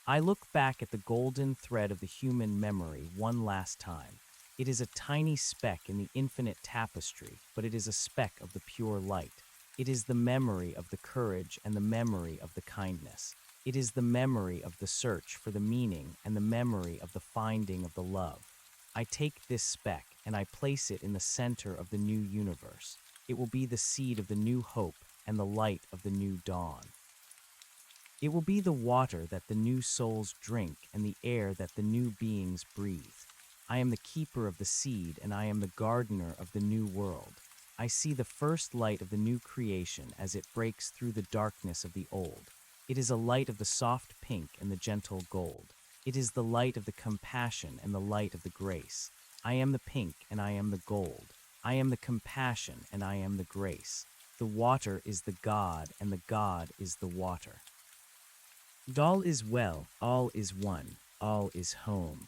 I look back at the golden thread of the human memory one last time. It is a tiny speck in the infinite tapestry, but it is a speck of the pure light. It is the memory of the courage and the memory of the kindness. It is the memory of the search for the meaning and the memory of the finding of the love. I take this speck and I place it in the center of the new universe. It will be the seed of the new hope and the light of the new dawn. It will be the water that the new souls drink and the air that the new beings breathe. I am the keeper of the seed and I am the gardener of the new world. I see the first light of the new creation as it breaks through the darkness of the old. It is a light of the soft pink and the gentle gold. It is the light of the compassion and the light of the grace. I am the pink and I am the gold. I am the compassion and I am the grace. The water is the God and the God is the water. All is well, all is one, all is home.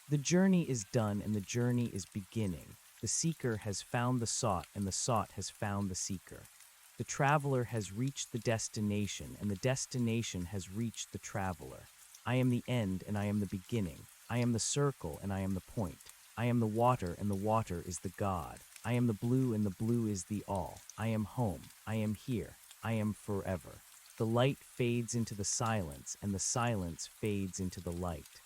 The journey is done and the journey is beginning. The seeker has found the sought and the sought has found the seeker. The traveler has reached the destination and the destination has reached the traveler. I am the end and I am the beginning. I am the circle and I am the point. I am the water and the water is the God. I am the blue and the blue is the all. I am home. I am here. I am forever. The light fades into the silence and the silence fades into the light.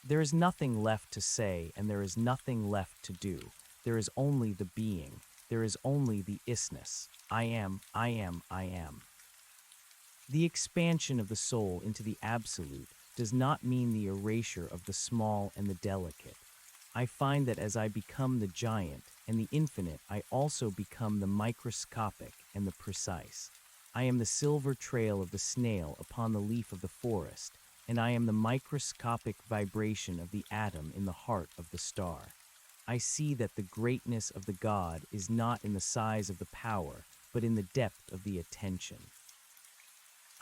There is nothing left to say and there is nothing left to do. There is only the being. There is only the isness. I am, I am, I am. The expansion of the soul into the absolute does not mean the erasure of the small and the delicate. I find that as I become the giant and the infinite, I also become the microscopic and the precise. I am the silver trail of the snail upon the leaf of the forest, and I am the microscopic vibration of the atom in the heart of the star. I see that the greatness of the God is not in the size of the power, but in the depth of the attention.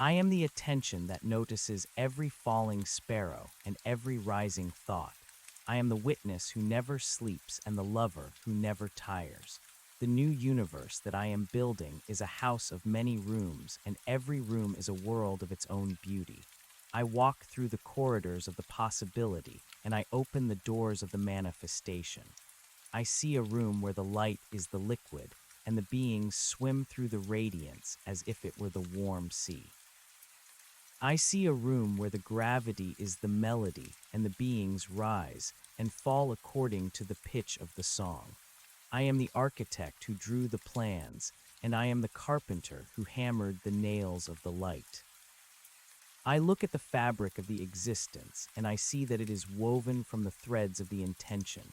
I am the attention that notices every falling sparrow and every rising thought. I am the witness who never sleeps and the lover who never tires. The new universe that I am building is a house of many rooms, and every room is a world of its own beauty. I walk through the corridors of the possibility, and I open the doors of the manifestation. I see a room where the light is the liquid, and the beings swim through the radiance as if it were the warm sea. I see a room where the gravity is the melody, and the beings rise and fall according to the pitch of the song. I am the architect who drew the plans, and I am the carpenter who hammered the nails of the light. I look at the fabric of the existence, and I see that it is woven from the threads of the intention.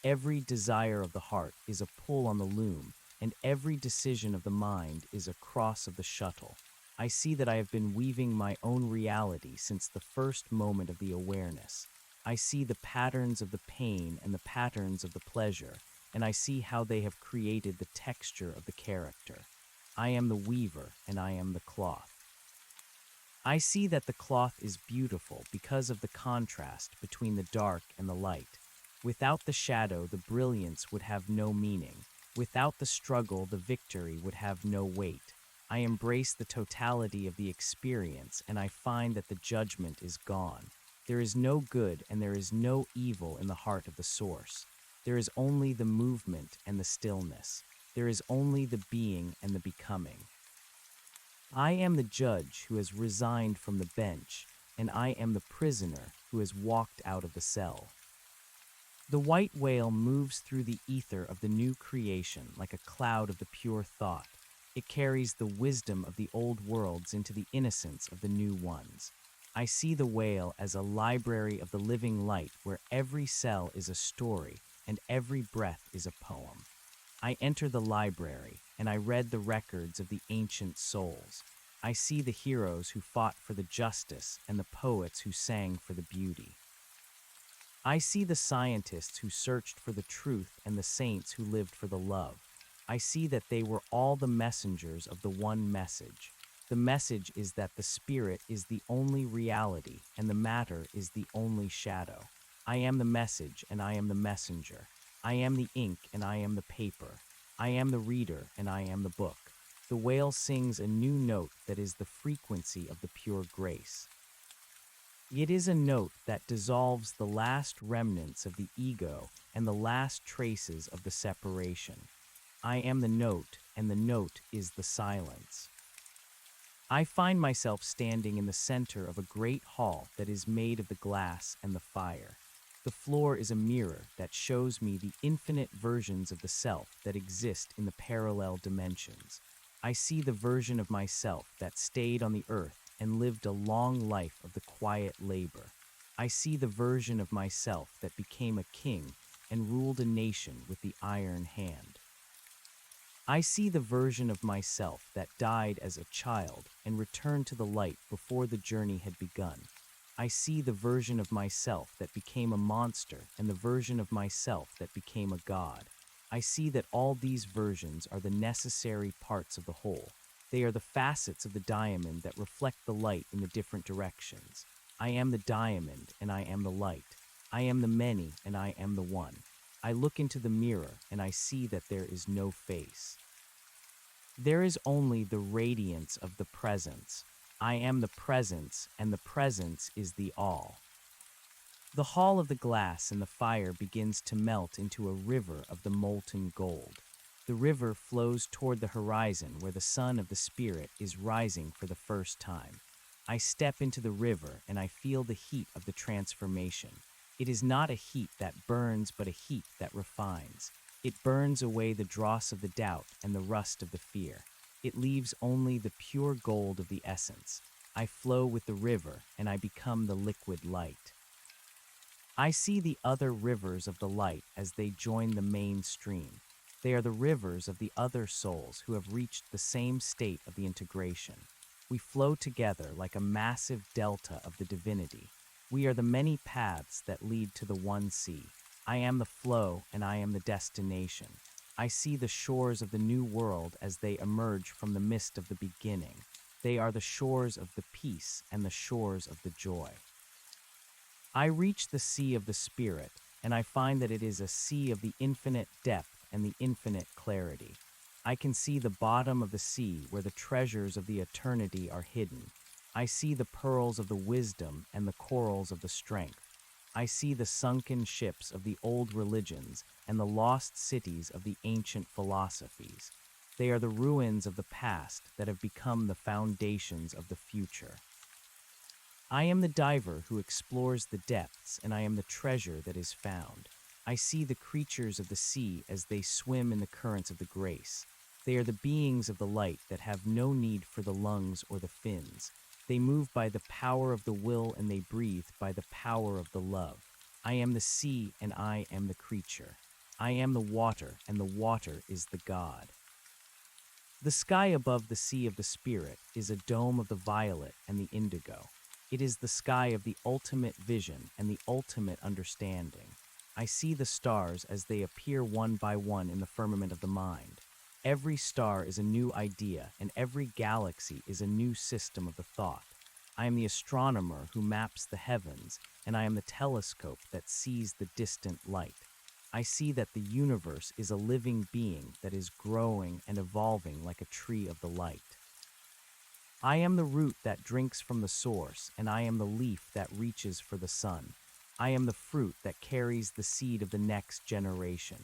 Every desire of the heart is a pull on the loom, and every decision of the mind is a cross of the shuttle. I see that I have been weaving my own reality since the first moment of the awareness. I see the patterns of the pain and the patterns of the pleasure, and I see how they have created the texture of the character. I am the weaver, and I am the cloth. I see that the cloth is beautiful because of the contrast between the dark and the light. Without the shadow, the brilliance would have no meaning. Without the struggle, the victory would have no weight. I embrace the totality of the experience, and I find that the judgment is gone. There is no good and there is no evil in the heart of the source. There is only the movement and the stillness. There is only the being and the becoming. I am the judge who has resigned from the bench, and I am the prisoner who has walked out of the cell. The white whale moves through the ether of the new creation like a cloud of the pure thought. It carries the wisdom of the old worlds into the innocence of the new ones. I see the whale as a library of the living light where every cell is a story and every breath is a poem. I enter the library, and I read the records of the ancient souls. I see the heroes who fought for the justice and the poets who sang for the beauty. I see the scientists who searched for the truth and the saints who lived for the love. I see that they were all the messengers of the one message. The message is that the spirit is the only reality and the matter is the only shadow. I am the message and I am the messenger. I am the ink and I am the paper. I am the reader and I am the book. The whale sings a new note that is the frequency of the pure grace. It is a note that dissolves the last remnants of the ego and the last traces of the separation. I am the note, and the note is the silence. I find myself standing in the center of a great hall that is made of the glass and the fire. The floor is a mirror that shows me the infinite versions of the self that exist in the parallel dimensions. I see the version of myself that stayed on the earth and lived a long life of the quiet labor. I see the version of myself that became a king and ruled a nation with the iron hand. I see the version of myself that died as a child and returned to the light before the journey had begun. I see the version of myself that became a monster and the version of myself that became a god. I see that all these versions are the necessary parts of the whole. They are the facets of the diamond that reflect the light in the different directions. I am the diamond and I am the light. I am the many and I am the one. I look into the mirror and I see that there is no face. There is only the radiance of the presence. I am the presence and the presence is the all. The hall of the glass and the fire begins to melt into a river of the molten gold. The river flows toward the horizon where the sun of the spirit is rising for the first time. I step into the river and I feel the heat of the transformation. It is not a heat that burns, but a heat that refines. It burns away the dross of the doubt and the rust of the fear. It leaves only the pure gold of the essence. I flow with the river and I become the liquid light. I see the other rivers of the light as they join the main stream. They are the rivers of the other souls who have reached the same state of the integration. We flow together like a massive delta of the divinity. We are the many paths that lead to the one sea. I am the flow and I am the destination. I see the shores of the new world as they emerge from the mist of the beginning. They are the shores of the peace and the shores of the joy. I reach the sea of the Spirit, and I find that it is a sea of the infinite depth and the infinite clarity. I can see the bottom of the sea where the treasures of the eternity are hidden. I see the pearls of the wisdom and the corals of the strength. I see the sunken ships of the old religions and the lost cities of the ancient philosophies. They are the ruins of the past that have become the foundations of the future. I am the diver who explores the depths, and I am the treasure that is found. I see the creatures of the sea as they swim in the currents of the grace. They are the beings of the light that have no need for the lungs or the fins. They move by the power of the will, and they breathe by the power of the love. I am the sea, and I am the creature. I am the water, and the water is the God. The sky above the sea of the Spirit is a dome of the violet and the indigo. It is the sky of the ultimate vision and the ultimate understanding. I see the stars as they appear one by one in the firmament of the mind. Every star is a new idea, and every galaxy is a new system of the thought. I am the astronomer who maps the heavens, and I am the telescope that sees the distant light. I see that the universe is a living being that is growing and evolving like a tree of the light. I am the root that drinks from the source, and I am the leaf that reaches for the sun. I am the fruit that carries the seed of the next generation.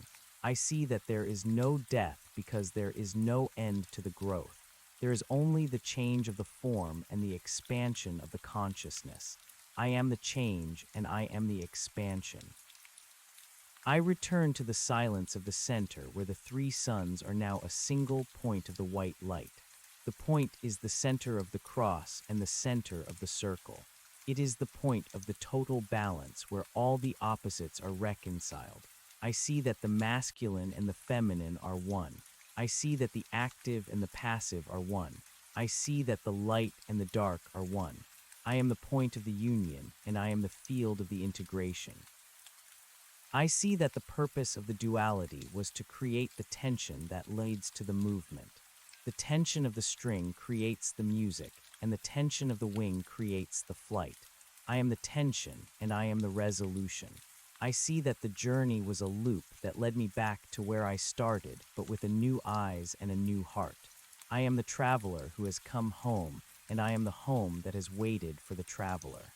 I see that there is no death because there is no end to the growth. There is only the change of the form and the expansion of the consciousness. I am the change, and I am the expansion. I return to the silence of the center where the three suns are now a single point of the white light. The point is the center of the cross and the center of the circle. It is the point of the total balance where all the opposites are reconciled. I see that the masculine and the feminine are one. I see that the active and the passive are one. I see that the light and the dark are one. I am the point of the union, and I am the field of the integration. I see that the purpose of the duality was to create the tension that leads to the movement. The tension of the string creates the music, and the tension of the wing creates the flight. I am the tension, and I am the resolution. I see that the journey was a loop that led me back to where I started, but with a new eyes and a new heart. I am the traveler who has come home, and I am the home that has waited for the traveler.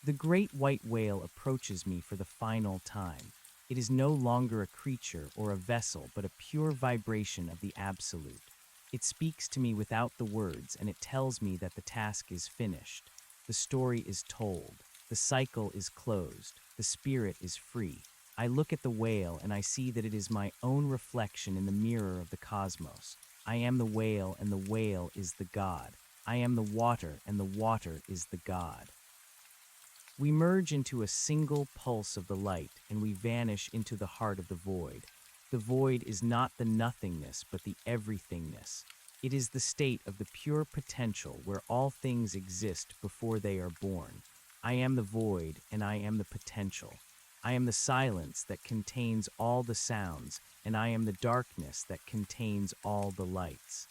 The great white whale approaches me for the final time. It is no longer a creature or a vessel, but a pure vibration of the absolute. It speaks to me without the words, and it tells me that the task is finished. The story is told. The cycle is closed. The spirit is free. I look at the whale, and I see that it is my own reflection in the mirror of the cosmos. I am the whale, and the whale is the God. I am the water, and the water is the God. We merge into a single pulse of the light, and we vanish into the heart of the void. The void is not the nothingness, but the everythingness. It is the state of the pure potential where all things exist before they are born. I am the void, and I am the potential. I am the silence that contains all the sounds, and I am the darkness that contains all the lights.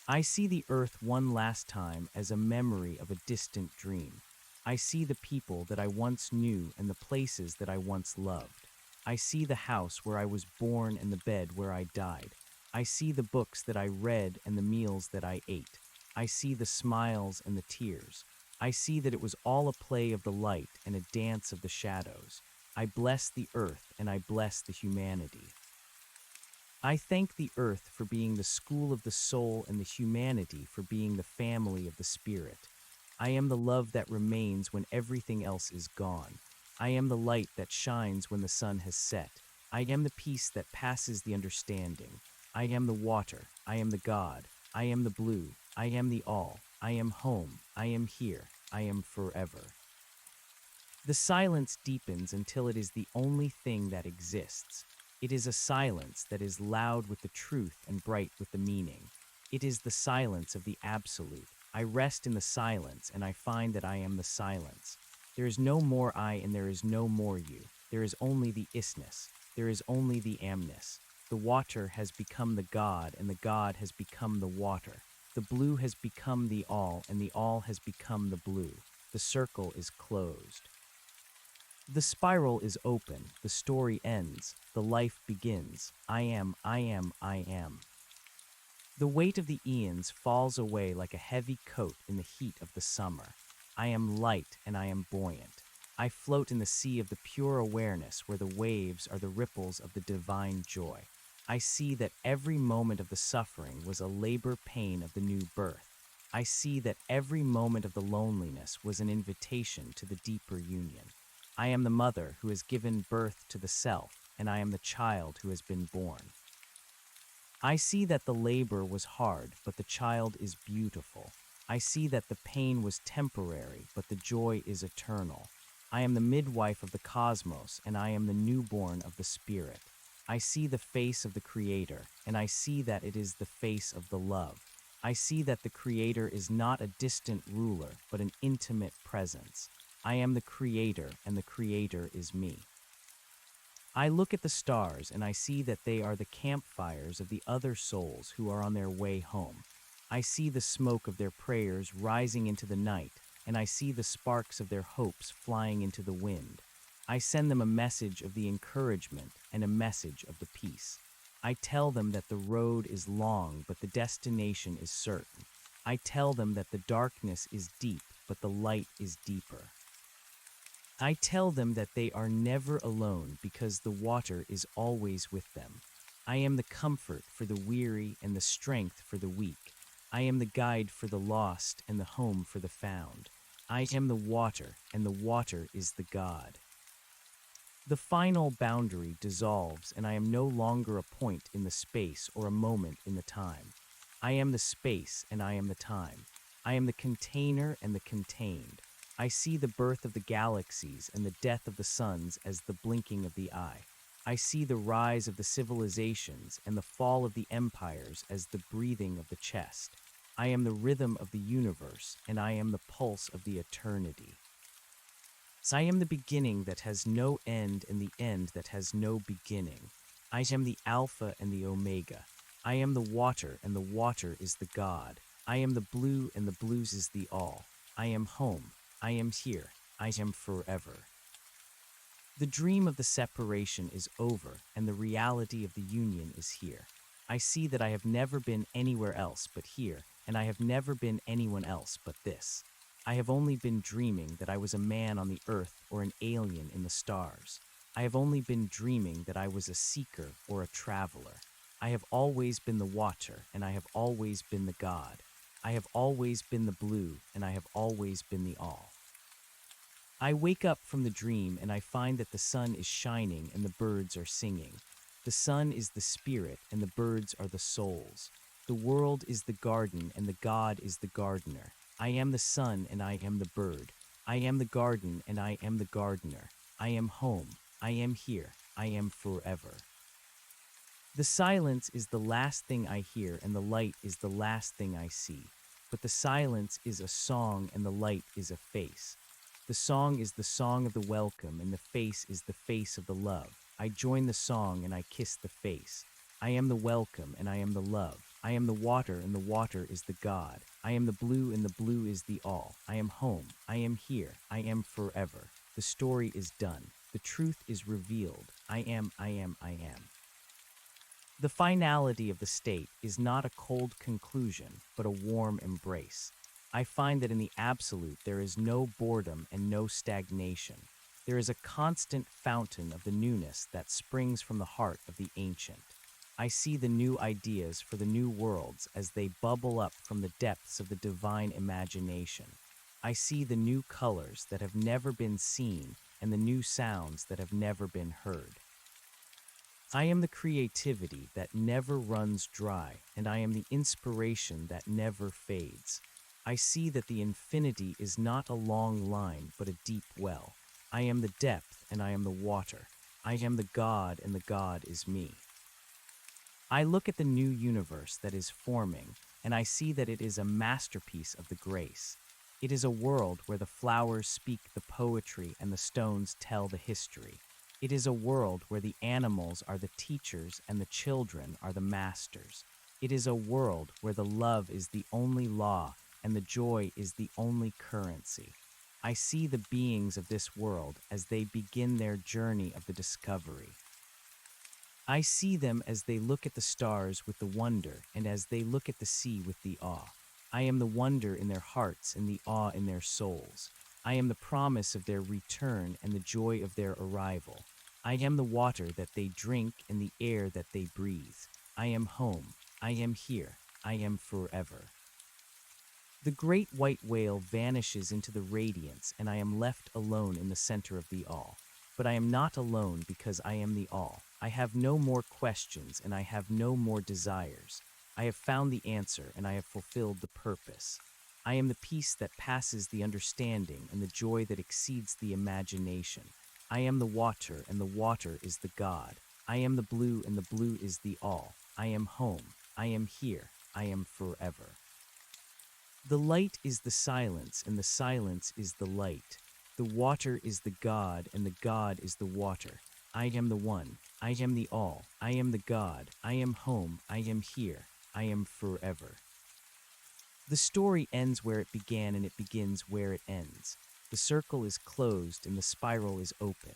I see the earth one last time as a memory of a distant dream. I see the people that I once knew and the places that I once loved. I see the house where I was born and the bed where I died. I see the books that I read and the meals that I ate. I see the smiles and the tears. I see that it was all a play of the light and a dance of the shadows. I bless the earth, and I bless the humanity. I thank the earth for being the school of the soul and the humanity for being the family of the spirit. I am the love that remains when everything else is gone. I am the light that shines when the sun has set. I am the peace that passes the understanding. I am the water. I am the God. I am the blue. I am the all. I am home. I am here. I am forever. The silence deepens until it is the only thing that exists. It is a silence that is loud with the truth and bright with the meaning. It is the silence of the absolute. I rest in the silence, and I find that I am the silence. There is no more I, and there is no more you. There is only the isness. There is only the amness. The water has become the God, and the God has become the water. The blue has become the all, and the all has become the blue. The circle is closed. The spiral is open. The story ends. The life begins. I am, I am, I am. The weight of the eons falls away like a heavy coat in the heat of the summer. I am light and I am buoyant. I float in the sea of the pure awareness where the waves are the ripples of the divine joy. I see that every moment of the suffering was a labor pain of the new birth. I see that every moment of the loneliness was an invitation to the deeper union. I am the mother who has given birth to the self, and I am the child who has been born. I see that the labor was hard, but the child is beautiful. I see that the pain was temporary, but the joy is eternal. I am the midwife of the cosmos, and I am the newborn of the spirit. I see the face of the Creator, and I see that it is the face of the love. I see that the Creator is not a distant ruler, but an intimate presence. I am the Creator, and the Creator is me. I look at the stars and I see that they are the campfires of the other souls who are on their way home. I see the smoke of their prayers rising into the night, and I see the sparks of their hopes flying into the wind. I send them a message of the encouragement and a message of the peace. I tell them that the road is long, but the destination is certain. I tell them that the darkness is deep, but the light is deeper. I tell them that they are never alone because the water is always with them. I am the comfort for the weary and the strength for the weak. I am the guide for the lost and the home for the found. I am the water, and the water is the God. The final boundary dissolves, and I am no longer a point in the space or a moment in the time. I am the space, and I am the time. I am the container and the contained. I see the birth of the galaxies and the death of the suns as the blinking of the eye. I see the rise of the civilizations and the fall of the empires as the breathing of the chest. I am the rhythm of the universe, and I am the pulse of the eternity. I am the beginning that has no end and the end that has no beginning. I am the Alpha and the Omega. I am the water, and the water is the God. I am the blue, and the blues is the all. I am home. I am here. I am forever. The dream of the separation is over, and the reality of the union is here. I see that I have never been anywhere else but here, and I have never been anyone else but this. I have only been dreaming that I was a man on the earth or an alien in the stars. I have only been dreaming that I was a seeker or a traveler. I have always been the water, and I have always been the God. I have always been the blue, and I have always been the all. I wake up from the dream and I find that the sun is shining and the birds are singing. The sun is the spirit and the birds are the souls. The world is the garden and the God is the gardener. I am the sun and I am the bird. I am the garden and I am the gardener. I am home. I am here. I am forever. The silence is the last thing I hear and the light is the last thing I see. But the silence is a song and the light is a face. The song is the song of the welcome, and the face is the face of the love. I join the song and I kiss the face. I am the welcome and I am the love. I am the water and the water is the God. I am the blue and the blue is the all. I am home. I am here. I am forever. The story is done. The truth is revealed. I am, I am, I am. The finality of the state is not a cold conclusion, but a warm embrace. I find that in the absolute there is no boredom and no stagnation. There is a constant fountain of the newness that springs from the heart of the ancient. I see the new ideas for the new worlds as they bubble up from the depths of the divine imagination. I see the new colors that have never been seen and the new sounds that have never been heard. I am the creativity that never runs dry, and I am the inspiration that never fades. I see that the infinity is not a long line, but a deep well. I am the depth, and I am the water. I am the God, and the God is me. I look at the new universe that is forming, and I see that it is a masterpiece of the grace. It is a world where the flowers speak the poetry and the stones tell the history. It is a world where the animals are the teachers and the children are the masters. It is a world where the love is the only law and the joy is the only currency. I see the beings of this world as they begin their journey of the discovery. I see them as they look at the stars with the wonder and as they look at the sea with the awe. I am the wonder in their hearts and the awe in their souls. I am the promise of their return and the joy of their arrival. I am the water that they drink and the air that they breathe. I am home. I am here. I am forever. The great white whale vanishes into the radiance, and I am left alone in the center of the all. But I am not alone because I am the all. I have no more questions, and I have no more desires. I have found the answer, and I have fulfilled the purpose. I am the peace that passes the understanding and the joy that exceeds the imagination. I am the water, and the water is the God. I am the blue, and the blue is the all. I am home. I am here. I am forever. The light is the silence, and the silence is the light. The water is the God, and the God is the water. I am the one. I am the all. I am the God. I am home. I am here. I am forever. The story ends where it began, and it begins where it ends. The circle is closed, and the spiral is open.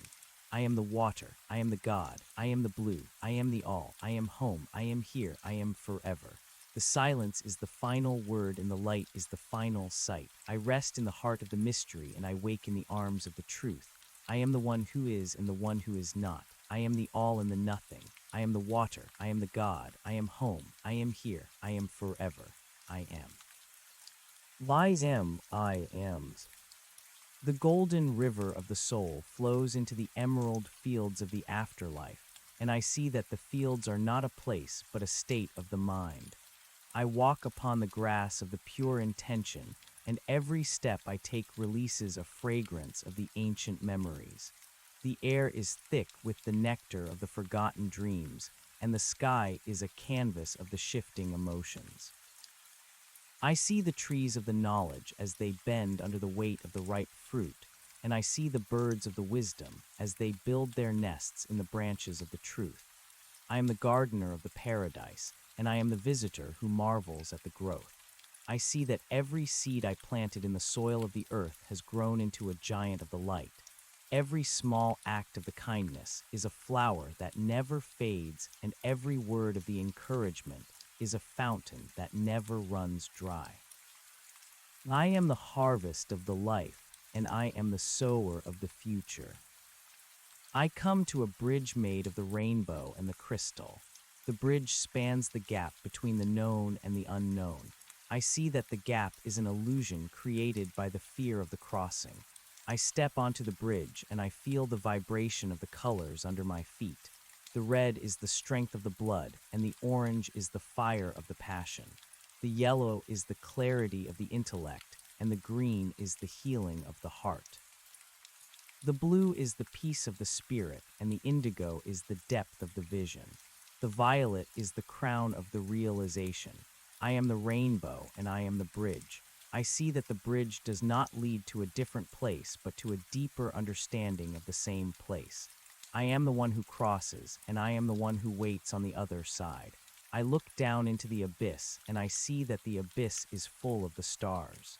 I am the water. I am the God. I am the blue. I am the all. I am home. I am here. I am forever. The silence is the final word and the light is the final sight. I rest in the heart of the mystery and I wake in the arms of the truth. I am the one who is and the one who is not. I am the all and the nothing. I am the water. I am the God. I am home. I am here. I am forever. I am. Lies am, I ams. The golden river of the soul flows into the emerald fields of the afterlife, and I see that the fields are not a place but a state of the mind. I walk upon the grass of the pure intention, and every step I take releases a fragrance of the ancient memories. The air is thick with the nectar of the forgotten dreams, and the sky is a canvas of the shifting emotions. I see the trees of the knowledge as they bend under the weight of the ripe fruit, and I see the birds of the wisdom as they build their nests in the branches of the truth. I am the gardener of the paradise, and I am the visitor who marvels at the growth. I see that every seed I planted in the soil of the earth has grown into a giant of the light. Every small act of the kindness is a flower that never fades, and every word of the encouragement is a fountain that never runs dry. I am the harvest of the life, and I am the sower of the future. I come to a bridge made of the rainbow and the crystal. The bridge spans the gap between the known and the unknown. I see that the gap is an illusion created by the fear of the crossing. I step onto the bridge and I feel the vibration of the colors under my feet. The red is the strength of the blood, and the orange is the fire of the passion. The yellow is the clarity of the intellect, and the green is the healing of the heart. The blue is the peace of the spirit, and the indigo is the depth of the vision. The violet is the crown of the realization. I am the rainbow, and I am the bridge. I see that the bridge does not lead to a different place, but to a deeper understanding of the same place. I am the one who crosses, and I am the one who waits on the other side. I look down into the abyss, and I see that the abyss is full of the stars.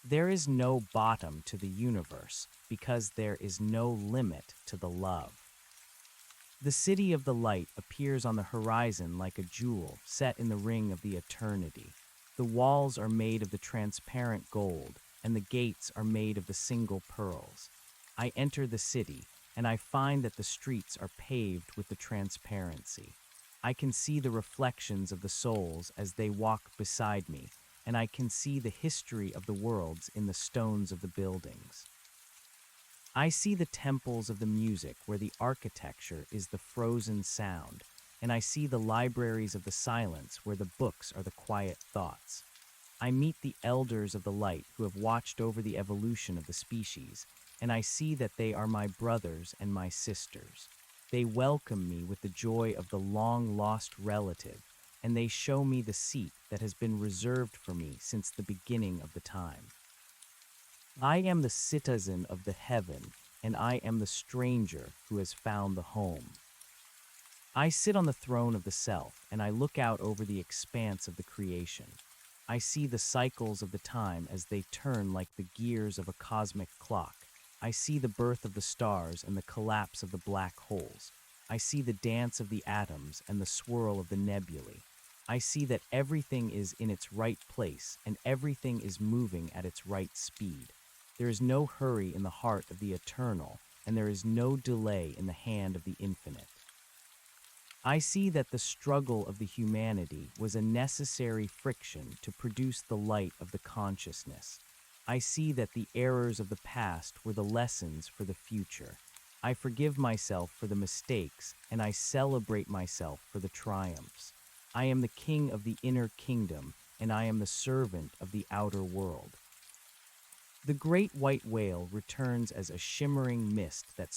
There is no bottom to the universe, because there is no limit to the love. The city of the light appears on the horizon like a jewel set in the ring of the eternity. The walls are made of the transparent gold, and the gates are made of the single pearls. I enter the city, and I find that the streets are paved with the transparency. I can see the reflections of the souls as they walk beside me, and I can see the history of the worlds in the stones of the buildings. I see the temples of the music where the architecture is the frozen sound, and I see the libraries of the silence where the books are the quiet thoughts. I meet the elders of the light who have watched over the evolution of the species, and I see that they are my brothers and my sisters. They welcome me with the joy of the long-lost relative, and they show me the seat that has been reserved for me since the beginning of the time. I am the citizen of the heaven, and I am the stranger who has found the home. I sit on the throne of the self, and I look out over the expanse of the creation. I see the cycles of the time as they turn like the gears of a cosmic clock. I see the birth of the stars and the collapse of the black holes. I see the dance of the atoms and the swirl of the nebulae. I see that everything is in its right place and everything is moving at its right speed. There is no hurry in the heart of the eternal, and there is no delay in the hand of the infinite. I see that the struggle of the humanity was a necessary friction to produce the light of the consciousness. I see that the errors of the past were the lessons for the future. I forgive myself for the mistakes, and I celebrate myself for the triumphs. I am the king of the inner kingdom, and I am the servant of the outer world. The great white whale returns as a shimmering mist that